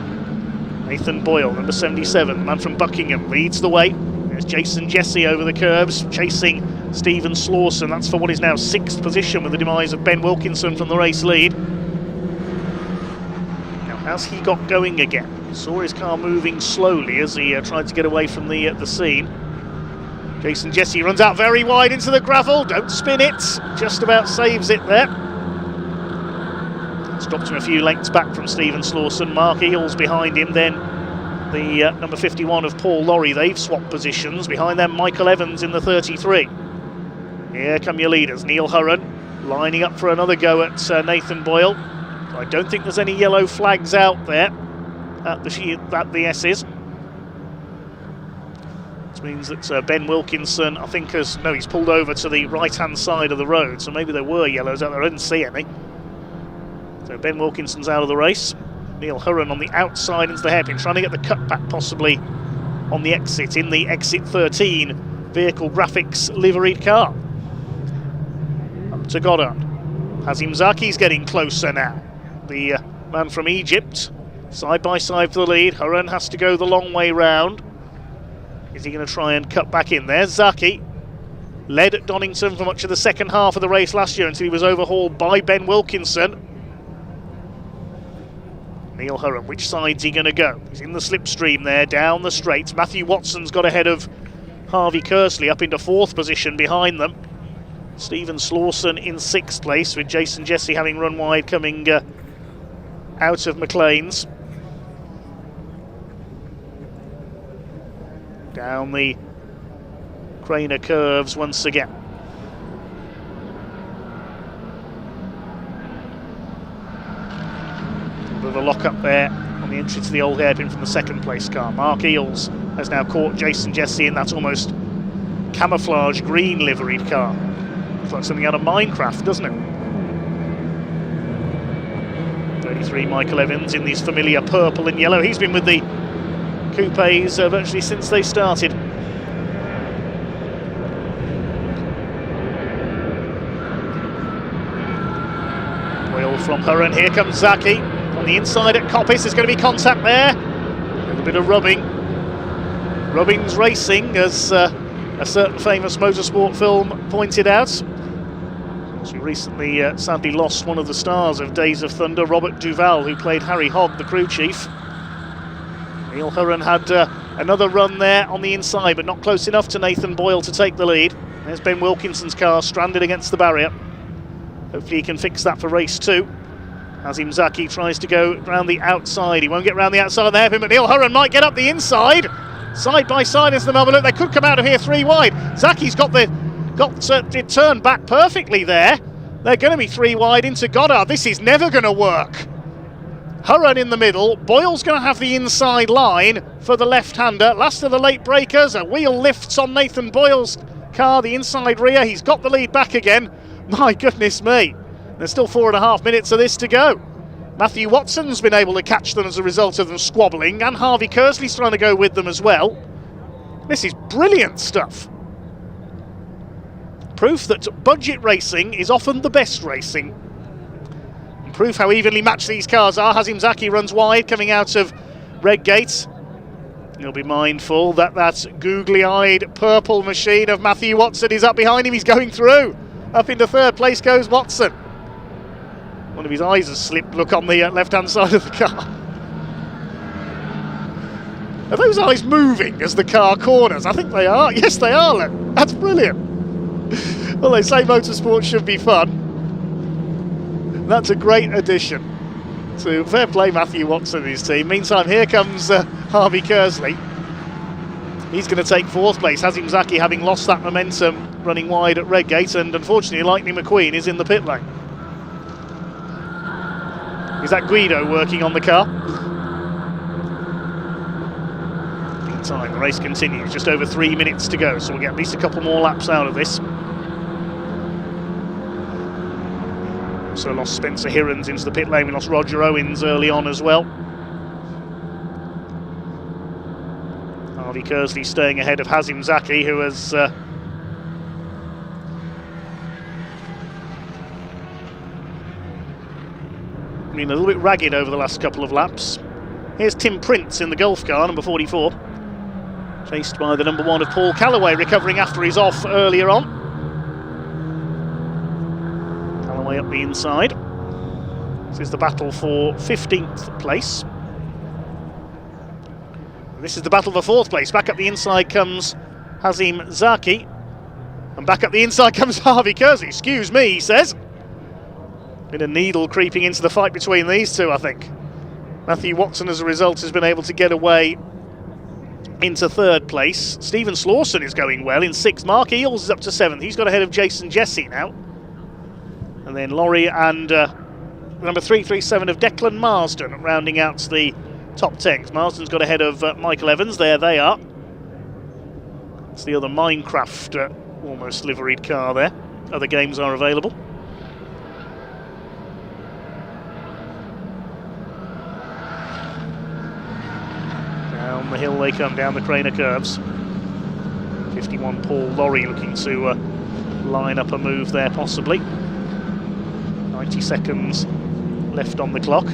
Nathan Boyle, number 77, the man from Buckingham, leads the way. There's Jason Jesse over the curbs, chasing Stephen Slawson. That's for what is now 6th position with the demise of Ben Wilkinson from the race lead. Now, has he got going again? Saw his car moving slowly as he tried to get away from the scene. Jason Jesse runs out very wide into the gravel. Don't spin it. Just about saves it there. Dropped him a few lengths back from Stephen Slawson. Mark Eels behind him, then the number 51 of Paul Lorry. They've swapped positions. Behind them, Michael Evans in the 33. Here come your leaders. Neil Hurren lining up for another go at Nathan Boyle. I don't think there's any yellow flags out there at the S's. Which means that Ben Wilkinson, I think, he's pulled over to the right-hand side of the road. So maybe there were yellows out there. I didn't see any. So Ben Wilkinson's out of the race. Neil Hurren on the outside into the hairpin, trying to get the cutback possibly on the exit, in the exit 13 vehicle graphics liveried car. Up to Goddard. Hazim Zaki's getting closer now. The man from Egypt, side by side for the lead. Hurren has to go the long way round. Is he going to try and cut back in there? Zaki led at Donington for much of the second half of the race last year until he was overhauled by Ben Wilkinson. Neil Hurren, which side's he going to go? He's in the slipstream there, down the straights. Matthew Watson's got ahead of Harvey Kersley, up into 4th position behind them. Stephen Slawson in 6th place, with Jason Jesse having run wide coming out of McLean's. Down the Craner curves once again. With a lock up there on the entry to the old hairpin from the 2nd place car. Mark Eels has now caught Jason Jesse in that almost camouflage green liveried car. Looks like something out of Minecraft, doesn't it? 33 Michael Evans in these familiar purple and yellow. He's been with the Coupes virtually since they started. Boyle from Hurren. Here comes Zaki on the inside at Coppice. There's going to be contact there. A little bit of rubbing. Rubbing's racing, as a certain famous motorsport film pointed out. She recently sadly lost one of the stars of Days of Thunder, Robert Duvall, who played Harry Hogg, the crew chief. Neil Hurren had another run there on the inside, but not close enough to Nathan Boyle to take the lead. There's Ben Wilkinson's car stranded against the barrier. Hopefully he can fix that for race 2. Azim Zaki tries to go round the outside. He won't get round the outside of the hairpin, but Neil Hurren might get up the inside. Side by side as the moment. Look, they could come out of here 3 wide. Zaki's got it turned back perfectly there. They're going to be 3 wide into Goddard. This is never going to work. Hurren in the middle. Boyle's going to have the inside line for the left-hander. Last of the late breakers. A wheel lifts on Nathan Boyle's car, the inside rear. He's got the lead back again. My goodness me. There's still 4.5 minutes of this to go. Matthew Watson's been able to catch them as a result of them squabbling, and Harvey Kersley's trying to go with them as well. This is brilliant stuff. Proof that budget racing is often the best racing. And proof how evenly matched these cars are. Hazim Zaki runs wide coming out of Redgate. You'll be mindful that that googly-eyed purple machine of Matthew Watson is up behind him. He's going through. Up into 3rd place goes Watson. One of his eyes has slipped, look, on the left-hand side of the car. Are those eyes moving as the car corners? I think they are. Yes, they are, look. That's brilliant. Well, they say motorsport should be fun. That's a great addition. So fair play Matthew Watson and his team. Meantime, here comes Harvey Kersley. He's going to take 4th place. Hazim Zaki having lost that momentum running wide at Redgate, and unfortunately Lightning McQueen is in the pit lane. Is that Guido working on the car? Meantime, the race continues. Just over 3 minutes to go, so we'll get at least a couple more laps out of this. Also lost Spencer Hirons into the pit lane. We lost Roger Owens early on as well. Harvey Kersley staying ahead of Hazim Zaki, who has been a little bit ragged over the last couple of laps. Here's Tim Prince in the Golf car, number 44. Chased by the number 1 of Paul Callaway, recovering after his off earlier on. Callaway up the inside. This is the battle for 15th place. And this is the battle for 4th place. Back up the inside comes Hazim Zaki. And back up the inside comes Harvey Kersley. Excuse me, he says. Been a needle creeping into the fight between these two, I think. Matthew Watson, as a result, has been able to get away into 3rd place. Stephen Slawson is going well in 6th. Mark Eels is up to 7th. He's got ahead of Jason Jesse now. And then Laurie and number 337 of Declan Marsden rounding out the top 10. Marsden's got ahead of Michael Evans. There they are. It's the other Minecraft almost liveried car there. Other games are available. Down the hill they come, down the Craner curves. 51 Paul Lorry looking to line up a move there possibly. 90 seconds left on the clock.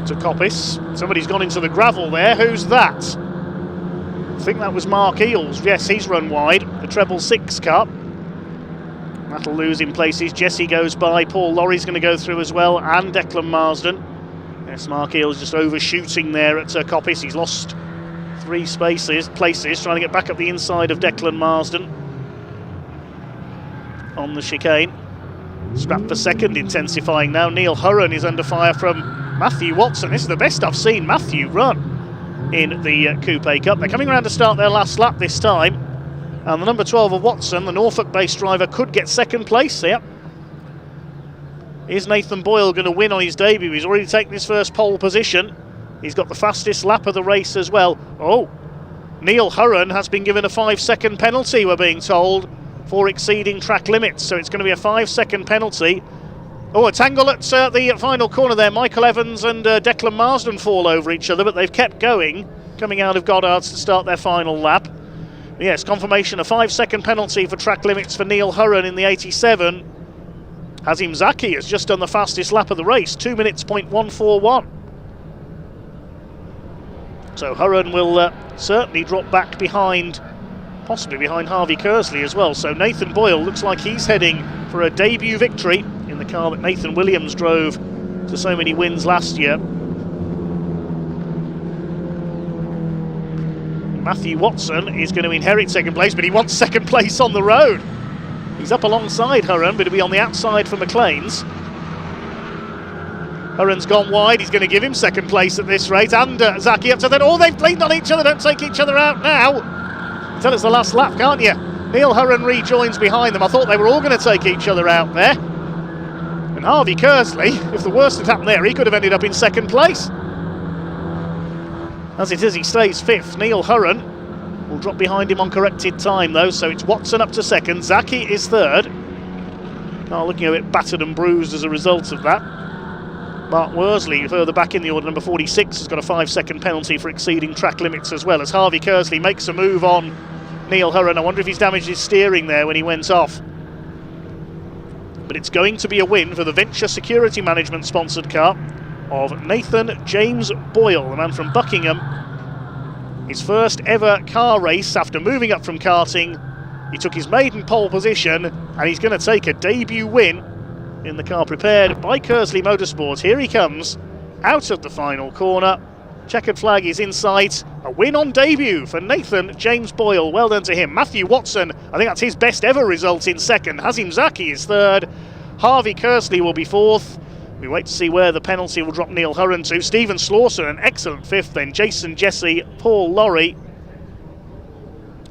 To Coppice. Somebody's gone into the gravel there. Who's that? I think that was Mark Eels. Yes, he's run wide. The treble 6 car. That'll lose in places. Jesse goes by. Paul Lorry's going to go through as well, and Declan Marsden. Yes, Mark Eels just overshooting there at Coppice. He's lost 3 places, trying to get back up the inside of Declan Marsden on the chicane. Scrap for 2nd, intensifying now. Neil Hurren is under fire from Matthew Watson. This is the best I've seen Matthew run. in the Coupe Cup. They're coming around to start their last lap this time, and the number 12 of Watson, the Norfolk-based driver, could get second place. Yep. Is Nathan Boyle going to win on his debut? He's already taken his first pole position. He's got the fastest lap of the race as well. Oh, Neil Hurren has been given a 5-second penalty, we're being told, for exceeding track limits. So it's going to be a 5-second penalty. Oh, a tangle at the final corner there. Michael Evans and Declan Marsden fall over each other, but they've kept going, coming out of Goddard's to start their final lap. Yes, confirmation, a 5-second penalty for track limits for Neil Hurren in the 87. Hazim Zaki has just done the fastest lap of the race, 2 minutes, .141. So Hurren will certainly drop back behind, possibly behind Harvey Kersley as well. So Nathan Boyle looks like he's heading for a debut victory in the car that Nathan Williams drove to so many wins last year. Matthew Watson is going to inherit second place, but he wants second place on the road. He's up alongside Hurren, but he'll be on the outside for McLean's. Hurren's gone wide, he's going to give him second place at this rate, and Zaki up to that. Oh, they've leaned on each other, don't take each other out now. Tell it's the last lap, can't you? Neil Hurren rejoins behind them. I thought they were all going to take each other out there. And Harvey Kersley, if the worst had happened there, he could have ended up in second place. As it is, he stays fifth. Neil Hurren will drop behind him on corrected time though, so it's Watson up to second, Zaki is third. Now looking a bit battered and bruised as a result of that. Mark Worsley, further back in the order, number 46, has got a 5-second penalty for exceeding track limits as well, as Harvey Kersley makes a move on Neil Hurren. I wonder if he's damaged his steering there when he went off. But it's going to be a win for the Venture Security Management sponsored car of Nathan James Boyle, the man from Buckingham. His first ever car race after moving up from karting. He took his maiden pole position, and he's going to take a debut win in the car prepared by Kersley Motorsport. Here he comes out of the final corner. Checkered flag is in sight. A win on debut for Nathan James Boyle. Well done to him. Matthew Watson, I think that's his best ever result in second. Hazim Zaki is third. Harvey Kersley will be fourth. We wait to see where the penalty will drop Neil Hurren to. Stephen Slauson, an excellent fifth. Then Jason Jesse, Paul Lorry.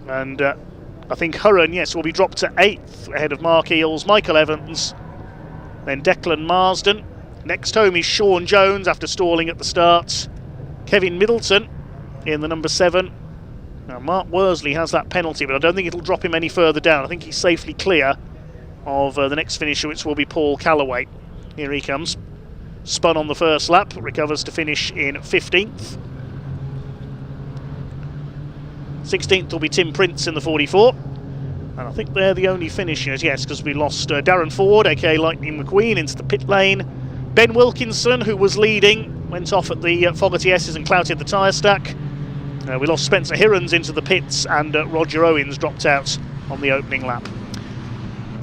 And I think Hurren, yes, will be dropped to eighth ahead of Mark Eales, Michael Evans. Then Declan Marsden. Next home is Sean Jones after stalling at the start. Kevin Middleton in the number 7. Now Mark Worsley has that penalty, but I don't think it'll drop him any further down. I think he's safely clear of the next finisher, which will be Paul Callaway. Here he comes. Spun on the first lap, recovers to finish in 15th. 16th will be Tim Prince in the 44. And I think they're the only finishers, yes, because we lost Darren Ford, aka Lightning McQueen, into the pit lane. Ben Wilkinson, who was leading, went off at the Fogarty S's and clouted the tyre stack. We lost Spencer Hirons into the pits, and Roger Owens dropped out on the opening lap.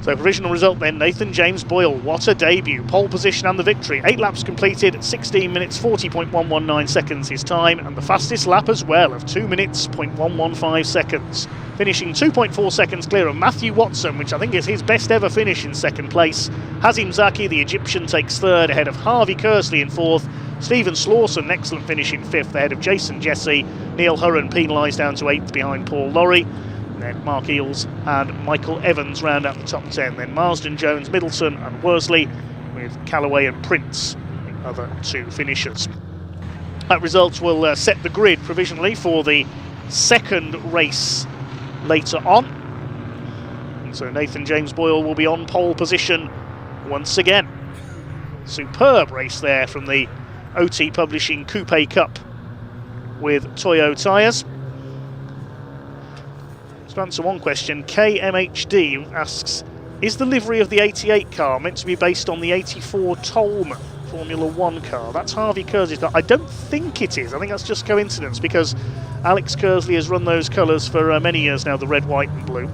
So provisional result then, Nathan James Boyle, what a debut, pole position and the victory. 8 laps completed, 16 minutes 40.119 seconds his time, and the fastest lap as well of 2 minutes 0.115 seconds. Finishing 2.4 seconds clear of Matthew Watson, which I think is his best ever finish in second place. Hazim Zaki, the Egyptian, takes third ahead of Harvey Kersley in fourth. Stephen Slauson, an excellent finish in fifth ahead of Jason Jesse. Neil Hurren penalised down to 8th behind Paul Lorry. Then Mark Eales and Michael Evans round out the top 10. Then Marsden, Jones, Middleton and Worsley, with Callaway and Prince the other 2 finishers. That result will set the grid provisionally for the second race later on. And so Nathan James Boyle will be on pole position once again. Superb race there from the OT Publishing Coupe Cup with Toyo tyres. To answer one question, KMHD asks, is the livery of the 88 car meant to be based on the 84 Tolman Formula 1 car? That's Harvey Kersley's car. I don't think it is. I think that's just coincidence, because Alex Kersley has run those colours for many years now, the red, white and blue.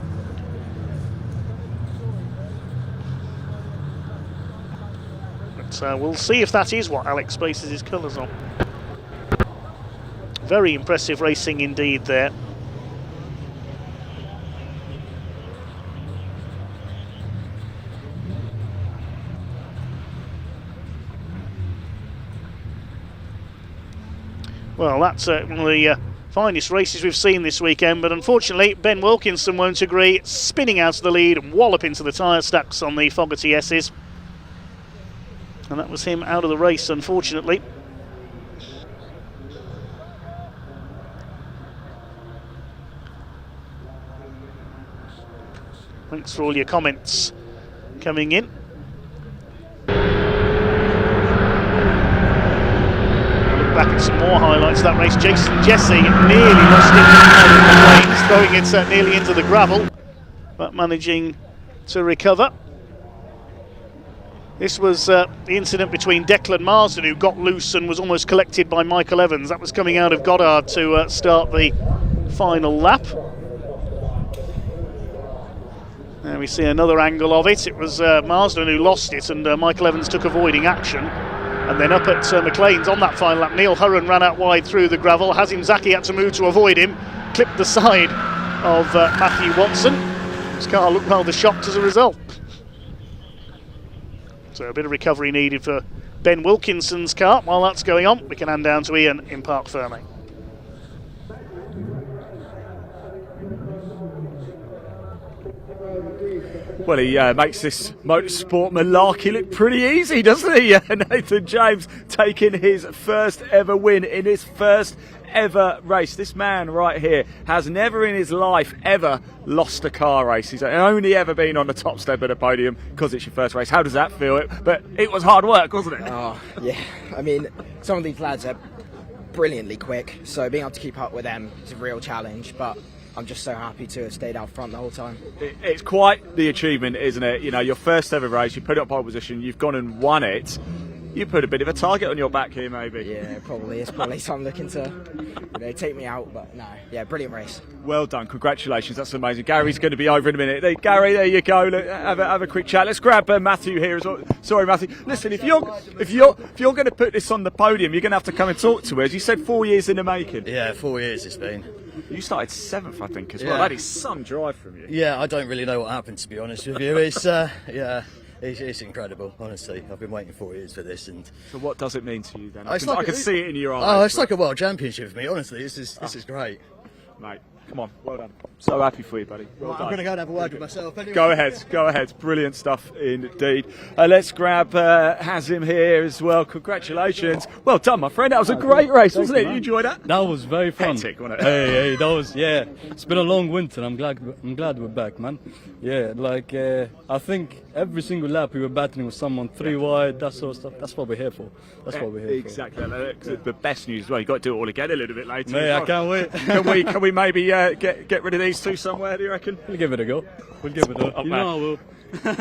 But we'll see if that is what Alex bases his colours on. Very impressive racing indeed there. Well, that's one of the finest races we've seen this weekend, but unfortunately Ben Wilkinson won't agree, spinning out of the lead and wallop into the tyre stacks on the Fogarty S's. And that was him out of the race, unfortunately. Thanks for all your comments coming in. Back at some more highlights of that race. Jason Jesse nearly lost it in the lanes, throwing it nearly into the gravel, but managing to recover. This was the incident between Declan Marsden, who got loose and was almost collected by Michael Evans. That was coming out of Goddard to start the final lap. There we see another angle of it. It was Marsden who lost it, and Michael Evans took avoiding action. And then up at McLean's on that final lap, Neil Hurren ran out wide through the gravel. Hazim Zaki had to move to avoid him, clipped the side of Matthew Watson. His car looked rather shocked as a result. So a bit of recovery needed for Ben Wilkinson's car. While that's going on, we can hand down to Ian in Parc Fermé. Well, he makes this motorsport malarkey look pretty easy, doesn't he? Nathan James taking his first ever win in his first ever race. This man right here has never in his life ever lost a car race. He's only ever been on the top step of the podium because it's your first race. How does that feel? But it was hard work, wasn't it? Oh, yeah. I mean, some of these lads are brilliantly quick, so being able to keep up with them is a real challenge, but I'm just so happy to have stayed out front the whole time. It's quite the achievement, isn't it? You know, your first ever race, you put it up pole position, you've gone and won it. You put a bit of a target on your back here, maybe. Yeah, probably. It's probably someone looking to take me out, but no. Yeah, brilliant race. Well done, congratulations, that's amazing. Gary's going to be over in a minute. Gary, there you go. Look, have a quick chat. Let's grab Matthew here as well. Sorry, Matthew. Listen, if you're going to put this on the podium, you're going to have to come and talk to us. You said 4 years in the making. Yeah, 4 years it's been. You started 7th, I think, as well. That is some drive from you. Yeah, I don't really know what happened, to be honest with you. It's it's incredible, honestly. I've been waiting 4 years for this, and so what does it mean to you then? I can see it in your eyes. Oh, it's like a world championship for me, honestly. This is great, mate. Come on, well done. So happy for you, buddy. Well done. I'm going to go and have a word with myself. Anyway. Go ahead. Brilliant stuff indeed. Let's grab Hazim here as well. Congratulations. Well done, my friend. That was a great race, wasn't it? You enjoyed that? That was very fun. Hectic, wasn't it? Hey, that was, yeah. It's been a long winter. I'm glad we're back, man. Yeah, like I think every single lap we were battling with someone 3 wide, that sort of stuff. That's what we're here for. Exactly. The best news as well. You got to do it all again a little bit later. Mate, I can't wait. Can we maybe get rid of these two somewhere? Do you reckon? We'll give it a go. You know I will.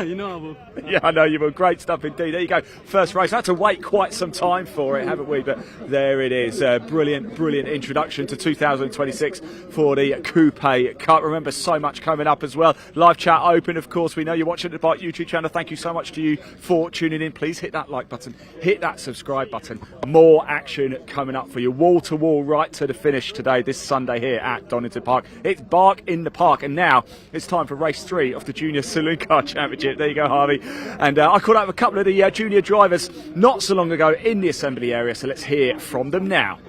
You know I will. Yeah, I know you will. Great stuff indeed. There you go. First race. I had to wait quite some time for it, haven't we? But there it is. Brilliant introduction to 2026 for the Coupe Cup. Remember, so much coming up as well. Live chat open, of course. We know you're watching the BARC YouTube channel. Thank you so much to you for tuning in. Please hit that like button. Hit that subscribe button. More action coming up for you. Wall to wall, right to the finish today, this Sunday here at Donington Park. It's BARC in the Park, and now it's time for race 3 of the Junior Saloon Car Championship. There you go, Harvey. And I caught up with a couple of the junior drivers not so long ago in the assembly area, so let's hear from them now.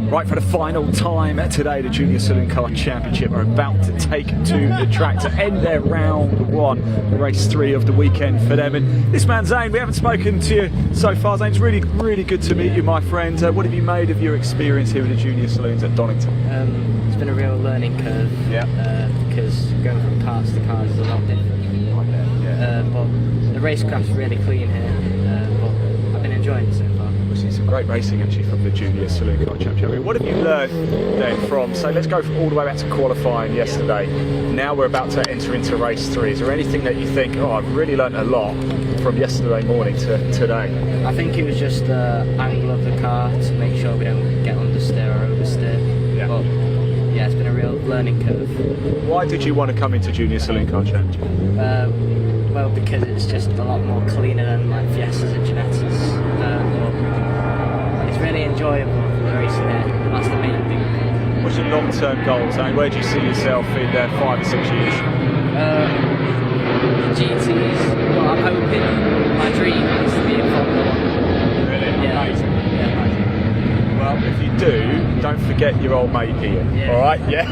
Right, for the final time today, the Junior Saloon Car Championship are about to take to the track to end their round 1, race 3 of the weekend for them. And this man Zane, we haven't spoken to you so far. Zane, it's really good to meet you, my friend. What have you made of your experience here with the Junior Saloons at Donington? It's been a real learning curve. Yeah. Because going from cars to cars is a lot different. But the racecraft's really clean here. But I've been enjoying it so far. We've seen some great racing actually from the Junior Saloon Car Championship. What have you learned then from, so let's go all the way back to qualifying yesterday. Now we're about to enter into race 3. Is there anything that you think, I've really learned a lot from yesterday morning to today? I think it was just the angle of the car to make sure we don't get understeer or oversteer. Yeah. But yeah, it's been a real learning curve. Why did you want to come into Junior Saloon Car Championship? Well, because it's just a lot more cleaner than like Fiestas and Ginettas. It's really enjoyable the racing there. That's the main thing. What's your long-term goals? Where do you see yourself in 5 or 6 years? GTs. But I'm hoping, my dream is to be in Formula 1. Really? Yeah. Amazing. Yeah. Amazing. Well, if you do, don't forget your old mate Ian. Yeah. All right? Yeah.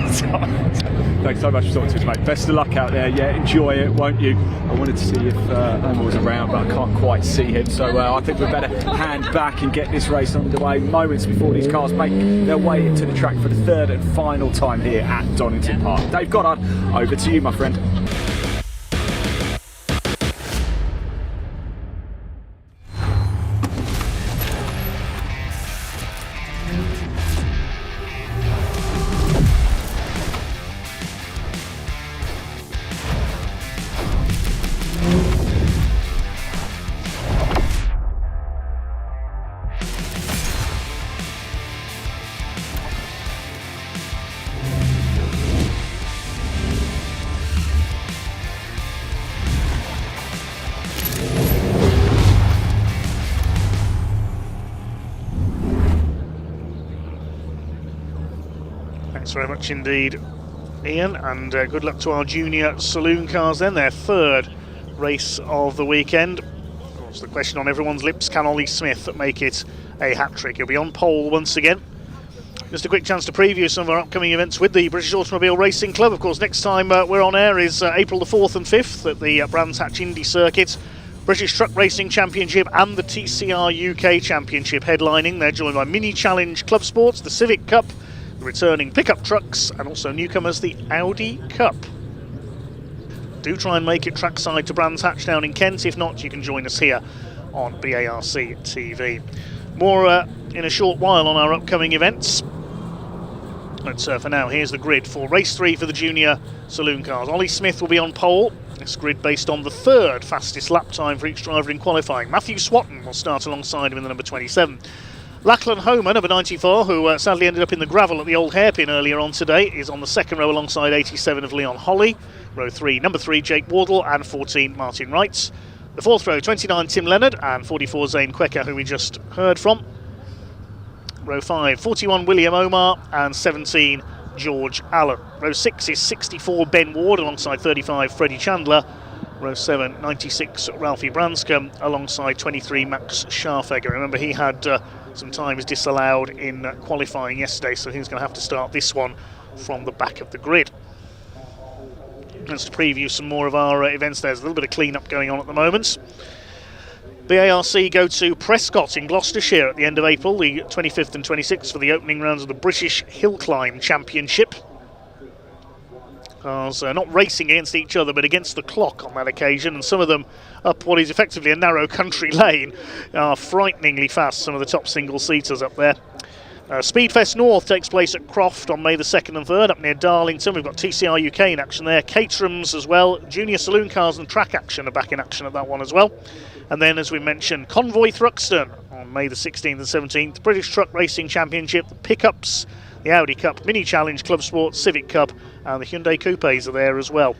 Thanks so much for talking to us, mate. Best of luck out there. Yeah, enjoy it, won't you? I wanted to see if Omar was around, but I can't quite see him. So I think we better hand back and get this race underway moments before these cars make their way into the track for the third and final time here at Donington Park. Dave Goddard, over to you, my friend. Thanks very much indeed, Ian, and good luck to our Junior Saloon Cars then, their third race of the weekend. Of course, the question on everyone's lips, can Ollie Smith make it a hat-trick? He'll be on pole once again. Just a quick chance to preview some of our upcoming events with the British Automobile Racing Club. Of course, next time we're on air is April the 4th and 5th at the Brands Hatch Indy Circuit. British Truck Racing Championship and the TCR UK Championship headlining. They're joined by Mini Challenge Club Sports, the Civic Cup, the returning pickup trucks, and also newcomers, the Audi Cup. Do try and make it trackside to Brands Hatch down in Kent. If not, you can join us here on BARC TV. More in a short while on our upcoming events. But for now, here's the grid for race 3 for the Junior Saloon Cars. Ollie Smith will be on pole. This grid based on the third fastest lap time for each driver in qualifying. Matthew Swatton will start alongside him in the number 27. Lachlan Homer, number 94, who sadly ended up in the gravel at the old hairpin earlier on today, is on the second row alongside 87 of Leon Holly. Row 3, number 3, Jake Wardle, and 14, Martin Wrights. The fourth row, 29, Tim Leonard, and 44, Zane Quecker, who we just heard from. Row 5, 41, William Omar, and 17, George Allen. Row 6 is 64, Ben Ward, alongside 35, Freddie Chandler. Row 7, 96, Ralphie Branscombe, alongside 23, Max Scharfegger. Remember, he had some times disallowed in qualifying yesterday, so he's going to have to start this one from the back of the grid. Let's preview some more of our events. There's a little bit of clean-up going on at the moment. BARC go to Prescott in Gloucestershire at the end of April, the 25th and 26th, for the opening rounds of the British Hill Climb Championship. Cars not racing against each other, but against the clock on that occasion, and some of them up what is effectively a narrow country lane are frighteningly fast, some of the top single-seaters up there. Speedfest North takes place at Croft on May the 2nd and 3rd, up near Darlington. We've got TCR UK in action there, Caterhams as well, Junior Saloon Cars and Track Action are back in action at that one as well. And then, as we mentioned, Convoy Thruxton on May the 16th and 17th, British Truck Racing Championship, the Pickups, the Audi Cup, Mini Challenge, Club Sports, Civic Cup, and the Hyundai Coupes are there as well.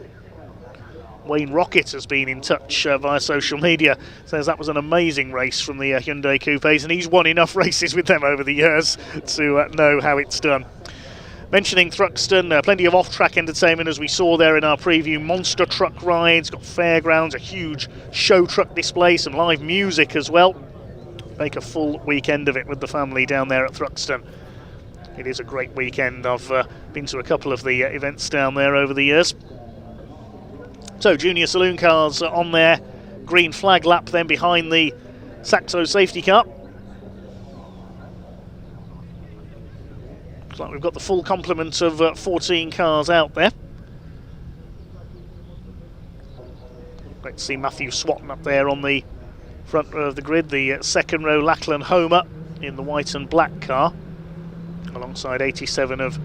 Wayne Rocket has been in touch via social media, says that was an amazing race from the Hyundai Coupes, and he's won enough races with them over the years to know how it's done. Mentioning Thruxton, plenty of off-track entertainment as we saw there in our preview. Monster truck rides, got fairgrounds, a huge show truck display, some live music as well. Make a full weekend of it with the family down there at Thruxton. It is a great weekend. I've been to a couple of the events down there over the years. So Junior Saloon Cars on their green flag lap then behind the Saxo safety car. Looks like we've got the full complement of 14 cars out there. Great to see Matthew Swatton up there on the front row of the grid. The second row, Lachlan Homer in the white and black car, alongside 87 of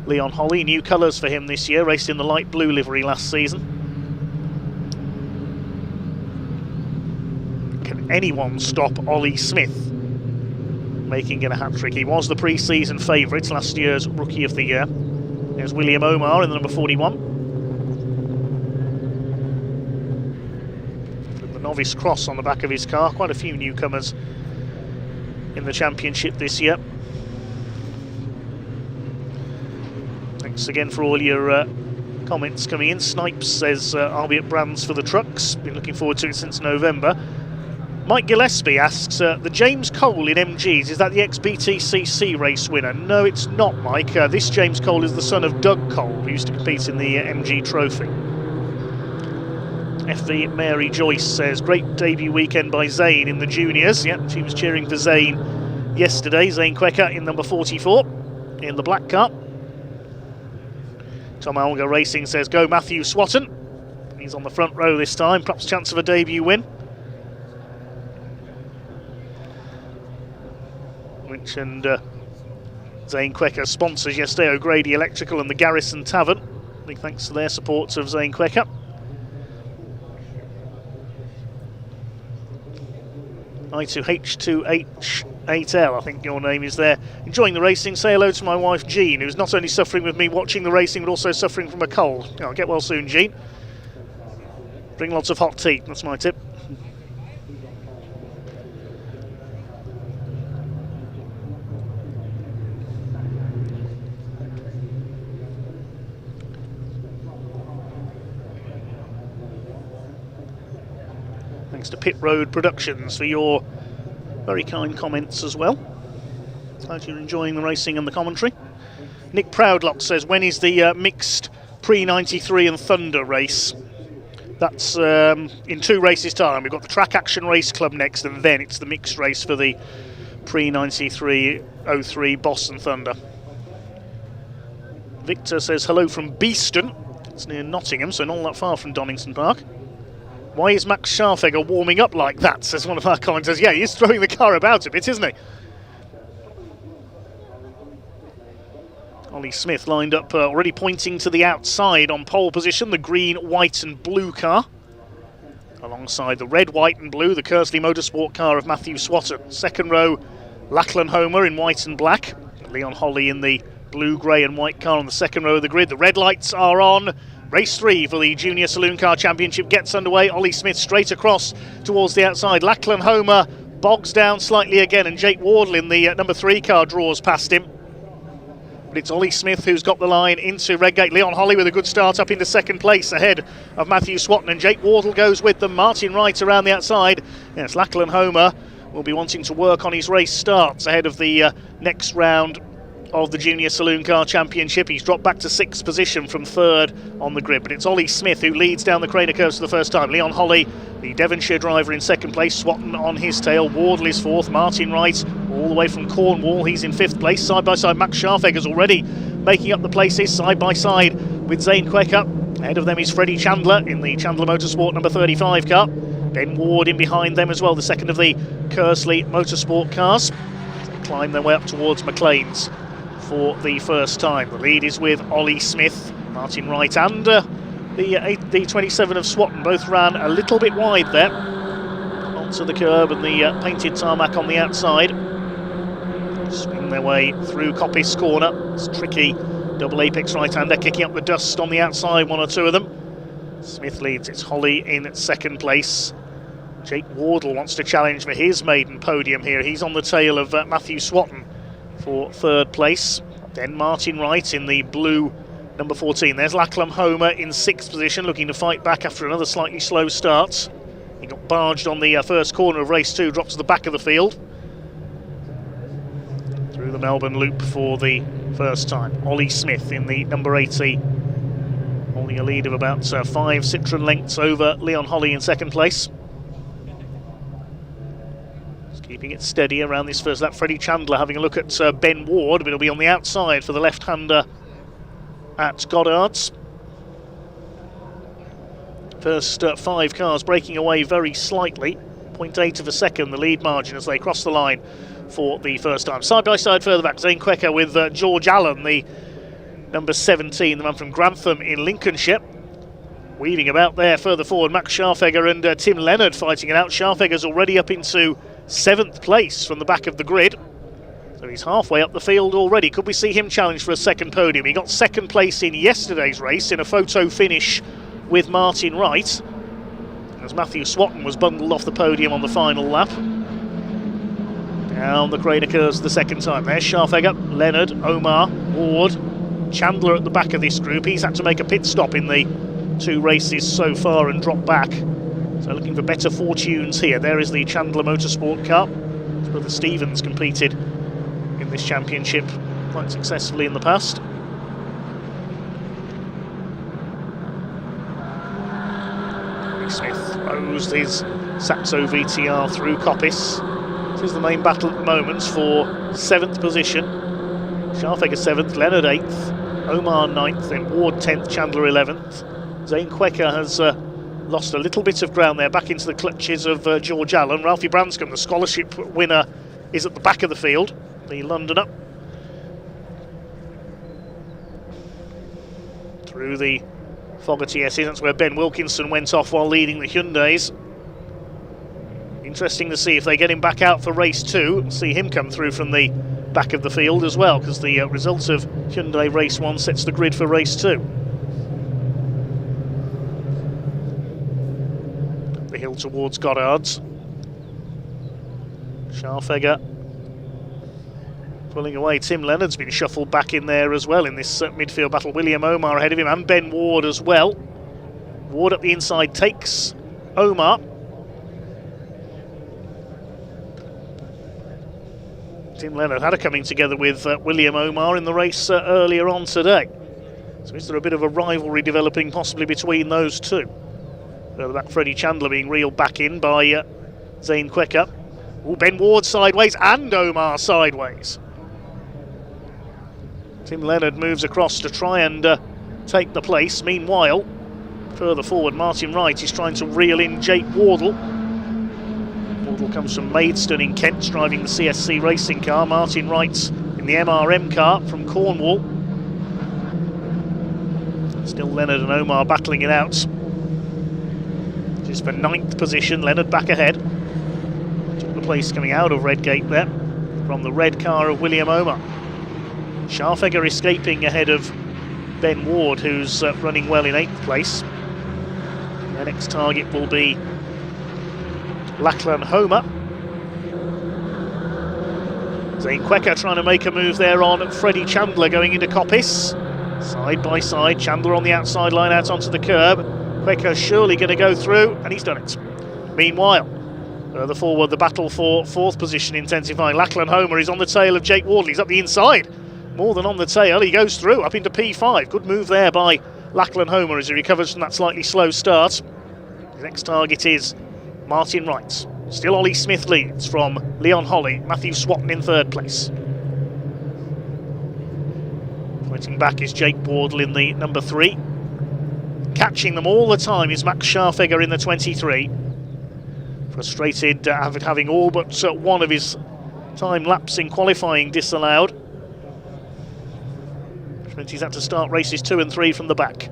Leon Holly. New colours for him this year, raced in the light blue livery last season. Can anyone stop Ollie Smith making it a hat-trick? He was the pre-season favourite, last year's Rookie of the Year. There's William Omar in the number 41. With the novice cross on the back of his car. Quite a few newcomers in the championship this year. Thanks again for all your comments coming in. Snipes says, I'll be at Brands for the trucks. Been looking forward to it since November. Mike Gillespie asks, the James Cole in MGs, is that the ex-BTCC race winner? No, it's not, Mike. This James Cole is the son of Doug Cole, who used to compete in the MG Trophy. FV Mary Joyce says, great debut weekend by Zane in the juniors. Yep, she was cheering for Zane yesterday. Zane Quecker in number 44 in the black car. Tom Alga Racing says, go Matthew Swatton. He's on the front row this time, perhaps chance of a debut win. Mentioned Zane Quecker sponsors yesterday, O'Grady Electrical and the Garrison Tavern. Big thanks to their support of Zane Quecker. I2H2H8L, I think your name is there. Enjoying the racing. Say hello to my wife Jean, who's not only suffering with me watching the racing, but also suffering from a cold. Oh, get well soon, Jean. Bring lots of hot tea, that's my tip. Thanks to Pit Road Productions for your very kind comments as well. Glad you're enjoying the racing and the commentary. Nick Proudlock says, when is the mixed Prix 93 and Thunder race? That's in 2 races' time. We've got the Track Action Race Club next, and then it's the mixed race for the Prix 93-03 Boss and Thunder. Victor says, hello from Beeston. It's near Nottingham, so not that far from Donington Park. Why is Max Scharfegger warming up like that, says one of our commenters. Yeah, he's throwing the car about a bit, isn't he? Ollie Smith lined up, already pointing to the outside on pole position, the green, white and blue car. Alongside the red, white and blue, the Kersley Motorsport car of Matthew Swatton. Second row, Lachlan Homer in white and black. Leon Holly in the blue, grey and white car on the second row of the grid. The red lights are on. Race 3 for the Junior Saloon Car Championship gets underway. Ollie Smith straight across towards the outside. Lachlan Homer bogs down slightly again, and Jake Wardle in the number 3 car draws past him. But it's Ollie Smith who's got the line into Redgate. Leon Holly with a good start up into second place ahead of Matthew Swatton, and Jake Wardle goes with them. Martin Wright around the outside. Yes, Lachlan Homer will be wanting to work on his race starts ahead of the next round of the Junior Saloon Car Championship. He's dropped back to 6th position from 3rd on the grid, but it's Ollie Smith who leads down the Craner curves for the first time. Leon Holly, the Devonshire driver, in 2nd place. Swatton on his tail. Wardle is 4th. Martin Wright all the way from Cornwall, he's in 5th place. Side by side, Max Scharfegger's already making up the places side by side with Zane Quecker. Ahead of them is Freddie Chandler in the Chandler Motorsport number 35 car. Ben Ward in behind them as well, the second of the Kersley Motorsport cars. They climb their way up towards McLean's for the first time. The lead is with Ollie Smith, Martin Wright and the 27 of Swatton. Both ran a little bit wide there onto the curb and the painted tarmac on the outside. Swing their way through Coppice Corner. It's tricky. Double apex right-hander kicking up the dust on the outside, 1 or 2 of them. Smith leads. It's Holly in 2nd place. Jake Wardle wants to challenge for his maiden podium here. He's on the tail of Matthew Swatton for 3rd place. Then Martin Wright in the blue number 14. There's Lachlan Homer in 6th position, looking to fight back after another slightly slow start. He got barged on the first corner of race 2, dropped to the back of the field. Through the Melbourne Loop for the first time. Ollie Smith in the number 80, holding a lead of about 5 Citroën lengths over Leon Holly in 2nd place. Keeping it steady around this first lap. Freddie Chandler having a look at Ben Ward, but he'll be on the outside for the left-hander at Goddard's. First 5 cars breaking away very slightly. 0.8 of a second, the lead margin as they cross the line for the first time. Side by side further back, Zane Quecker with George Allen, the number 17, the man from Grantham in Lincolnshire. Weaving about there further forward, Max Scharfegger and Tim Leonard fighting it out. Scharfegger's already up into 7th place from the back of the grid. So he's halfway up the field already. Could we see him challenge for a 2nd podium? He got 2nd place in yesterday's race in a photo finish with Martin Wright, as Matthew Swatton was bundled off the podium on the final lap. Down the Craner curves the 2nd time. There's Scharfegger, Leonard, Omar, Ward. Chandler at the back of this group. He's had to make a pit stop in the 2 races so far and drop back. So looking for better fortunes here. There is the Chandler Motorsport car. His brother Stevens competed in this championship quite successfully in the past. Smith rose his Saxo VTR through Coppice. This is the main battle at the moment for 7th position. Scharfegger 7th, Leonard 8th, Omar 9th, then Ward 10th, Chandler 11th. Zane Quecker has lost a little bit of ground there, back into the clutches of George Allen. Ralphie Branscombe, the scholarship winner, is at the back of the field, the Londoner. Through the Fogarty SE, that's where Ben Wilkinson went off while leading the Hyundais. Interesting to see if they get him back out for race 2 and see him come through from the back of the field as well, because the result of Hyundai race 1 sets the grid for race 2. The hill towards Goddard's. Scharfegger pulling away. Tim Leonard's been shuffled back in there as well in this midfield battle. William Omar ahead of him and Ben Ward as well. Ward up the inside takes Omar. Tim Leonard had a coming together with William Omar in the race earlier on today. So is there a bit of a rivalry developing possibly between those two? Further back, Freddie Chandler being reeled back in by Zane Quecker. Ooh, Ben Ward sideways and Omar sideways. Tim Leonard moves across to try and take the place. Meanwhile, further forward, Martin Wright is trying to reel in Jake Wardle. Wardle comes from Maidstone in Kent, driving the CSC racing car. Martin Wright's in the MRM car from Cornwall. Still Leonard and Omar battling it out. Just for 9th position, Leonard back ahead. Took the place coming out of Redgate there from the red car of William Omar. Scharfegger escaping ahead of Ben Ward, who's running well in 8th place. Their next target will be Lachlan Homer. Zane Quecker trying to make a move there on Freddie Chandler going into Coppice. Side by side, Chandler on the outside line out onto the curb. Quecker surely going to go through, and he's done it. Meanwhile, further forward, the battle for 4th position intensifying. Lachlan Homer is on the tail of Jake Wardle. He's up the inside. More than on the tail, he goes through up into P5. Good move there by Lachlan Homer as he recovers from that slightly slow start. The next target is Martin Wright. Still Ollie Smith leads from Leon Holly. Matthew Swatton in 3rd place. Pointing back is Jake Wardle in the number 3. Catching them all the time is Max Scharfegger in the 23. Frustrated having all but one of his time lapse in qualifying disallowed. He's had to start races 2 and 3 from the back.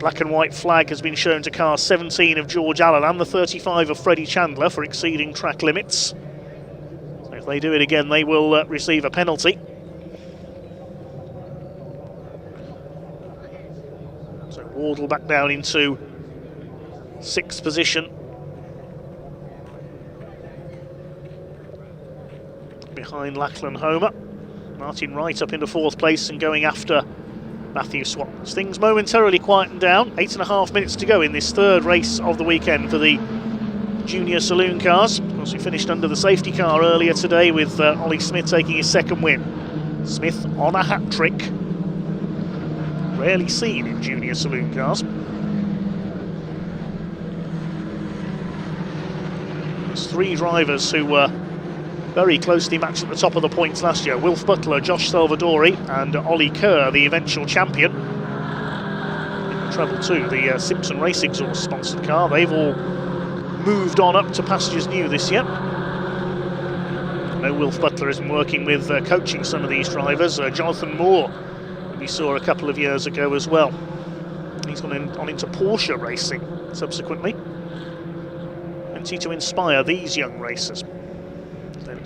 Black and white flag has been shown to car 17 of George Allen and the 35 of Freddie Chandler for exceeding track limits. So if they do it again, they will receive a penalty. So Wardle back down into 6th position. Behind Lachlan Homer. Martin Wright up into 4th place and going after Matthew Swatton. Things momentarily quietened down. 8.5 minutes to go in this 3rd race of the weekend for the Junior Saloon cars. Of course, we finished under the safety car earlier today with Ollie Smith taking his 2nd win. Smith on a hat-trick. Rarely seen in Junior Saloon cars. There's 3 drivers who were very closely matched at the top of the points last year. Wilf Butler, Josh Salvadori and Ollie Kerr, the eventual champion. In the treble 2, the Simpson Race Exhaust sponsored car. They've all moved on up to pastures new this year. I know Wilf Butler has been working with coaching some of these drivers. Jonathan Moore, who we saw a couple of years ago as well. He's gone on into Porsche racing subsequently. Plenty to inspire these young racers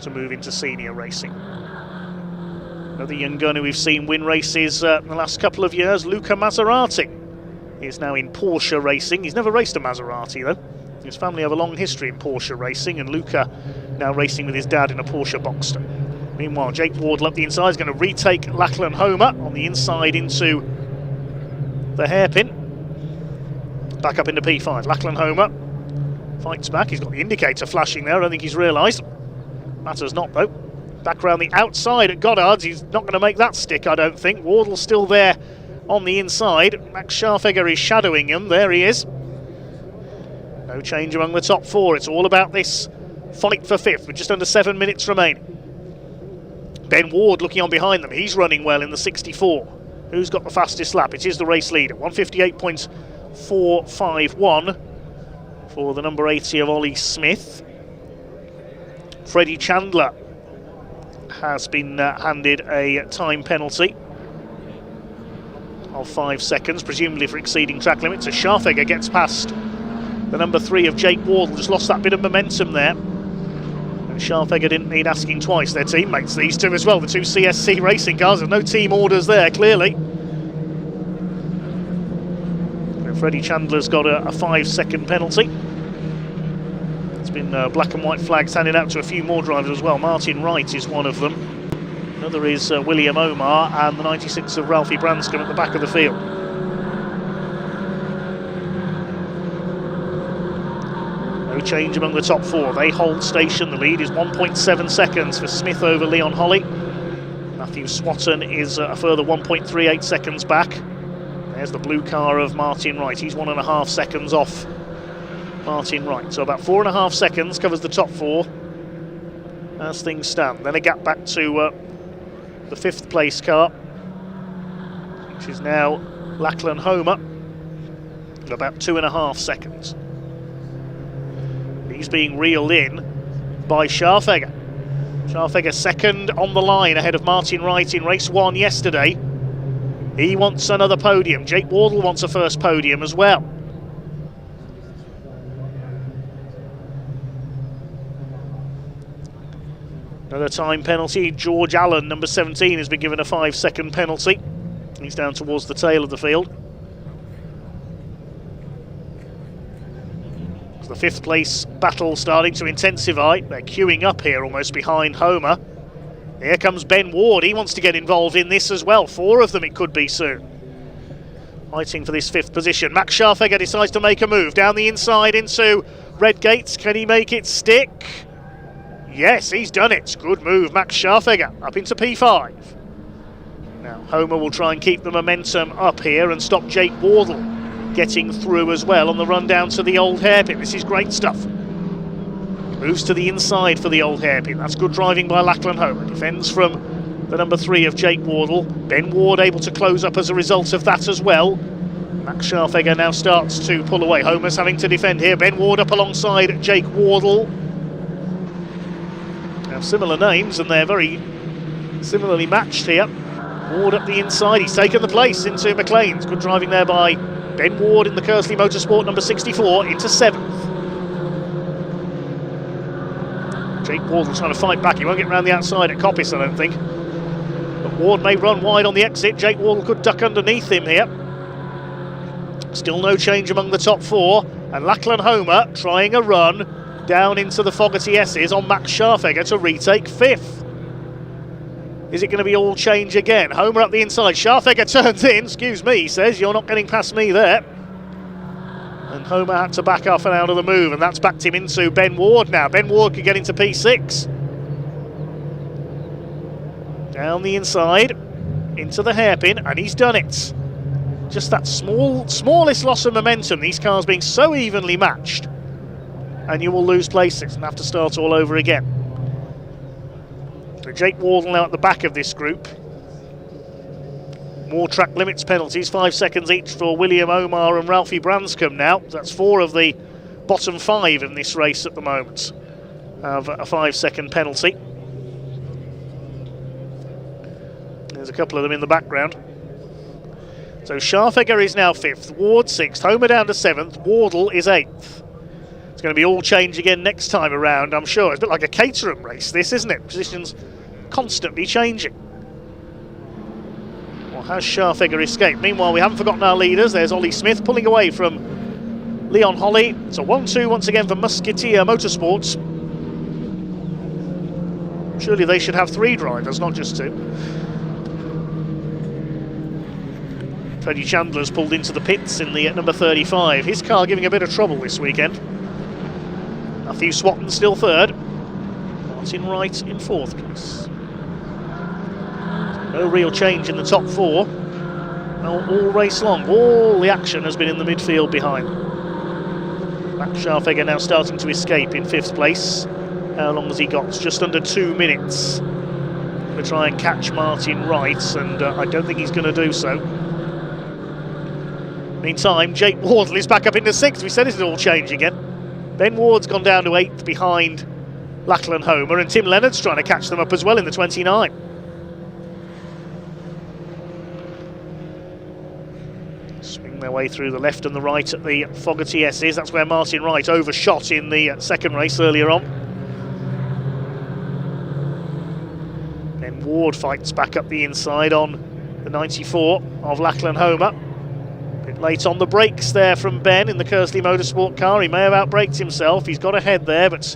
to move into senior racing. Another young gunner we've seen win races in the last couple of years, Luca Maserati. He is now in Porsche racing. He's never raced a Maserati though. His family have a long history in Porsche racing, and Luca now racing with his dad in a Porsche Boxster. Meanwhile, Jake Wardle up the inside is going to retake Lachlan Homer on the inside into the hairpin. Back up into P5. Lachlan Homer fights back. He's got the indicator flashing there. I don't think he's realised. Matters not, though. Back around the outside at Goddard's. He's not going to make that stick, I don't think. Wardle's still there on the inside. Max Scharfegger is shadowing him. There he is. No change among the top four. It's all about this fight for fifth with just under 7 minutes remaining. Ben Ward looking on behind them. He's running well in the 64. Who's got the fastest lap? It is the race leader. 158.451 for the number 80 of Ollie Smith. Freddie Chandler has been handed a time penalty of 5 seconds, presumably for exceeding track limits. As Scharfegger gets past the number 3 of Jake Wardle, just lost that bit of momentum there. And Scharfegger didn't need asking twice. Their teammates, these two as well, the two CSC racing cars. There's no team orders there, clearly. And Freddie Chandler's got a 5-second penalty. It's been black and white flags handed out to a few more drivers as well. Martin Wright is one of them. Another is William Omar, and the 96 of Ralphie Branscombe at the back of the field. No change among the top four. They hold station. The lead is 1.7 seconds for Smith over Leon Holly. Matthew Swatton is a further 1.38 seconds back. There's the blue car of Martin Wright. He's 1.5 seconds off Martin Wright. So about 4.5 seconds covers the top four as things stand. Then a gap back to the 5th place car, which is now Lachlan Homer, at about 2.5 seconds. He's being reeled in by Scharfegger. Scharfegger second on the line ahead of Martin Wright in race 1 yesterday. He wants another podium. Jake Wardle wants a first podium as well. Another time penalty. George Allen, number 17, has been given a 5-second penalty. He's down towards the tail of the field. The 5th place battle starting to intensify. They're queuing up here almost behind Homer. Here comes Ben Ward. He wants to get involved in this as well. 4 of them it could be soon. Fighting for this 5th position. Max Scharfegger decides to make a move down the inside into Redgates. Can he make it stick? Yes, he's done it. Good move, Max Scharfegger up into P5. Now Homer will try and keep the momentum up here and stop Jake Wardle getting through as well on the run down to the old hairpin. This is great stuff. Moves to the inside for the old hairpin. That's good driving by Lachlan Homer. Defends from the number 3 of Jake Wardle. Ben Ward able to close up as a result of that as well. Max Scharfegger now starts to pull away. Homer's having to defend here. Ben Ward up alongside Jake Wardle. Now similar names and they're very similarly matched here. Ward up the inside. He's taken the place into McLean's. Good driving there by Ben Ward in the Kersley Motorsport number 64 into 7th. Jake Wardle trying to fight back. He won't get round the outside at Coppice, I don't think. But Ward may run wide on the exit. Jake Wardle could duck underneath him here. Still no change among the top 4. And Lachlan Homer trying a run down into the Fogarty S's on Max Scharfegger to retake 5th. Is it going to be all change again? Homer up the inside. Scharfegger turns in. Excuse me, he says. You're not getting past me there. And Homer had to back off and out of the move. And that's backed him into Ben Ward now. Ben Ward could get into P6. Down the inside. Into the hairpin. And he's done it. Just that smallest loss of momentum. These cars being so evenly matched. And you will lose places and have to start all over again. So Jake Wardle now at the back of this group. More track limits penalties, 5 seconds each for William Omar and Ralphie Branscombe now. That's 4 of the bottom 5 in this race at the moment have a 5-second penalty. There's a couple of them in the background. So Scharfegger is now 5th, Ward 6th, Homer down to 7th, Wardle is 8th. It's going to be all change again next time around, I'm sure. It's a bit like a Caterham race, this, isn't it? Positions constantly changing. Or has Scharfegger escaped? Meanwhile, we haven't forgotten our leaders. There's Ollie Smith pulling away from Leon Holly. It's a 1-2 once again for Musketeer Motorsports. Surely they should have 3 drivers, not just 2. Freddie Chandler's pulled into the pits in the number 35. His car giving a bit of trouble this weekend. Matthew Swatton still 3rd. Martin Wright in 4th place. No real change in the top 4. All race long, all the action has been in the midfield behind. Max Scharfegger now starting to escape in 5th place. How long has he got? It's just under 2 minutes. To try and catch Martin Wright, and I don't think he's going to do so. Meantime, Jake Wardle is back up into 6th. We said it'd all change again. Ben Ward's gone down to 8th behind Lachlan Homer, and Tim Leonard's trying to catch them up as well in the 29. Swing their way through the left and the right at the Fogarty S's. That's where Martin Wright overshot in the second race earlier on. Then Ward fights back up the inside on the 94 of Lachlan Homer. Bit late on the brakes there from Ben in the Kersley Motorsport car. He may have outbraked himself. He's got ahead there, but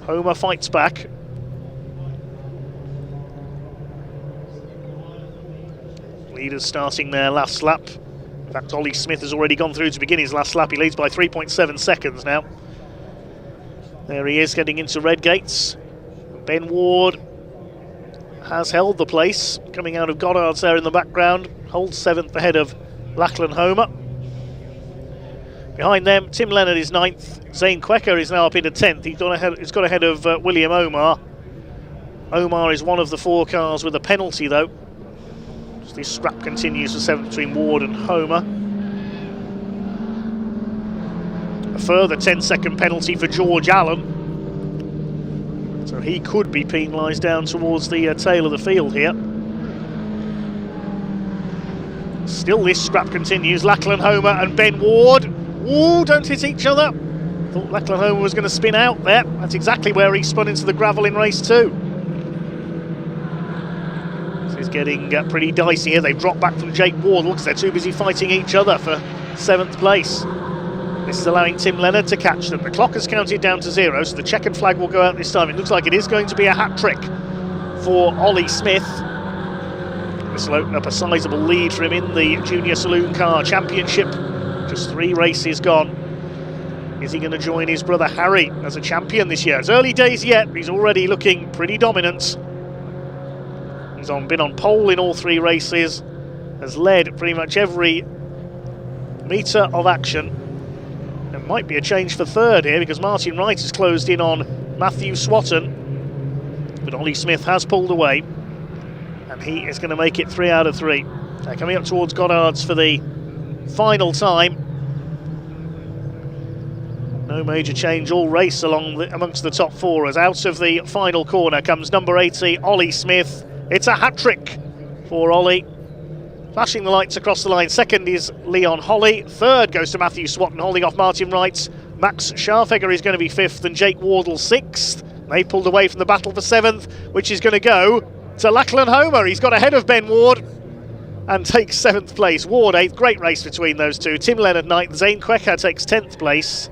Homer fights back. Leaders starting their last lap. In fact, Ollie Smith has already gone through to begin his last lap. He leads by 3.7 seconds now. There he is, getting into red gates. Ben Ward has held the place, coming out of Goddard's there in the background. Holds 7th ahead of Lachlan Homer. Behind them, Tim Leonard is 9th. Zane Quecker is now up into 10th. He's got ahead of William Omar. Omar is one of the 4 cars with a penalty, though. As this scrap continues for 7th between Ward and Homer. A further 10-second penalty for George Allen. So he could be penalised down towards the tail of the field here. Still this scrap continues. Lachlan Homer and Ben Ward. Ooh, don't hit each other. Thought Lachlan Homer was going to spin out there. That's exactly where he spun into the gravel in race 2. This is getting pretty dicey here. They've dropped back from Jake Wardle because they're too busy fighting each other for 7th place. This is allowing Tim Leonard to catch them. The clock has counted down to 0, so the checkered flag will go out this time. It looks like it is going to be a hat-trick for Ollie Smith. This will open up a sizable lead for him in the Junior Saloon Car Championship. Just 3 races gone. Is he going to join his brother Harry as a champion this year? It's early days yet, but he's already looking pretty dominant. He's been on pole in all 3 races, has led pretty much every metre of action. There might be a change for 3rd here because Martin Wright has closed in on Matthew Swatton, but Ollie Smith has pulled away, and he is going to make it 3 out of 3. They're coming up towards Goddard's for the final time. No major change all race amongst the top 4 as out of the final corner comes number 80, Ollie Smith. It's a hat-trick for Ollie. Flashing the lights across the line. 2nd is Leon Holly. 3rd goes to Matthew Swatton, holding off Martin Wright. Max Scharfegger is going to be 5th and Jake Wardle 6th. They pulled away from the battle for 7th, which is going to go to Lachlan Homer. He's got ahead of Ben Ward and takes 7th place. Ward 8th, great race between those two. Tim Leonard 9th, Zane Quecker takes 10th place.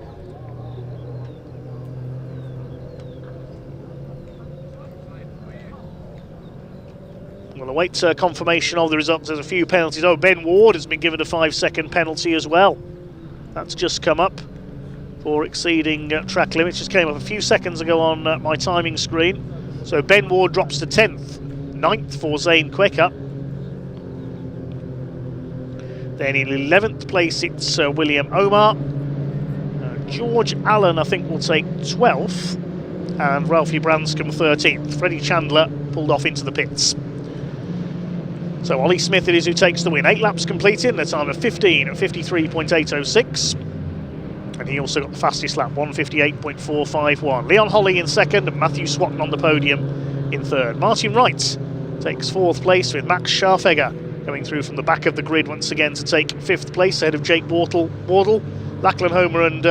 We'll await confirmation of the results. There's a few penalties. Oh, Ben Ward has been given a 5-second penalty as well. That's just come up for exceeding track limits. Just came up a few seconds ago on my timing screen. So Ben Ward drops to 10th. 9th for Zane Quecker. Then in 11th place it's William Omar. George Allen I think will take 12th. And Ralphie Branscombe 13th. Freddie Chandler pulled off into the pits. So Ollie Smith it is who takes the win. 8 laps completed in a time of 15:53.806. And he also got the fastest lap, 1:58.451. Leon Holly in 2nd and Matthew Swatton on the podium in 3rd. Martin Wright takes 4th place with Max Scharfegger coming through from the back of the grid once again to take 5th place ahead of Jake Wardle. Lachlan Homer and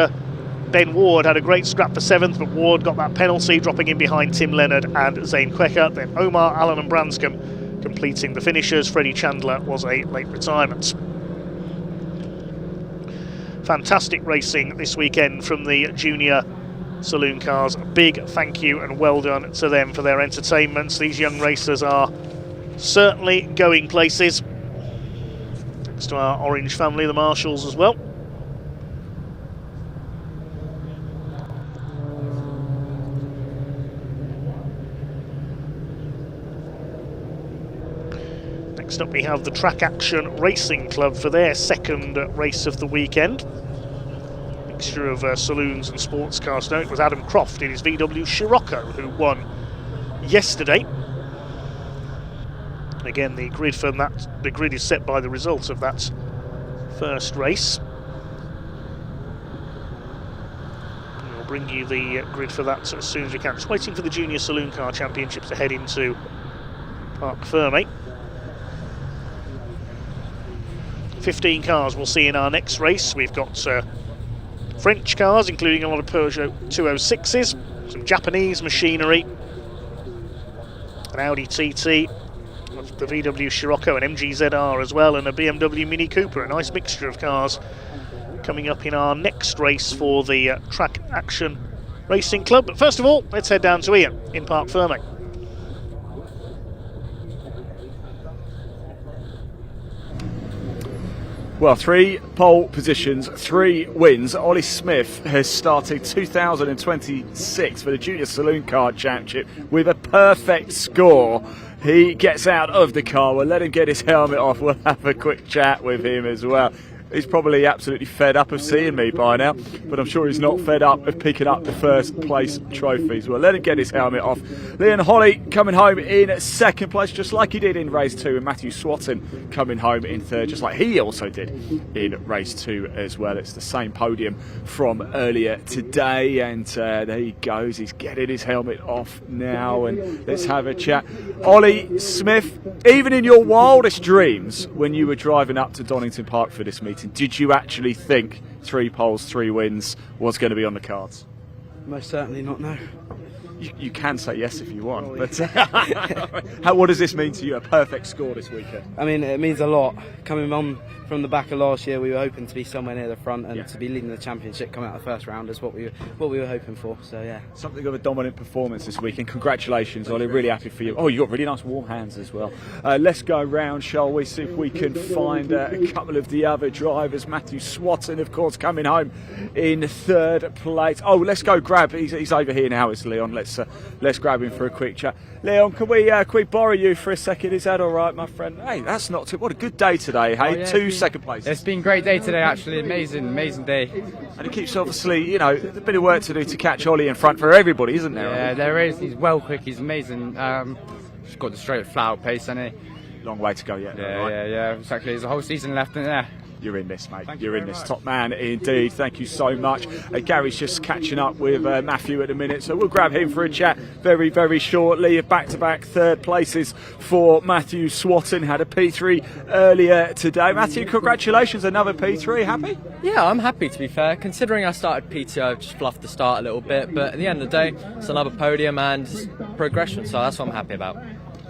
Ben Ward had a great scrap for 7th, but Ward got that penalty, dropping in behind Tim Leonard and Zane Quecker. Then Omar, Allen and Branscombe completing the finishers. Freddie Chandler was a late retirement. Fantastic racing this weekend from the Junior Saloon Cars. A big thank you and well done to them for their entertainments. These young racers are certainly going places. Thanks to our orange family, the Marshalls, as well. Next up we have the Track Action Racing Club for their second race of the weekend. Mixture of saloons and sports cars. No, it was Adam Croft in his VW Scirocco who won yesterday. Again, the grid for that, the grid is set by the result of that first race. And we'll bring you the grid for that as soon as we can. Just waiting for the Junior Saloon Car Championship to head into Parc Fermé. 15 cars we'll see in our next race. We've got French cars, including a lot of Peugeot 206s, some Japanese machinery, an Audi TT, the VW Scirocco, an MG ZR as well, and a BMW Mini Cooper. A nice mixture of cars coming up in our next race for the Track Action Racing Club. But first of all, let's head down to Ian in Parc Fermé. Well, 3 pole positions, 3 wins. Ollie Smith has started 2026 for the Junior Saloon Car Championship with a perfect score. He gets out of the car. We'll let him get his helmet off. We'll have a quick chat with him as well. He's probably absolutely fed up of seeing me by now, but I'm sure he's not fed up of picking up the first place trophies. Well, let him get his helmet off. Leon Holly coming home in second place, just like he did in race 2, and Matthew Swatton coming home in third, just like he also did in race 2 as well. It's the same podium from earlier today, and there he goes. He's getting his helmet off now, and let's have a chat. Ollie Smith, even in your wildest dreams, when you were driving up to Donington Park for this meeting, did you actually think 3 poles, 3 wins was going to be on the cards? Most certainly not, no. You can say yes if you want, but what does this mean to you, a perfect score this weekend? I mean, it means a lot. Coming on from the back of last year, we were hoping to be somewhere near the front, and to be leading the championship coming out of the first round is what we were hoping for, so yeah. Something of a dominant performance this weekend. Congratulations, Ollie, really happy for you. Oh, you got really nice warm hands as well. Let's go round, shall we, see if we can find a couple of the other drivers. Matthew Swatton, of course, coming home in third place. Oh, let's go grab, he's over here now, it's Leon. Let's grab him for a quick chat. Leon, can we borrow you for a second? Is that all right, my friend? Hey, that's not too... What a good day today, hey? Oh, yeah, 2 second places. It's been a great day today, actually. Amazing day. And it keeps, obviously, you know, a bit of work to do to catch Ollie in front for everybody, isn't there? Yeah, there is. He's well quick. He's amazing. Just got the straight flat pace, hasn't he? Long way to go yet. Yeah, exactly. There's a whole season left in there. You're in this, mate. You're in this. Top man indeed. Thank you so much. Gary's just catching up with Matthew at the minute, so we'll grab him for a chat very, very shortly. Back-to-back third places for Matthew Swatton. Had a P3 earlier today. Matthew, congratulations. Another P3. Happy? Yeah, I'm happy, to be fair. Considering I started P2, I just fluffed the start a little bit, but at the end of the day, it's another podium and progression, so that's what I'm happy about.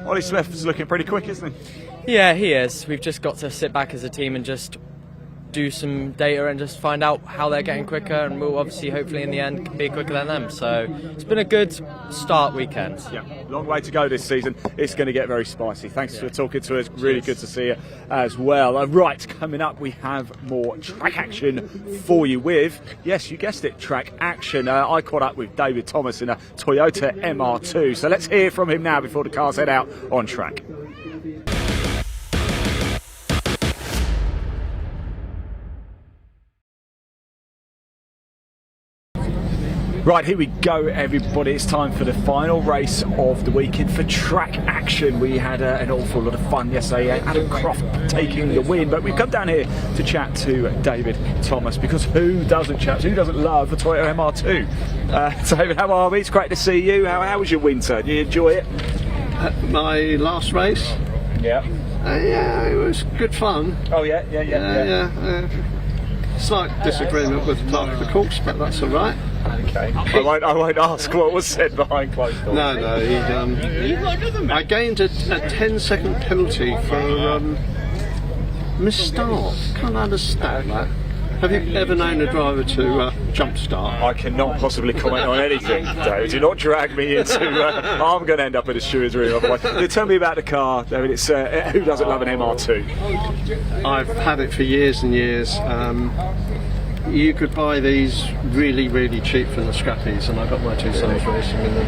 Ollie Smith is looking pretty quick, isn't he? Yeah, he is. We've just got to sit back as a team and just do some data and just find out how they're getting quicker, and we'll obviously hopefully in the end be quicker than them. So it's been a good start weekend. Yeah, long way to go this season. It's going to get very spicy. Thanks for talking to us. Really good to see you as well. Right, coming up we have more track action for you with, yes, you guessed it, track action. I caught up with David Thomas in a Toyota MR2, so let's hear from him now before the cars head out on track. Right, here we go, everybody. It's time for the final race of the weekend for track action. We had an awful lot of fun yesterday. Adam Croft taking the win, but we've come down here to chat to David Thomas, because who doesn't love the Toyota MR2? David, how are we? It's great to see you. How was your winter? Did you enjoy it? My last race? Yeah. Yeah, it was good fun. Oh, yeah. Slight disagreement with part of the course, but that's all right. Okay. I won't ask what was said behind closed doors. No. I gained a 10-second penalty for misstart. Can't understand that. Have you ever known a driver to jump start? I cannot possibly comment on anything, David. Do not drag me into. I'm going to end up in a steward's room otherwise. Tell me about the car, David. It's who doesn't love an MR2? I've had it for years and years. You could buy these really, really cheap from the scrappies, and I got my two sons racing in them.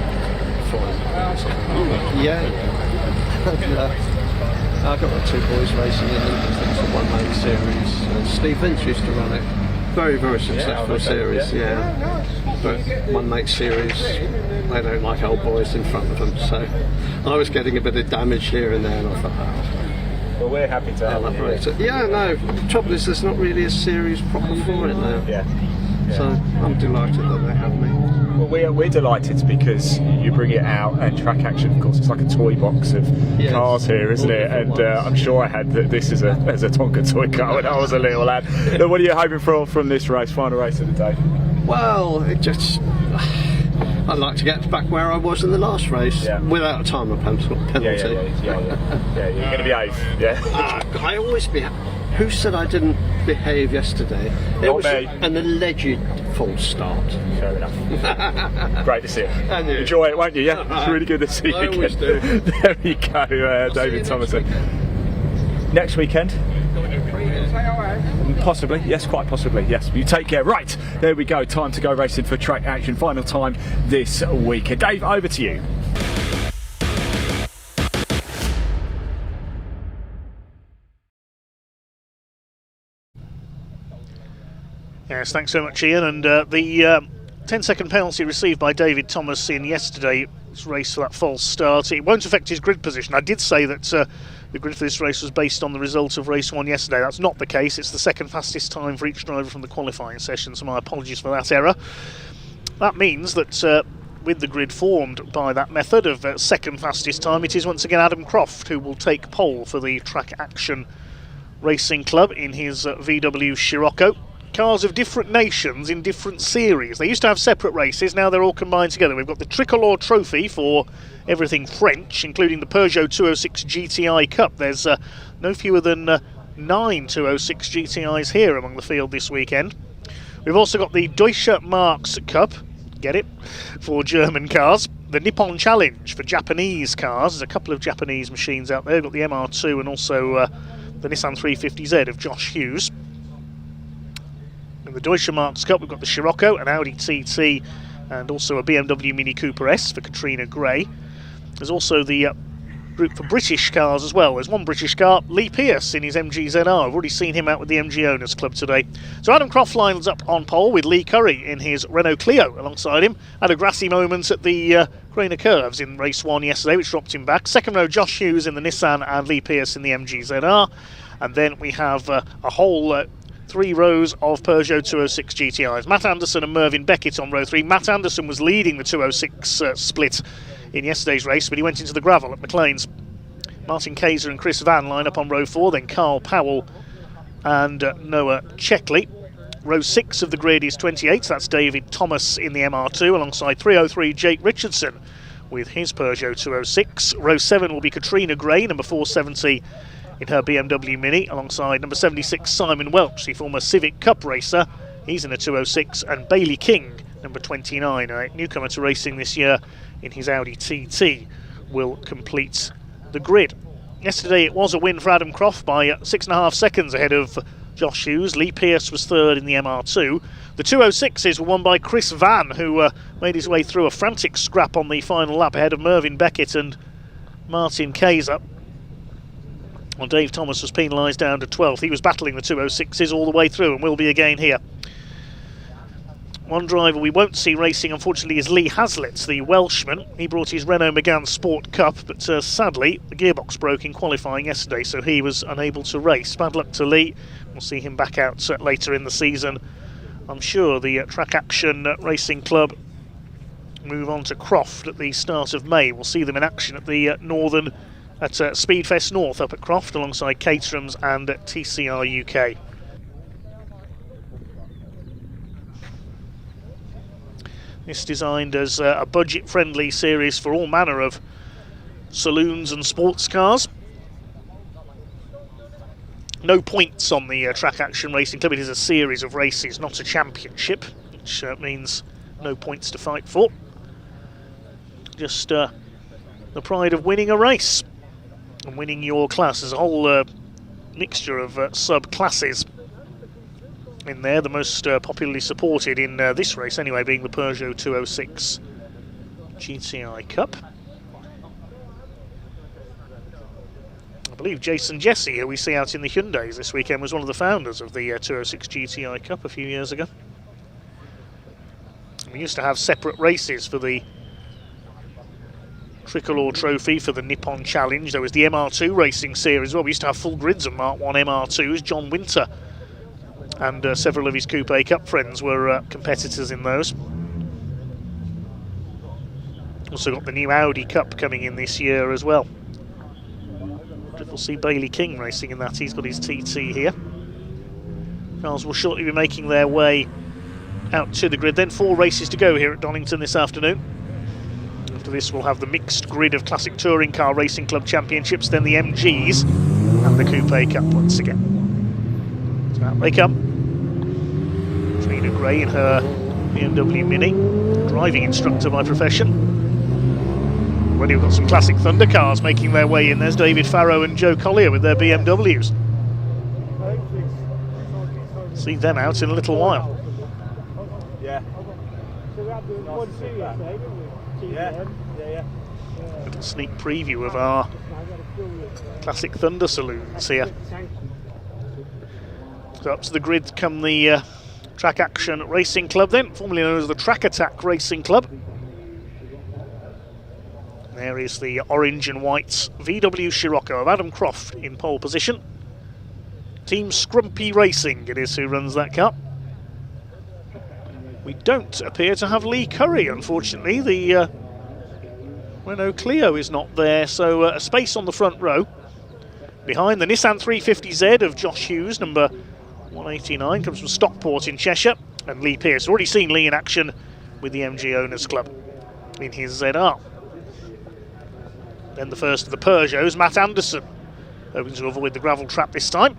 Yeah. I got my two boys racing in them. It's a one-man series. Steve Vince used to run it. Very, very successful series, yeah. But one make series, they don't like old boys in front of them, so I was getting a bit of damage here and there, and I thought, well, we're happy to have it. Yeah, no, the trouble is there's not really a series proper for it now. Yeah. So I'm delighted that they have me. Well, we're delighted because you bring it out, and Track Action, of course, it's like a toy box of cars here, isn't it? And I'm sure I had this as a Tonka toy car when I was a little lad. What are you hoping for from this race, final race of the day? Well, I'd like to get back where I was in the last race without a time of penalty. Yeah, you're going to be eighth. Yeah. I always behave. Who said I didn't behave yesterday? It was an alleged false start. Fair enough. Great to see you. And you. Enjoy it, won't you? Yeah, it's really good to see you again. Always do. There we go, David Thomason. Next weekend? Possibly, yes, quite possibly, yes. You take care. Right, there we go. Time to go racing for Track Action. Final time this weekend. Dave, over to you. Yes, thanks so much, Ian. And the 10-second penalty received by David Thomas in yesterday's race for that false start, it won't affect his grid position. I did say that the grid for this race was based on the result of race 1 yesterday. That's not the case. It's the second fastest time for each driver from the qualifying session, so my apologies for that error. That means that with the grid formed by that method of second fastest time, it is once again Adam Croft who will take pole for the Track Action Racing Club in his VW Scirocco. Cars of different nations in different series. They used to have separate races, now they're all combined together. We've got the Tricolore Trophy for everything French, including the Peugeot 206 GTI Cup. There's no fewer than 9 206 GTIs here among the field this weekend. We've also got the Deutsche Marks Cup, get it, for German cars. The Nippon Challenge for Japanese cars. There's a couple of Japanese machines out there. We've got the MR2 and also the Nissan 350Z of Josh Hughes. In the Deutsche Marks Cup, we've got the Scirocco, an Audi TT, and also a BMW Mini Cooper S for Katrina Gray. There's also the group for British cars as well. There's one British car, Lee Pearce in his MG ZR. I've already seen him out with the MG Owners Club today. So Adam Croft lines up on pole with Lee Curry in his Renault Clio alongside him. Had a grassy moment at the Craner Curves in race 1 yesterday, which dropped him back. Second row, Josh Hughes in the Nissan and Lee Pearce in the MG ZR. And then we have a whole 3 rows of Peugeot 206 GTIs. Matt Anderson and Mervyn Beckett on row 3. Matt Anderson was leading the 206 split in yesterday's race, but he went into the gravel at McLean's. Martin Kayser and Chris Van line up on row 4, then Carl Powell and Noah Checkley. Row 6 of the grid is 28, so that's David Thomas in the MR2 alongside 303 Jake Richardson with his Peugeot 206. Row 7 will be Katrina Gray, number 470 in her BMW Mini, alongside number 76 Simon Welch, the former Civic Cup racer. He's in a 206, and Bailey King, number 29, a newcomer to racing this year in his Audi TT, will complete the grid. Yesterday it was a win for Adam Croft by 6.5 seconds ahead of Josh Hughes. Lee Pearce was third in the MR2. The 206s were won by Chris Van, who made his way through a frantic scrap on the final lap ahead of Mervyn Beckett and Martin Kayser. Well, Dave Thomas was penalised down to 12th. He was battling the 206s all the way through and will be again here. One driver we won't see racing, unfortunately, is Lee Hazlitt, the Welshman. He brought his Renault Megane Sport Cup, but sadly, the gearbox broke in qualifying yesterday, so he was unable to race. Bad luck to Lee. We'll see him back out later in the season. I'm sure the Track Action Racing Club move on to Croft at the start of May. We'll see them in action at the Northern at Speedfest North up at Croft alongside Caterhams and TCR UK. This designed as a budget-friendly series for all manner of saloons and sports cars. no points on the Track Action Racing Club. It is a series of races, not a championship, which means no points to fight for. Just the pride of winning a race and winning your class. There's a whole mixture of sub-classes in there, the most popularly supported in this race anyway being the Peugeot 206 GTI Cup. I believe Jason Jesse, who we see out in the Hyundais this weekend, was one of the founders of the 206 GTI Cup a few years ago. We used to have separate races for the Tricolor Trophy, for the Nippon Challenge. There was the MR2 racing series as well. We used to have full grids of Mark 1 MR2s. John Winter and several of his Coupe Cup friends were competitors in those. Also got the new Audi Cup coming in this year as well. We'll see Bailey King racing in that. He's got his TT here. Cars will shortly be making their way out to the grid. Then 4 races to go here at Donington this afternoon. After this we'll have the mixed grid of Classic Touring Car Racing Club Championships, then the MGs and the Coupe Cup once again. So out they come. Trina Gray in her BMW Mini, driving instructor by profession. Already we've got some Classic Thunder cars making their way in. There's David Farrow and Joe Collier with their BMWs. See them out in a little while. Yeah. Little sneak preview of our Classic Thunder saloons here. So up to the grid come the Track Action Racing Club then, formerly known as the Track Attack Racing Club. There is the orange and white VW Scirocco of Adam Croft in pole position. Team Scrumpy Racing, it is who runs that car. We don't appear to have Lee Curry, unfortunately. The Renault Clio is not there, so a space on the front row. Behind the Nissan 350Z of Josh Hughes, number 189, comes from Stockport in Cheshire. And Lee Pearce, already seen Lee in action with the MG Owners Club in his ZR. Then the first of the Peugeots, Matt Anderson, hoping to avoid the gravel trap this time.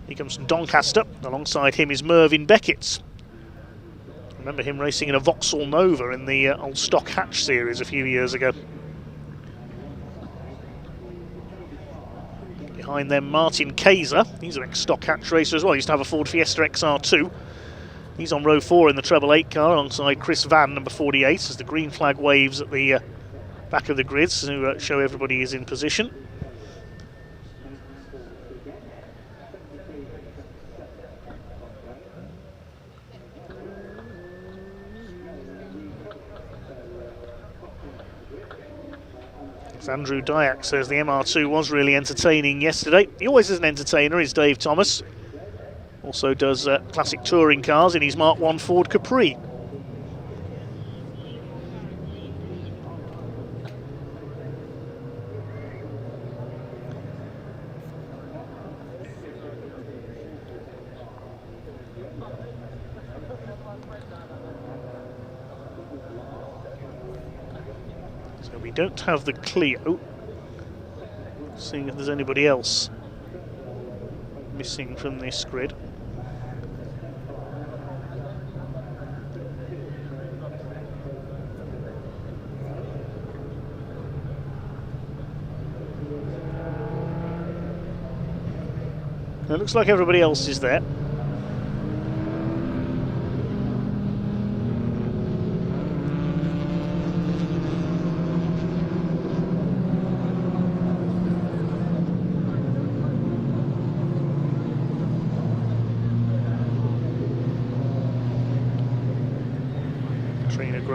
He comes from Doncaster. Alongside him is Mervyn Beckett. Remember him racing in a Vauxhall Nova in the old Stock Hatch series a few years ago. Behind them, Martin Kayser. He's an ex-Stock Hatch racer as well. He used to have a Ford Fiesta XR2. He's on row 4 in the treble 8 car alongside Chris Van, number 48, as the green flag waves at the back of the grids to show everybody is in position. As Andrew Dyack says, the MR2 was really entertaining yesterday. He always is an entertainer, is Dave Thomas. Also does classic touring cars in his Mark 1 Ford Capri. We don't have the Clio. Seeing if there's anybody else missing from this grid. It looks like everybody else is there.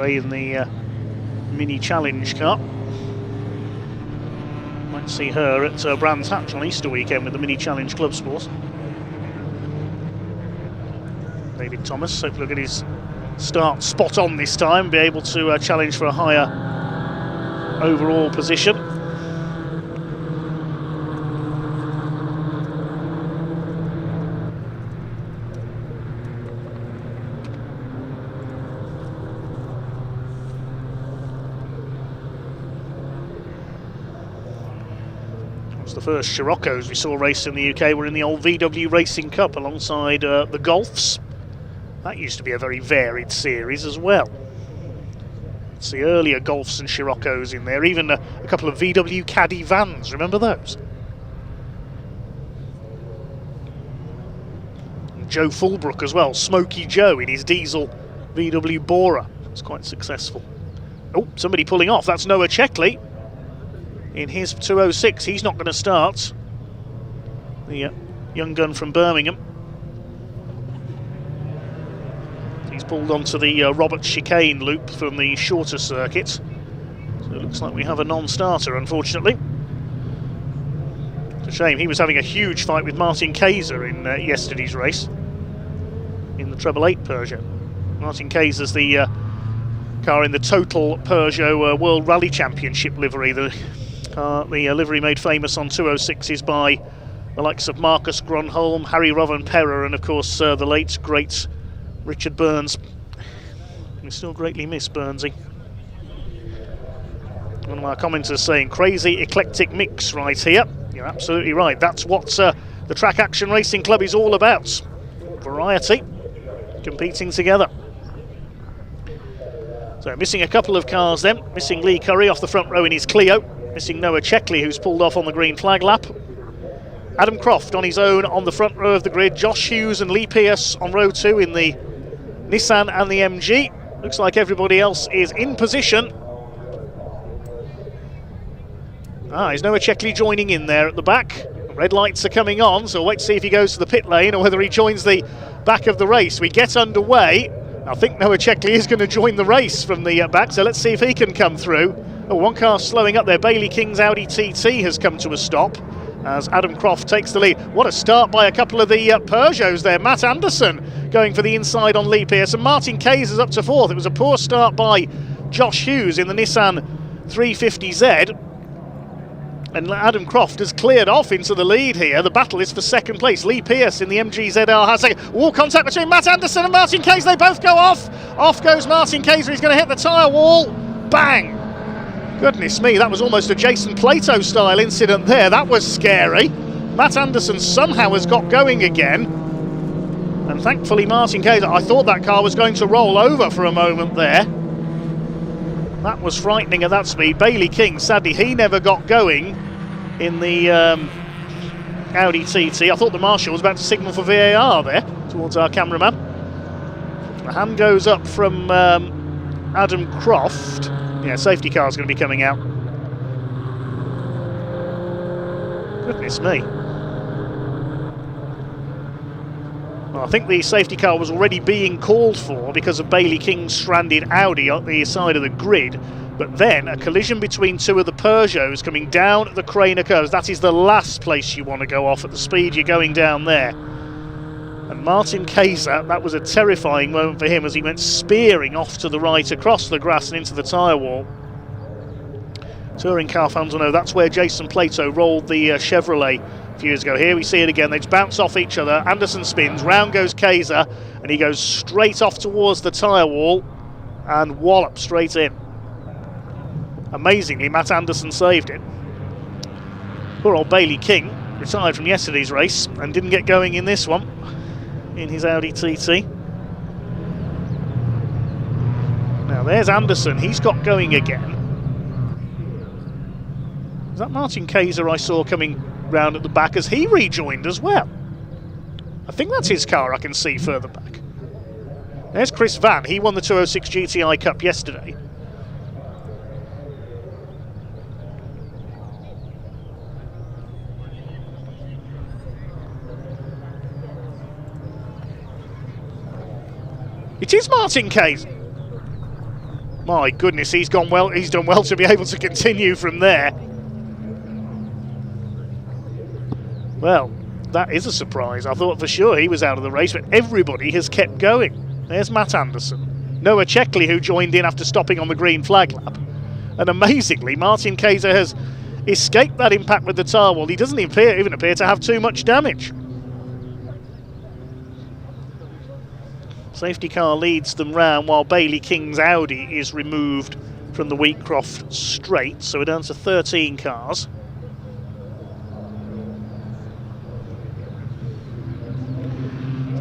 In the Mini Challenge car. Might see her at Brands Hatch on Easter weekend with the Mini Challenge Club Sport. David Thomas, hopefully he'll get his start spot on this time, be able to challenge for a higher overall position. The first Scirocco's we saw race in the UK were in the old VW Racing Cup alongside the Golfs. That used to be a very varied series as well. It's the earlier Golfs and Scirocco's in there, even a couple of VW Caddy vans, remember those? And Joe Fulbrook as well, Smoky Joe in his diesel VW Bora. It's quite successful. Oh, somebody pulling off, that's Noah Checkley in his 206. He's not going to start. The young gun from Birmingham. He's pulled onto the Robert Chicane loop from the shorter circuit. So it looks like we have a non-starter, unfortunately. It's a shame. He was having a huge fight with Martin Kayser in yesterday's race in the Treble 8 Peugeot. Martin Kayser's the car in the Total Peugeot World Rally Championship livery. The livery made famous on 206s by the likes of Marcus Gronholm, Harry Rovan-Perrer, and of course the late great Richard Burns. We still greatly miss Burnsy. One of our commenters saying, crazy eclectic mix right here. You're absolutely right. That's what the Track Action Racing Club is all about. Variety, competing together. So missing a couple of cars then. Missing Lee Curry off the front row in his Clio. Missing Noah Checkley, who's pulled off on the green flag lap. Adam Croft on his own on the front row of the grid. Josh Hughes and Lee Pearce on row 2 in the Nissan and the MG. Looks like everybody else is in position. Is Noah Checkley joining in there at the back? Red lights are coming on, so we'll wait to see if he goes to the pit lane or whether he joins the back of the race. We get underway. I think Noah Checkley is going to join the race from the back, so let's see if he can come through. Oh, one car slowing up there. Bailey King's Audi TT has come to a stop as Adam Croft takes the lead. What a start by a couple of the Peugeots there. Matt Anderson going for the inside on Lee Pearce, and Martin Kayser's up to 4th. It was a poor start by Josh Hughes in the Nissan 350Z. And Adam Croft has cleared off into the lead here. The battle is for second place. Lee Pearce in the MGZR has second. Wall contact between Matt Anderson and Martin Kayser. They both go off. Off goes Martin Kayser. He's going to hit the tyre wall. Bang! Goodness me, that was almost a Jason Plato style incident there. That was scary. Matt Anderson somehow has got going again. And thankfully Martin Kayser, I thought that car was going to roll over for a moment there. That was frightening at that speed. Bailey King, sadly, he never got going in the Audi TT. I thought the marshal was about to signal for VAR there towards our cameraman. The hand goes up from Adam Croft. Yeah, safety car is going to be coming out. Goodness me. Well, I think the safety car was already being called for because of Bailey King's stranded Audi on the side of the grid. But then a collision between two of the Peugeots coming down the Craner curves. That is the last place you want to go off at the speed you're going down there. And Martin Kayser, that was a terrifying moment for him as he went spearing off to the right across the grass and into the tyre wall. Touring car fans will know that's where Jason Plato rolled the Chevrolet a few years ago. Here we see it again. They just bounce off each other. Anderson spins, round goes Kayser, and he goes straight off towards the tyre wall and wallop straight in. Amazingly, Matt Anderson saved it. Poor old Bailey King retired from yesterday's race and didn't get going in this one in his Audi TT. Now there's Anderson, he's got going again. Is that Martin Kayser I saw coming round at the back as he rejoined as well? I think that's his car I can see further back. There's Chris Van, he won the 206 GTI Cup yesterday. It is Martin Kayser. My goodness, he's gone well. He's done well to be able to continue from there. Well, that is a surprise. I thought for sure he was out of the race, but everybody has kept going. There's Matt Anderson. Noah Checkley, who joined in after stopping on the green flag lap. And amazingly, Martin Kayser has escaped that impact with the tyre wall. He doesn't even appear to have too much damage. Safety car leads them round while Bailey King's Audi is removed from the Wheatcroft straight, so we're down to 13 cars.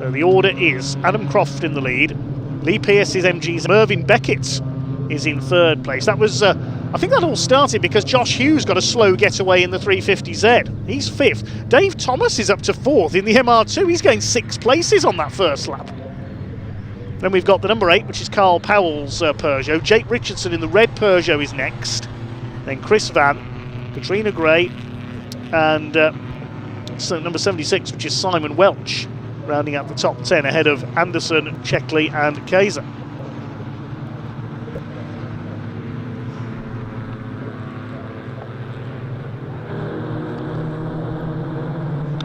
So the order is Adam Croft in the lead, Lee Pearce is MG's, Mervyn Beckett is in third place. That was, I think that all started because Josh Hughes got a slow getaway in the 350Z. He's fifth. Dave Thomas is up to fourth in the MR2. He's going 6 places on that first lap. Then we've got the number 8, which is Carl Powell's Peugeot. Jake Richardson in the red Peugeot is next. Then Chris Van, Katrina Gray, and number 76, which is Simon Welch, rounding out the top 10 ahead of Anderson, Checkley and Kaiser.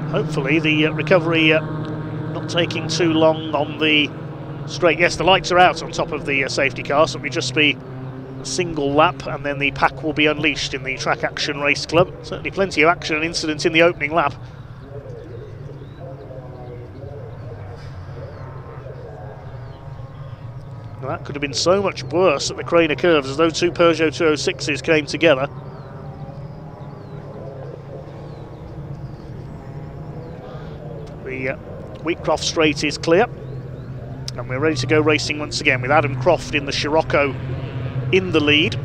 Hopefully the recovery not taking too long on the straight. Yes, the lights are out on top of the safety car, so it'll just be a single lap and then the pack will be unleashed in the Track Action Race Club. Certainly plenty of action and incident in the opening lap. Now that could have been so much worse at the Craner curves as those two Peugeot 206s came together. The Wheatcroft straight is clear and we're ready to go racing once again with Adam Croft in the Scirocco in the lead.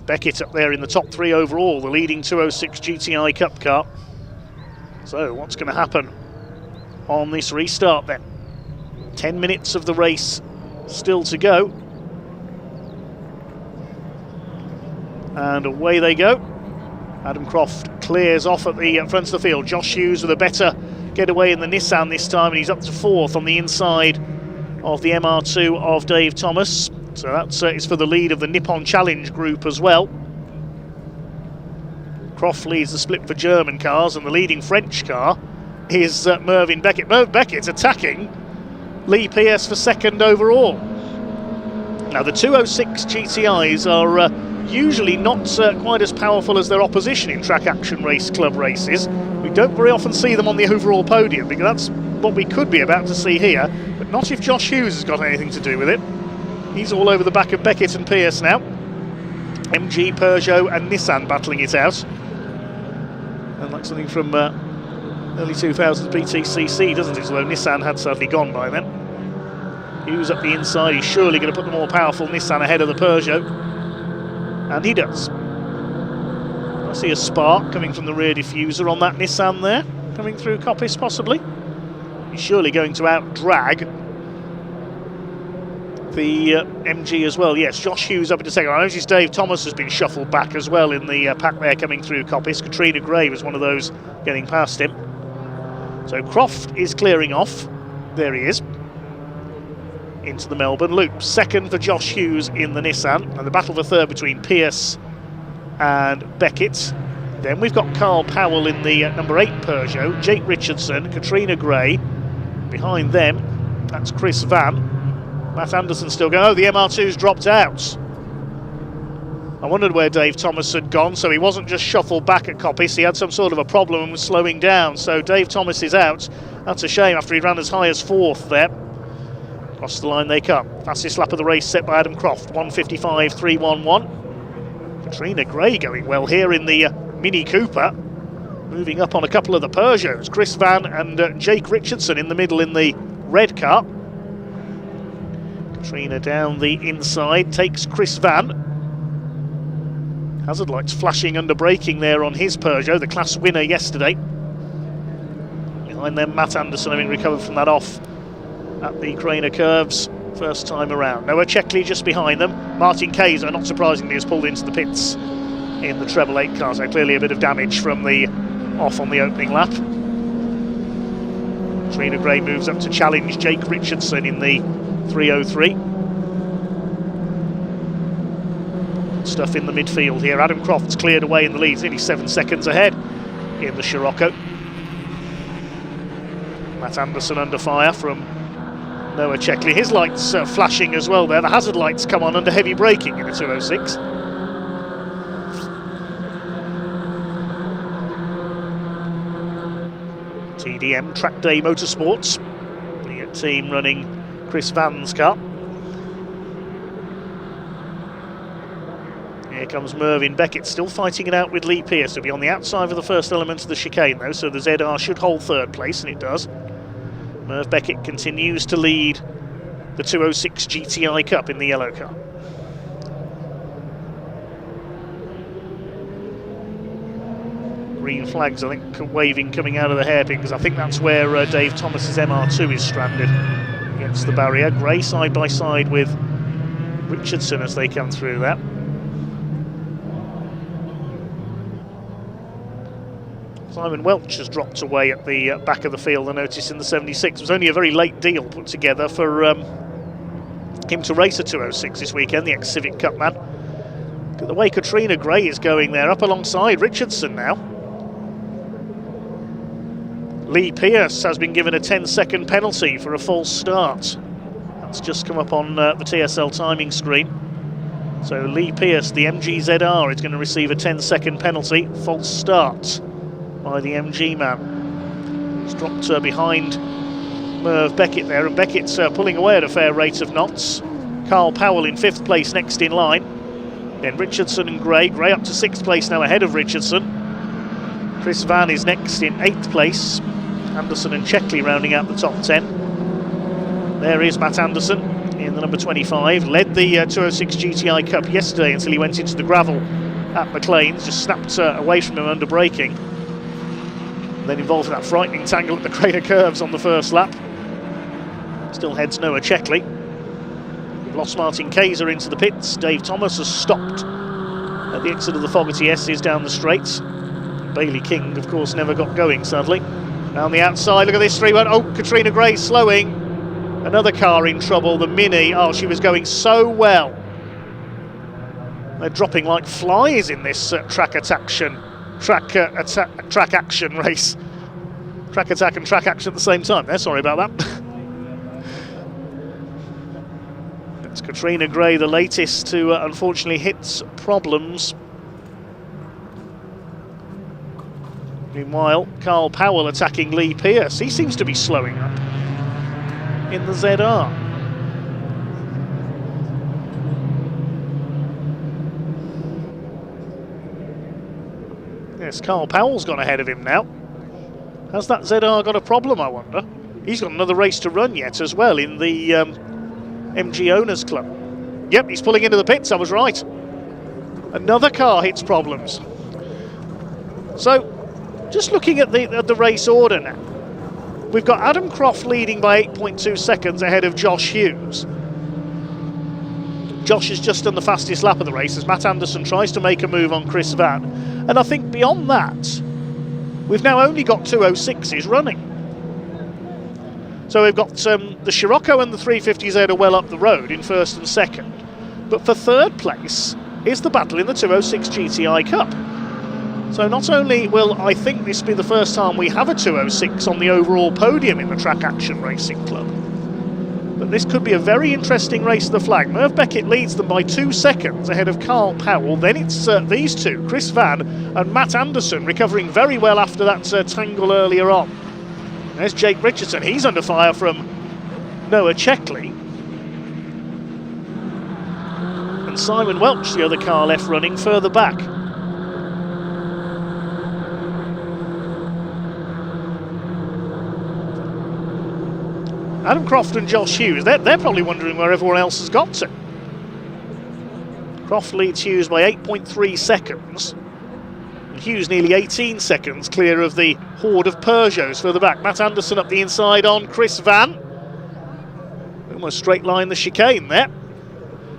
Beckett up there in the top 3 overall, the leading 206 GTI Cup car. So what's going to happen on this restart then? 10 minutes of the race still to go. And away they go. Adam Croft clears off at the front of the field. Josh Hughes with a better getaway in the Nissan this time, and he's up to 4th on the inside of the MR2 of Dave Thomas. So that's is for the lead of the Nippon Challenge group as well. Croft leads the split for German cars, and the leading French car is Mervyn Beckett. Mervyn Beckett's attacking Lee Pearce for 2nd overall. Now the 206 GTIs are usually not quite as powerful as their opposition in Track Action Race Club races. We don't very often see them on the overall podium, because that's what we could be about to see here, but not if Josh Hughes has got anything to do with it. He's all over the back of Beckett and Pearce now. MG, Peugeot and Nissan battling it out. And like something from early 2000s BTCC, doesn't it? Although Nissan had sadly gone by then. Hughes up the inside, he's surely going to put the more powerful Nissan ahead of the Peugeot. And he does. I see a spark coming from the rear diffuser on that Nissan there, coming through Coppice possibly. He's surely going to out-drag the MG as well. Yes, Josh Hughes up into 2nd. I noticed Dave Thomas has been shuffled back as well in the pack there coming through Coppice. Katrina Gray was one of those getting past him. So Croft is clearing off. There he is. Into the Melbourne Loop. 2nd for Josh Hughes in the Nissan. And the battle for 3rd between Pearce and Beckett. Then we've got Carl Powell in the number 8 Peugeot. Jake Richardson, Katrina Gray. Behind them, that's Chris Van. Matt Anderson still going. Oh, the MR2's dropped out. I wondered where Dave Thomas had gone, so he wasn't just shuffled back at Coppice. He had some sort of a problem and was slowing down. So Dave Thomas is out. That's a shame after he ran as high as 4th there. Across the line they come. Fastest lap of the race set by Adam Croft, 1:55.311. Katrina Gray going well here in the Mini Cooper. Moving up on a couple of the Peugeots. Chris Van and Jake Richardson in the middle in the red car. Katrina down the inside, takes Chris Van. Hazard lights flashing under braking there on his Peugeot, the class winner yesterday. Behind them, Matt Anderson having recovered from that off at the Craner curves first time around. Noah Checkley just behind them. Martin Kaiser, not surprisingly, has pulled into the pits in the treble 8 car, so clearly a bit of damage from the off on the opening lap. Katrina Gray moves up to challenge Jake Richardson in the 303. Stuff in the midfield here. Adam Croft's cleared away in the lead, nearly 7 seconds ahead in the Scirocco. Matt Anderson under fire from Noah Checkley. His lights flashing as well there. The hazard lights come on under heavy braking in the 206. TDM Track Day Motorsports, the team running Chris Van's car. Here comes Mervyn Beckett, still fighting it out with Lee Pearce. He'll be on the outside of the first element of the chicane though, so the ZR should hold third place, and it does. Merv Beckett continues to lead the 206 GTI Cup in the yellow car. Green flags, I think, waving coming out of the hairpin, because I think that's where Dave Thomas's MR2 is stranded against the barrier. Gray side by side with Richardson as they come through that. Simon Welch has dropped away at the back of the field, I noticed in the 76. It was only a very late deal put together for him to race a 206 this weekend, the ex-Civic Cup man. Look at the way Katrina Gray is going there, up alongside Richardson now. Lee Pearce has been given a 10-second penalty for a false start. That's just come up on the TSL timing screen. So Lee Pearce, the MG ZR, is going to receive a 10-second penalty, false start by the MG man. He's dropped behind Merv Beckett there, and Beckett's pulling away at a fair rate of knots. Carl Powell in 5th place next in line. Then Richardson and Gray. Gray up to 6th place now ahead of Richardson. Chris Van is next in 8th place. Anderson and Checkley rounding out the top 10. There is Matt Anderson in the number 25. Led the 206 GTI Cup yesterday until he went into the gravel at McLean's. Just snapped away from him under braking. Then involved in that frightening tangle at the Crater Curves on the first lap. Still heads Noah Checkley. We've lost Martin Kayser into the pits. Dave Thomas has stopped at the exit of the Fogarty S's down the straights. Bailey King, of course, never got going, sadly. Down the outside, look at this 3-1. Oh, Katrina Gray slowing. Another car in trouble, the Mini. Oh, she was going so well. They're dropping like flies in this track action race. Track attack and track action at the same time. There, sorry about that. It's Katrina Gray, the latest to unfortunately hit problems. Meanwhile, Carl Powell attacking Lee Pearce. He seems to be slowing up in the ZR. Yes, Carl Powell's gone ahead of him now. Has that ZR got a problem, I wonder? He's got another race to run yet as well in the MG Owners Club. Yep, he's pulling into the pits, I was right. Another car hits problems. So, just looking at the race order now, we've got Adam Croft leading by 8.2 seconds ahead of Josh Hughes. Josh has just done the fastest lap of the race as Matt Anderson tries to make a move on Chris Van. And I think beyond that, we've now only got 206s running. So we've got the Scirocco and the 350Z are well up the road in first and second. But for third place is the battle in the 206 GTI Cup. So not only will, I think, this be the first time we have a 206 on the overall podium in the Track Action Racing Club, but this could be a very interesting race to the flag. Merv Beckett leads them by 2 seconds ahead of Carl Powell. Then it's these two, Chris Van and Matt Anderson, recovering very well after that tangle earlier on. There's Jake Richardson. He's under fire from Noah Checkley. And Simon Welch, the other car left running further back. Adam Croft and Josh Hughes, they're probably wondering where everyone else has got to. Croft leads Hughes by 8.3 seconds. And Hughes nearly 18 seconds clear of the horde of Peugeots further back. Matt Anderson up the inside on Chris Van. Almost straight line the chicane there.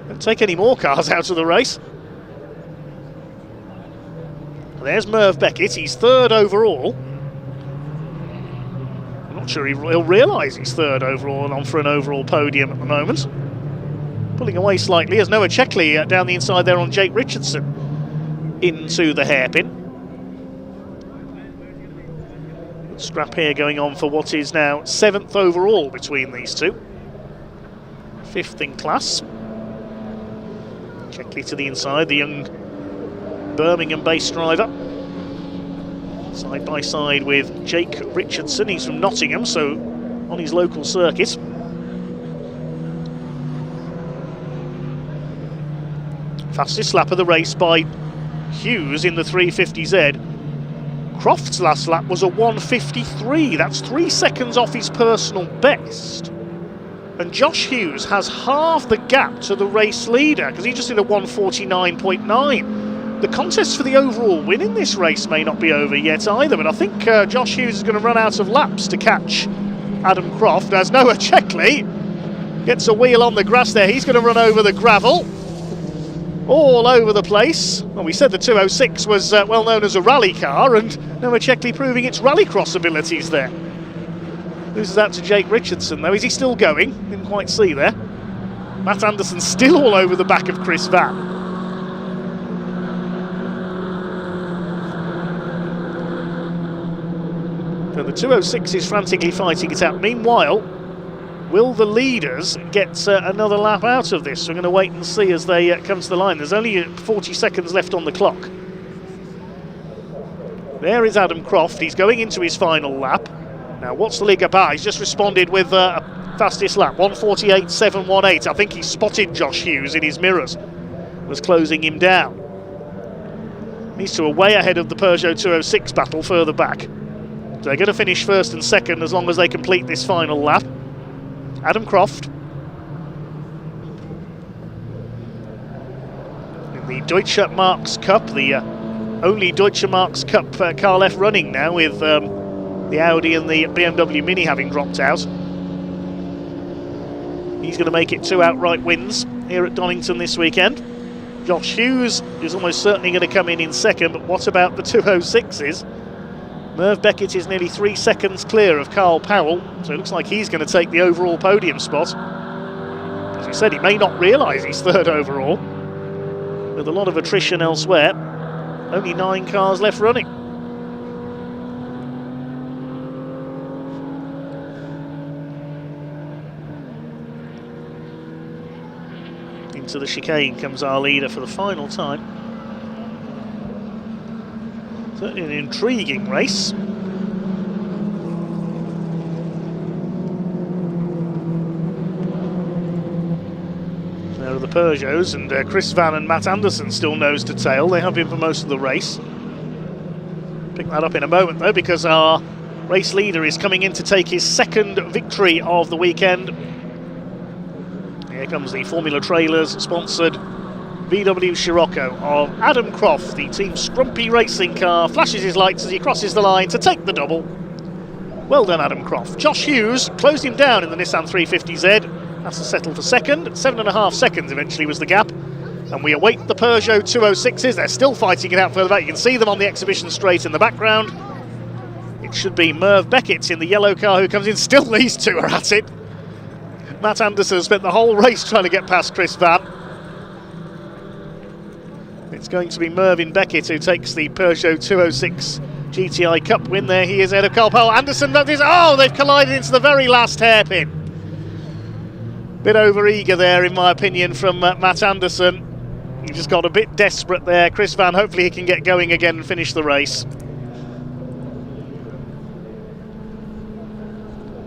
Don't take any more cars out of the race. There's Merv Beckett, he's third overall. Not sure he'll realise he's third overall and on for an overall podium at the moment. Pulling away slightly as Noah Checkley down the inside there on Jake Richardson into the hairpin. Scrap here going on for what is now 7th overall between these two. 5th in class. Checkley to the inside, the young Birmingham-based driver. Side by side with Jake Richardson. He's from Nottingham, so on his local circuit. Fastest lap of the race by Hughes in the 350Z. Croft's last lap was a 1:53. That's 3 seconds off his personal best. And Josh Hughes has half the gap to the race leader because he just did a 1:49.9. The contest for the overall win in this race may not be over yet either, but I think Josh Hughes is going to run out of laps to catch Adam Croft as Noah Checkley gets a wheel on the grass there. He's going to run over the gravel all over the place. Well, we said the 206 was well known as a rally car, and Noah Checkley proving its rallycross abilities there. Loses out to Jake Richardson though. Is he still going? Didn't quite see there. Matt Anderson still all over the back of Chris Van. So the 206 is frantically fighting it out. Meanwhile, will the leaders get another lap out of this? We're going to wait and see as they come to the line. There's only 40 seconds left on the clock. There is Adam Croft. He's going into his final lap. Now, what's the league about? He's just responded with a fastest lap, 1:48.718. I think he spotted Josh Hughes in his mirrors, was closing him down. These two are way ahead of the Peugeot 206 battle further back. So they're going to finish first and second as long as they complete this final lap. Adam Croft in the Deutsche Marks Cup, the only Deutsche Marks Cup car left running now, with the Audi and the BMW Mini having dropped out. He's going to make it 2 outright wins here at Donington this weekend. Josh Hughes is almost certainly going to come in second, but what about the 206s? Merv Beckett is nearly 3 seconds clear of Carl Powell, so it looks like he's going to take the overall podium spot. As we said, he may not realise he's third overall. With a lot of attrition elsewhere, only 9 cars left running. Into the chicane comes our leader for the final time. Certainly an intriguing race. There are the Peugeots, and Chris Van and Matt Anderson still nose to tail. They have been for most of the race. Pick that up in a moment though, because our race leader is coming in to take his second victory of the weekend. Here comes the Formula Trailers sponsored VW Scirocco of Adam Croft. The Team Scrumpy racing car flashes his lights as he crosses the line to take the double. Well done, Adam Croft. Josh Hughes closed him down in the Nissan 350Z. That's to settle for second. 7.5 seconds eventually was the gap. And we await the Peugeot 206s. They're still fighting it out further back. You can see them on the exhibition straight in the background. It should be Merv Beckett in the yellow car who comes in. Still these two are at it. Matt Anderson spent the whole race trying to get past Chris Van. It's going to be Mervyn Beckett who takes the Peugeot 206 GTI Cup win there. He is ahead of Carl Powell. Anderson, they've collided into the very last hairpin. Bit over-eager there, in my opinion, from Matt Anderson. He just got a bit desperate there. Chris Van, hopefully he can get going again and finish the race.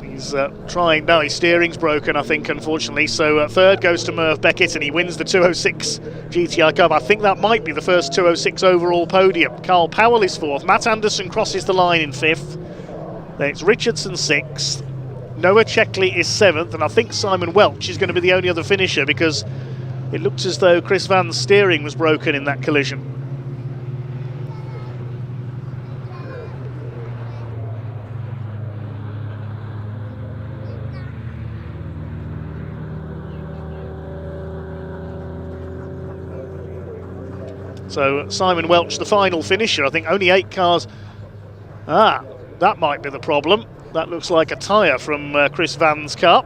He's trying. No, his steering's broken, I think, unfortunately. So third goes to Merv Beckett, and he wins the 206 GTI Cup. I think that might be the first 206 overall podium. Carl Powell is fourth. Matt Anderson crosses the line in fifth. Then it's Richardson sixth. Noah Checkley is seventh, and I think Simon Welch is going to be the only other finisher because it looks as though Chris Van's steering was broken in that collision. So Simon Welch, the final finisher. I think only 8 cars. That might be the problem. That looks like a tyre from Chris Van's car.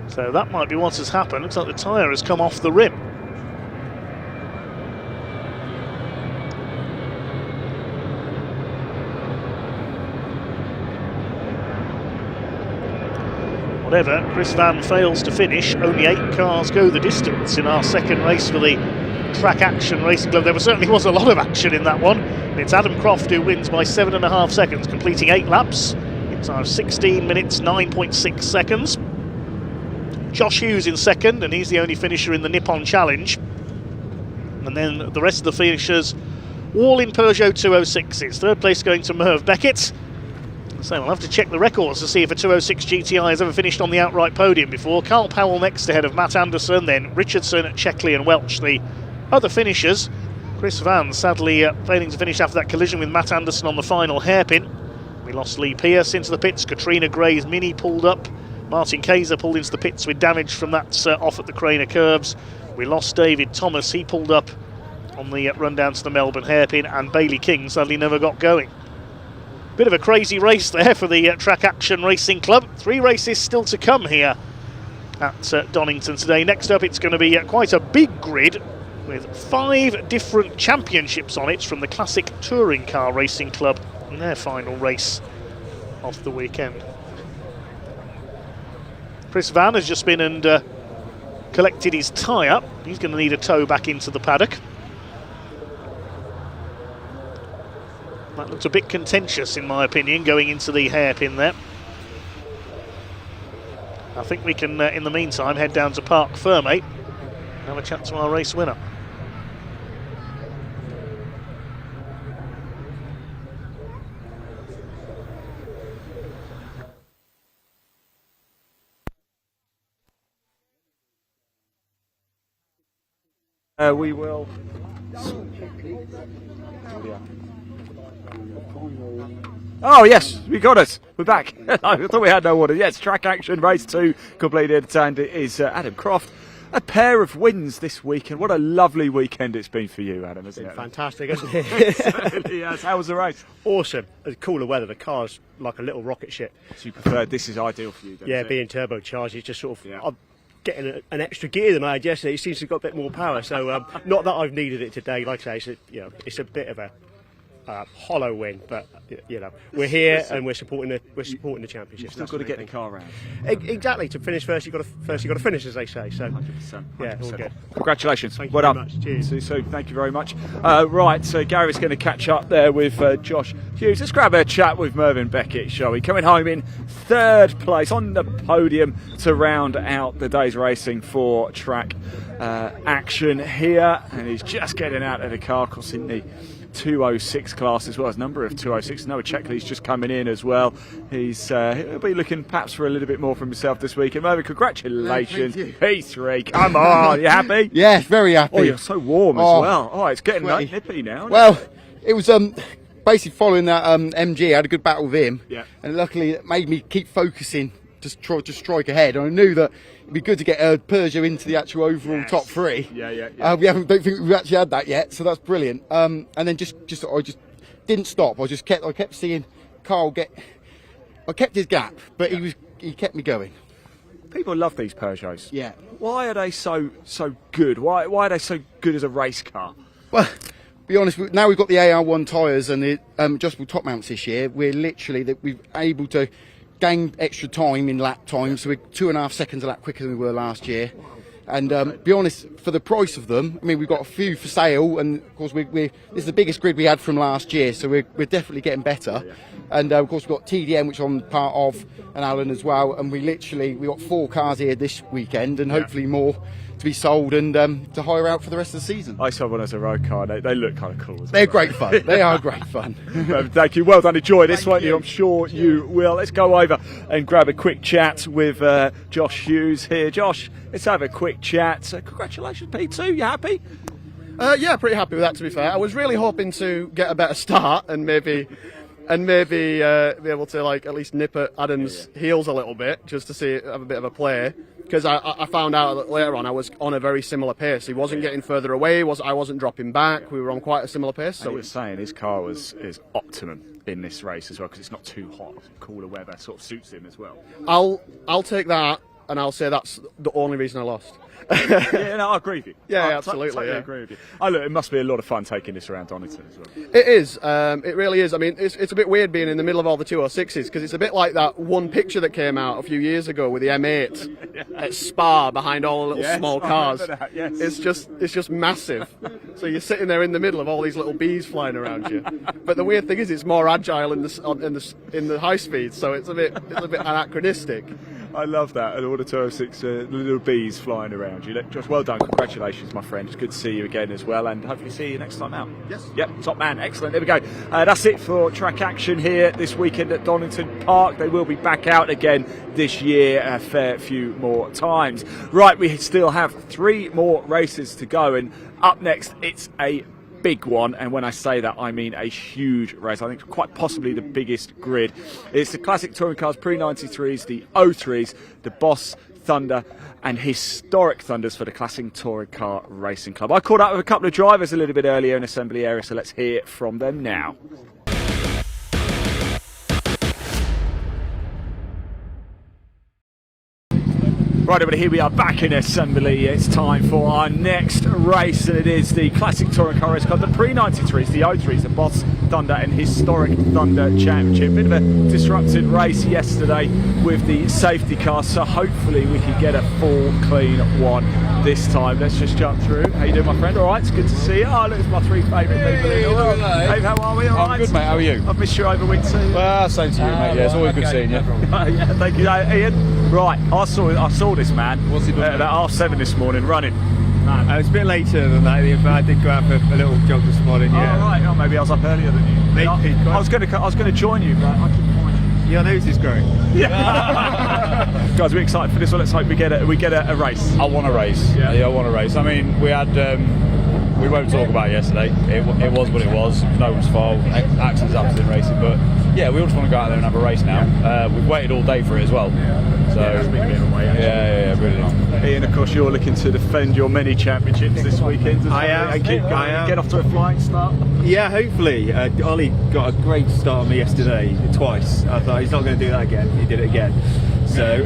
So that might be what has happened. Looks like the tyre has come off the rim. Whatever, Chris Van fails to finish. Only 8 cars go the distance in our second race for the Track Action Racing Club. There certainly was a lot of action in that one. And it's Adam Croft who wins by 7.5 seconds, completing 8 laps in time of 16 minutes, 9.6 seconds. Josh Hughes in second, and he's the only finisher in the Nippon Challenge. And then the rest of the finishers all in Peugeot 206s. Third place going to Merv Beckett. So we'll have to check the records to see if a 206 GTI has ever finished on the outright podium before. Carl Powell next ahead of Matt Anderson, then Richardson, Checkley and Welch, the other finishers. Chris Van sadly failing to finish after that collision with Matt Anderson on the final hairpin. We lost Lee Pearce into the pits. Katrina Gray's Mini pulled up. Martin Kayser pulled into the pits with damage from that off at the Craner curbs. We lost David Thomas. He pulled up on the run down to the Melbourne hairpin, and Bailey King sadly never got going. Bit of a crazy race there for the Track Action Racing Club. 3 races still to come here at Donington today. Next up, it's going to be quite a big grid with 5 different championships on it from the Classic Touring Car Racing Club in their final race of the weekend. Chris Van has just been and collected his tyre. He's going to need a tow back into the paddock. That looks a bit contentious in my opinion, going into the hairpin there. I think we can, in the meantime, head down to Park Ferme and have a chat to our race winner. We will. Oh yes, we got it. We're back. I thought we had no order. Yes, Track Action Race 2 completed, and it is Adam Croft. A pair of wins this weekend. What a lovely weekend it's been for you, Adam, isn't it? Fantastic, isn't it? Yes. How was the race? Awesome. It's cooler weather. The car's like a little rocket ship. So you prefer, this is ideal for you, don't Yeah, you? being turbocharged, it's just sort of... I'm getting an extra gear than I had yesterday. It seems to have got a bit more power. So not that I've needed it today. Like I say, it's a bit of a hollow win, but we're here and we're supporting the championship. You've still got to get the car round. Exactly. To finish first, you've got to finish, as they say. So 100%. yeah, all good. Congratulations. Thank you well very done. much. Cheers. See you soon. Thank you very much. Right, so Gary's going to catch up there with Josh Hughes. Let's grab a chat with Mervyn Beckett, shall we? Coming home in 3rd place on the podium to round out the day's racing for Track Action here, and he's just getting out of the car, of course, in the 206 class as well. As number of 206. Noah Checkley's just coming in as well. He'll be looking perhaps for a little bit more from himself this week. And Mervyn, congratulations. P3, come on. You happy? Yes, very happy. Oh, you're so warm as well. Oh, it's getting nippy now. Well, it was basically following that MG. I had a good battle with him. Yeah. And luckily it made me keep focusing to try to strike ahead. And I knew that it'd be good to get a Peugeot into the actual overall top 3. Yeah. Don't think we've actually had that yet, so that's brilliant. And then I just didn't stop. I kept seeing Carl I kept his gap, but he kept me going. People love these Peugeots. Yeah. Why are they so good? Why are they so good as a race car? Well, be honest, now we've got the AR1 tyres and the adjustable top mounts this year. We're we're able to gain extra time in lap time, so we're 2.5 seconds a lap quicker than we were last year. And be honest, for the price of them, I mean, we've got a few for sale, and of course this is the biggest grid we had from last year, so we're definitely getting better. And of course we've got TDM, which I'm part of, and Alan as well, and we got 4 cars here this weekend, and hopefully more to be sold and to hire out for the rest of the season. I saw one as a road car. They look kind of cool. They're great fun. They are great fun. Thank you. Well done. Enjoy this, won't you? I'm sure you will. Let's go over and grab a quick chat with Josh Hughes here. Josh, let's have a quick chat. Congratulations, P2. You happy? Yeah, pretty happy with that, to be fair. I was really hoping to get a better start and maybe be able to at least nip at Adam's heels a little bit, just to have a bit of a play. Because I found out that later on I was on a very similar pace. He wasn't getting further away. I wasn't dropping back. We were on quite a similar pace. So he was saying his car is optimum in this race as well, because it's not too hot. Cooler weather sort of suits him as well. I'll take that, and I'll say that's the only reason I lost. Yeah, no, I agree with you. Yeah, I absolutely. Totally yeah. agree with you. Look, it must be a lot of fun taking this around Donington as well. It is. It really is. I mean, it's a bit weird being in the middle of all the 206s, because it's a bit like that one picture that came out a few years ago with the M8 at Spa behind all the little small cars. Yes. It's just massive. So you're sitting there in the middle of all these little bees flying around you. But the weird thing is, it's more agile in the high speed, so it's a bit anachronistic. I love that. And all the 206 little bees flying around you. Look, Josh, well done. Congratulations, my friend. It's good to see you again as well, and hopefully see you next time out. Yes. Yep, top man. Excellent. There we go. That's it for track action here this weekend at Donington Park. They will be back out again this year a fair few more times. Right, we still have 3 more races to go, and up next it's a big one, and when I say that I mean a huge race. I think quite possibly the biggest grid. It's the classic touring cars, Prix 93s, the 03s, the Boss, Thunder and historic Thunders for the Classic Touring Car Racing Club. I caught up with a couple of drivers a little bit earlier in assembly area, so let's hear from them now. Right, everybody, here we are back in assembly. It's time for our next race, and it is the Classic Touring Car Race Club, the Prix 93s, the 03s, the Boss, Thunder and Historic Thunder Championship. Bit of a disrupted race yesterday with the safety car, so hopefully we can get a full, clean one this time. Let's just jump through. How you doing, my friend? All right, it's good to see you. Oh, look, it's my 3 favourite people in the world. Dave, how are we? All right? I'm good, mate. How are you? I've missed you over winter. Well, same to you, mate. Yeah, it's always good seeing you. Yeah, thank you, Ian. Right, I saw this man. What's he doing? At about 7:30 this morning, running. It's a bit later than that, but I did go out for a little jog this morning. Yeah. Oh, right. Oh, maybe I was up earlier than you. Maybe. I was going to join you, but I couldn't find you. Your nose is growing. Yeah. Guys, we're excited for this one. Let's hope we get a race. I want a race. Yeah, I want a race. I mean, we had. We won't talk about it yesterday. It was what it was. No one's fault. Accidents happen in racing, but yeah, we all just want to go out there and have a race now. We've waited all day for it as well. So it's been a bit of a wait. Yeah, brilliant. Ian, of course, you're looking to defend your many championships this weekend. I am. And keep going. I am. Get off to a flying start. Yeah, hopefully. Ollie got a great start on me yesterday, twice. I thought he's not going to do that again. He did it again. So,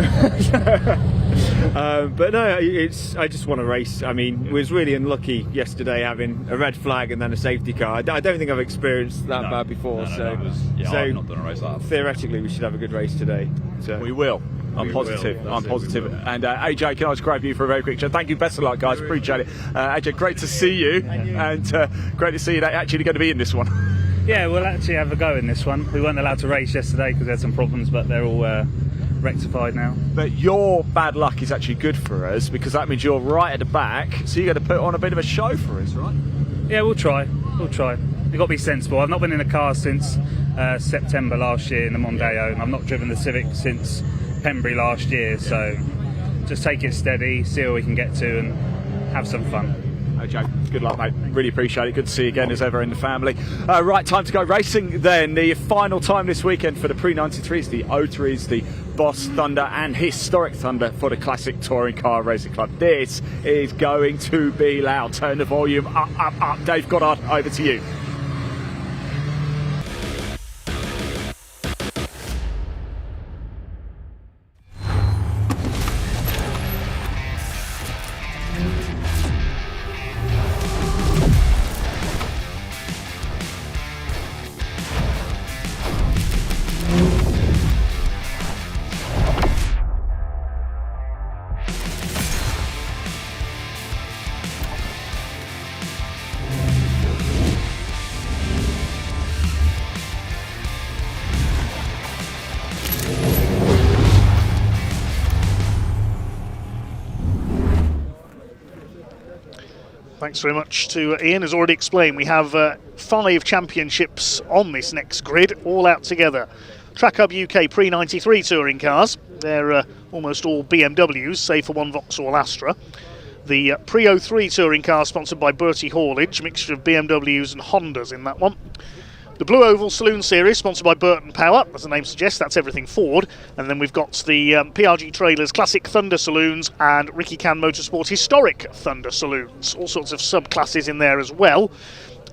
but no, I just want to race. I mean, we was really unlucky yesterday having a red flag and then a safety car. I don't think I've experienced that bad before. I've not done a race like that. Theoretically, we should have a good race today. So we will. I'm positive. And AJ, can I just grab you for a very quick chat? Thank you. Best of luck, guys. Appreciate it. AJ, great to see you, and great to see you actually going to be in this one. Yeah, we'll actually have a go in this one. We weren't allowed to race yesterday because we had some problems, but they're all rectified now. But your bad luck is actually good for us, because that means you're right at the back, so you're going to put on a bit of a show for us, right? Yeah, we'll try. We've got to be sensible. I've not been in a car since September last year in the Mondeo, and I've not driven the Civic since Pembury last year, so just take it steady, see where we can get to and have some fun. Okay, good luck, mate. Really appreciate it. Good to see you again as ever in the family. Right, time to go racing then. The final time this weekend for the Prix 93s, the 03s, the Boss, Thunder and Historic Thunder for the Classic Touring Car Racing Club. This is going to be loud. Turn the volume up. Dave Goddard, over to you. Thanks very much to Ian. As already explained, we have 5 championships on this next grid, all out together. Track Hub UK Prix 93 touring cars. They're almost all BMWs, save for one Vauxhall Astra. The Prix 03 touring car sponsored by Bertie Haulage, mixture of BMWs and Hondas in that one. The Blue Oval Saloon Series, sponsored by Burton Power, as the name suggests, that's everything Ford. And then we've got the PRG Trailers Classic Thunder Saloons and Ricky Can Motorsport Historic Thunder Saloons. All sorts of subclasses in there as well.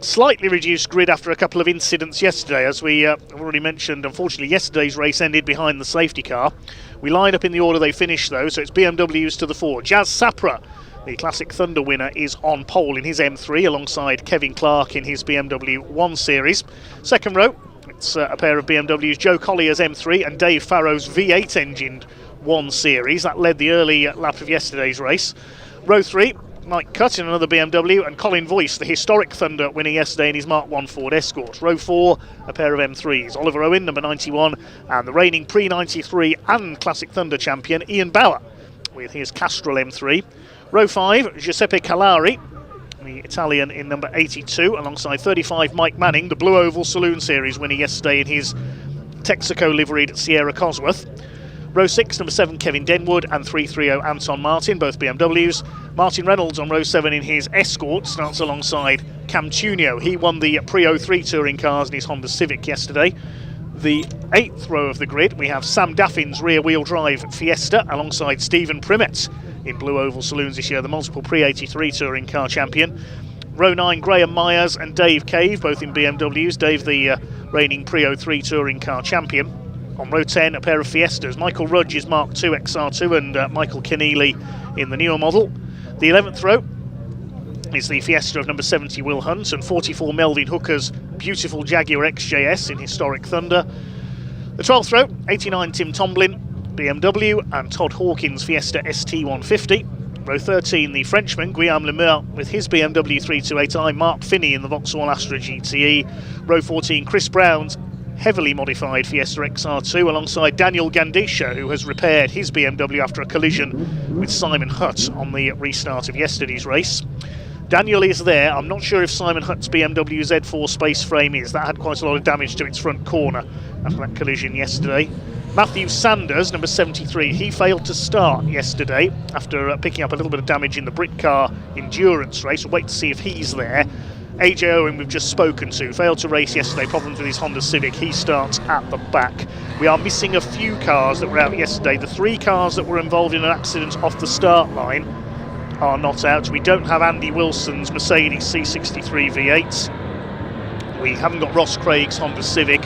Slightly reduced grid after a couple of incidents yesterday. As we already mentioned, unfortunately yesterday's race ended behind the safety car. We line up in the order they finished though, so it's BMWs to the fore. Jazz Sapra, the Classic Thunder winner, is on pole in his M3 alongside Kevin Clark in his BMW 1 Series. Second row, it's a pair of BMWs, Joe Collier's M3 and Dave Farrow's V8 engined 1 Series. That led the early lap of yesterday's race. Row 3, Mike Cutt in another BMW, and Colin Voice, the historic Thunder winner yesterday in his Mark 1 Ford Escort. Row 4, a pair of M3s. Oliver Owen, number 91, and the reigning Prix 93 and Classic Thunder champion Ian Bauer with his Castrol M3. Row 5, Giuseppe Calari, the Italian in number 82, alongside 35 Mike Manning, the Blue Oval Saloon Series winner yesterday in his Texaco liveried Sierra Cosworth. Row 6, number 7, Kevin Denwood, and 330 Anton Martin, both BMWs. Martin Reynolds on row 7 in his Escort starts alongside Cam Tunio. He won the Prix 03 touring cars in his Honda Civic yesterday. The 8th row of the grid, we have Sam Daffin's rear-wheel drive Fiesta alongside Stephen Primet in Blue Oval Saloons this year, the multiple Prix 83 touring car champion. Row 9, Graham Myers and Dave Cave, both in BMWs. Dave, the reigning Prix 03 touring car champion. On row 10, a pair of Fiestas. Michael Rudge is Mark II XR2 and Michael Keneally in the newer model. The 11th row is the Fiesta of number 70 Will Hunt and 44 Melvin Hooker's beautiful Jaguar XJS in historic Thunder. The 12th row, 89 Tim Tomlin BMW and Todd Hawkins Fiesta ST150. Row 13, the Frenchman Guillaume Lemaire with his BMW 328i, Mark Finney in the Vauxhall Astra GTE. Row 14, Chris Brown's heavily modified Fiesta XR2 alongside Daniel Gandisha, who has repaired his BMW after a collision with Simon Hutt on the restart of yesterday's race. Daniel is there. I'm not sure if Simon Hutt's BMW Z4 space frame is. That had quite a lot of damage to its front corner after that collision yesterday. Matthew Sanders, number 73, he failed to start yesterday after picking up a little bit of damage in the Britcar endurance race. We'll wait to see if he's there. AJ Owen, we've just spoken to, failed to race yesterday, problems with his Honda Civic. He starts at the back. We are missing a few cars that were out yesterday. The 3 cars that were involved in an accident off the start line are not out. We don't have Andy Wilson's Mercedes C63 V8. We haven't got Ross Craig's Honda Civic.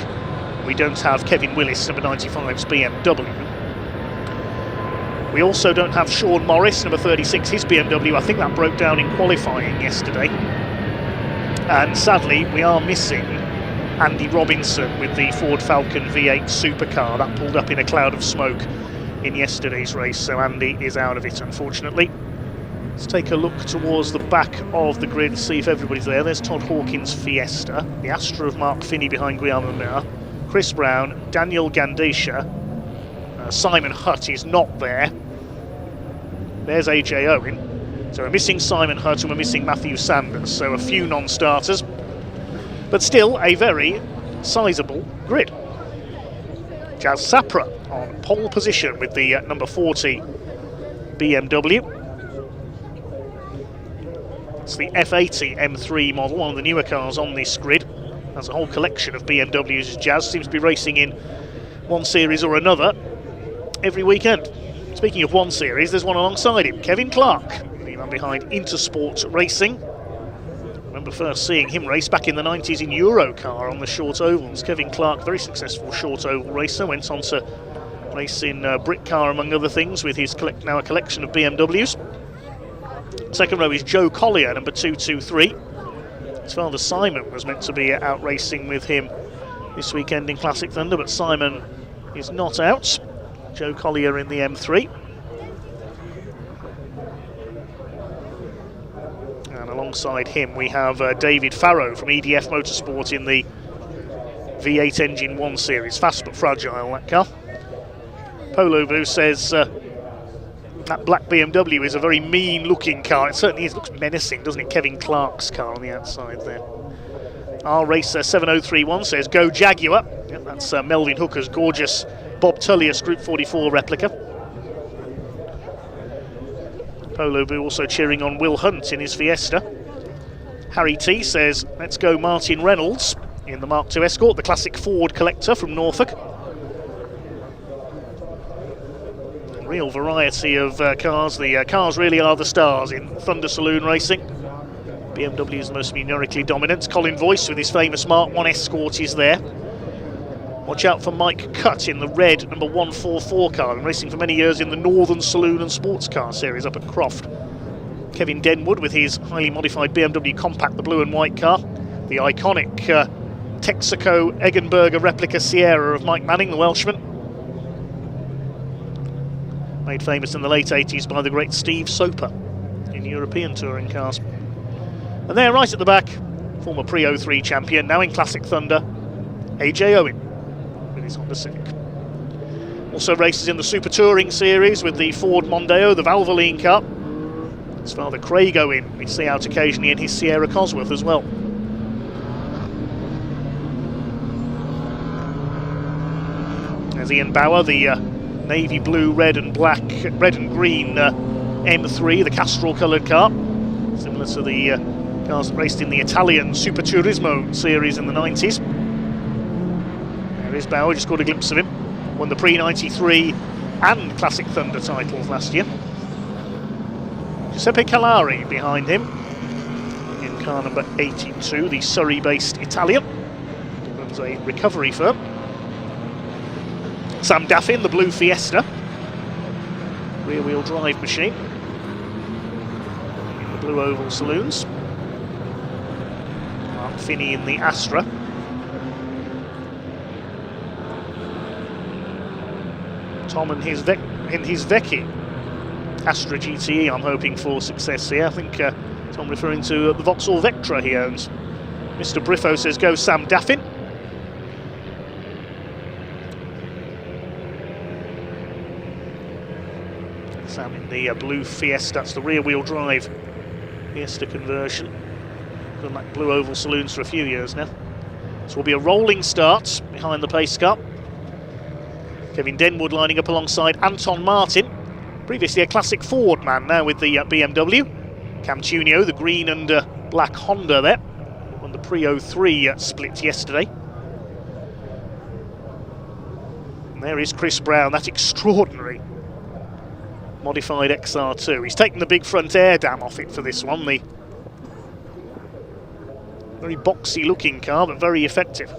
We don't have Kevin Willis, number 95's BMW. We also don't have Sean Morris, number 36, his BMW. I think that broke down in qualifying yesterday. And sadly, we are missing Andy Robinson with the Ford Falcon V8 supercar. That pulled up in a cloud of smoke in yesterday's race, so Andy is out of it, unfortunately. Let's take a look towards the back of the grid and see if everybody's there. There's Todd Hawkins' Fiesta, the Astra of Mark Finney behind Guillaume Lemaire, Chris Brown, Daniel Gandisha, Simon Hutt is not there. There's AJ Owen. So we're missing Simon Hutt and we're missing Matthew Sanders, so a few non-starters, but still a very sizable grid. Jazz Sapra on pole position with the number 40 BMW. It's the F80 M3 model, one of the newer cars on this grid. There's a whole collection of BMWs. Jazz seems to be racing in one series or another every weekend. Speaking of one series, there's one alongside him, Kevin Clark, the man behind Intersport Racing. I remember first seeing him race back in the 90s in Eurocar on the short ovals. Kevin Clark, very successful short oval racer, went on to race in Britcar among other things with his now a collection of BMWs. Second row is Joe Collier, number 223. His father Simon was meant to be out racing with him this weekend in Classic Thunder, but Simon is not out. Joe Collier in the M3. And alongside him we have David Farrow from EDF Motorsport in the V8 Engine 1 Series. Fast but fragile, that car. Polo Boo says that black BMW is a very mean looking car. It certainly is. It looks menacing, doesn't it? Kevin Clark's car on the outside there. Our Racer 7031 says go Jaguar. Yep, that's Melvin Hooker's gorgeous Bob Tullius Group 44 replica. Polo Boo also cheering on Will Hunt in his Fiesta. Harry T says let's go Martin Reynolds in the Mark II Escort, the classic Ford Collector from Norfolk. Real variety of cars. The cars really are the stars in Thunder Saloon racing. BMW is the most numerically dominant. Colin Voice with his famous Mark 1 Escort is there. Watch out for Mike Cutt in the red number 144 car, and racing for many years in the Northern Saloon and Sports Car Series up at Croft. Kevin Denwood with his highly modified BMW Compact, the blue and white car. The iconic Texaco Eggenberger replica Sierra of Mike Manning, the Welshman. Made famous in the late 80s by the great Steve Soper in in European touring cars. And there, right at the back, former Prix 03 champion, now in Classic Thunder, AJ Owen with his Honda Civic. Also races in the Super Touring Series with the Ford Mondeo, the Valvoline Cup. His father Craig Owen, we see out occasionally in his Sierra Cosworth as well. There's Ian Bauer, the navy blue, red and green M3, the Castrol coloured car, similar to the cars that raced in the Italian Super Turismo series in the 90s. There is Bauer, just caught a glimpse of him. Won the Prix 93 and Classic Thunder titles last year. Giuseppe Calari behind him in car number 82, the Surrey-based Italian. Runs a recovery firm. Sam Daffin, the blue Fiesta, rear-wheel drive machine in the Blue Oval Saloons. Mark Finney in the Astra. Tom and his Vecchi Astra GTE, I'm hoping for success here. I think Tom referring to the Vauxhall Vectra he owns. Mr. Briffo says go Sam Daffin. Sam in the blue Fiesta, that's the rear-wheel drive Fiesta conversion. Done like Blue Oval Saloons for a few years now. So will be a rolling start behind the pace car. Kevin Denwood lining up alongside Anton Martin, previously a classic Ford man, now with the BMW. Cam Tunio, the green and black Honda there, won the Prix 03 split yesterday. And there is Chris Brown, that extraordinary modified XR2. He's taken the big front air dam off it for this one, the very boxy looking car, but very effective.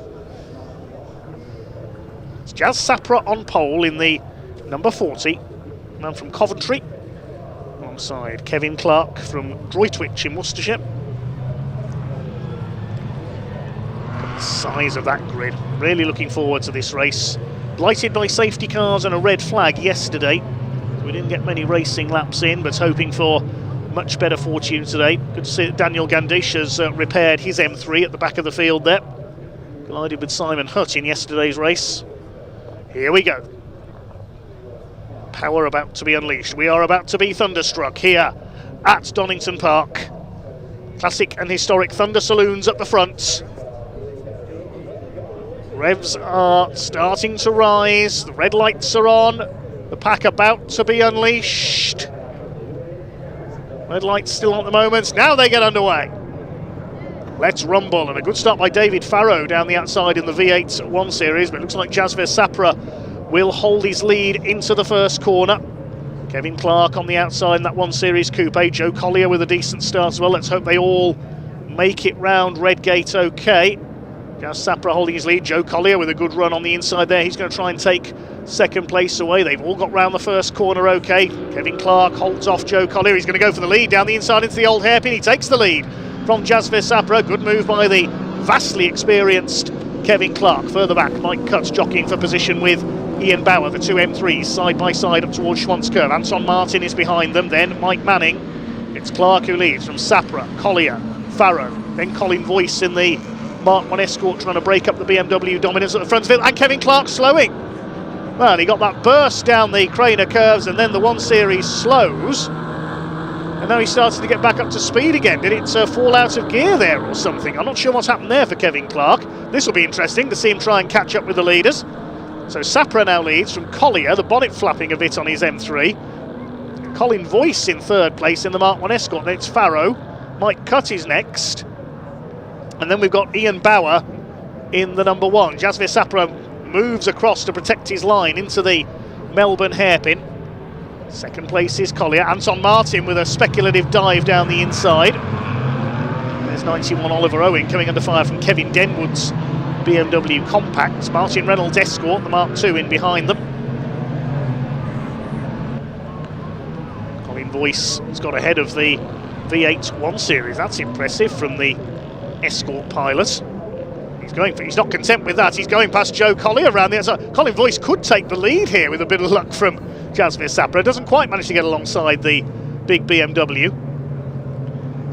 It's Jazz Sapra on pole in the number 40, man from Coventry, alongside Kevin Clark from Droitwich in Worcestershire. The size of that grid, really looking forward to this race. Blighted by safety cars and a red flag yesterday. We didn't get many racing laps in, but hoping for much better fortune today. Good to see that Daniel Gandish has repaired his M3 at the back of the field there. Collided with Simon Hutt in yesterday's race. Here we go. Power about to be unleashed. We are about to be thunderstruck here at Donington Park. Classic and historic Thunder Saloons at the front. Revs are starting to rise. The red lights are on. The pack about to be unleashed. Red lights still on at the moment. Now they get underway. Let's rumble, and a good start by David Farrow down the outside in the V8 1 Series, but it looks like Jasvir Sapra will hold his lead into the first corner. Kevin Clark on the outside in that 1 Series Coupe. Joe Collier with a decent start as well. Let's hope they all make it round Redgate okay. Jazz Sapra holding his lead. Joe Collier with a good run on the inside there. He's going to try and take second place away. They've all got round the first corner okay. Kevin Clark holds off Joe Collier. He's going to go for the lead down the inside into the old hairpin. He takes the lead from Jasvir Sapra. Good move by the vastly experienced Kevin Clark. Further back, Mike Cutts jockeying for position with Ian Bauer, the two M3s side by side up towards Schwantz Curve. Anton Martin is behind them, then Mike Manning. It's Clark who leads from Sapra, Collier, Farrow, then Colin Voice in the Mark 1 Escort trying to break up the BMW dominance at the front of it, and Kevin Clark slowing. Well, he got that burst down the Craner curves and then the 1 Series slows. And now he's starting to get back up to speed again. Did it fall out of gear there or something? I'm not sure what's happened there for Kevin Clark. This will be interesting to see him try and catch up with the leaders. So Sapra now leads from Collier, the bonnet flapping a bit on his M3. Colin Voice in third place in the Mark 1 Escort. Then it's Farrow. Mike Cutt is next. And then we've got Ian Bauer in the number 1. Jasvir Sapra moves across to protect his line into the Melbourne hairpin. Second place is Collier. Anton Martin with a speculative dive down the inside. There's 91 Oliver Owen coming under fire from Kevin Denwood's BMW Compact. Martin Reynolds Escort, the Mark II, in behind them. Colin Voice has got ahead of the V8 1 Series. That's impressive from the Escort pilot. He's not content with that. He's going past Joe Collier around the outside. Colin Voice could take the lead here with a bit of luck from Jasvir Sapra. Doesn't quite manage to get alongside the big BMW.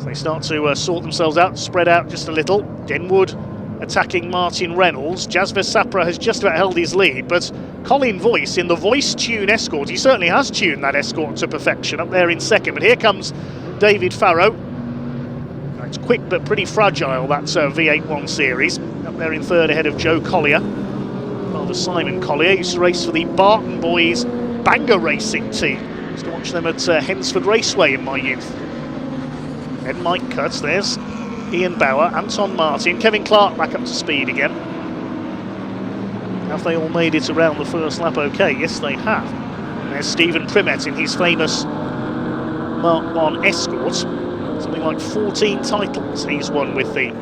So they start to sort themselves out, spread out just a little. Denwood attacking Martin Reynolds. Jasper Sapra has just about held his lead, but Colin Voice in the Voice Tune Escort, he certainly has tuned that Escort to perfection, up there in second. But here comes David Farrow. It's quick but pretty fragile, that V8-1 series. Up there in third ahead of Joe Collier. Father Simon Collier used to race for the Barton Boys Bangor Racing team. Used to watch them at Hensford Raceway in my youth. Then Mike Cutts, there's Ian Bauer, Anton Martin, Kevin Clark back up to speed again. Have they all made it around the first lap okay? Yes, they have. And there's Stephen Primet in his famous Mark 1 Escort. Something like 14 titles he's won with the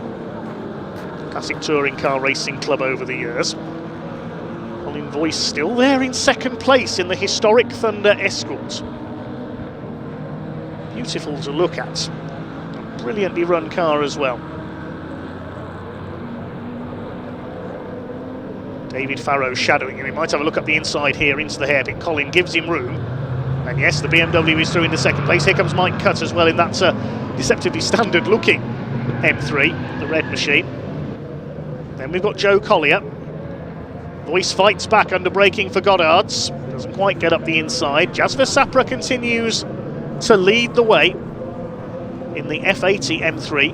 Classic Touring Car Racing Club over the years. Colin Voice still there in second place in the historic Thunder Escort. Beautiful to look at. A brilliantly run car as well. David Farrow shadowing him. He might have a look up the inside here into the hairpin. Colin gives him room. And yes, the BMW is through into second place. Here comes Mike Cutt as well in that deceptively standard looking M3, the red machine. Then we've got Joe Collier. Voice fights back under braking for Goddard's. Doesn't quite get up the inside. Jasper Sapra continues to lead the way in the F80 M3.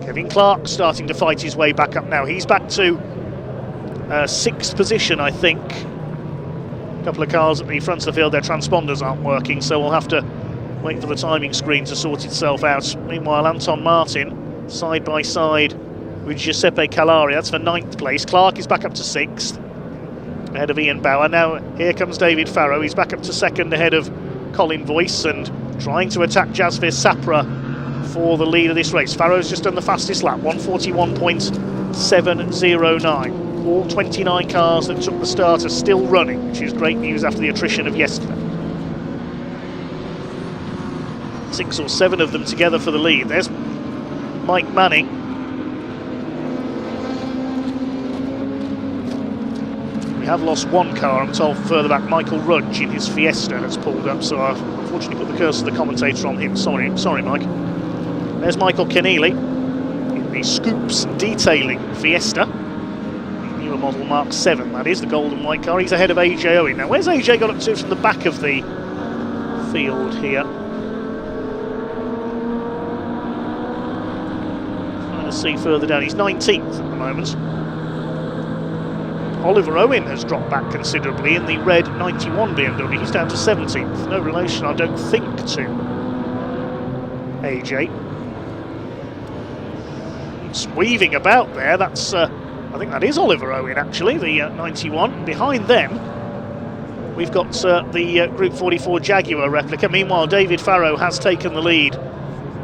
Kevin Clark starting to fight his way back up now. He's back to sixth position, I think. A couple of cars at the front of the field, their transponders aren't working, so we'll have to wait for the timing screen to sort itself out. Meanwhile, Anton Martin, side by side with Giuseppe Calari, that's for 9th place. Clark is back up to 6th, ahead of Ian Bauer. Now, here comes David Farrow, he's back up to 2nd, ahead of Colin Voice, and trying to attack Jasvir Sapra for the lead of this race. Farrow's just done the fastest lap, 141.709. All 29 cars that took the start are still running, which is great news after the attrition of yesterday. 6 or 7 of them together for the lead. There's Mike Manning. We have lost one car, I'm told, further back. Michael Rudge in his Fiesta has pulled up, so I've unfortunately put the curse of the commentator on him. Sorry, Mike. There's Michael Keneally in the Scoops Detailing Fiesta. Newer model Mark 7, that is, the golden white car. He's ahead of AJ Owen. Now, where's AJ got up to from the back of the field here? Trying to see further down. He's 19th at the moment. Oliver Owen has dropped back considerably in the red 91 BMW. He's down to 17th. No relation, I don't think, to AJ. He's weaving about there. That's I think that is Oliver Owen, actually, the 91. Behind them, we've got the Group 44 Jaguar replica. Meanwhile, David Farrow has taken the lead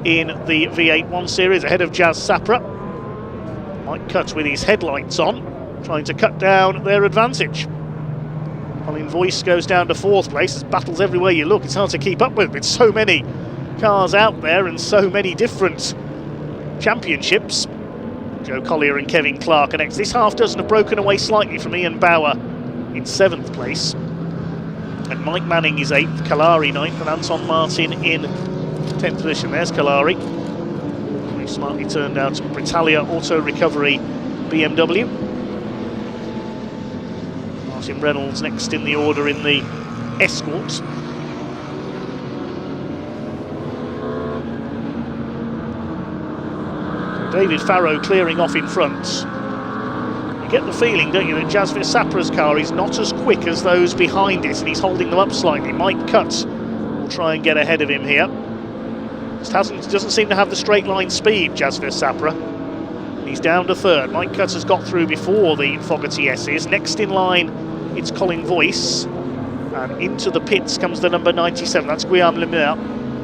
in the V8-1 series, ahead of Jazz Sapra. Mike Cutt with his headlights on, trying to cut down their advantage. Colin Voice goes down to 4th place. There's battles everywhere you look. It's hard to keep up with so many cars out there and so many different championships. Joe Collier and Kevin Clark are next. This half dozen have broken away slightly from Ian Bauer in 7th place. And Mike Manning is 8th, Calari 9th, and Anton Martin in 10th position. There's Calari. Very smartly turned out Britalia Auto Recovery BMW. Martin Reynolds next in the order in the Escort. David Farrow clearing off in front. You get the feeling, don't you, that Jasvir Sapra's car is not as quick as those behind it, and he's holding them up slightly. Mike Cutt will try and get ahead of him here. Just doesn't seem to have the straight line speed, Jasvir Sapra. He's down to 3rd. Mike Cutt has got through before the Fogarty S's. Next in line, it's Colin Voice. And into the pits comes the number 97. That's Guillaume Lemaire,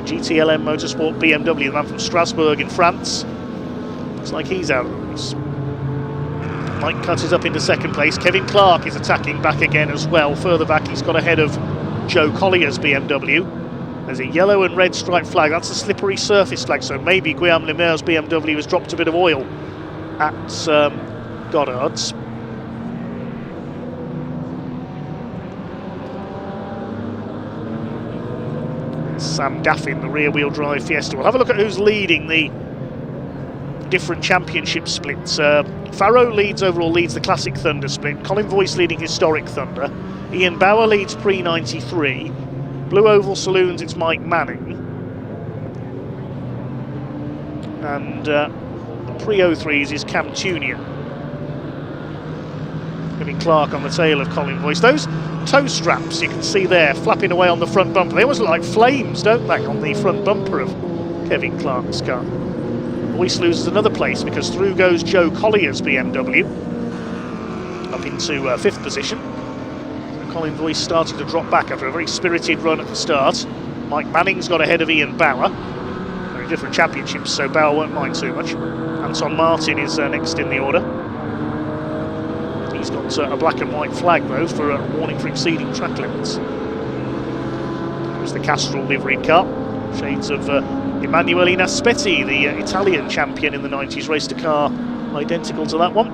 GTLM Motorsport BMW, the man from Strasbourg in France. Looks like he's out of the race. Mike Cutt is up into 2nd place. Kevin Clark is attacking back again as well. Further back, he's got ahead of Joe Collier's BMW. There's a yellow and red striped flag. That's a slippery surface flag, so maybe Guillaume Lemaire's BMW has dropped a bit of oil at Goddard's. Sam Daffin, the rear-wheel drive Fiesta. We'll have a look at who's leading the different championship splits. Farrow leads the Classic Thunder split. Colin Voice leading Historic Thunder. Ian Bauer leads Prix 93. Blue Oval Saloons, it's Mike Manning. And Prix 03s is Cam Tunian. Kevin Clark on the tail of Colin Voice. Those toe straps you can see there flapping away on the front bumper, they always look like flames, don't they, on the front bumper of Kevin Clark's car. Voice loses another place because through goes Joe Collier's BMW, up into 5th position. So Colin Voice starting to drop back after a very spirited run at the start. Mike Manning's got ahead of Ian Bauer. Very different championships, so Bauer won't mind too much. Anton Martin is next in the order. He's got a black and white flag though for a warning for exceeding track limits. There's the Castrol liveried car. Shades of Emanuele Naspetti, the Italian champion in the 90s, raced a car identical to that one.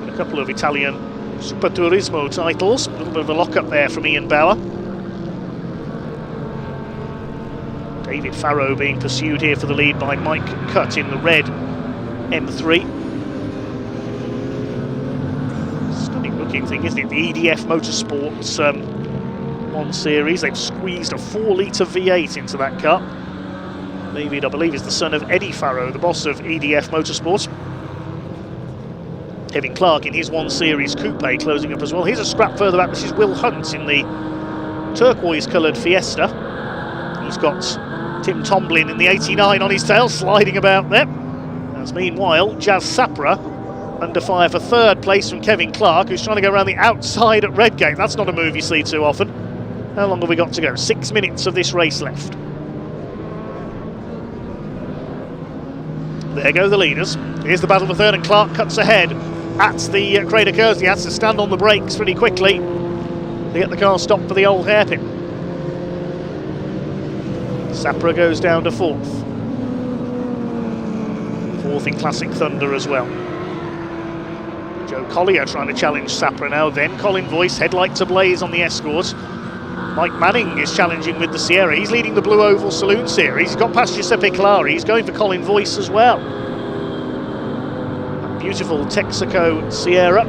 And a couple of Italian Superturismo titles. A little bit of a lock-up there from Ian Bauer. David Farrow being pursued here for the lead by Mike Cutt in the red M3. Stunning looking thing, isn't it? The EDF Motorsports 1 Series. They've squeezed a 4-litre V8 into that car. David, I believe, is the son of Eddie Farrow, the boss of EDF Motorsports. Kevin Clark in his 1 Series Coupe closing up as well. Here's a scrap further back. This is Will Hunt in the turquoise-coloured Fiesta. He's got Tim Tomlin in the 89 on his tail, sliding about there. As meanwhile, Jazz Sapra under fire for 3rd place from Kevin Clark, who's trying to go around the outside at Redgate. That's not a move you see too often. How long have we got to go? 6 minutes of this race left. There go the leaders. Here's the battle for 3rd, and Clark cuts ahead at the Crater Curves. He has to stand on the brakes pretty quickly to get the car stopped for the old hairpin. Sapra goes down to 4th. 4th in Classic Thunder as well. Joe Collier trying to challenge Sapra now. Then Colin Voice, headlights ablaze on the Escort. Mike Manning is challenging with the Sierra. He's leading the Blue Oval Saloon Series. He's got past Giuseppe Clari. He's going for Colin Voice as well. A beautiful Texaco Sierra.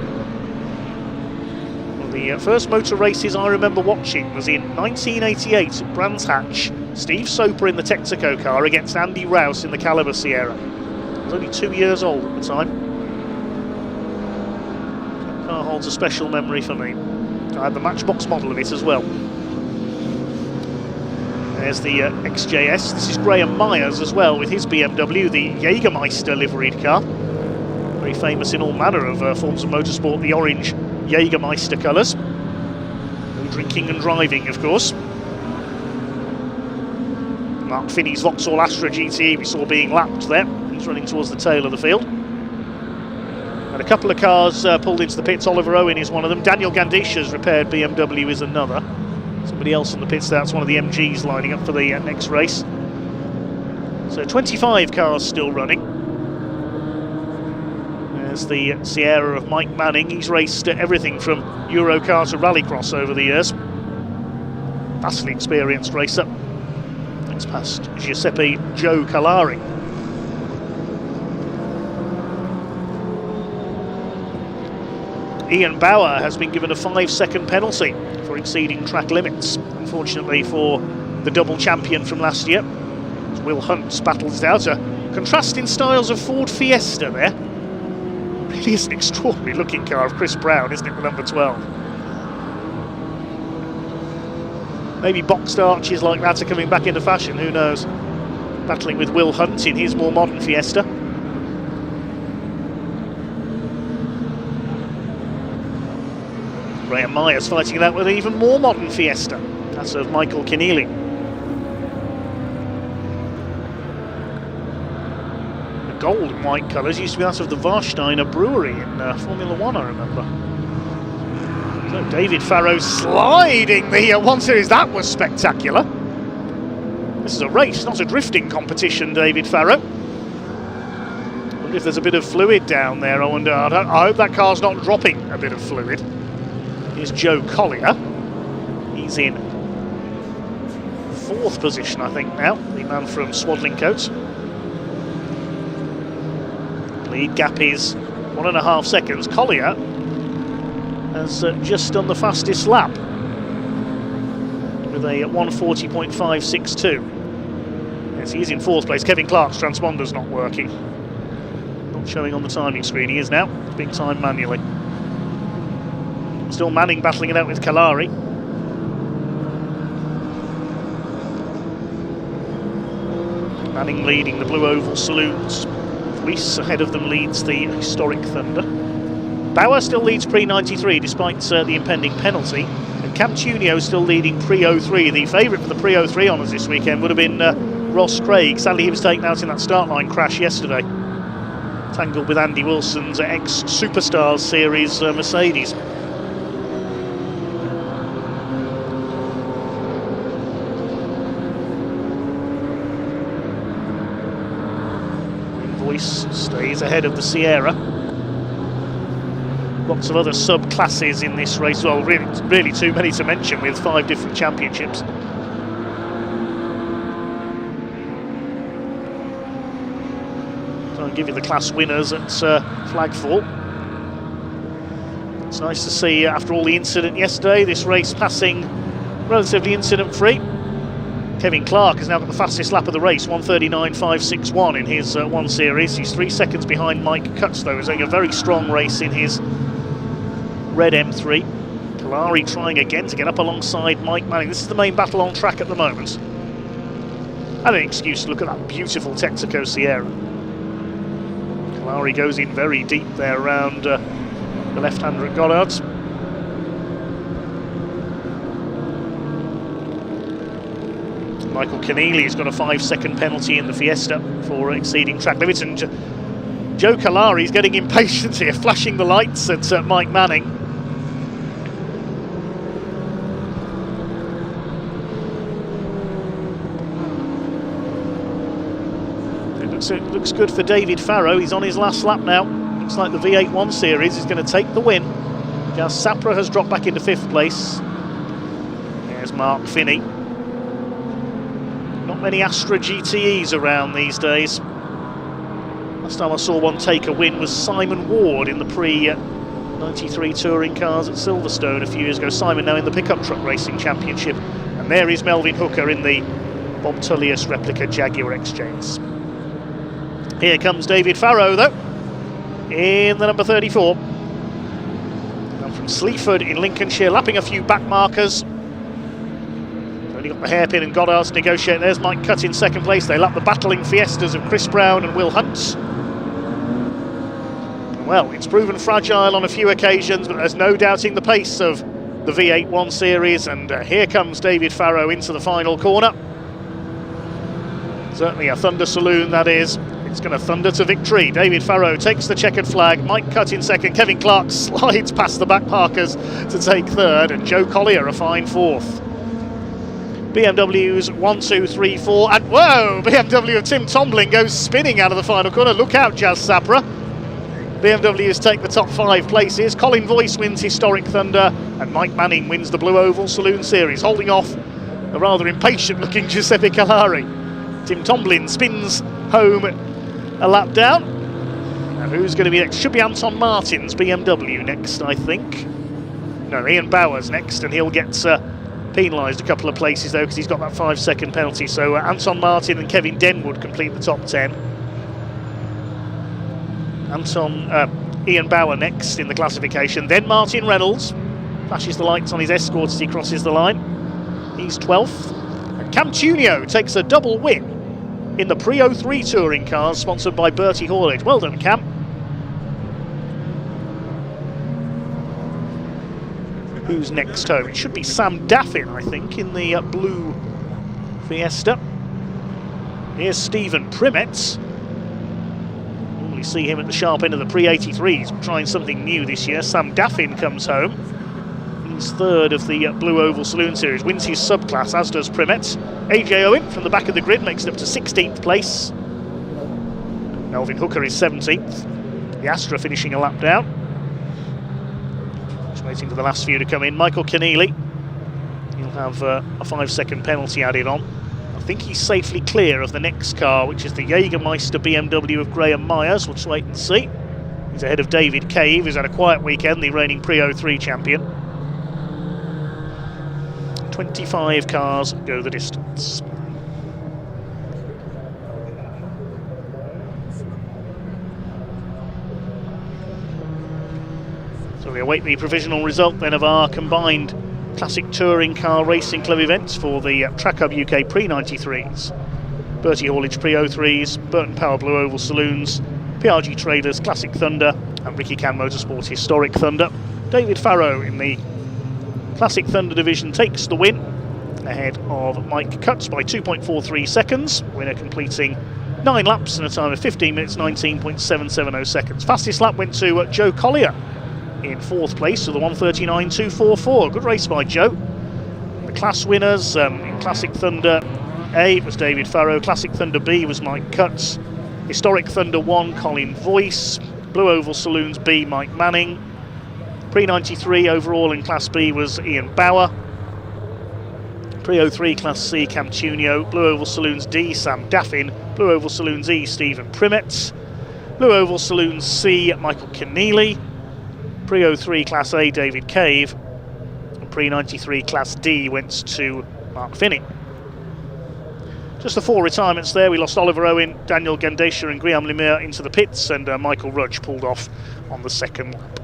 Well, the first motor races I remember watching was in 1988 at Brands Hatch. Steve Soper in the Texaco car against Andy Rouse in the Caliber Sierra. I was only 2 years old at the time. That car holds a special memory for me. I had the Matchbox model of it as well. There's the XJS. This is Graham Myers as well with his BMW, the Jägermeister liveried car. Very famous in all manner of forms of motorsport, the orange Jägermeister colours. No drinking and driving, of course. Mark Finney's Vauxhall Astra GTE we saw being lapped there. He's running towards the tail of the field. And a couple of cars pulled into the pits. Oliver Owen is one of them. Daniel Gandisha's repaired BMW is another. Somebody else on the pits, that's one of the MGs lining up for the next race. So 25 cars still running. There's the Sierra of Mike Manning. He's raced everything from Eurocar to Rallycross over the years. Vastly experienced racer. It's past Giuseppe Joe Calari. Ian Bauer has been given a 5-second penalty for exceeding track limits. Unfortunately for the double champion from last year. As Will Hunt battles it out. Contrasting styles of Ford Fiesta there. Really is an extraordinary looking car of Chris Brown, isn't it, the number 12? Maybe boxed arches like that are coming back into fashion, who knows? Battling with Will Hunt in his more modern Fiesta. Graham Myers fighting it out with an even more modern Fiesta. That's of Michael Keneally. The gold and white colours used to be that of the Warsteiner Brewery in Formula 1, I remember. So David Farrow sliding the 1 Series. That was spectacular. This is a race, not a drifting competition, David Farrow. I wonder if there's a bit of fluid down there. I wonder. I hope that car's not dropping a bit of fluid. Here's Joe Collier. He's in 4th position, I think, now, the man from Swadlincote. Lead gap is 1.5 seconds. Collier has just done the fastest lap with a 1:40.562. Yes, he is in 4th place. Kevin Clark's transponder's not working. Not showing on the timing screen. He is now. It's being timed manually. Still Manning battling it out with Kalari. Manning leading the Blue Oval Saloons. Fleece ahead of them leads the Historic Thunder. Bauer still leads Prix 93 despite the impending penalty. And Camtunio still leading Prix 03. The favourite for the Prix 03 honours this weekend would have been Ross Craig. Sadly, he was taken out in that start line crash yesterday. Tangled with Andy Wilson's ex-Superstars Series Mercedes. Voice stays ahead of the Sierra. Lots of other sub-classes in this race. Well, really too many to mention with 5 different championships. So I'll give you the class winners at flag fall. It's nice to see, after all the incident yesterday, this race passing relatively incident-free. Kevin Clark has now got the fastest lap of the race, 1:39.561 in his 1 Series. He's 3 seconds behind Mike Cutts, though, who's having a very strong race in his red M3. Kalari trying again to get up alongside Mike Manning. This is the main battle on track at the moment. And an excuse to look at that beautiful Texaco Sierra. Kalari goes in very deep there around the left-hander at Goddard's. Michael Keneally's got a 5-second penalty in the Fiesta for exceeding track limits, and Joe Kalari's getting impatient here, flashing the lights at Mike Manning. It looks good for David Farrow. He's on his last lap now. Looks like the V8 1 Series is going to take the win. Jas Sapra has dropped back into 5th place. There's Mark Finney. Not many Astra GTEs around these days. Last time I saw one take a win was Simon Ward in the Prix 93 touring cars at Silverstone a few years ago. Simon now in the pickup truck racing championship. And there is Melvin Hooker in the Bob Tullius replica Jaguar Exchange. Here comes David Farrow, though, in the number 34. And from Sleaford in Lincolnshire, lapping a few back markers. Only got the hairpin and Goddard's to negotiate. There's Mike Cutt in 2nd place. They lap the battling Fiestas of Chris Brown and Will Hunt. Well, it's proven fragile on a few occasions, but there's no doubting the pace of the V8 1 Series. And here comes David Farrow into the final corner. Certainly a Thunder Saloon, that is. It's going to thunder to victory. David Farrow takes the checkered flag. Mike Cutt in 2nd. Kevin Clark slides past the back parkers to take 3rd. And Joe Collier a fine 4th. BMW's 1, 2, 3, 4, and whoa! BMW of Tim Tomlin goes spinning out of the final corner. Look out, Jas Sapra. BMWs take the top 5 places. Colin Voice wins Historic Thunder, and Mike Manning wins the Blue Oval Saloon Series, holding off a rather impatient-looking Giuseppe Calari. Tim Tomlin spins home a lap down. And who's going to be next? Should be Anton Martin's BMW next, I think. No, Ian Bauer's next, and he'll get penalised a couple of places though because he's got that 5-second penalty. So Anton Martin and Kevin Denwood complete the top 10. Ian Bauer next in the classification, then Martin Reynolds flashes the lights on his Escort as he crosses the line. He's 12th. And Camtunio takes a double win in the Prix 03 touring cars sponsored by Bertie Haulage. Well done, Cam. Who's next home? It should be Sam Daffin, I think, in the blue Fiesta. Here's Stephen Primet. Normally see him at the sharp end of the Prix 83s, trying something new this year. Sam Daffin comes home. He's 3rd of the Blue Oval Saloon Series, wins his subclass, as does Primet. AJ Owen from the back of the grid makes it up to 16th place. Melvin Hooker is 17th. The Astra finishing a lap down. Waiting for the last few to come in. Michael Keneally, he'll have a 5-second penalty added on. think he's safely clear of the next car, which is the Jägermeister BMW of Graham Myers. We'll just wait and see. He's ahead of David Cave, who's had a quiet weekend, the reigning Prix 03 champion. 25 cars go the distance. So we await the provisional result then of our combined Classic Touring Car Racing Club events for the Track Hub UK Prix 93s, Bertie Haulage Prix 03s, Burton Power Blue Oval Saloons, PRG Traders Classic Thunder and Ricky Can Motorsport Historic Thunder. David Farrow in the Classic Thunder division takes the win, ahead of Mike Cutts by 2.43 seconds, winner completing 9 laps in a time of 15 minutes 19.770 seconds. Fastest lap went to Joe Collier in 4th place with a 1:39.244. Good race by Joe. The class winners in Classic Thunder A was David Farrow, Classic Thunder B was Mike Cutts, Historic Thunder 1 Colin Voice, Blue Oval Saloons B Mike Manning, Prix 93 overall in Class B was Ian Bauer, Prix 03 Class C Cam Tunio, Blue Oval Saloons D Sam Daffin, Blue Oval Saloons E Stephen Primet, Blue Oval Saloons C Michael Keneally, Prix 03 Class A David Cave, and Prix 93 Class D went to Mark Finney. Just the 4 retirements there. We lost Oliver Owen, Daniel Gandesha and Guillaume Lemaire into the pits, and Michael Rudge pulled off on the 2nd lap.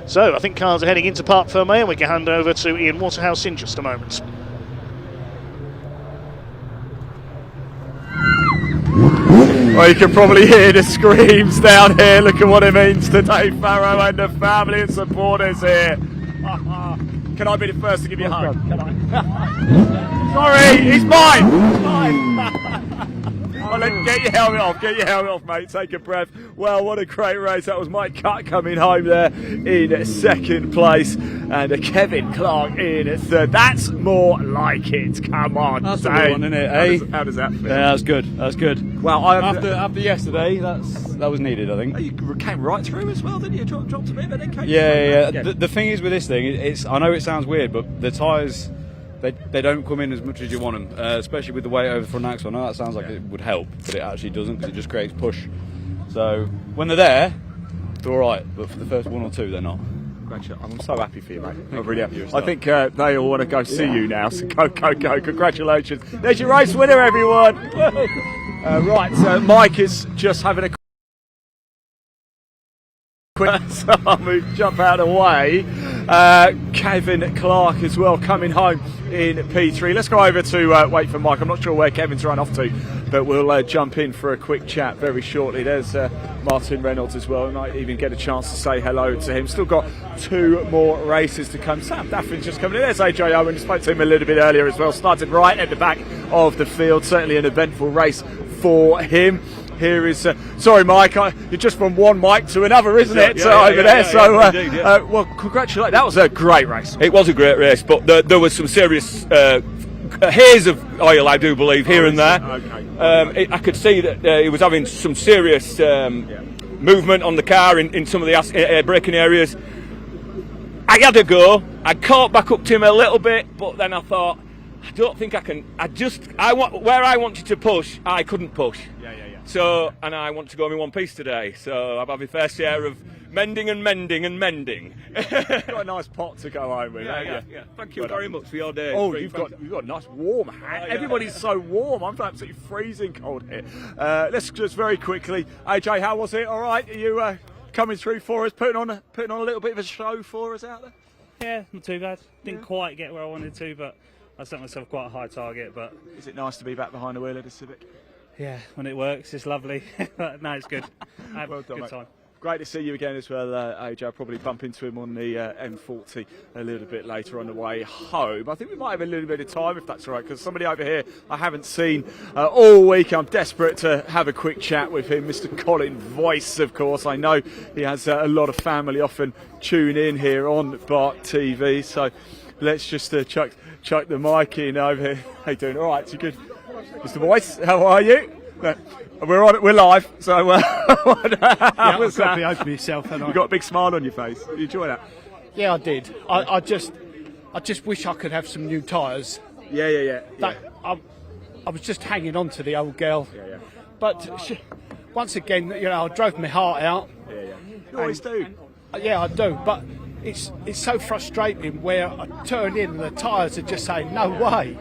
So I think cars are heading into Parc Fermé, and we can hand over to Ian Waterhouse in just a moment. Well, you can probably hear the screams down here. Look at what it means to Dave Farrow and the family and supporters here. Can I be the first to give you a hug? Can I? Sorry, he's mine! He's mine! Well, get your helmet off, mate, take a breath. Well, what a great race. That was Mike Cutt coming home there in 2nd place, and Kevin Clark in 3rd. That's more like it. Come on, that's Dave. a good one, isn't it? How does that feel? Yeah, that's good. That's good. Well, after yesterday, that was needed, I think. You came right through as well, didn't you? Dropped a bit, but then came Yeah. through. The thing is with this thing, I know it sounds weird, but the tyres, they don't come in as much as you want them, especially with the weight over the front axle. I know that sounds like it would help, but it actually doesn't, because it just creates push. So when they're there, they're all right, but for the first 1 or 2, they're not. I'm so happy for you, mate. I really am. I think they all want to go see you now, so go. Congratulations. There's your race winner, everyone. Right, so Mike is just having a quick jump out of the way. Kevin Clark as well coming home in P3. Let's go over to wait for Mike. I'm not sure where Kevin's run off to, but we'll jump in for a quick chat very shortly. There's Martin Reynolds as well. We might even get a chance to say hello to him. Still got 2 more races to come. Sam Daffin's just coming in. There's AJ Owen. Spoke to him a little bit earlier as well. Started right at the back of the field. Certainly an eventful race for him. Here is, sorry Mike, you're just from one mic to another, isn't it? Over there. Well, congratulations. That was a great race. It was a great race, but there was some serious haze of oil, I do believe, here and there. Okay. I could see that he was having some serious movement on the car in some of the braking areas. I had a go. I caught back up to him a little bit, but then I thought, I don't think I can. Where I wanted to push, I couldn't push. So, and I want to go in one piece today, so I've had my fair share of mending. You've got a nice pot to go home with, haven't you? Yeah. Thank you very much for your day. Oh, you've got a nice warm hat. Everybody's so warm. I'm absolutely freezing cold here. Let's just very quickly, AJ, how was it? All right, are you coming through for us, putting on a little bit of a show for us out there? Yeah, not too bad. Didn't quite get where I wanted to, but I set myself quite a high target. But is it nice to be back behind the wheel of the Civic? Yeah, when it works, it's lovely. No, it's good. I had well done, a good mate. time. Great to see you again as well, AJ. I'll probably bump into him on the M40 a little bit later on the way home. I think we might have a little bit of time, if that's all right, because somebody over here I haven't seen all week. I'm desperate to have a quick chat with him, Mr. Colin Voice, of course. I know he has a lot of family often tune in here on BARC TV, so let's just chuck the mic in over here. How you doing? All right, so good. Mr. Voice, how are you? We're on it. We're live. So, I've got to be open yourself, haven't I? You got a big smile on your face. You enjoy that? Yeah, I did. I just wish I could have some new tyres. Yeah. I was just hanging on to the old girl. But once again, you know, I drove my heart out. You always do. Yeah, I do. But it's so frustrating where I turn in and the tyres are just saying no way.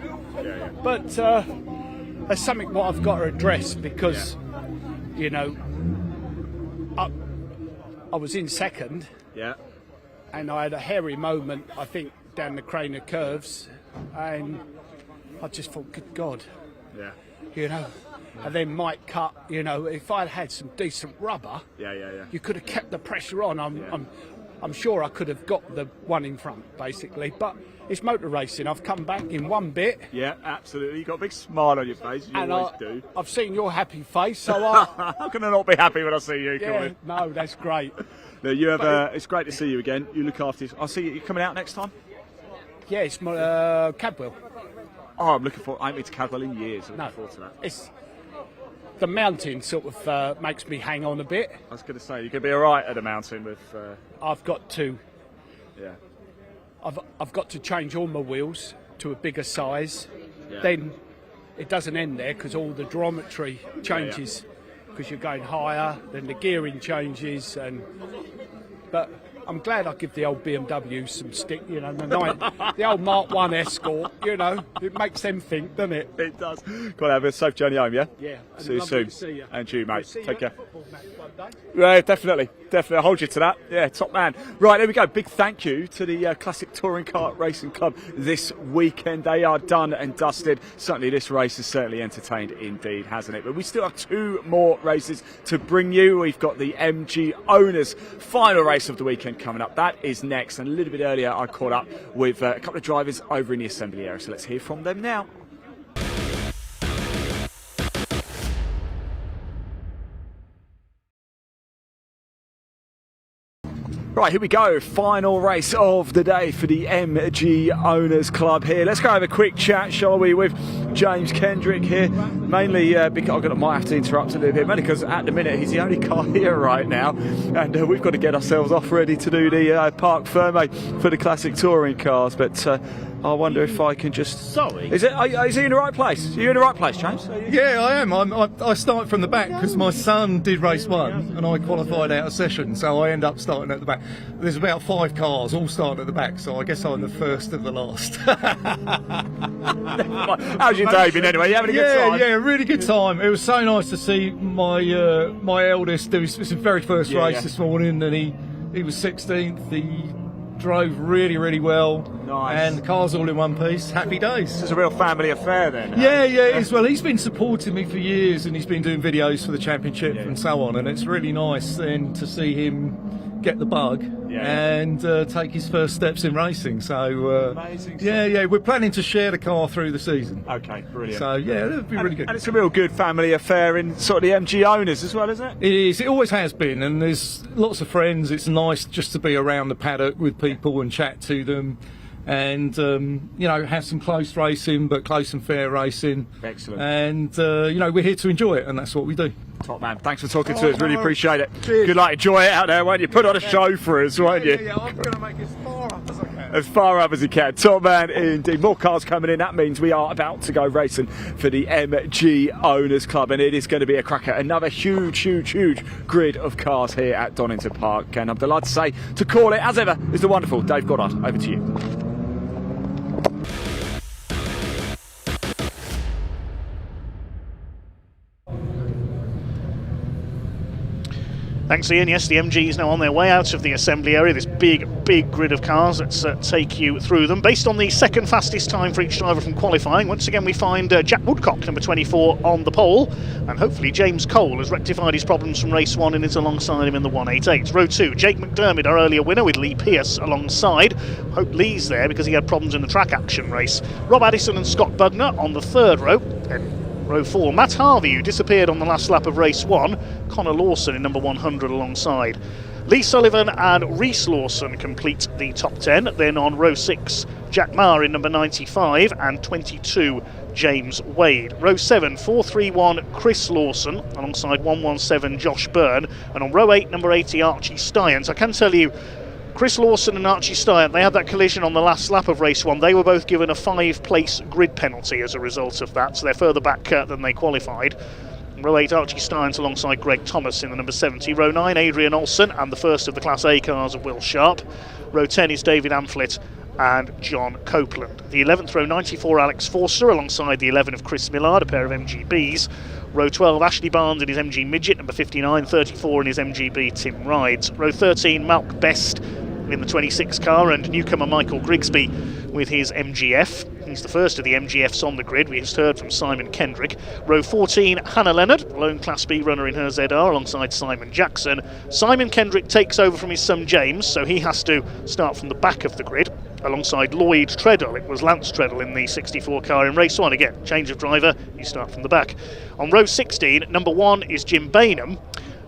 But there's something what I've got to address because, you know, I was in second. And I had a hairy moment, I think, down the Crane of Curves, and I just thought, good God, you know. And then Mike cut, you know, if I'd had some decent rubber, you could have kept the pressure on. I'm sure I could have got the one in front, basically. But it's motor racing. I've come back in one bit. Yeah, absolutely. You've got a big smile on your face. You always do. I've seen your happy face, so How can I not be happy when I see you, Colin? No, that's great. No, you have. It's great to see you again. You look after this. I'll see you coming out next time. Yeah, it's my Cadwell. Oh, I'm looking forward. I haven't been to Cadwell in years. I'm looking forward to that. It's the mountain sort of makes me hang on a bit. I was going to say you're going to be all right at the mountain with. I've got to. Yeah. I've got to change all my wheels to a bigger size. Yeah. Then it doesn't end there because all the geometry changes because you're going higher. Then the gearing changes, but I'm glad I give the old BMW some stick. You know, the old Mark 1 Escort. You know, it makes them think, doesn't it? It does. Go on, have a safe journey home, yeah? Yeah. See you soon. To see you. And you, mate. See Take care. football match one day. Yeah, definitely. I'll hold you to that. Yeah, top man. Right, there we go. Big thank you to the Classic Touring Car Racing Club this weekend. They are done and dusted. Certainly this race has certainly entertained indeed, hasn't it? But we still have 2 more races to bring you. We've got the MG Owners final race of the weekend coming up. That is next. And a little bit earlier, I caught up with a couple of drivers over in the assembly area. So let's hear from them now. Right, here we go. Final race of the day for the MG Owners Club here. Let's go have a quick chat, shall we, with James Kendrick here. Mainly because I might have to interrupt a little bit, mainly because at the minute he's the only car here right now, and we've got to get ourselves off ready to do the Parc Ferme for the Classic Touring Cars. But I wonder if I can just... Sorry? Is he in the right place? Are you in the right place, James? Yeah, I am. I start from the back because my son did race 1 and I qualified out of session, so I end up starting at the back. There's about 5 cars all starting at the back, so I guess I'm the first of the last. How's your day been anyway? You having a good time? Yeah, really good time. It was so nice to see my my eldest do his very first race this morning, and he was 16th. He drove really well. Nice. And the car's all in one piece. Happy days. It's a real family affair then. Yeah, it is. Well, he's been supporting me for years, and he's been doing videos for the championship and so on, and it's really nice then to see him get the bug and take his first steps in racing. So amazing. Yeah, we're planning to share the car through the season. Okay, brilliant. So yeah, it'll be really good. And it's a real good family affair in sort of the MG Owners as well, isn't it? It is. It always has been, and there's lots of friends. It's nice just to be around the paddock with people and chat to them, and you know, have some close racing, but close and fair racing. Excellent. And you know, we're here to enjoy it, and that's what we do. Top man, thanks for talking to us. Really appreciate it. Cheers. Good luck. Enjoy it out there, won't you? Put on a show for us, won't you? Yeah, I'm going to make it as far up as I can. As far up as you can. Top man, indeed. More cars coming in. That means we are about to go racing for the MG Owners Club, and it is going to be a cracker. Another huge grid of cars here at Donington Park. And I'm delighted to say, to call it as ever, is the wonderful Dave Goddard. Over to you. Thanks, Ian. Yes, the MG is now on their way out of the assembly area. This big grid of cars. Let's take you through them. Based on the second fastest time for each driver from qualifying, once again we find Jack Woodcock, number 24, on the pole. And hopefully James Cole has rectified his problems from race 1 and is alongside him in the 188. Row 2, Jake McDermott, our earlier winner, with Lee Pearce alongside. Hope Lee's there because he had problems in the track action race. Rob Addison and Scott Bugner on the 3rd row. Then row 4, Matt Harvey, who disappeared on the last lap of race 1. Connor Lawson in number 100 alongside. Lee Sullivan and Reese Lawson complete the top 10. Then on row 6, Jack Maher in number 95 and 22, James Wade. Row 7, 431, Chris Lawson alongside 117, Josh Byrne. And on row 8, number 80, Archie Styons. I can tell you, Chris Lawson and Archie Stiant, they had that collision on the last lap of race 1. They were both given a 5-place grid penalty as a result of that, so they're further back than they qualified. Row 8, Archie Stiant alongside Greg Thomas in the number 70. Row 9, Adrian Olsen and the first of the Class A cars of Will Sharp. Row 10 is David Amphlett and John Copeland. The 11th row, 94, Alex Forster alongside the 11 of Chris Millard, a pair of MGBs. Row 12, Ashley Barnes in his MG Midget, number 59, 34 in his MGB, Tim Rides. Row 13, Malk Best in the 26 car, and newcomer Michael Grigsby with his MGF. He's the first of the MGFs on the grid. We just heard from Simon Kendrick. Row 14, Hannah Leonard, lone Class B runner in her ZR alongside Simon Jackson. Simon Kendrick takes over from his son James, so he has to start from the back of the grid alongside Lloyd Treadle. It was Lance Treadle in the 64 car in race 1. Again, change of driver, you start from the back. On row 16, number 1 is Jim Bainham.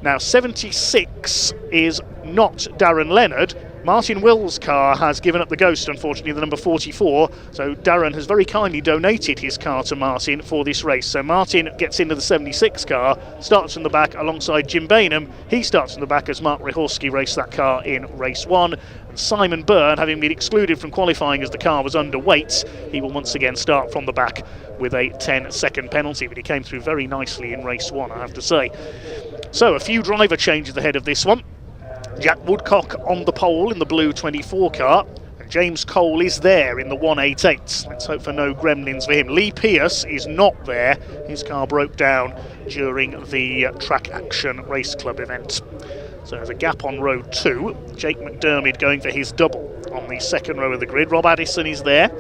Now 76 is not Darren Leonard. Martin Will's car has given up the ghost, unfortunately, the number 44, so Darren has very kindly donated his car to Martin for this race. So Martin gets into the 76 car, starts from the back alongside Jim Bainham. He starts from the back as Mark Ryhorski raced that car in race 1. And Simon Byrne, having been excluded from qualifying as the car was underweight, he will once again start from the back with a 10-second penalty, but he came through very nicely in race 1, I have to say. So a few driver changes ahead of this one. Jack Woodcock on the pole in the blue 24 car, and James Cole is there in the 188. Let's hope for no gremlins for him. Lee Pearce is not there. His car broke down during the Track Action Race Club event. So there's a gap on row 2. Jake McDermott going for his double on the second row of the grid. Rob Addison is there.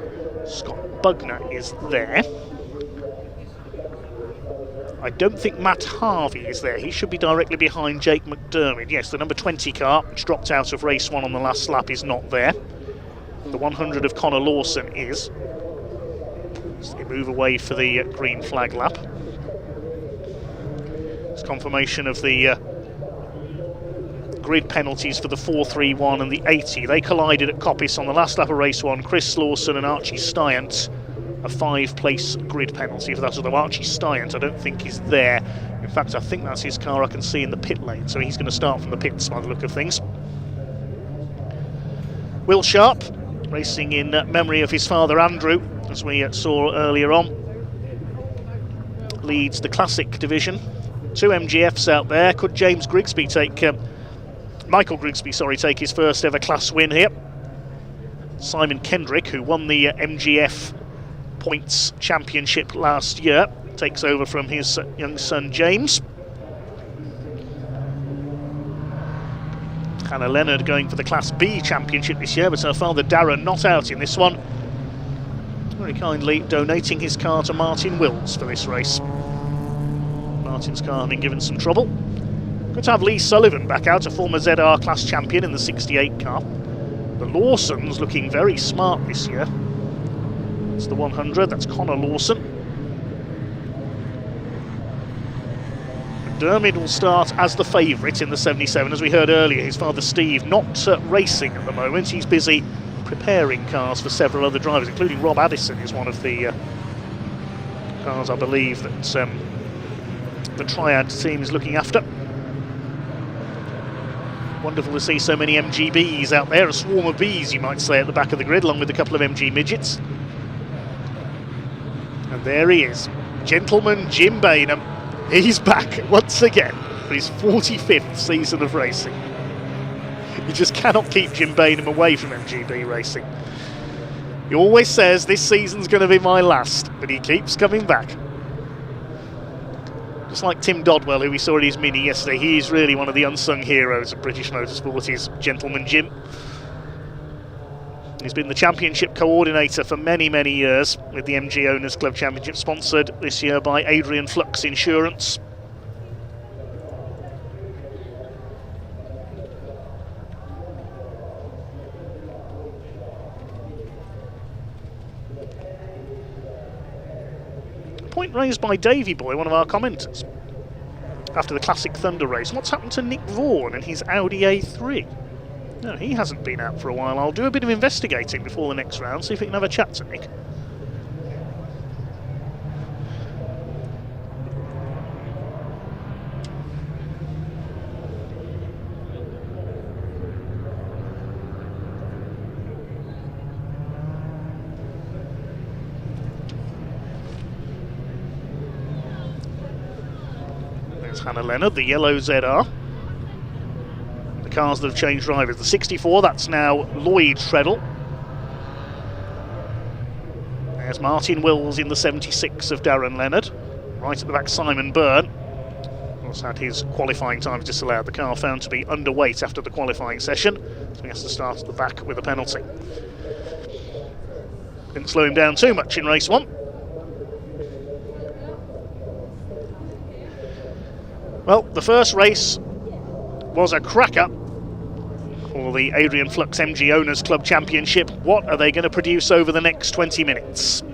Scott Bugner is there. I don't think Matt Harvey is there. He should be directly behind Jake McDermott. Yes, the number 20 car, which dropped out of race 1 on the last lap, is not there. The 100 of Connor Lawson is. So they move away for the green flag lap. It's confirmation of the grid penalties for the 431 and the 80. They collided at Coppice on the last lap of race 1. Chris Lawson and Archie Stiant. A 5-place grid penalty for that, although Archie Stiant I don't think is there. In fact, I think that's his car I can see in the pit lane, so he's going to start from the pits by the look of things. Will Sharp, racing in memory of his father Andrew, as we saw earlier on, leads the Classic division. 2 MGFs out there. Could James Grigsby Michael Grigsby, take his first ever class win here? Simon Kendrick, who won the MGF points championship last year, takes over from his young son James. Hannah Leonard going for the Class B championship this year, but her father Darren not out in this one. Very kindly donating his car to Martin Wills for this race. Martin's car having given some trouble. Good to have Lee Sullivan back out, a former ZR class champion in the 68 car. The Lawsons looking very smart this year. It's the 100, that's Connor Lawson. McDermott will start as the favourite in the 77. As we heard earlier, his father Steve not racing at the moment. He's busy preparing cars for several other drivers, including Rob Addison is one of the cars I believe that the Triad team is looking after. Wonderful to see so many MGBs out there, a swarm of bees you might say at the back of the grid, along with a couple of MG midgets. And there he is, gentleman Jim Bainham. He's back once again for his 45th season of racing. You just cannot keep Jim Bainham away from MGB racing. He always says this season's going to be my last, but he keeps coming back. Just like Tim Dodwell, who we saw in his Mini yesterday, he is really one of the unsung heroes of British motorsport, is Gentleman Jim. He's been the championship coordinator for many, many years with the MG Owners Club Championship, sponsored this year by Adrian Flux Insurance. Point raised by Davey Boy, one of our commenters, after the Classic Thunder race. What's happened to Nick Vaughan and his Audi A3? No, he hasn't been out for a while. I'll do a bit of investigating before the next round, see if we can have a chat to Nick. There's Hannah Leonard, the yellow ZR. The cars that have changed drivers. The 64, that's now Lloyd Treadle. There's Martin Wills in the 76 of Darren Leonard. Right at the back, Simon Byrne. Also had his qualifying times disallowed. The car found to be underweight after the qualifying session, so he has to start at the back with a penalty. Didn't slow him down too much in race 1. Well, the first race was a cracker for the Adrian Flux MG Owners Club Championship. What are they going to produce over the next 20 minutes?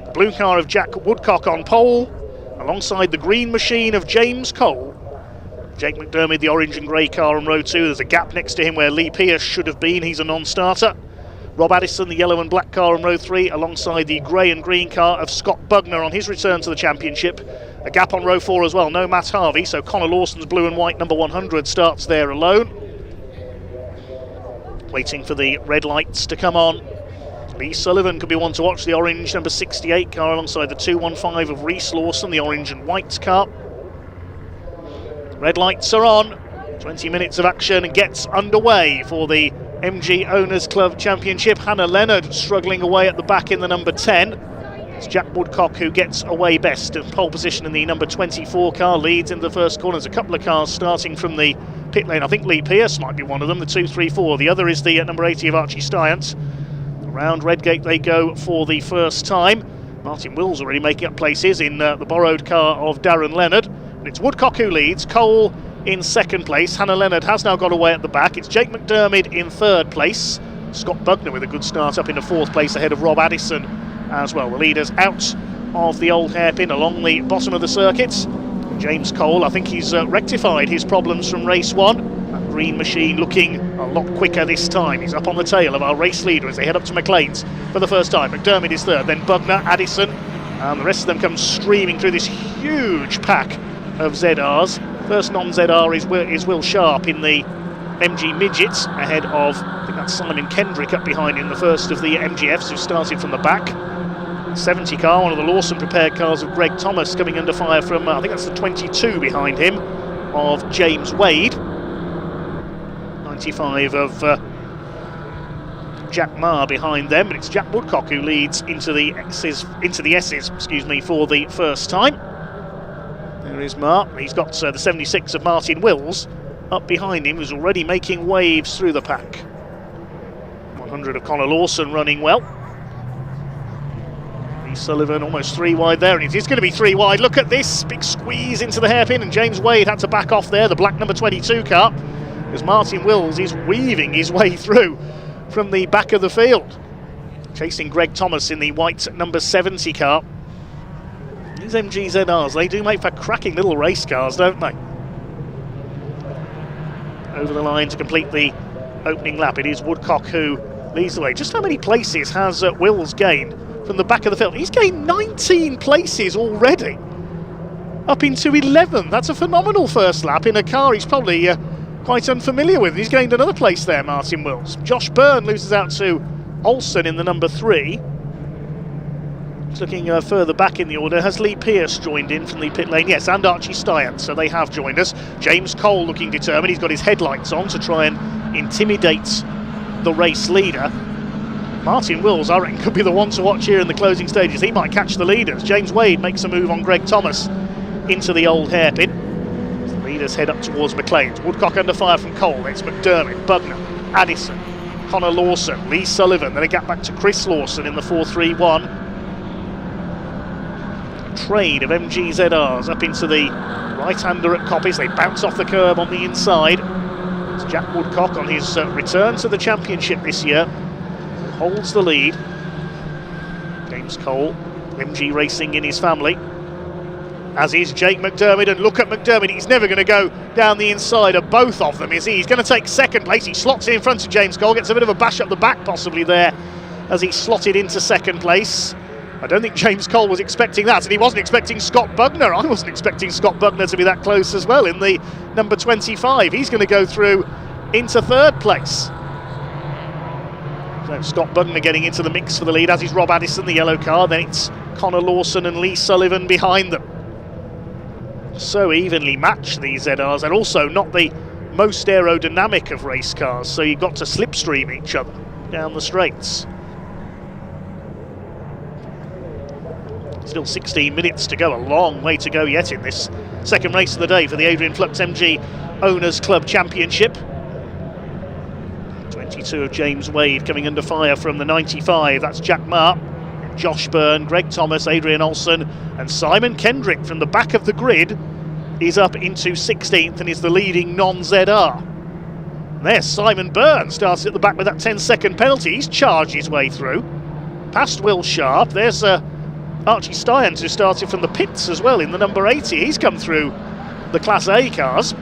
The blue car of Jack Woodcock on pole, alongside the green machine of James Cole. Jake McDermott, the orange and grey car on row 2. There's a gap next to him where Lee Pearce should have been. He's a non-starter. Rob Addison, the yellow and black car on row 3, alongside the grey and green car of Scott Bugner on his return to the championship. A gap on row 4 as well. No Matt Harvey, so Connor Lawson's blue and white number 100 starts there alone. Waiting for the red lights to come on. Lee Sullivan could be one to watch, the orange number 68 car alongside the 215 of Reese Lawson, the orange and white car. Red lights are on. 20 minutes of action gets underway for the MG Owners Club Championship. Hannah Leonard struggling away at the back in the number 10. It's Jack Woodcock who gets away best. Pole position in the number 24 car, leads in the first corner. There's a couple of cars starting from the pit lane. I think Lee Pearce might be one of them, the 234. The other is the number 80 of Archie Stiant. Around Redgate they go for the first time. Martin Wills already making up places in the borrowed car of Darren Leonard. And it's Woodcock who leads, Cole in second place. Hannah Leonard has now got away at the back. It's Jake McDermott in third place. Scott Bugner with a good start up into fourth place ahead of Rob Addison as well. The leaders out of the old hairpin along the bottom of the circuit. James Cole, I think he's rectified his problems from race 1. That green machine looking a lot quicker this time. He's up on the tail of our race leader as they head up to McLean's for the first time. McDermott is third, then Bugner, Addison, and the rest of them come streaming through this huge pack of ZRs. First non-ZR is Will Sharp in the MG Midgets, ahead of, I think that's Simon Kendrick up behind in the first of the MGFs who started from the back. 70 car, one of the Lawson prepared cars of Greg Thomas, coming under fire from, I think that's the 22 behind him, of James Wade. 95 of Jack Marr behind them, and it's Jack Woodcock who leads into the S's, for the first time. There is Marr. He's got the 76 of Martin Wills up behind him, who's already making waves through the pack. 100 of Connor Lawson running well. Lee Sullivan almost 3 wide there, and it is going to be 3 wide. Look at this big squeeze into the hairpin, and James Wade had to back off there, the black number 22 car, as Martin Wills is weaving his way through from the back of the field. Chasing Greg Thomas in the white number 70 car. These MG ZRs, they do make for cracking little race cars, don't they? Over the line to complete the opening lap, it is Woodcock who leads the way. Just how many places has Wills gained from the back of the field? He's gained 19 places already, up into 11. That's a phenomenal first lap in a car he's probably quite unfamiliar with. He's gained another place there, Martin Wills. Josh Byrne loses out to Olsen in the number 3. Looking further back in the order, has Lee Pearce joined in from the pit lane? Yes, and Archie Stiant, so they have joined us. James Cole looking determined. He's got his headlights on to try and intimidate the race leader. Martin Wills, I reckon, could be the one to watch here in the closing stages. He might catch the leaders. James Wade makes a move on Greg Thomas into the old hairpin. The leaders head up towards McLean's. Woodcock under fire from Cole. It's McDermott, Bugner, Addison, Connor Lawson, Lee Sullivan. Then a gap back to Chris Lawson in the 431. Trade of MG ZRs up into the right-hander at Coppis. They bounce off the curb on the inside. It's Jack Woodcock on his return to the championship this year. Holds the lead. James Cole, MG Racing in his family. As is Jake McDermott, and look at McDermott, he's never going to go down the inside of both of them, is he? He's going to take second place. He slots in front of James Cole, gets a bit of a bash up the back possibly there as he slotted into second place. I don't think James Cole was expecting that, and he wasn't expecting Scott Bugner. I wasn't expecting Scott Bugner to be that close as well in the number 25. He's going to go through into third place. So Scott Bugner getting into the mix for the lead, as is Rob Addison, the yellow car. Then it's Connor Lawson and Lee Sullivan behind them. So evenly matched, these ZRs, and also not the most aerodynamic of race cars, so you've got to slipstream each other down the straights. Still 16 minutes to go, a long way to go yet in this second race of the day for the Adrian Flux MG Owners Club Championship. 22 of James Wade coming under fire from the 95, that's Jack Marr, Josh Byrne, Greg Thomas, Adrian Olsen and Simon Kendrick from the back of the grid is up into 16th and is the leading non-ZR. There's Simon Byrne, started at the back with that 10-second penalty. He's charged his way through. Past Will Sharp. There's Archie Styans, who started from the pits as well in the number 80. He's come through the Class A cars.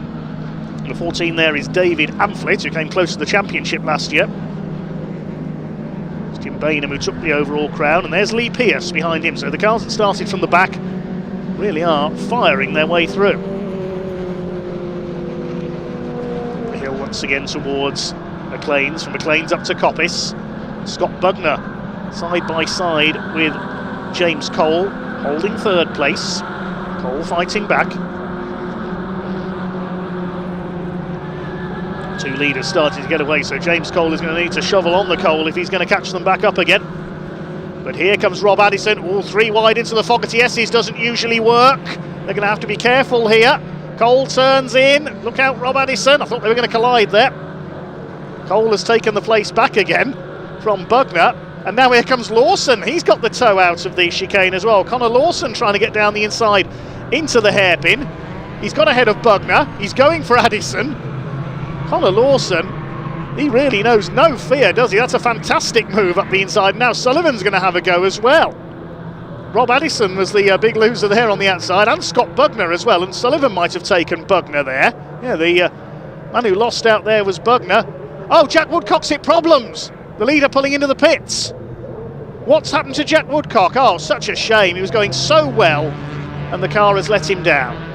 The 14 there is David Amphlett, who came close to the championship last year. It's Jim Bainham who took the overall crown, and there's Lee Pearce behind him. So the cars that started from the back really are firing their way through. The hill once again towards McLean's, from McLean's up to Coppice. Scott Bugner side by side with James Cole, holding third place. Cole fighting back. Two leaders starting to get away, so James Cole is going to need to shovel on the coal if he's going to catch them back up again. But here comes Rob Addison, all three wide into the Fogarty S's, doesn't usually work. They're going to have to be careful here. Cole turns in, look out Rob Addison, I thought they were going to collide there. Cole has taken the place back again from Bugner, and now here comes Lawson. He's got the toe out of the chicane as well. Connor Lawson trying to get down the inside into the hairpin. He's got ahead of Bugner, he's going for Addison. Connor Lawson, he really knows no fear, does he? That's a fantastic move up the inside. Now Sullivan's going to have a go as well. Rob Addison was the big loser there on the outside, and Scott Bugner as well, and Sullivan might have taken Bugner there. Yeah, the man who lost out there was Bugner. Oh, Jack Woodcock's hit problems. The leader pulling into the pits. What's happened to Jack Woodcock? Oh, such a shame. He was going so well, and the car has let him down.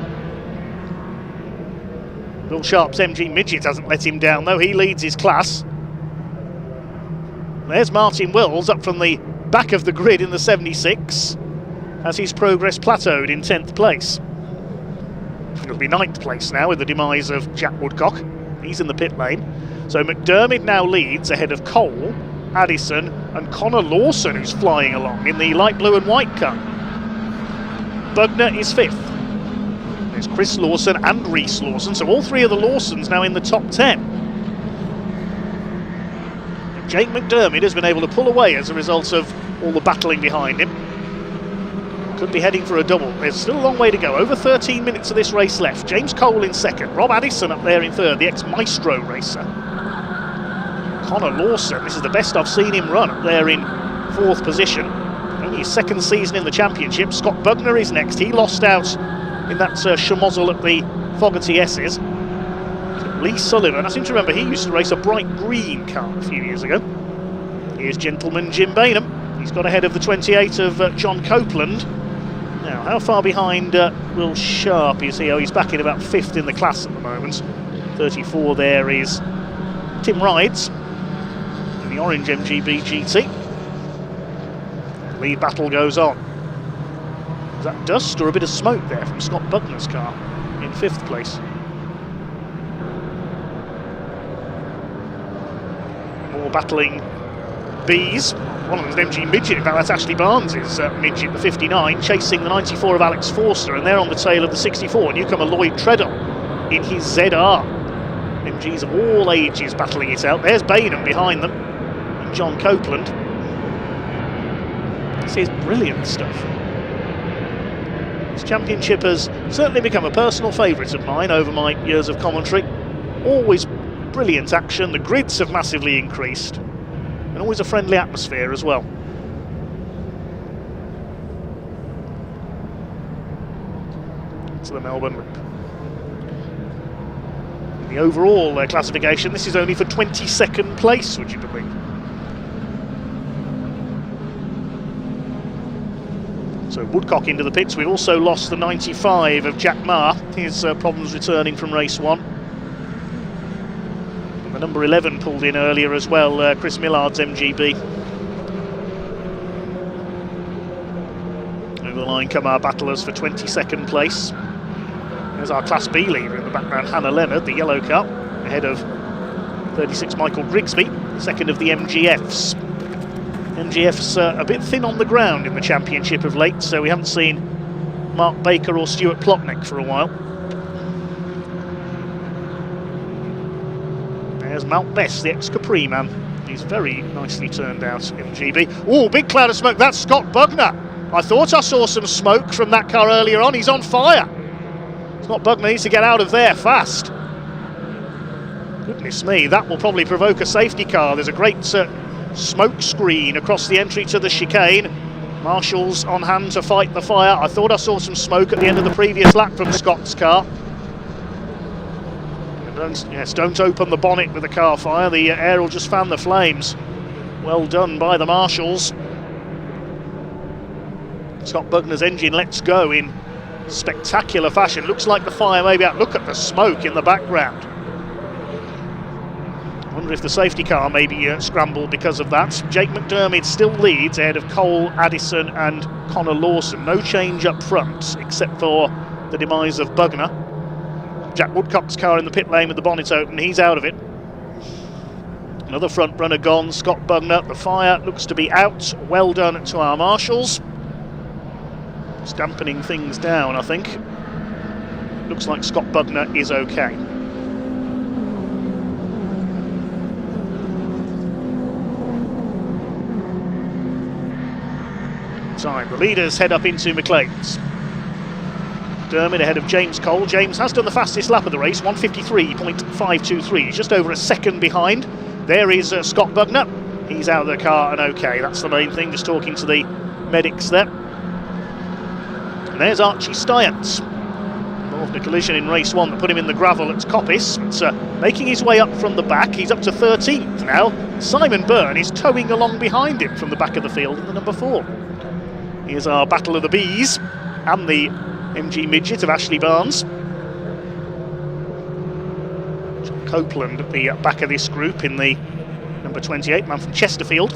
Will Sharp's MG Midget hasn't let him down, though. He leads his class. There's Martin Wills up from the back of the grid in the 76, as his progress plateaued in 10th place. It'll be 9th place now with the demise of Jack Woodcock. He's in the pit lane. So McDermott now leads ahead of Cole, Addison and Connor Lawson, who's flying along in the light blue and white car. Bugner is 5th. There's Chris Lawson and Reese Lawson, so all three of the Lawsons now in the top 10. And Jake McDermott has been able to pull away as a result of all the battling behind him. Could be heading for a double. There's still a long way to go. Over 13 minutes of this race left. James Cole in 2nd. Rob Addison up there in 3rd, the ex-Maestro racer. Connor Lawson, this is the best I've seen him run up there in 4th position. Only his 2nd season in the championship. Scott Bugner is next. He lost out in that schmozzle at the Fogarty S's. So Lee Sullivan, I seem to remember he used to race a bright green car a few years ago. Here's gentleman Jim Bainham. He's got ahead of the 28 of John Copeland. Now, how far behind Will Sharp is he? Oh, he's back in about 5th in the class at the moment. 34 there is Tim Rides in the orange MGB GT. The lead battle goes on. Is that dust or a bit of smoke there from Scott Bugner's car in 5th place? More battling Bs. One of them's an MG Midget, in fact that's Ashley Barnes' Midget, the 59, chasing the 94 of Alex Forster, and they're on the tail of the 64. Newcomer Lloyd Treadle in his ZR. MGs of all ages battling it out. There's Bainham behind them, and John Copeland. This is brilliant stuff. This championship has certainly become a personal favourite of mine over my years of commentary. Always brilliant action, the grids have massively increased, and always a friendly atmosphere as well. To the Melbourne Loop. In the overall classification, this is only for 22nd place, would you believe? So Woodcock into the pits. We've also lost the 95 of Jack Marr. His problems returning from race 1. And the number 11 pulled in earlier as well, Chris Millard's MGB. Over the line come our battlers for 22nd place. There's our Class B leader in the background, Hannah Leonard, the yellow car, ahead of 36 Michael Grigsby, second of the MGFs. MGF's a bit thin on the ground in the championship of late, so we haven't seen Mark Baker or Stuart Plotnick for a while. There's Mount Bess, the ex-Capri man. He's very nicely turned out, MGB. Oh, big cloud of smoke, that's Scott Bugner. I thought I saw some smoke from that car earlier on, he's on fire. Scott Bugner needs to get out of there fast. Goodness me, that will probably provoke a safety car. There's a great smoke screen across the entry to the chicane. Marshals on hand to fight the fire. I thought I saw some smoke at the end of the previous lap from Scott's car. Don't open the bonnet with a car fire. The air will just fan the flames. Well done by the marshals. Scott Bugner's engine lets go in spectacular fashion. Looks like the fire may be out. Look at the smoke in the background. I wonder if the safety car may be scrambled because of that. Jake McDermott still leads ahead of Cole, Addison and Connor Lawson. No change up front except for the demise of Bugner. Jack Woodcock's car in the pit lane with the bonnet open, he's out of it. Another front runner gone, Scott Bugner. The fire looks to be out. Well done to our marshals. Just dampening things down, I think. Looks like Scott Bugner is okay. Time. The leaders head up into McLean's. Dermot ahead of James Cole. James has done the fastest lap of the race, 1:53.523. He's just over a second behind. There is Scott Bugner. He's out of the car and okay. That's the main thing, just talking to the medics there. And there's Archie Stiants. Involved in a collision in race 1 that put him in the gravel at Coppice. It's making his way up from the back. He's up to 13th now. Simon Byrne is towing along behind him from the back of the field in the number 4. Here's our Battle of the Bees and the MG Midget of Ashley Barnes. John Copeland at the back of this group in the number 28, man from Chesterfield.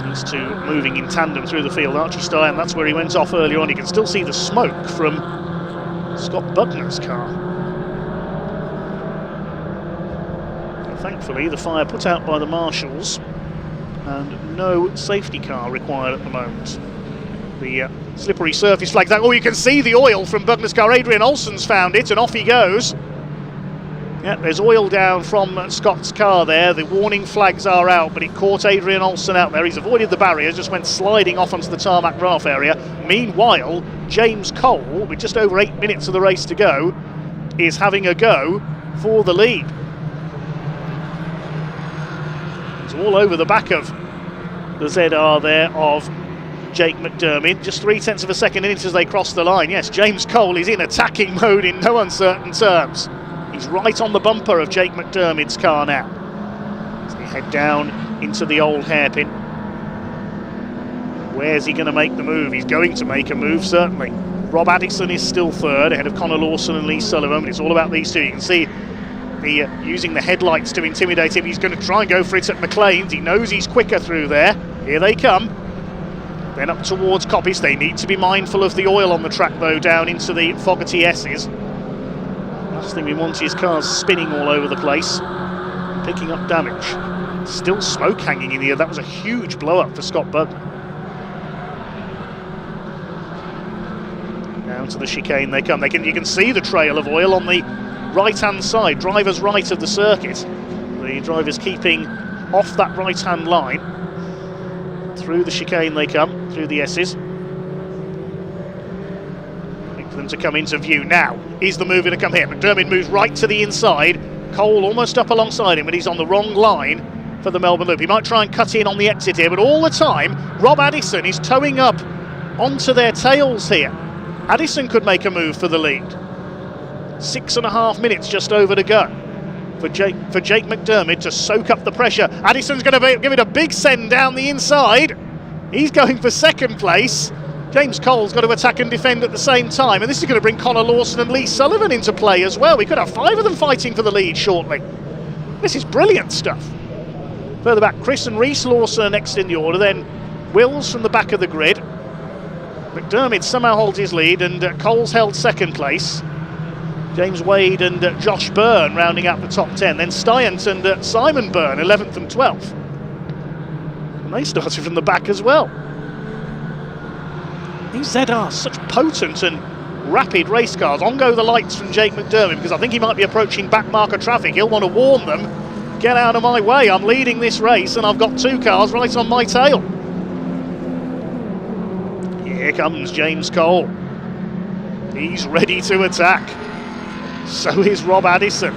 These two moving in tandem through the field. Archie Stein, that's where he went off earlier on. You can still see the smoke from Scott Bugner's car. And thankfully, the fire put out by the marshals and no safety car required at the moment. The slippery surface flag. Oh, you can see the oil from Bugner's car. Adrian Olsen's found it and off he goes. Yeah, there's oil down from Scott's car there. The warning flags are out, but it caught Adrian Olsen out there. He's avoided the barriers, just went sliding off onto the tarmac runoff area. Meanwhile, James Cole, with just over 8 minutes of the race to go, is having a go for the lead. It's all over the back of the ZR there of Jake McDermott. Just 0.3 of a second in it as they cross the line. Yes, James Cole is in attacking mode in no uncertain terms. He's right on the bumper of Jake McDermott's car now. As they head down into the old hairpin. Where's he going to make the move? He's going to make a move, certainly. Rob Addison is still third, ahead of Connor Lawson and Lee Sullivan. But it's all about these two. You can see using the headlights to intimidate him. He's going to try and go for it at McLean's. He knows he's quicker through there. Here they come. Then up towards Coppice. They need to be mindful of the oil on the track, though, down into the Fogarty S's. Last thing we want is cars spinning all over the place, picking up damage. Still smoke hanging in the air. That was a huge blow-up for Scott Bugner. Down to the chicane they come. You can see the trail of oil on the right-hand side, driver's right of the circuit. The drivers keeping off that right-hand line. Through the chicane they come, through the S's. Waiting for them to come into view now. Is the move going to come here? McDermott moves right to the inside. Cole almost up alongside him, but he's on the wrong line for the Melbourne Loop. He might try and cut in on the exit here, but all the time, Rob Addison is towing up onto their tails here. Addison could make a move for the lead. 6.5 minutes just over to go for Jake McDermott to soak up the pressure. Addison's going to give it a big send down the inside. He's going for second place. James Cole's got to attack and defend at the same time, and this is going to bring Connor Lawson and Lee Sullivan into play as well. We could have 5 of them fighting for the lead shortly. This is brilliant stuff. Further back, Chris and Reese Lawson are next in the order, then Wills from the back of the grid. McDermott somehow holds his lead, and Cole's held second place. James Wade and Josh Byrne rounding out the top 10. Then Styant and Simon Byrne, 11th and 12th. And they started from the back as well. These ZR, such potent and rapid race cars. On go the lights from Jake McDermott, because I think he might be approaching back marker traffic. He'll want to warn them, get out of my way, I'm leading this race and I've got two cars right on my tail. Here comes James Cole. He's ready to attack. So is Rob Addison.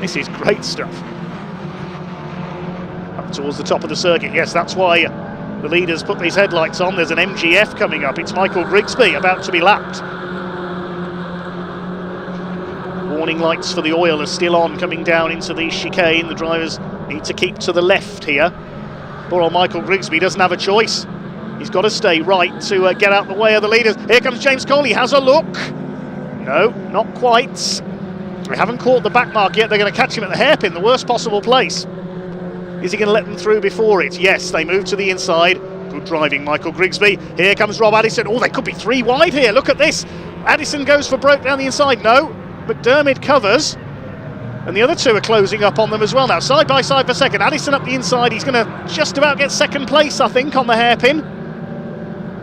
This is great stuff. Up towards the top of the circuit. Yes, that's why the leaders put these headlights on. There's an MGF coming up. It's Michael Grigsby about to be lapped. Warning lights for the oil are still on coming down into the chicane. The drivers need to keep to the left here. Poor old Michael Grigsby doesn't have a choice. He's got to stay right to get out the way of the leaders. Here comes James Cole. He has a look. No, not quite. We haven't caught the back mark yet. They're going to catch him at the hairpin, the worst possible place. Is he going to let them through before it? Yes, they move to the inside. Good driving, Michael Grigsby. Here comes Rob Addison. Oh, they could be three wide here. Look at this. Addison goes for broke down the inside. No, McDermott covers. And the other two are closing up on them as well now. Side by side for second. Addison up the inside. He's going to just about get second place, I think, on the hairpin.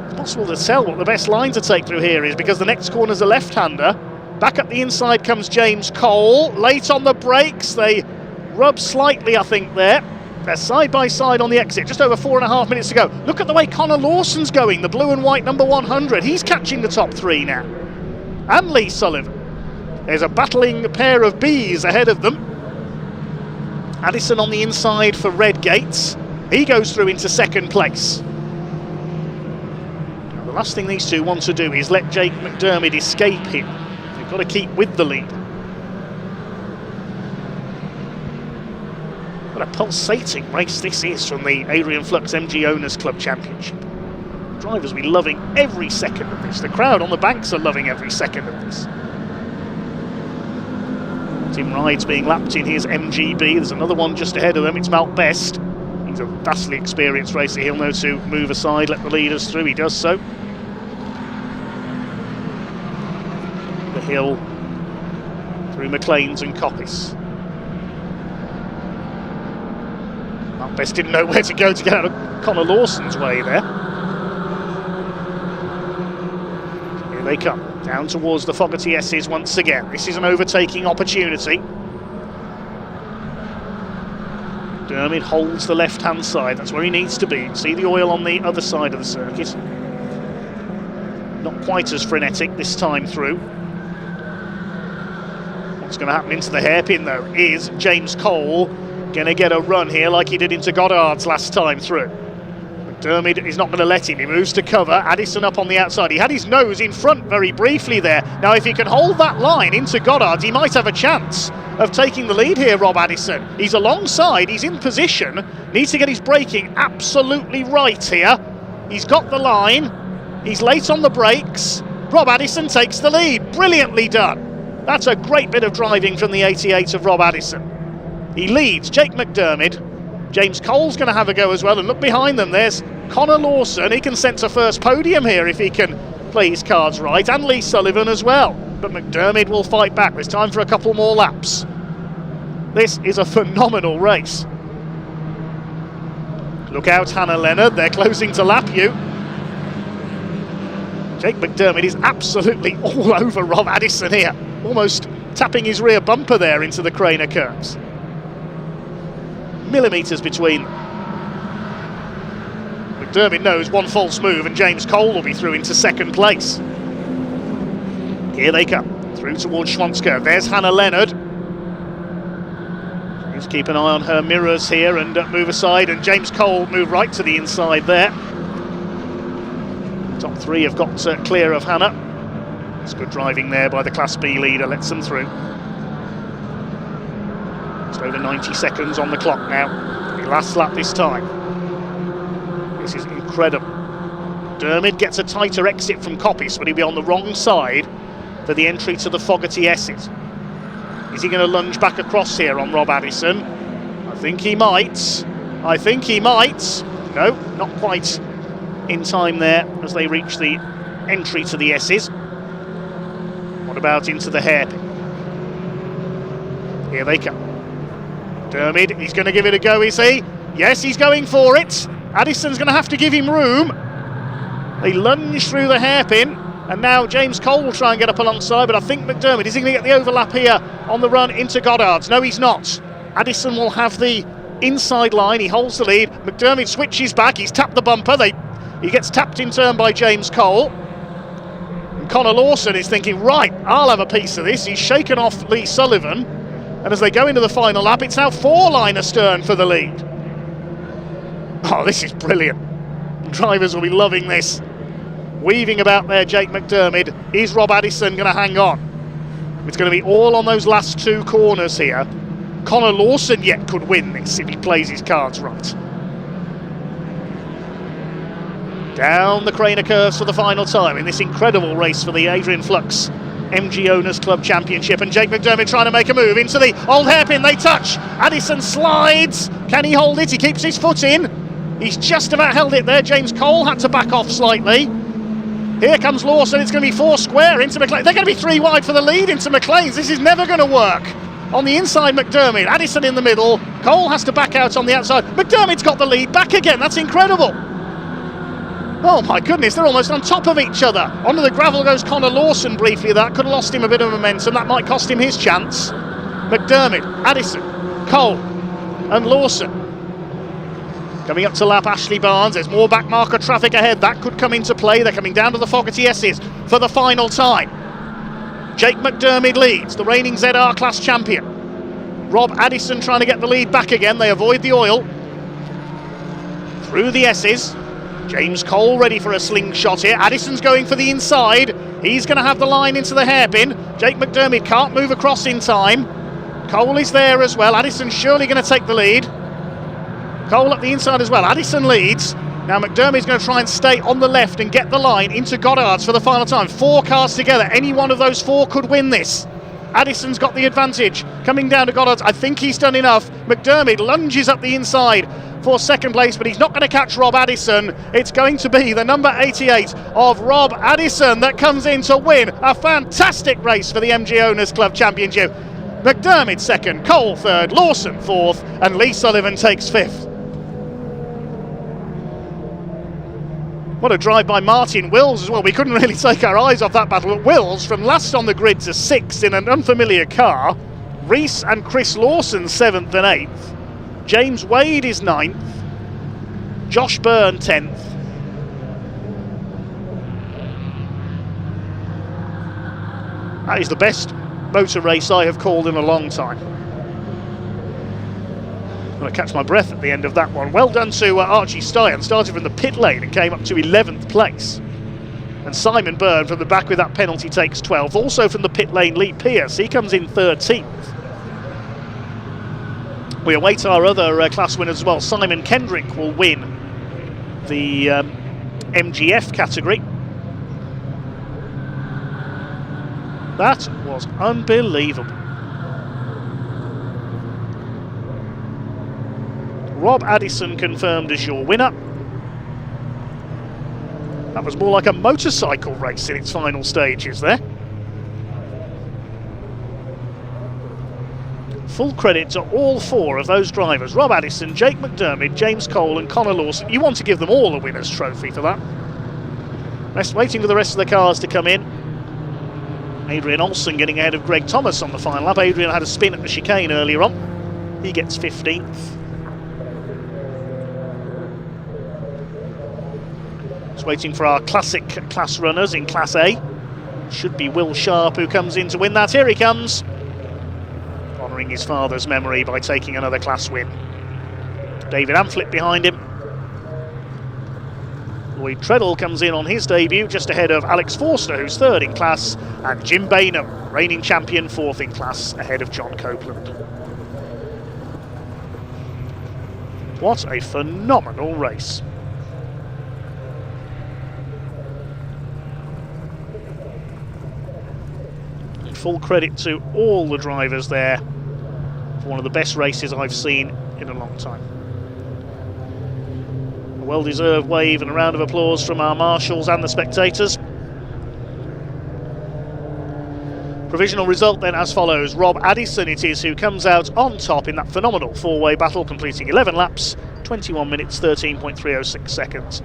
It's possible to tell what the best line to take through here is, because the next corner's a left-hander. Back up the inside comes James Cole. Late on the brakes. They rub slightly, I think, there. They're side by side on the exit, just over 4.5 minutes to go. Look at the way Connor Lawson's going, the blue and white number 100. He's catching the top three now. And Lee Sullivan. There's a battling pair of bees ahead of them. Addison on the inside for Redgate. He goes through into second place. Now, the last thing these two want to do is let Jake McDermott escape him. They've got to keep with the lead. What a pulsating race this is from the Adrian Flux MG Owners Club Championship. Drivers will be loving every second of this. The crowd on the banks are loving every second of this. Tim Ride's being lapped in his MGB. There's another one just ahead of them. It's Malk Best. He's a vastly experienced racer. He'll know to move aside, let the leaders through. He does so. The hill through McLean's and Coppice. Malk Best didn't know where to go to get out of Connor Lawson's way there. Here they come. Down towards the Fogarty S's once again. This is an overtaking opportunity. Dermot holds the left-hand side. That's where he needs to be. You can see the oil on the other side of the circuit. Not quite as frenetic this time through. What's going to happen into the hairpin, though, is James Cole going to get a run here like he did into Goddard's last time through. McDermott is not going to let him. He moves to cover. Addison up on the outside. He had his nose in front very briefly there. Now, if he can hold that line into Goddard's, he might have a chance of taking the lead here, Rob Addison. He's alongside. He's in position. Needs to get his braking absolutely right here. He's got the line. He's late on the brakes. Rob Addison takes the lead. Brilliantly done. That's a great bit of driving from the 88 of Rob Addison. He leads Jake McDermott. James Cole's going to have a go as well, and look behind them, there's Connor Lawson. He can sense a first podium here if he can play his cards right, and Lee Sullivan as well. But McDermott will fight back. There's time for a couple more laps. This is a phenomenal race. Look out, Hannah Leonard, they're closing to lap you. Jake McDermott is absolutely all over Rob Addison here, almost tapping his rear bumper there into the Craner curves. Millimetres between them. McDermott knows one false move and James Cole will be through into second place. Here they come, through towards Schwanzker. There's Hannah Leonard. Just keep an eye on her mirrors here and move aside, and James Cole move right to the inside there. Top three have got clear of Hannah. It's good driving there by the Class B leader, lets them through. Just over 90 seconds on the clock now. The last lap this time. This is incredible. Dermot gets a tighter exit from Coppice, but he'll be on the wrong side for the entry to the Fogarty S's. Is he going to lunge back across here on Rob Addison? I think he might. I think he might. No, not quite in time there as they reach the entry to the S's. What about into the hairpin? Here they come. Dermid, he's going to give it a go, is he? Yes, he's going for it. Addison's going to have to give him room. They lunge through the hairpin, and now James Cole will try and get up alongside, but I think McDermid, is he going to get the overlap here on the run into Goddard's? No, he's not. Addison will have the inside line, he holds the lead. McDermid switches back, he's tapped the bumper. He gets tapped in turn by James Cole. And Connor Lawson is thinking, right, I'll have a piece of this. He's shaken off Lee Sullivan. And as they go into the final lap, it's now 4-line astern for the lead. Oh, this is brilliant. Drivers will be loving this. Weaving about there, Jake McDermid. Is Rob Addison going to hang on? It's going to be all on those last two corners here. Connor Lawson yet could win this if he plays his cards right. Down the Craner curves for the final time in this incredible race for the Adrian Flux MG Owners Club Championship, and Jake McDermid trying to make a move into the old hairpin. They touch. Addison slides. Can he hold it? He keeps his foot in. He's just about held it there. James Cole had to back off slightly. Here comes Lawson. It's going to be 4 square into McLean. They're going to be 3 wide for the lead into McLean's. This is never going to work. On the inside, McDermid. Addison in the middle. Cole has to back out on the outside. McDermid's got the lead back again. That's incredible. Oh my goodness, they're almost on top of each other. Onto the gravel goes Connor Lawson briefly. That could have lost him a bit of momentum. That might cost him his chance. McDermid, Addison, Cole and Lawson. Coming up to lap Ashley Barnes. There's more back marker traffic ahead. That could come into play. They're coming down to the Fogarty S's for the final time. Jake McDermid leads, the reigning ZR class champion. Rob Addison trying to get the lead back again. They avoid the oil. Through the S's. James Cole ready for a slingshot here. Addison's going for the inside. He's going to have the line into the hairpin. Jake McDermid can't move across in time. Cole is there as well. Addison's surely going to take the lead. Cole up the inside as well. Addison leads. Now McDermid's going to try and stay on the left and get the line into Goddard's for the final time. 4 cars together. Any one of those 4 could win this. Addison's got the advantage. Coming down to Goddard's. I think he's done enough. McDermid lunges up the inside for second place, but he's not going to catch Rob Addison. It's going to be the number 88 of Rob Addison that comes in to win a fantastic race for the MG Owners Club Championship. McDermid second, Cole third, Lawson fourth, and Lee Sullivan takes fifth. What a drive by Martin Wills as well. We couldn't really take our eyes off that battle. But Wills from last on the grid to 6th in an unfamiliar car. Reese and Chris Lawson 7th and 8th. James Wade is 9th. Josh Byrne 10th. That is the best motor race I have called in a long time. I'm going to catch my breath at the end of that one. Well done to Archie Stein. Started from the pit lane and came up to 11th place. And Simon Byrne from the back with that penalty takes 12th. Also from the pit lane, Lee Pearce. He comes in 13th. We await our other class winners as well. Simon Kendrick will win the MGF category. That was unbelievable. Rob Addison confirmed as your winner. That was more like a motorcycle race in its final stages there. Full credit to all 4 of those drivers. Rob Addison, Jake McDermid, James Cole and Connor Lawson. You want to give them all a winner's trophy for that. Rest waiting for the rest of the cars to come in. Adrian Olsen getting ahead of Greg Thomas on the final lap. Adrian had a spin at the chicane earlier on. He gets 15th. Just waiting for our classic class runners in Class A. Should be Will Sharp who comes in to win that. Here he comes. Honouring his father's memory by taking another class win. David Amphlett behind him. Lloyd Treadle comes in on his debut just ahead of Alex Forster, who's 3rd in class, and Jim Bainham, reigning champion, 4th in class, ahead of John Copeland. What a phenomenal race. Full credit to all the drivers there for one of the best races I've seen in a long time. well-deserved wave and a round of applause from our marshals and the spectators. Provisional result then as follows. Rob Addison it is who comes out on top in that phenomenal four-way battle, completing 11 laps, 21 minutes, 13.306 seconds.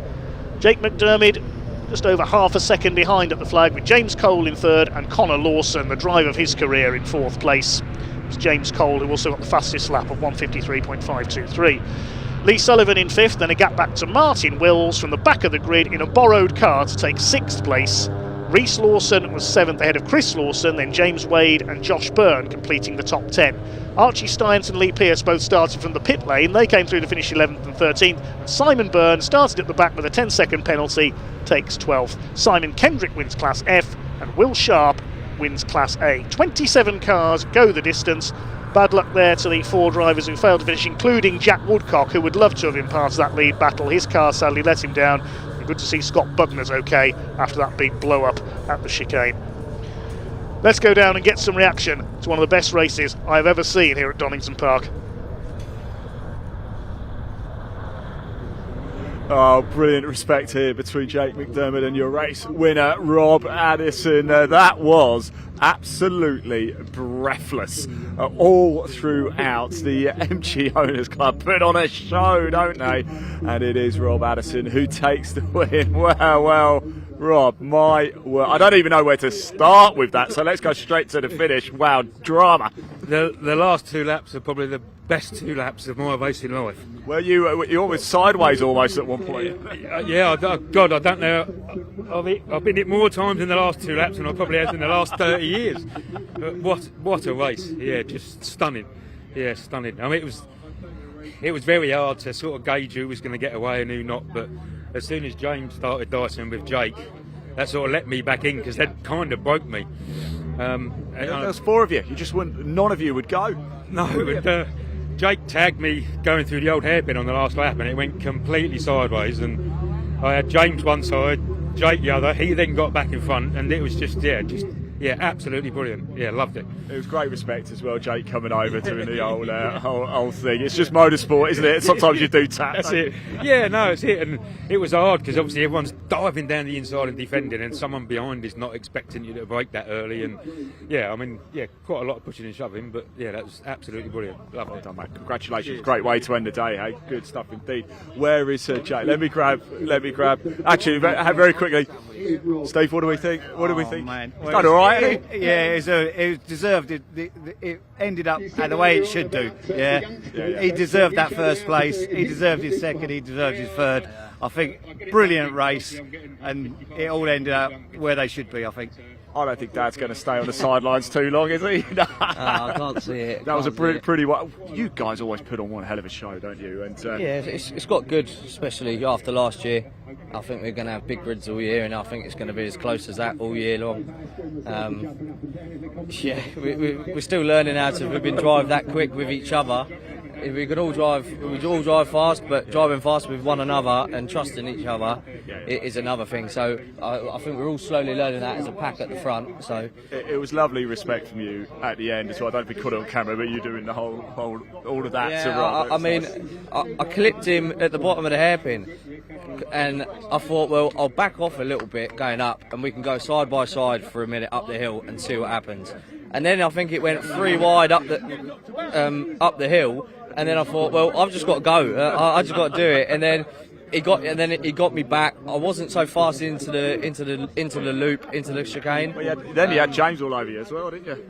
Jake McDermott just over half a second behind at the flag, with James Cole in third and Connor Lawson, the drive of his career, in fourth place. It was James Cole who also got the fastest lap of 1:53.523. Lee Sullivan in fifth, then a gap back to Martin Wills from the back of the grid in a borrowed car to take sixth place. Reese Lawson was seventh ahead of Chris Lawson, then James Wade and Josh Byrne completing the top 10. Archie Stience and Lee Pearce both started from the pit lane. They came through to finish 11th and 13th. And Simon Byrne started at the back with a 10-second penalty, takes 12th. Simon Kendrick wins Class F and Will Sharp wins Class A. 27 cars go the distance. Bad luck there to the four drivers who failed to finish, including Jack Woodcock, who would love to have been part of that lead battle. His car sadly let him down. Good to see Scott Bugner's okay after that big blow up at the chicane. Let's go down and get some reaction to one of the best races I've ever seen here at Donington Park. Oh, brilliant respect here between Jake McDermott and your race winner, Rob Addison. That was absolutely breathless all throughout. The MG Owners Club put on a show, don't they? And it is Rob Addison who takes the win. Well, Rob, my word. I don't even know where to start with that, so let's go straight to the finish. Wow, drama. The last two laps are probably the best two laps of my racing life. Were you almost sideways almost at one point? Yeah, God, I don't know. I've been it more times in the last two laps than I probably have in the last 30 years. But what a race. Yeah, just stunning. Yeah, stunning. I mean, it was very hard to sort of gauge who was going to get away and who not, but as soon as James started dicing with Jake, that sort of let me back in, because that kind of broke me. There was four of you. You just wouldn't. None of you would go. No, but Jake tagged me going through the old hairpin on the last lap, and it went completely sideways. And I had James one side, Jake the other. He then got back in front, and it was just absolutely brilliant. Yeah, loved it. It was great respect as well, Jake coming over doing the old thing. It's just motorsport, isn't it? Sometimes you do tap. That's it. Yeah, no, it's it. And it was hard because obviously everyone's diving down the inside and defending, and someone behind is not expecting you to break that early. And quite a lot of pushing and shoving, but yeah, that was absolutely brilliant. Loved it. Done, mate. Congratulations. Great way to end the day, hey? Good stuff indeed. Where is Jake? Let me grab. Actually, very quickly, Steve, what do we think? Man. It's done all right. It deserved it. It ended up the way it should do. Yeah. He deserved that first place. He deserved his second. He deserved his third. I think brilliant race, and it all ended up where they should be. I think. I don't think Dad's going to stay on the sidelines too long, is he? I can't see it. That was a pretty. You guys always put on one hell of a show, don't you? And yeah, it's got good, especially after last year. I think we're going to have big grids all year, and I think it's going to be as close as that all year long. We're still learning how to drive that quick with each other. If we could all drive fast, but driving fast with one another and trusting each other is another thing. So I think we're all slowly learning that as a pack at the front. So it was lovely respect from you at the end as well. I don't think caught it on camera, but you doing the whole all of that. Yeah, I clipped him at the bottom of the hairpin, and I thought, well, I'll back off a little bit going up, and we can go side by side for a minute up the hill and see what happens. And then I think it went 3 wide up the hill. And then I thought, well, I've just got to go. I just got to do it. And then he got me back. I wasn't so fast into the loop, into the chicane. Well, then you had James all over you as well, didn't you?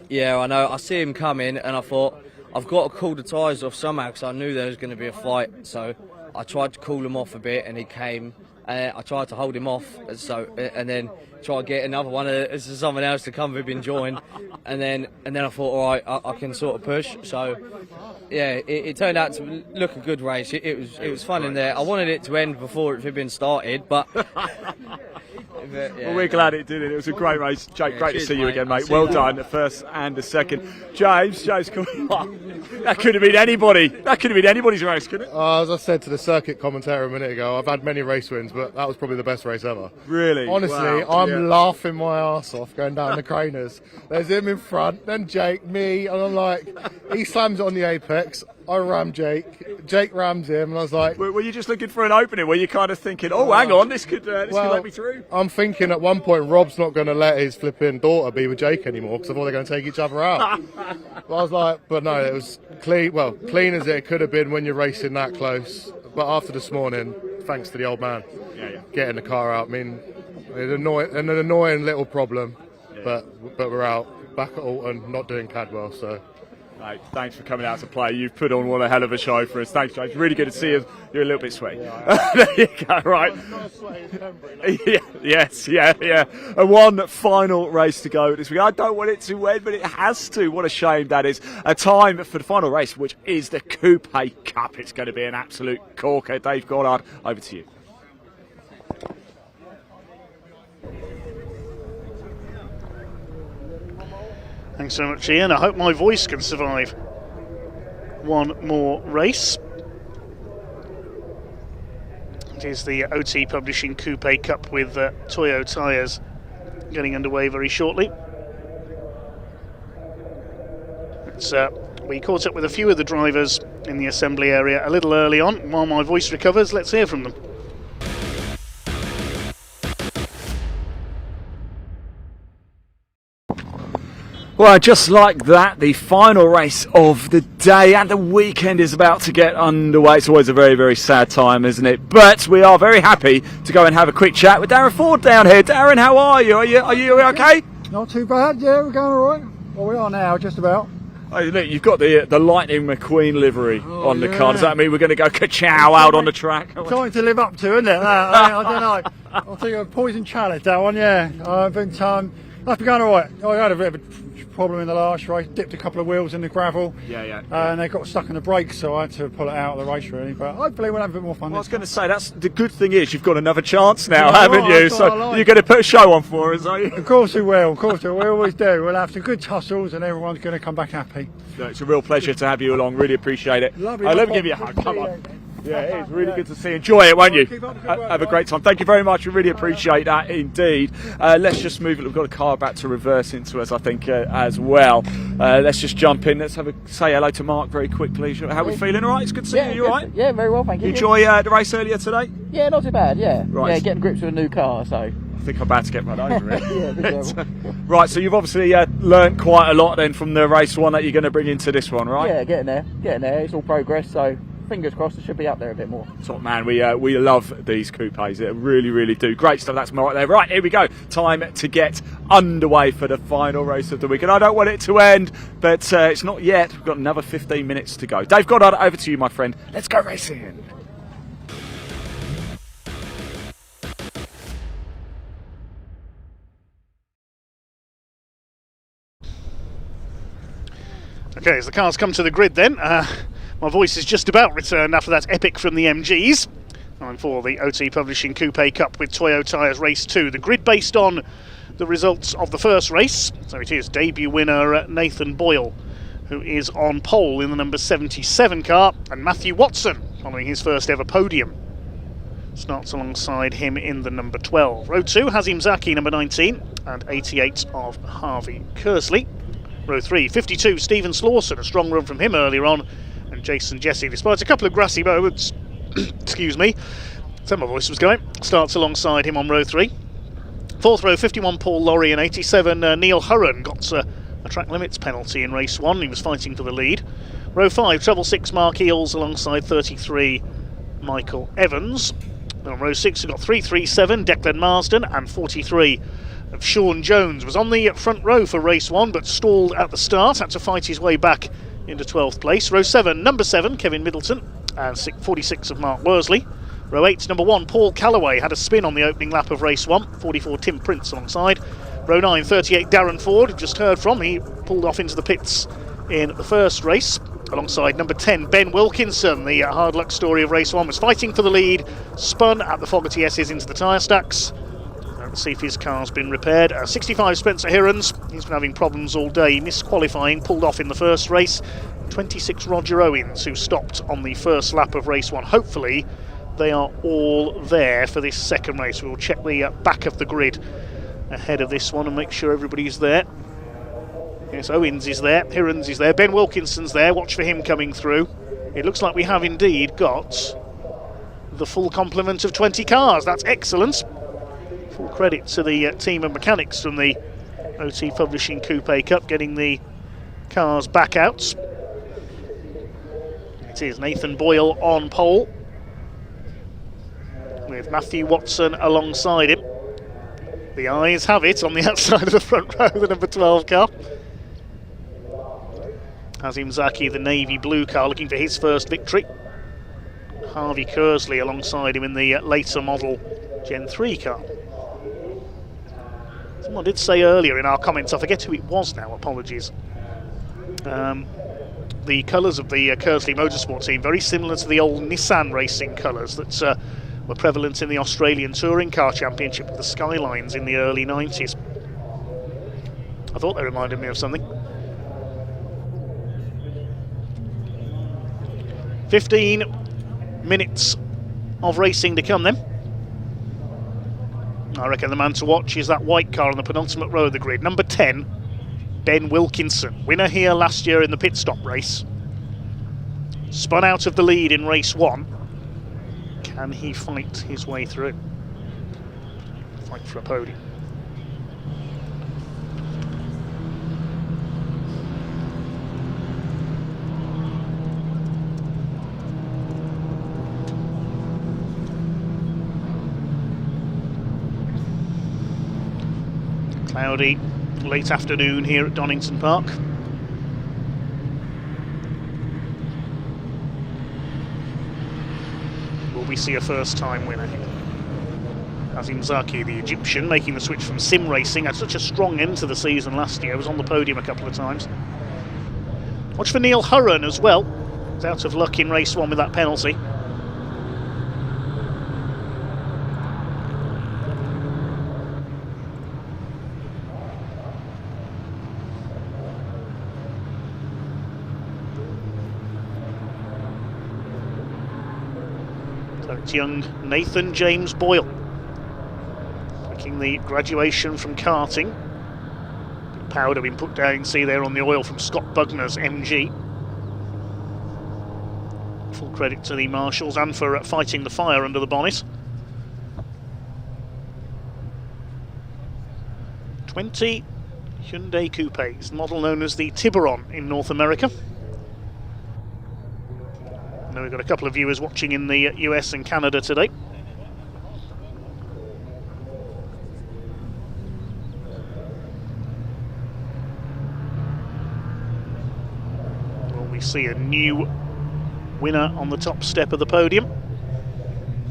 Yeah, I know. I see him coming, and I thought, I've got to cool the tyres off somehow, because I knew there was going to be a fight. So I tried to cool him off a bit, and he came. And I tried to hold him off, and then try to get another one, someone else to come with him and join, and then I thought, all right, I can sort of push. So yeah, it turned out to look a good race. It was fun in there. I wanted it to end before it had been started, but. Well, we're glad it did. It was a great race, Jake. Great to see you again, mate. Well done, the first and the second. James, come on. That could have been anybody. That could have been anybody's race, couldn't it? As I said to the circuit commentator a minute ago, I've had many race wins, but that was probably the best race ever. Really? Honestly, wow. I'm laughing my arse off going down the Craners. There's him in front, then Jake, me, and I'm like, he slams it on the apex. I rammed Jake. Jake rammed him, and I was like... Were you just looking for an opening? Were you kind of thinking, oh, hang on, this could let me through? I'm thinking at one point Rob's not going to let his flipping daughter be with Jake anymore because I thought they're going to take each other out. But I was like, but no, it was clean. Well, clean as it could have been when you're racing that close. But after this morning, thanks to the old man, getting the car out. I mean, an annoying little problem, but we're out back at Alton, not doing Cadwell, so. Mate, thanks for coming out to play. You've put on one a hell of a show for us. Thanks, James. Really good to see you. You're a little bit sweaty. There you go, right. Yes. And one final race to go this week. I don't want it to end, but it has to. What a shame that is. A time for the final race, which is the Coupe Cup. It's going to be an absolute corker. Dave Goddard, over to you. Thanks so much, Ian. I hope my voice can survive one more race. It is the OT Publishing Coupe Cup with Toyo tyres getting underway very shortly. We caught up with a few of the drivers in the assembly area a little early on. While my voice recovers, let's hear from them. Well, just like that, the final race of the day and the weekend is about to get underway. It's always a very, very sad time, isn't it? But we are very happy to go and have a quick chat with Darren Ford down here. Darren, how are you? Are you okay? Not too bad, yeah, we're going all right. Well, we are now, just about. Oh, look, you've got the Lightning McQueen livery on the car. Does that mean we're going to go ka-chow out on the track? Something to live up to, isn't it? I don't know. I think a poison challenge, that one, yeah. I've been that's been going all right. I had a bit of a problem in the last race, dipped a couple of wheels in the gravel. And they got stuck in the brakes, so I had to pull it out of the race, really. But hopefully we'll have a bit more fun. Well, I was going to say, that's the good thing is you've got another chance now, haven't you? So you're going to put a show on for us, are you? Of course we will, We always do. We'll have some good tussles and everyone's going to come back happy. No, it's a real pleasure to have you along. Really appreciate it. Lovely. Let me give you a hug. Come on. Yeah, it is really good to see you. Enjoy it, won't you? Have a great time. Thank you very much. We really appreciate that indeed. Let's just move it. We've got a car about to reverse into us, I think, as well. Let's just jump in. Let's say hello to Mark very quickly. How are we feeling? All right? It's good to see you. You all right? Yeah, very well, thank you. Enjoy the race earlier today? Yeah, not too bad, yeah. Right. Yeah, getting grips with a new car, so. I think I'm about to get run over it. Yeah, right, so you've obviously learnt quite a lot then from the race one that you're going to bring into this one, right? Yeah, getting there. It's all progress, so fingers crossed it should be up there a bit more. Top man, we love these coupes. They really, really do. Great stuff. That's Mark there. Right, here we go. Time to get underway for the final race of the week. And I don't want it to end, but it's not yet. We've got another 15 minutes to go. Dave Goddard, over to you, my friend. Let's go racing. Okay, as the cars come to the grid then, my voice is just about returned after that epic from the MGs. Time for the OT Publishing Coupe Cup with Toyo tyres Race 2. The grid based on the results of the first race. So it is debut winner Nathan Boyle, who is on pole in the number 77 car, and Matthew Watson, following his first ever podium, starts alongside him in the number 12. Row 2, Hazim Zaki, number 19, and 88 of Harvey Kersley. Row 3, 52, Stephen Slawson, a strong run from him earlier on, and Jason Jesse, despite a couple of grassy moments, excuse me, so my voice was going, starts alongside him on row 3. Fourth row, 51, Paul Laurie, and 87, Neil Hurren got a track limits penalty in race 1. He was fighting for the lead. Row 5, treble 6, Mark Eels alongside 33, Michael Evans. On row 6, we've got 337, Declan Marsden, and 43 of Sean Jones. Was on the front row for race 1, but stalled at the start, had to fight his way back into 12th place. Row 7, number 7, Kevin Middleton, and 46 of Mark Worsley. Row 8, number 1, Paul Callaway, had a spin on the opening lap of race 1, 44 Tim Prince alongside. Row 9, 38, Darren Ford, just heard from, he pulled off into the pits in the first race. Alongside number 10, Ben Wilkinson, the hard luck story of race 1, was fighting for the lead, spun at the Fogarty S's into the tyre stacks. Let's see if his car's been repaired. 65, Spencer Hirons, he's been having problems all day, missed qualifying, pulled off in the first race. 26, Roger Owens, who stopped on the first lap of race 1. Hopefully they are all there for this second race. We'll check the back of the grid ahead of this one and make sure everybody's there. Yes, Owens is there, Hirons is there, Ben Wilkinson's there, watch for him coming through. It looks like we have indeed got the full complement of 20 cars. That's excellent. Full credit to the team of mechanics from the OT Publishing Coupe Cup getting the cars back out. It is Nathan Boyle on pole, with Matthew Watson alongside him. The eyes have it on the outside of the front row, the number 12 car. Hazim Zaki, the navy blue car, looking for his first victory. Harvey Kersley alongside him in the later model Gen 3 car. Someone did say earlier in our comments, I forget who it was now, apologies. The colours of the Kersley Motorsport team, very similar to the old Nissan racing colours that were prevalent in the Australian Touring Car Championship with the Skylines in the early 90s. I thought they reminded me of something. 15 minutes of racing to come then. I reckon the man to watch is that white car on the penultimate row of the grid, number 10, Ben Wilkinson, winner here last year in the pit stop race. Spun out of the lead in race 1. Can he fight his way through? Fight for a podium. Cloudy late afternoon here at Donington Park. Will we see a first-time winner here? Hazim Zaki, the Egyptian, making the switch from sim racing. Had such a strong end to the season last year. Was on the podium a couple of times. Watch for Neil Hurren as well. Was out of luck in race 1 with that penalty. Young Nathan James Boyle, making the graduation from karting. Powder being put down, you can see there on the oil from Scott Bugner's MG. Full credit to the marshals and for fighting the fire under the bonnet. 20 Hyundai Coupes, model known as the Tiburon in North America. I know we've got a couple of viewers watching in the US and Canada today. Will we see a new winner on the top step of the podium?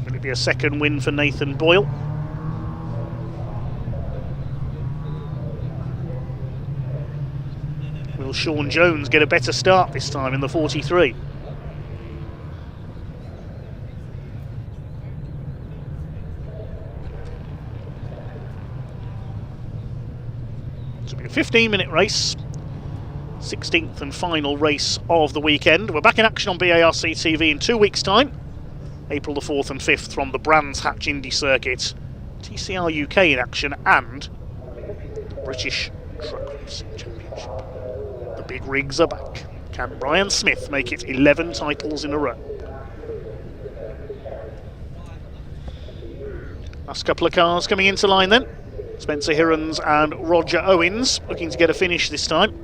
Will it be a second win for Nathan Boyle? Will Sean Jones get a better start this time in the 43? It'll be a 15-minute race, 16th and final race of the weekend. We're back in action on BARC TV in 2 weeks' time, April the 4th and 5th from the Brands Hatch Indy Circuit, TCR UK in action, and British Truck Racing Championship. The big rigs are back. Can Brian Smith make it 11 titles in a row? Last couple of cars coming into line then. Spencer Hirons and Roger Owens looking to get a finish this time.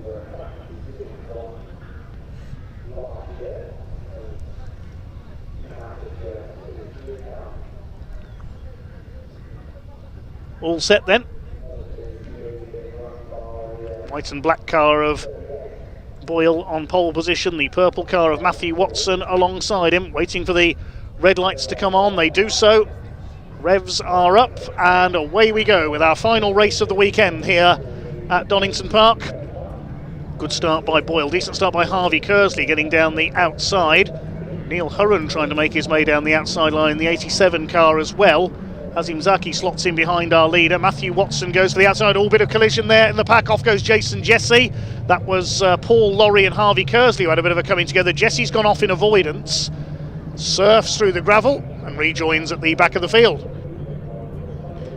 All set then. White and black car of Boyle on pole position, the purple car of Matthew Watson alongside him, waiting for the red lights to come on. They do so. Revs are up and away we go with our final race of the weekend here at Donington Park. Good start by Boyle, decent start by Harvey Kersley getting down the outside. Neil Hurren trying to make his way down the outside line, the 87 car as well. Hazim Zaki slots in behind our leader. Matthew Watson goes for the outside. All bit of collision there in the pack. Off goes Jason Jesse. That was Paul Lorry and Harvey Kersley who had a bit of a coming together. Jesse's gone off in avoidance, surfs through the gravel and rejoins at the back of the field.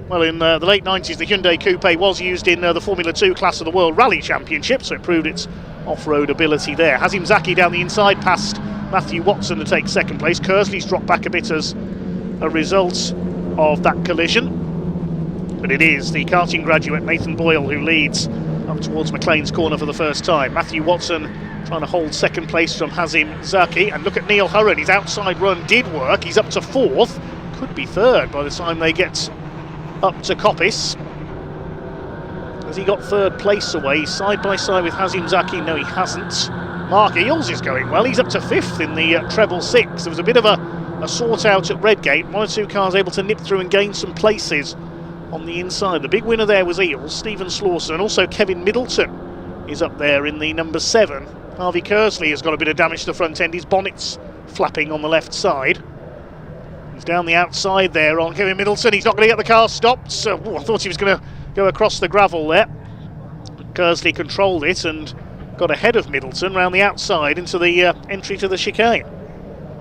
Well, in the late 90s, the Hyundai Coupe was used in the Formula 2 class of the World Rally Championship, so it proved its off-road ability there. Hazim Zaki down the inside past Matthew Watson to take second place. Kersley's dropped back a bit as a result of that collision. But it is the karting graduate Nathan Boyle who leads up towards McLean's corner for the first time. Matthew Watson trying to hold second place from Hazim Zaki. And look at Neil Hurren, his outside run did work. He's up to fourth, could be third by the time they get up to Coppice. Has he got third place away? Side by side with Hazim Zaki? No, he hasn't. Mark Eales is going well. He's up to fifth in the treble six. There was a bit of a sort out at Redgate. One or two cars able to nip through and gain some places on the inside. The big winner there was Eales, Stephen Slauson, and also Kevin Middleton is up there in the number 7. Harvey Kersley has got a bit of damage to the front end. His bonnet's flapping on the left side. He's down the outside there on Kevin Middleton. He's not going to get the car stopped. So, I thought he was going to go across the gravel there. Kersley controlled it and got ahead of Middleton round the outside into the entry to the chicane.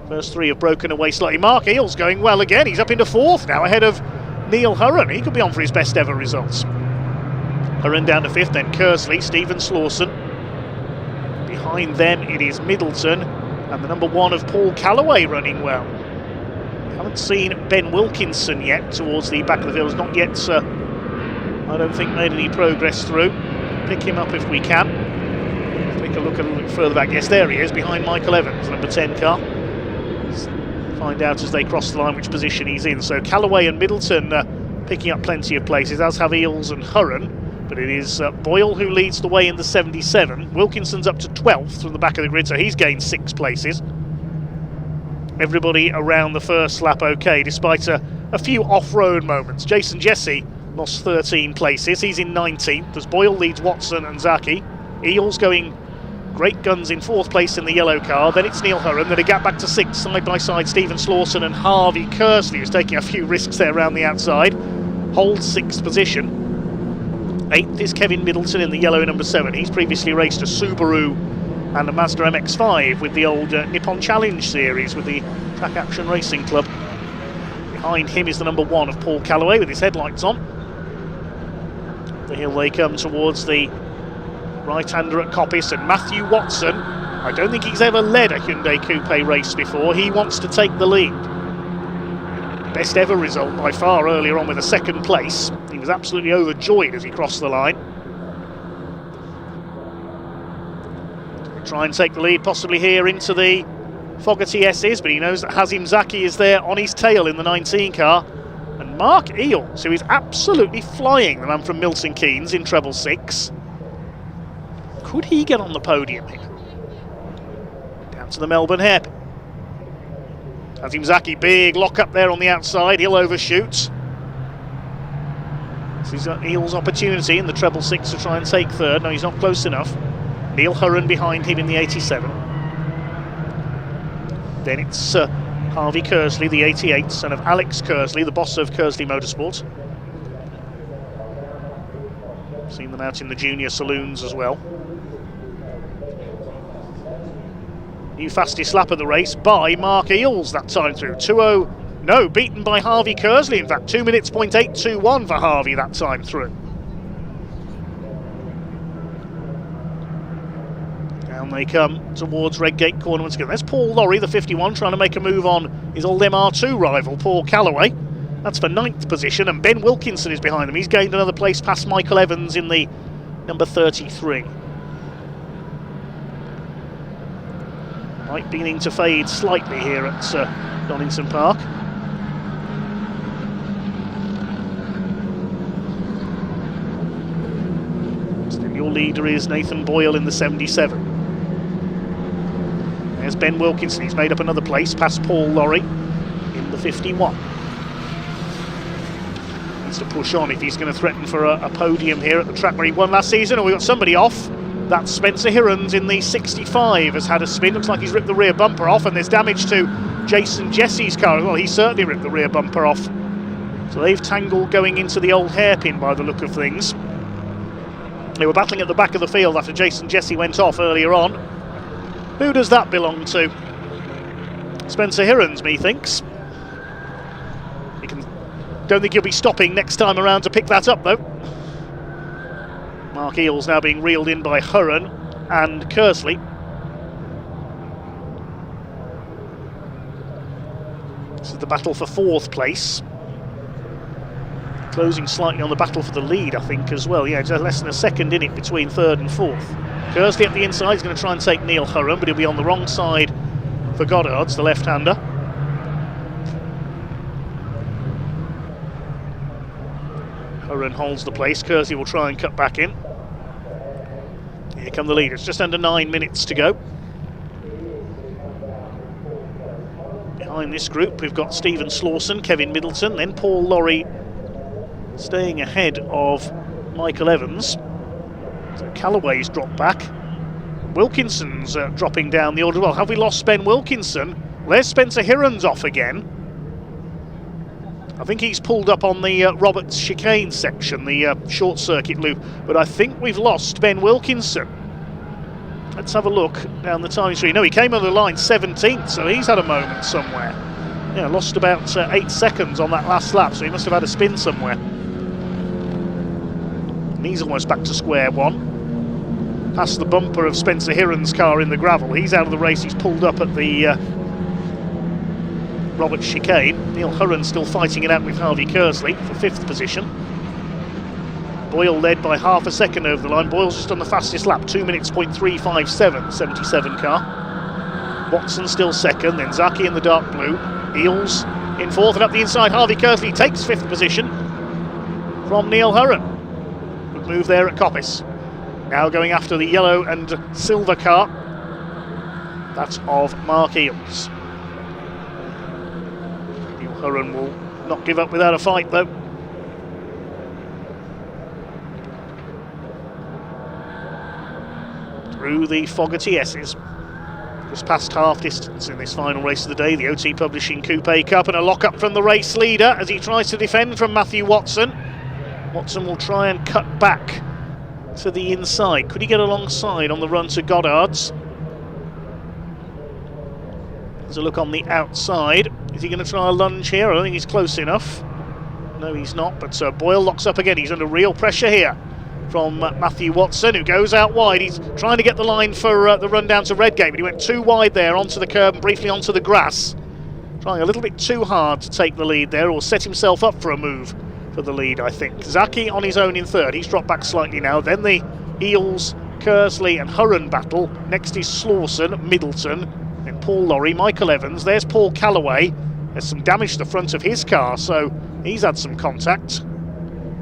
First three have broken away slightly. Mark Eales going well again. He's up into fourth now, ahead of Neil Hurren. He could be on for his best ever results. Hurren down to fifth, then Kersley, Stephen Slauson. Behind them it is Middleton and the number 1 of Paul Calloway running well. Haven't seen Ben Wilkinson yet towards the back of the field. Has not yet, I don't think, made any progress through. Pick him up if we can. Take a look a little bit further back. Yes, there he is, behind Michael Evans, number 10 car. Find out as they cross the line which position he's in. So Calloway and Middleton picking up plenty of places, as have Eales and Hurren. But it is Boyle who leads the way in the 77. Wilkinson's up to 12th from the back of the grid, so he's gained 6 places. Everybody around the first lap okay, despite a few off-road moments. Jason Jesse lost 13 places. He's in 19th as Boyle leads Watson and Zaki. Eales going great guns in 4th place in the yellow car. Then it's Neil Hurren. Then a gap back to 6th, side by side Stephen Slauson and Harvey Kersley, who's taking a few risks there around the outside. Holds 6th position. 8th is Kevin Middleton in the yellow number 7. He's previously raced a Subaru and a Mazda MX-5 with the old Nippon Challenge series with the Track Action Racing Club. Behind him is the number 1 of Paul Calloway with his headlights on. The hill they come towards the right-hander at Coppice, and Matthew Watson, I don't think he's ever led a Hyundai Coupe race before. He wants to take the lead. Best ever result by far earlier on with a 2nd place. He was absolutely overjoyed as he crossed the line. Try and take the lead possibly here into the Fogarty S's, but he knows that Hazim Zaki is there on his tail in the 19 car. And Mark Eales, who is absolutely flying, the man from Milton Keynes in treble 6. Could he get on the podium here? Down to the Melbourne hairpin. Hazim Zaki, big lock up there on the outside. He'll overshoot. So he's got Eales' opportunity in the treble 6 to try and take 3rd. No, he's not close enough. Neil Hurren behind him in the 87. Then it's Harvey Kersley, the 88, son of Alex Kersley, the boss of Kersley Motorsport. Seen them out in the junior saloons as well. New fastest lap of the race by Mark Eales that time through. 2:0, no, beaten by Harvey Kersley. In fact, 2 minutes, 0.821 for Harvey that time through. Down they come towards Redgate corner once again. There's Paul Lorry, the 51, trying to make a move on his old MR2 rival, Paul Calloway. That's for 9th position, and Ben Wilkinson is behind them. He's gained another place past Michael Evans in the number 33. Light beginning to fade slightly here at Donington Park. Still your leader is Nathan Boyle in the 77. There's Ben Wilkinson, he's made up another place past Paul Lorry in the 51. Needs to push on if he's going to threaten for a podium here at the track where he won last season. Or we've got somebody off. That's Spencer Hirons in the 65 has had a spin. Looks like he's ripped the rear bumper off, and there's damage to Jason Jesse's car as well. He certainly ripped the rear bumper off. So they've tangled going into the old hairpin by the look of things. They were battling at the back of the field after Jason Jesse went off earlier on. Who does that belong to? Spencer Hirons, methinks. Don't think he'll be stopping next time around to pick that up, though. Mark Eales now being reeled in by Hurren and Kersley. the battle for 4th place. Closing slightly on the battle for the lead, I think, as well. Yeah, just less than a second in it between 3rd and 4th. Kersley up the inside is going to try and take Neil Hurren, but he'll be on the wrong side for Goddard's, the left-hander. Hurren holds the place. Kersley will try and cut back in. Here come the leaders. Just under 9 minutes to go. Behind this group, we've got Stephen Slawson, Kevin Middleton, then Paul Lorry staying ahead of Michael Evans. So Callaway's dropped back. Wilkinson's dropping down the order. Well, have we lost Ben Wilkinson? There's Spencer Hirons off again. I think he's pulled up on the Roberts chicane section, the short circuit loop, but I think we've lost Ben Wilkinson. Let's have a look down the time tree. No, he came over the line 17th, so he's had a moment somewhere. Yeah, lost about 8 seconds on that last lap, so he must have had a spin somewhere. And he's almost back to square one. Past the bumper of Spencer Hirons' car in the gravel. He's out of the race, he's pulled up at the Roberts chicane. Neil Hurren still fighting it out with Harvey Kersley for 5th position. Boyle led by half a second over the line. Boyle's just on the fastest lap, 2 minutes, .357, 77 car. Watson still second, then Zaki in the dark blue. Eels in 4th, and up the inside, Harvey Kersley takes 5th position from Neil Hurren. Good move there at Coppice. Now going after the yellow and silver car. That's of Mark Eels. Neil Hurren will not give up without a fight, though. Through the Fogarty S's. Just past half distance in this final race of the day, the OT Publishing Coupe Cup, and a lock-up from the race leader as he tries to defend from Matthew Watson. Watson will try and cut back to the inside. Could he get alongside on the run to Goddard's? There's a look on the outside. Is he going to try a lunge here? I don't think he's close enough. No, he's not, but Boyle locks up again. He's under real pressure here from Matthew Watson, who goes out wide. He's trying to get the line for the run down to Redgate, but he went too wide there onto the curb and briefly onto the grass. Trying a little bit too hard to take the lead there, or set himself up for a move for the lead, I think. Zaki on his own in 3rd. He's dropped back slightly now. Then the Eels, Kersley and Hurren battle. Next is Slawson, Middleton, then Paul Lorry, Michael Evans. There's Paul Callaway. There's some damage to the front of his car, so he's had some contact.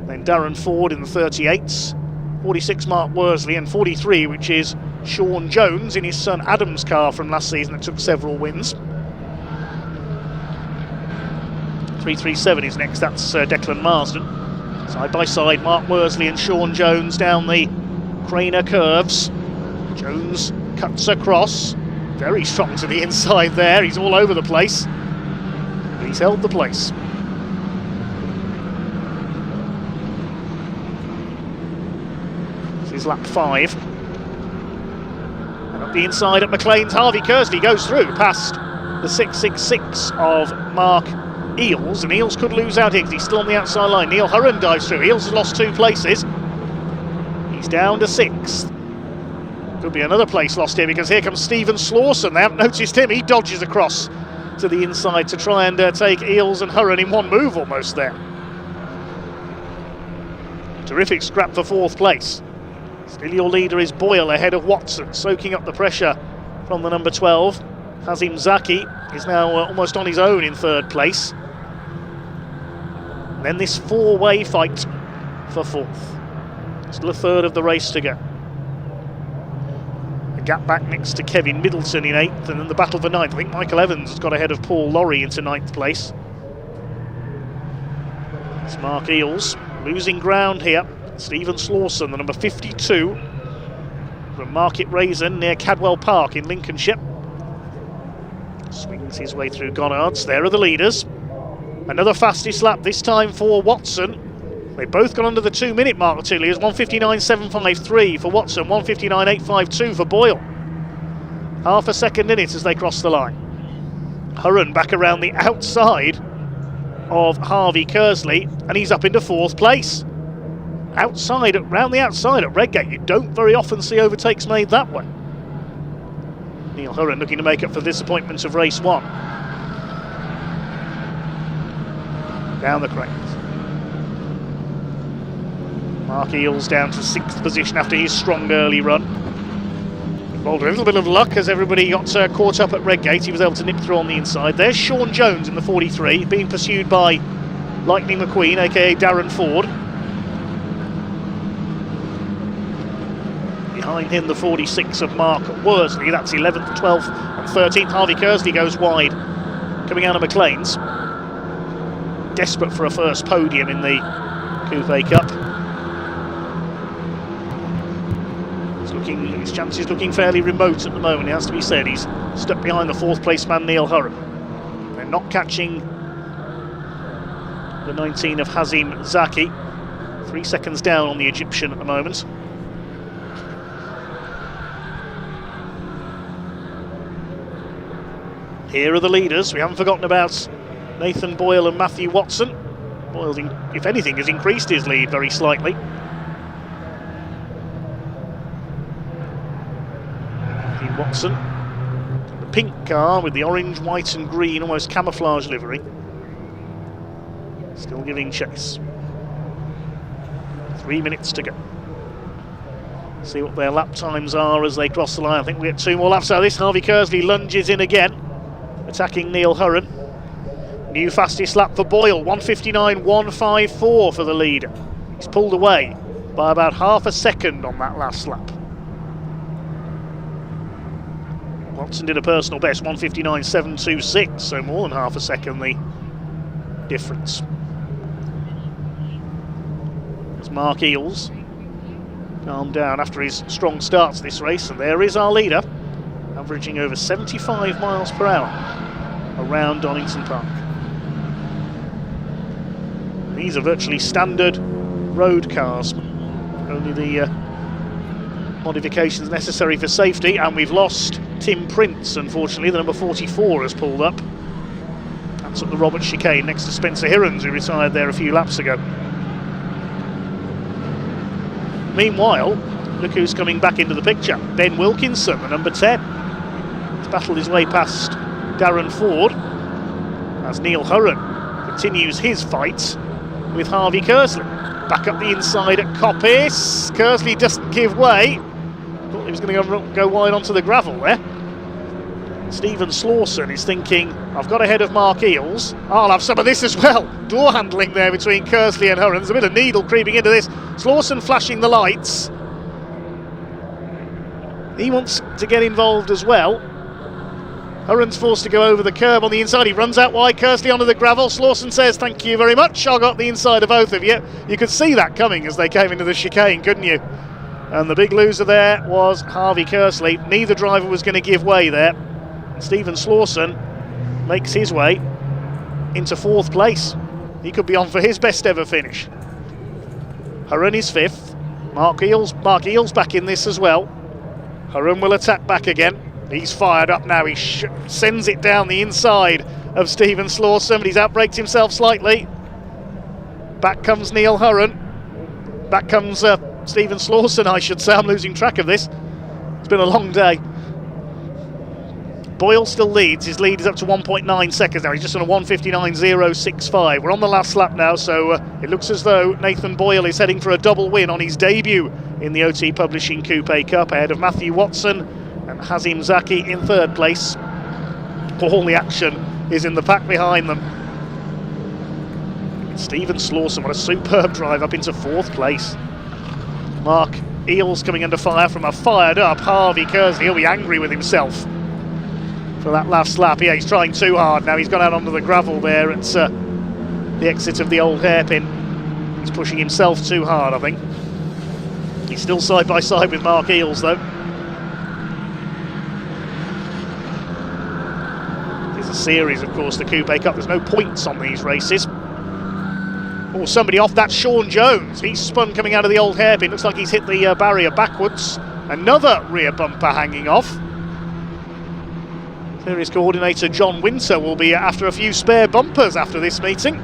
Then Darren Ford in the 38s. 46 Mark Worsley, and 43, which is Sean Jones in his son Adam's car from last season that took several wins. 337 is next, that's Declan Marsden. Side by side, Mark Worsley and Sean Jones down the Craner curves. Jones cuts across, very strong to the inside there, he's all over the place. But he's held the place. This is lap 5. And up the inside at McLean's, Harvey Kersley goes through past the 666 of Mark Eels, and Eels could lose out here because he's still on the outside line. Neil Hurren dives through. Eels has lost 2 places. He's down to 6th. Could be another place lost here because here comes Stephen Slawson. They haven't noticed him. He dodges across to the inside to try and take Eels and Hurren in one move almost there. Terrific scrap for 4th place. Still your leader is Boyle ahead of Watson, soaking up the pressure from the number 12. Hazim Zaki is now almost on his own in 3rd place. And then this 4-way fight for 4th. Still a third of the race to go. A gap back next to Kevin Middleton in 8th, and then the battle for 9th. I think Michael Evans has got ahead of Paul Lorry into 9th place. It's Mark Eels losing ground here. Stephen Slawson, the number 52, from Market Raisin near Cadwell Park in Lincolnshire. Swings his way through Goddard's. There are the leaders. Another fastest lap, this time for Watson. They've both gone under the 2-minute mark, the 2 leaders. 1:59.753 for Watson, 1:59.852 for Boyle. Half a second in it as they cross the line. Hurren back around the outside of Harvey Kersley, and he's up into 4th place. Round the outside at Redgate, you don't very often see overtakes made that way. Neil Hurren looking to make up for the disappointment of race 1. down the cranes. Mark Eales down to 6th position after his strong early run. Involved a little bit of luck as everybody got caught up at Redgate. He was able to nip through on the inside. There's Sean Jones in the 43, being pursued by Lightning McQueen, aka Darren Ford. Behind him, the 46 of Mark Worsley. That's 11th, 12th and 13th. Harvey Kersley goes wide, coming out of McLean's. Desperate for a first podium in the Coupe Cup. His chances looking fairly remote at the moment, it has to be said. He's stuck behind the 4th place man, Neil Hurren. They're not catching the 19 of Hazim Zaki. 3 seconds down on the Egyptian at the moment. Here are the leaders. We haven't forgotten about Nathan Boyle and Matthew Watson. Boyle, if anything, has increased his lead very slightly. Matthew Watson, the pink car with the orange, white and green, almost camouflage livery. Still giving chase. 3 minutes to go. See what their lap times are as they cross the line. I think we get 2 more laps out of this. Harvey Kersley lunges in again, attacking Neil Hurren. New fastest lap for Boyle, 1:59.154 for the leader. He's pulled away by about half a second on that last lap. Watson did a personal best, 1:59.726, so more than half a second the difference. There's Mark Eales, calmed down after his strong start to this race, and there is our leader, averaging over 75 miles per hour around Donington Park. These are virtually standard road cars, only the modifications necessary for safety, and we've lost Tim Prince, unfortunately. The number 44 has pulled up. That's at the Robert chicane next to Spencer Hirons, who retired there a few laps ago. Meanwhile, look who's coming back into the picture. Ben Wilkinson, the number 10. He's battled his way past Darren Ford as Neil Hurren continues his fight with Harvey Kersley. Back up the inside at Coppice. Kersley doesn't give way. Thought he was going to go wide onto the gravel there. Stephen Slawson is thinking, I've got ahead of Mark Eales. I'll have some of this as well. Door handling there between Kersley and Hurren. There's a bit of needle creeping into this. Slawson flashing the lights. He wants to get involved as well. Hurren's forced to go over the curb on the inside. He runs out wide, Kersley onto the gravel. Slawson says, thank you very much. I got the inside of both of you. You could see that coming as they came into the chicane, couldn't you? And the big loser there was Harvey Kersley. Neither driver was going to give way there. Stephen Slawson makes his way into 4th place. He could be on for his best ever finish. Hurren is 5th. Mark Eales back in this as well. Hurren will attack back again. He's fired up now. He sends it down the inside of Stephen Slawson, but he's outbraked himself slightly. Back comes Neil Hurren. Back comes Stephen Slawson, I should say. I'm losing track of this. It's been a long day. Boyle still leads. His lead is up to 1.9 seconds now. He's just on a 1:59.065. We're on the last lap now, so it looks as though Nathan Boyle is heading for a double win on his debut in the OT Publishing Coupe Cup, ahead of Matthew Watson and Hazim Zaki in 3rd place. All the action is in the pack behind them. Stephen Slawson, what a superb drive up into 4th place. Mark Eales coming under fire from a fired up Harvey Kersley. He'll be angry with himself for that last lap. Yeah, he's trying too hard now. He's gone out onto the gravel there at the exit of the old hairpin. He's pushing himself too hard, I think. He's still side by side with Mark Eales though. It's a series, of course, the Coupe Cup. There's no points on these races. Oh, somebody off. That's Sean Jones. He's spun coming out of the old hairpin. Looks like he's hit the barrier backwards. Another rear bumper hanging off. Series coordinator John Winter will be after a few spare bumpers after this meeting.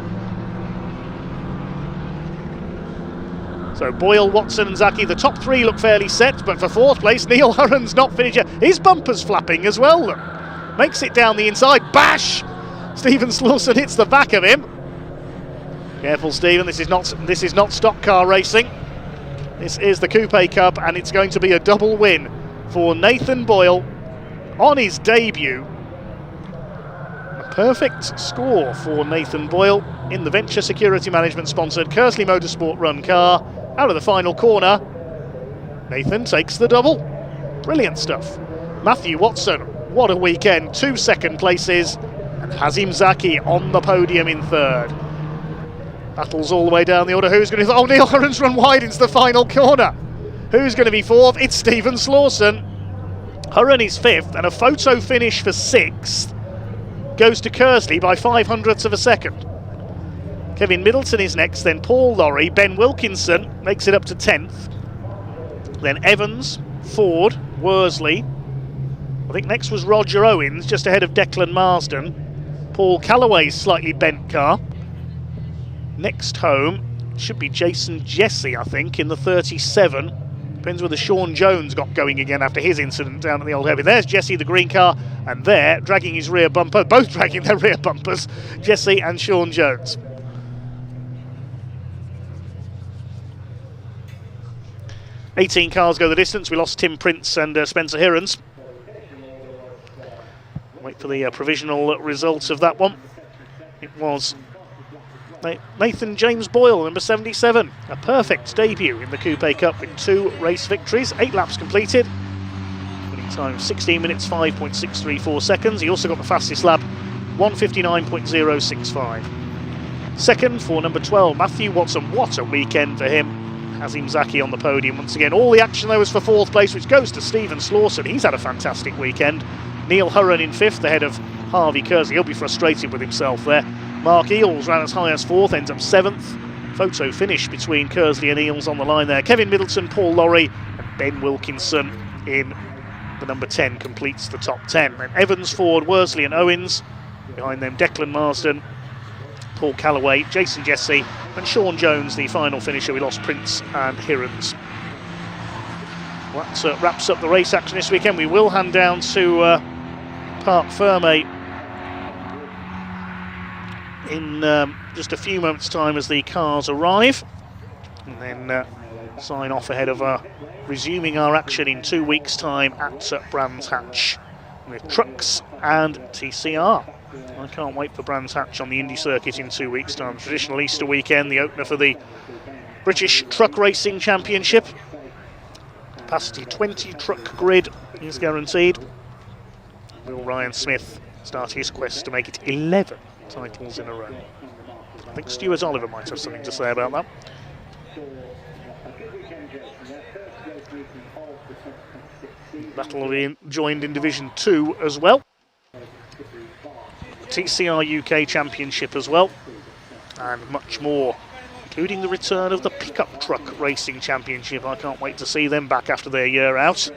So Boyle, Watson and Zaki, the top 3 look fairly set, but for 4th place, Neil Hurren's not finished yet. His bumper's flapping as well. Makes it down the inside. Bash! Stephen Slawson hits the back of him. Careful, Stephen. This is not stock car racing. This is the Coupe Cup, and it's going to be a double win for Nathan Boyle on his debut. A perfect score for Nathan Boyle in the Venture Security Management sponsored Kersley Motorsport Run car. Out of the final corner, Nathan takes the double. Brilliant stuff. Matthew Watson, what a weekend. 2 second places, and Hazim Zaki on the podium in third. Battles all the way down the order. Who's going to... Oh, Neil Hurren's run wide into the final corner. Who's going to be fourth? It's Stephen Slawson. Hurren is fifth, and a photo finish for sixth goes to Kersley by 0.05 of a second. Kevin Middleton is next, then Paul Lorry. Ben Wilkinson makes it up to 10th. Then Evans, Ford, Worsley. I think next was Roger Owens, just ahead of Declan Marsden. Paul Callaway's slightly bent car. Next home should be Jason Jesse, I think, in the 37. Depends whether Sean Jones got going again after his incident down at the Old Haven. There's Jesse, the green car, and there, dragging his rear bumper, both dragging their rear bumpers, Jesse and Sean Jones. "18 cars go the distance." We lost Tim Prince and Spencer Hirons. Wait for the provisional results of that one. It was Nathan James Boyle, number 77. A perfect debut in the Coupe Cup with 2 race victories, 8 laps completed. Winning time 16 minutes 5.634 seconds. He also got the fastest lap, 1:59.065. Second for number 12, Matthew Watson. What a weekend for him. Hazim Zaki on the podium once again. All the action there was for 4th place, which goes to Stephen Slawson. He's had a fantastic weekend. Neil Hurren in 5th, ahead of Harvey Kersley. He'll be frustrated with himself there. Mark Eales ran as high as 4th, ends up 7th. Photo finish between Kersley and Eales on the line there. Kevin Middleton, Paul Lorry and Ben Wilkinson in the number 10 completes the top 10. And Evans, Ford, Worsley and Owens. Behind them Declan Marsden, Paul Callaway, Jason Jesse and Sean Jones, the final finisher. We lost Prince and Hirons. Well, that wraps up the race action this weekend. We will hand down to Parc Ferme in just a few moments' time as the cars arrive, and then sign off ahead of resuming our action in 2 weeks' time at Brands Hatch with trucks and TCR. I can't wait for Brands Hatch on the Indy circuit in 2 weeks' time. Traditional Easter weekend, the opener for the British Truck Racing Championship. Capacity 20 truck grid is guaranteed. Will Ryan Smith start his quest to make it 11 titles in a row? I think Stuart Oliver might have something to say about that. That'll be joined in Division 2 as well. TCR UK Championship as well, and much more, including the return of the Pickup Truck Racing Championship. I can't wait to see them back after their year out.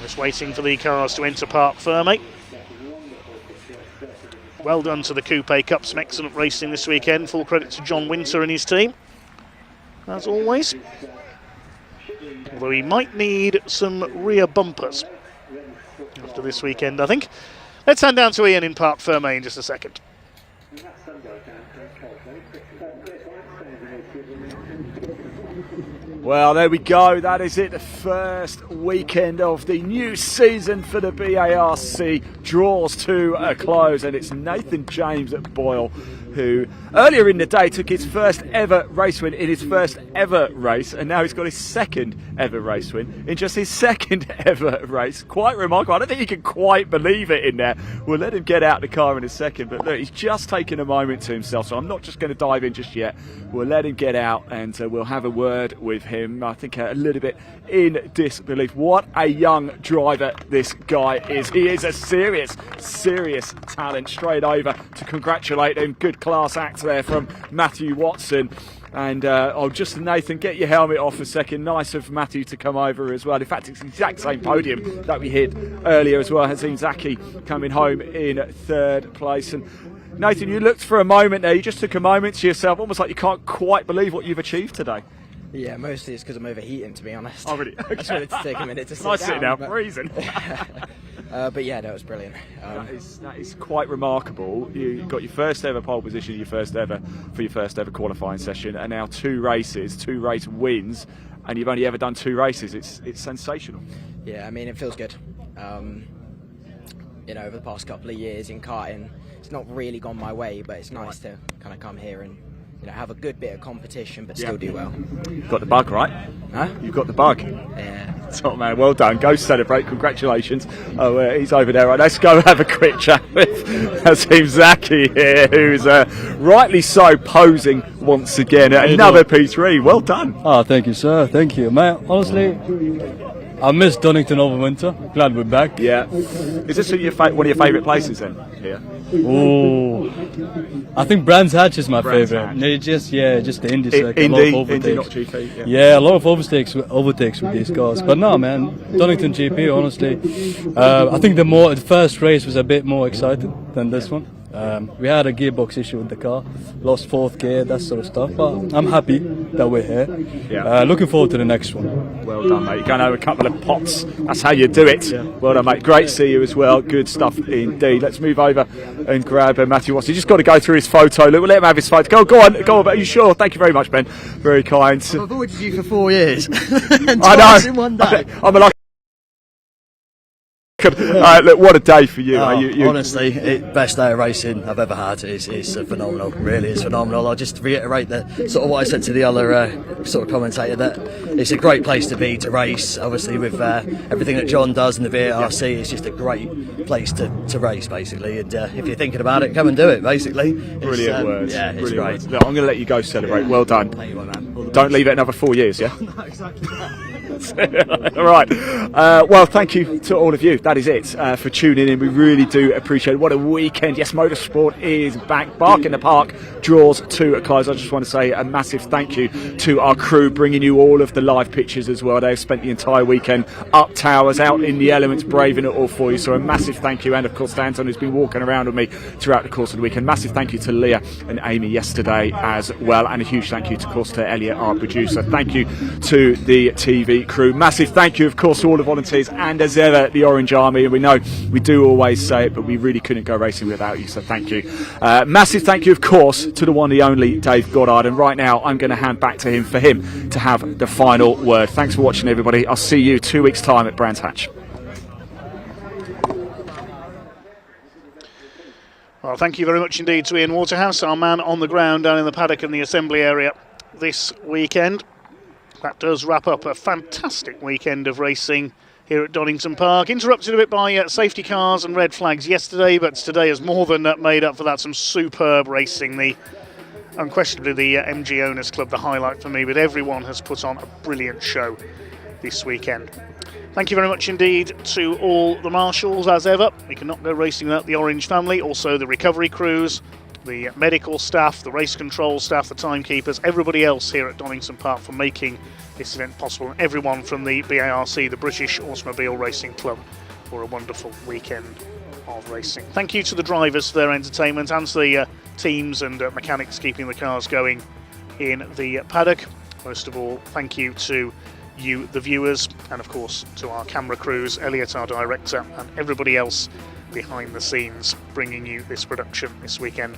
Just waiting for the cars to enter Parc Ferme. Well done to the Coupe Cup, some excellent racing this weekend. Full credit to John Winter and his team, as always. Although he might need some rear bumpers after this weekend, I think. Let's hand down to Ian in Parc Ferme in just a second. Well, there we go. That is it. The first weekend of the new season for the BARC draws to a close, and it's Nathan James at Boyle, who earlier in the day took his first ever race win in his first ever race, and now he's got his second ever race win in just his second ever race. Quite remarkable. I don't think he can quite believe it in there. We'll let him get out the car in a second, but look, he's just taken a moment to himself, so I'm not just going to dive in just yet. We'll let him get out, and we'll have a word with him. I think a little bit in disbelief. What a young driver this guy is. He is a serious talent. Straight over to congratulate him. Good class act there from Matthew Watson. And just Nathan, get your helmet off a second. Nice of Matthew to come over as well. In fact, it's the exact same podium that we hit earlier as well. Hazim Zaki coming home in third place. And Nathan, you looked for a moment there. You just took a moment to yourself, almost like you can't quite believe what you've achieved today. Yeah, mostly it's because I'm overheating, to be honest. Oh, really? I just wanted to take a minute to sit nice down. sitting down, but- freezing. But yeah, that was brilliant. That is quite remarkable. You got your first ever pole position, your first ever qualifying session, and now 2 race wins, and you've only ever done 2 races. It's sensational. Yeah, I mean, it feels good. You know, over the past couple of years in karting, it's not really gone my way, but it's nice to kind of come here and, you know, have a good bit of competition, but still do well. You've got the bug, right? Huh? You've got the bug. Yeah. Top man, well done. Go celebrate. Congratulations. Oh, he's over there. Right, let's go have a quick chat with Team Zaki here, who's rightly so posing once again at another P3. Well done. Oh, thank you, sir. Thank you, mate. Honestly, I missed Donington over winter. Glad we're back. Yeah. Is this one of your favourite places then? Here. Oh, I think Brands Hatch is my Brands favourite. Hatch. Just the Indy circuit. Indy, a lot of Indy, not overtakes. GP. Yeah, a lot of overtakes with these cars. But no, man, Donington GP. Honestly, I think the first race was a bit more exciting than this one. We had a gearbox issue with the car, lost 4th gear, that sort of stuff. But I'm happy that we're here. Yeah. Looking forward to the next one. Well done, mate. You're going over a couple of pots. That's how you do it. Yeah. Well done, mate. Great to see you as well. Good stuff indeed. Let's move over and grab Matthew Watson. He's just got to go through his photo. Look, we'll let him have his photo. Go on. Are you sure? Thank you very much, Ben. Very kind. I've avoided you for 4 years. I know. In one day. I'm a look, what a day for you. Honestly, best day of racing I've ever had. It's phenomenal. Really, it's phenomenal. I'll just reiterate sort of what I said to the other sort of commentator, that it's a great place to be to race. Obviously, with everything that John does in the BARC, it's just a great place to race, basically. And if you're thinking about it, come and do it. Basically, Brilliant words. Yeah, it's Brilliant great. words. Look, I'm going to let you go celebrate. Well done. Don't leave it another 4 years, yeah? No, exactly. All right. Well, thank you to all of you. That is it for tuning in. We really do appreciate it. What a weekend. Yes, motorsport is back. BARC in the Park draws to a close. I just want to say a massive thank you to our crew, bringing you all of the live pictures as well. They've spent the entire weekend up towers, out in the elements, braving it all for you. So a massive thank you. And of course, to Anton, who's been walking around with me throughout the course of the weekend. Massive thank you to Leah and Amy yesterday as well. And a huge thank you, of course, to Elliot, our producer. Thank you to the TV crew. Massive thank you, of course, to all the volunteers, and as ever, the Orange Army. And we know we do always say it, but we really couldn't go racing without you, so thank you. Massive thank you, of course, to the one, the only Dave Goddard. And right now, I'm going to hand back to him for him to have the final word. Thanks for watching, everybody. I'll see you 2 weeks' time at Brands Hatch. Well, thank you very much indeed to Ian Waterhouse, our man on the ground down in the paddock and the assembly area this weekend. That does wrap up a fantastic weekend of racing here at Donington Park. Interrupted a bit by safety cars and red flags yesterday, but today has more than made up for that. Some superb racing. Unquestionably the MG Owners Club, the highlight for me, but everyone has put on a brilliant show this weekend. Thank you very much indeed to all the marshals, as ever. We cannot go racing without the Orange family, also the recovery crews, the medical staff, the race control staff, the timekeepers, everybody else here at Donington Park for making this event possible, and everyone from the BARC, the British Automobile Racing Club, for a wonderful weekend of racing. Thank you to the drivers for their entertainment, and to the teams and mechanics keeping the cars going in the paddock. Most of all, thank you to you, the viewers, and of course to our camera crews, Elliot, our director, and everybody else behind the scenes bringing you this production this weekend.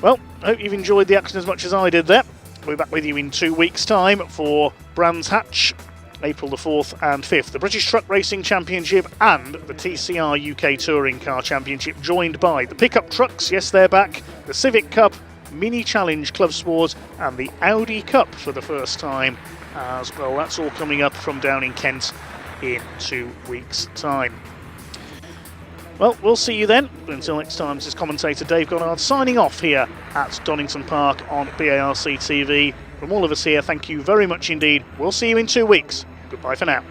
Well, I hope you've enjoyed the action as much as I did there. We'll be back with you in 2 weeks' time for Brands Hatch, April the 4th and 5th, the British Truck Racing Championship and the TCR UK Touring Car Championship, joined by the pickup trucks, yes, they're back, the Civic Cup, Mini Challenge Club Sport, and the Audi Cup for the first time as well. That's all coming up from down in Kent in 2 weeks' time. Well, we'll see you then. But until next time, this is commentator Dave Goddard signing off here at Donington Park on BARC TV. From all of us here, thank you very much indeed. We'll see you in 2 weeks. Goodbye for now.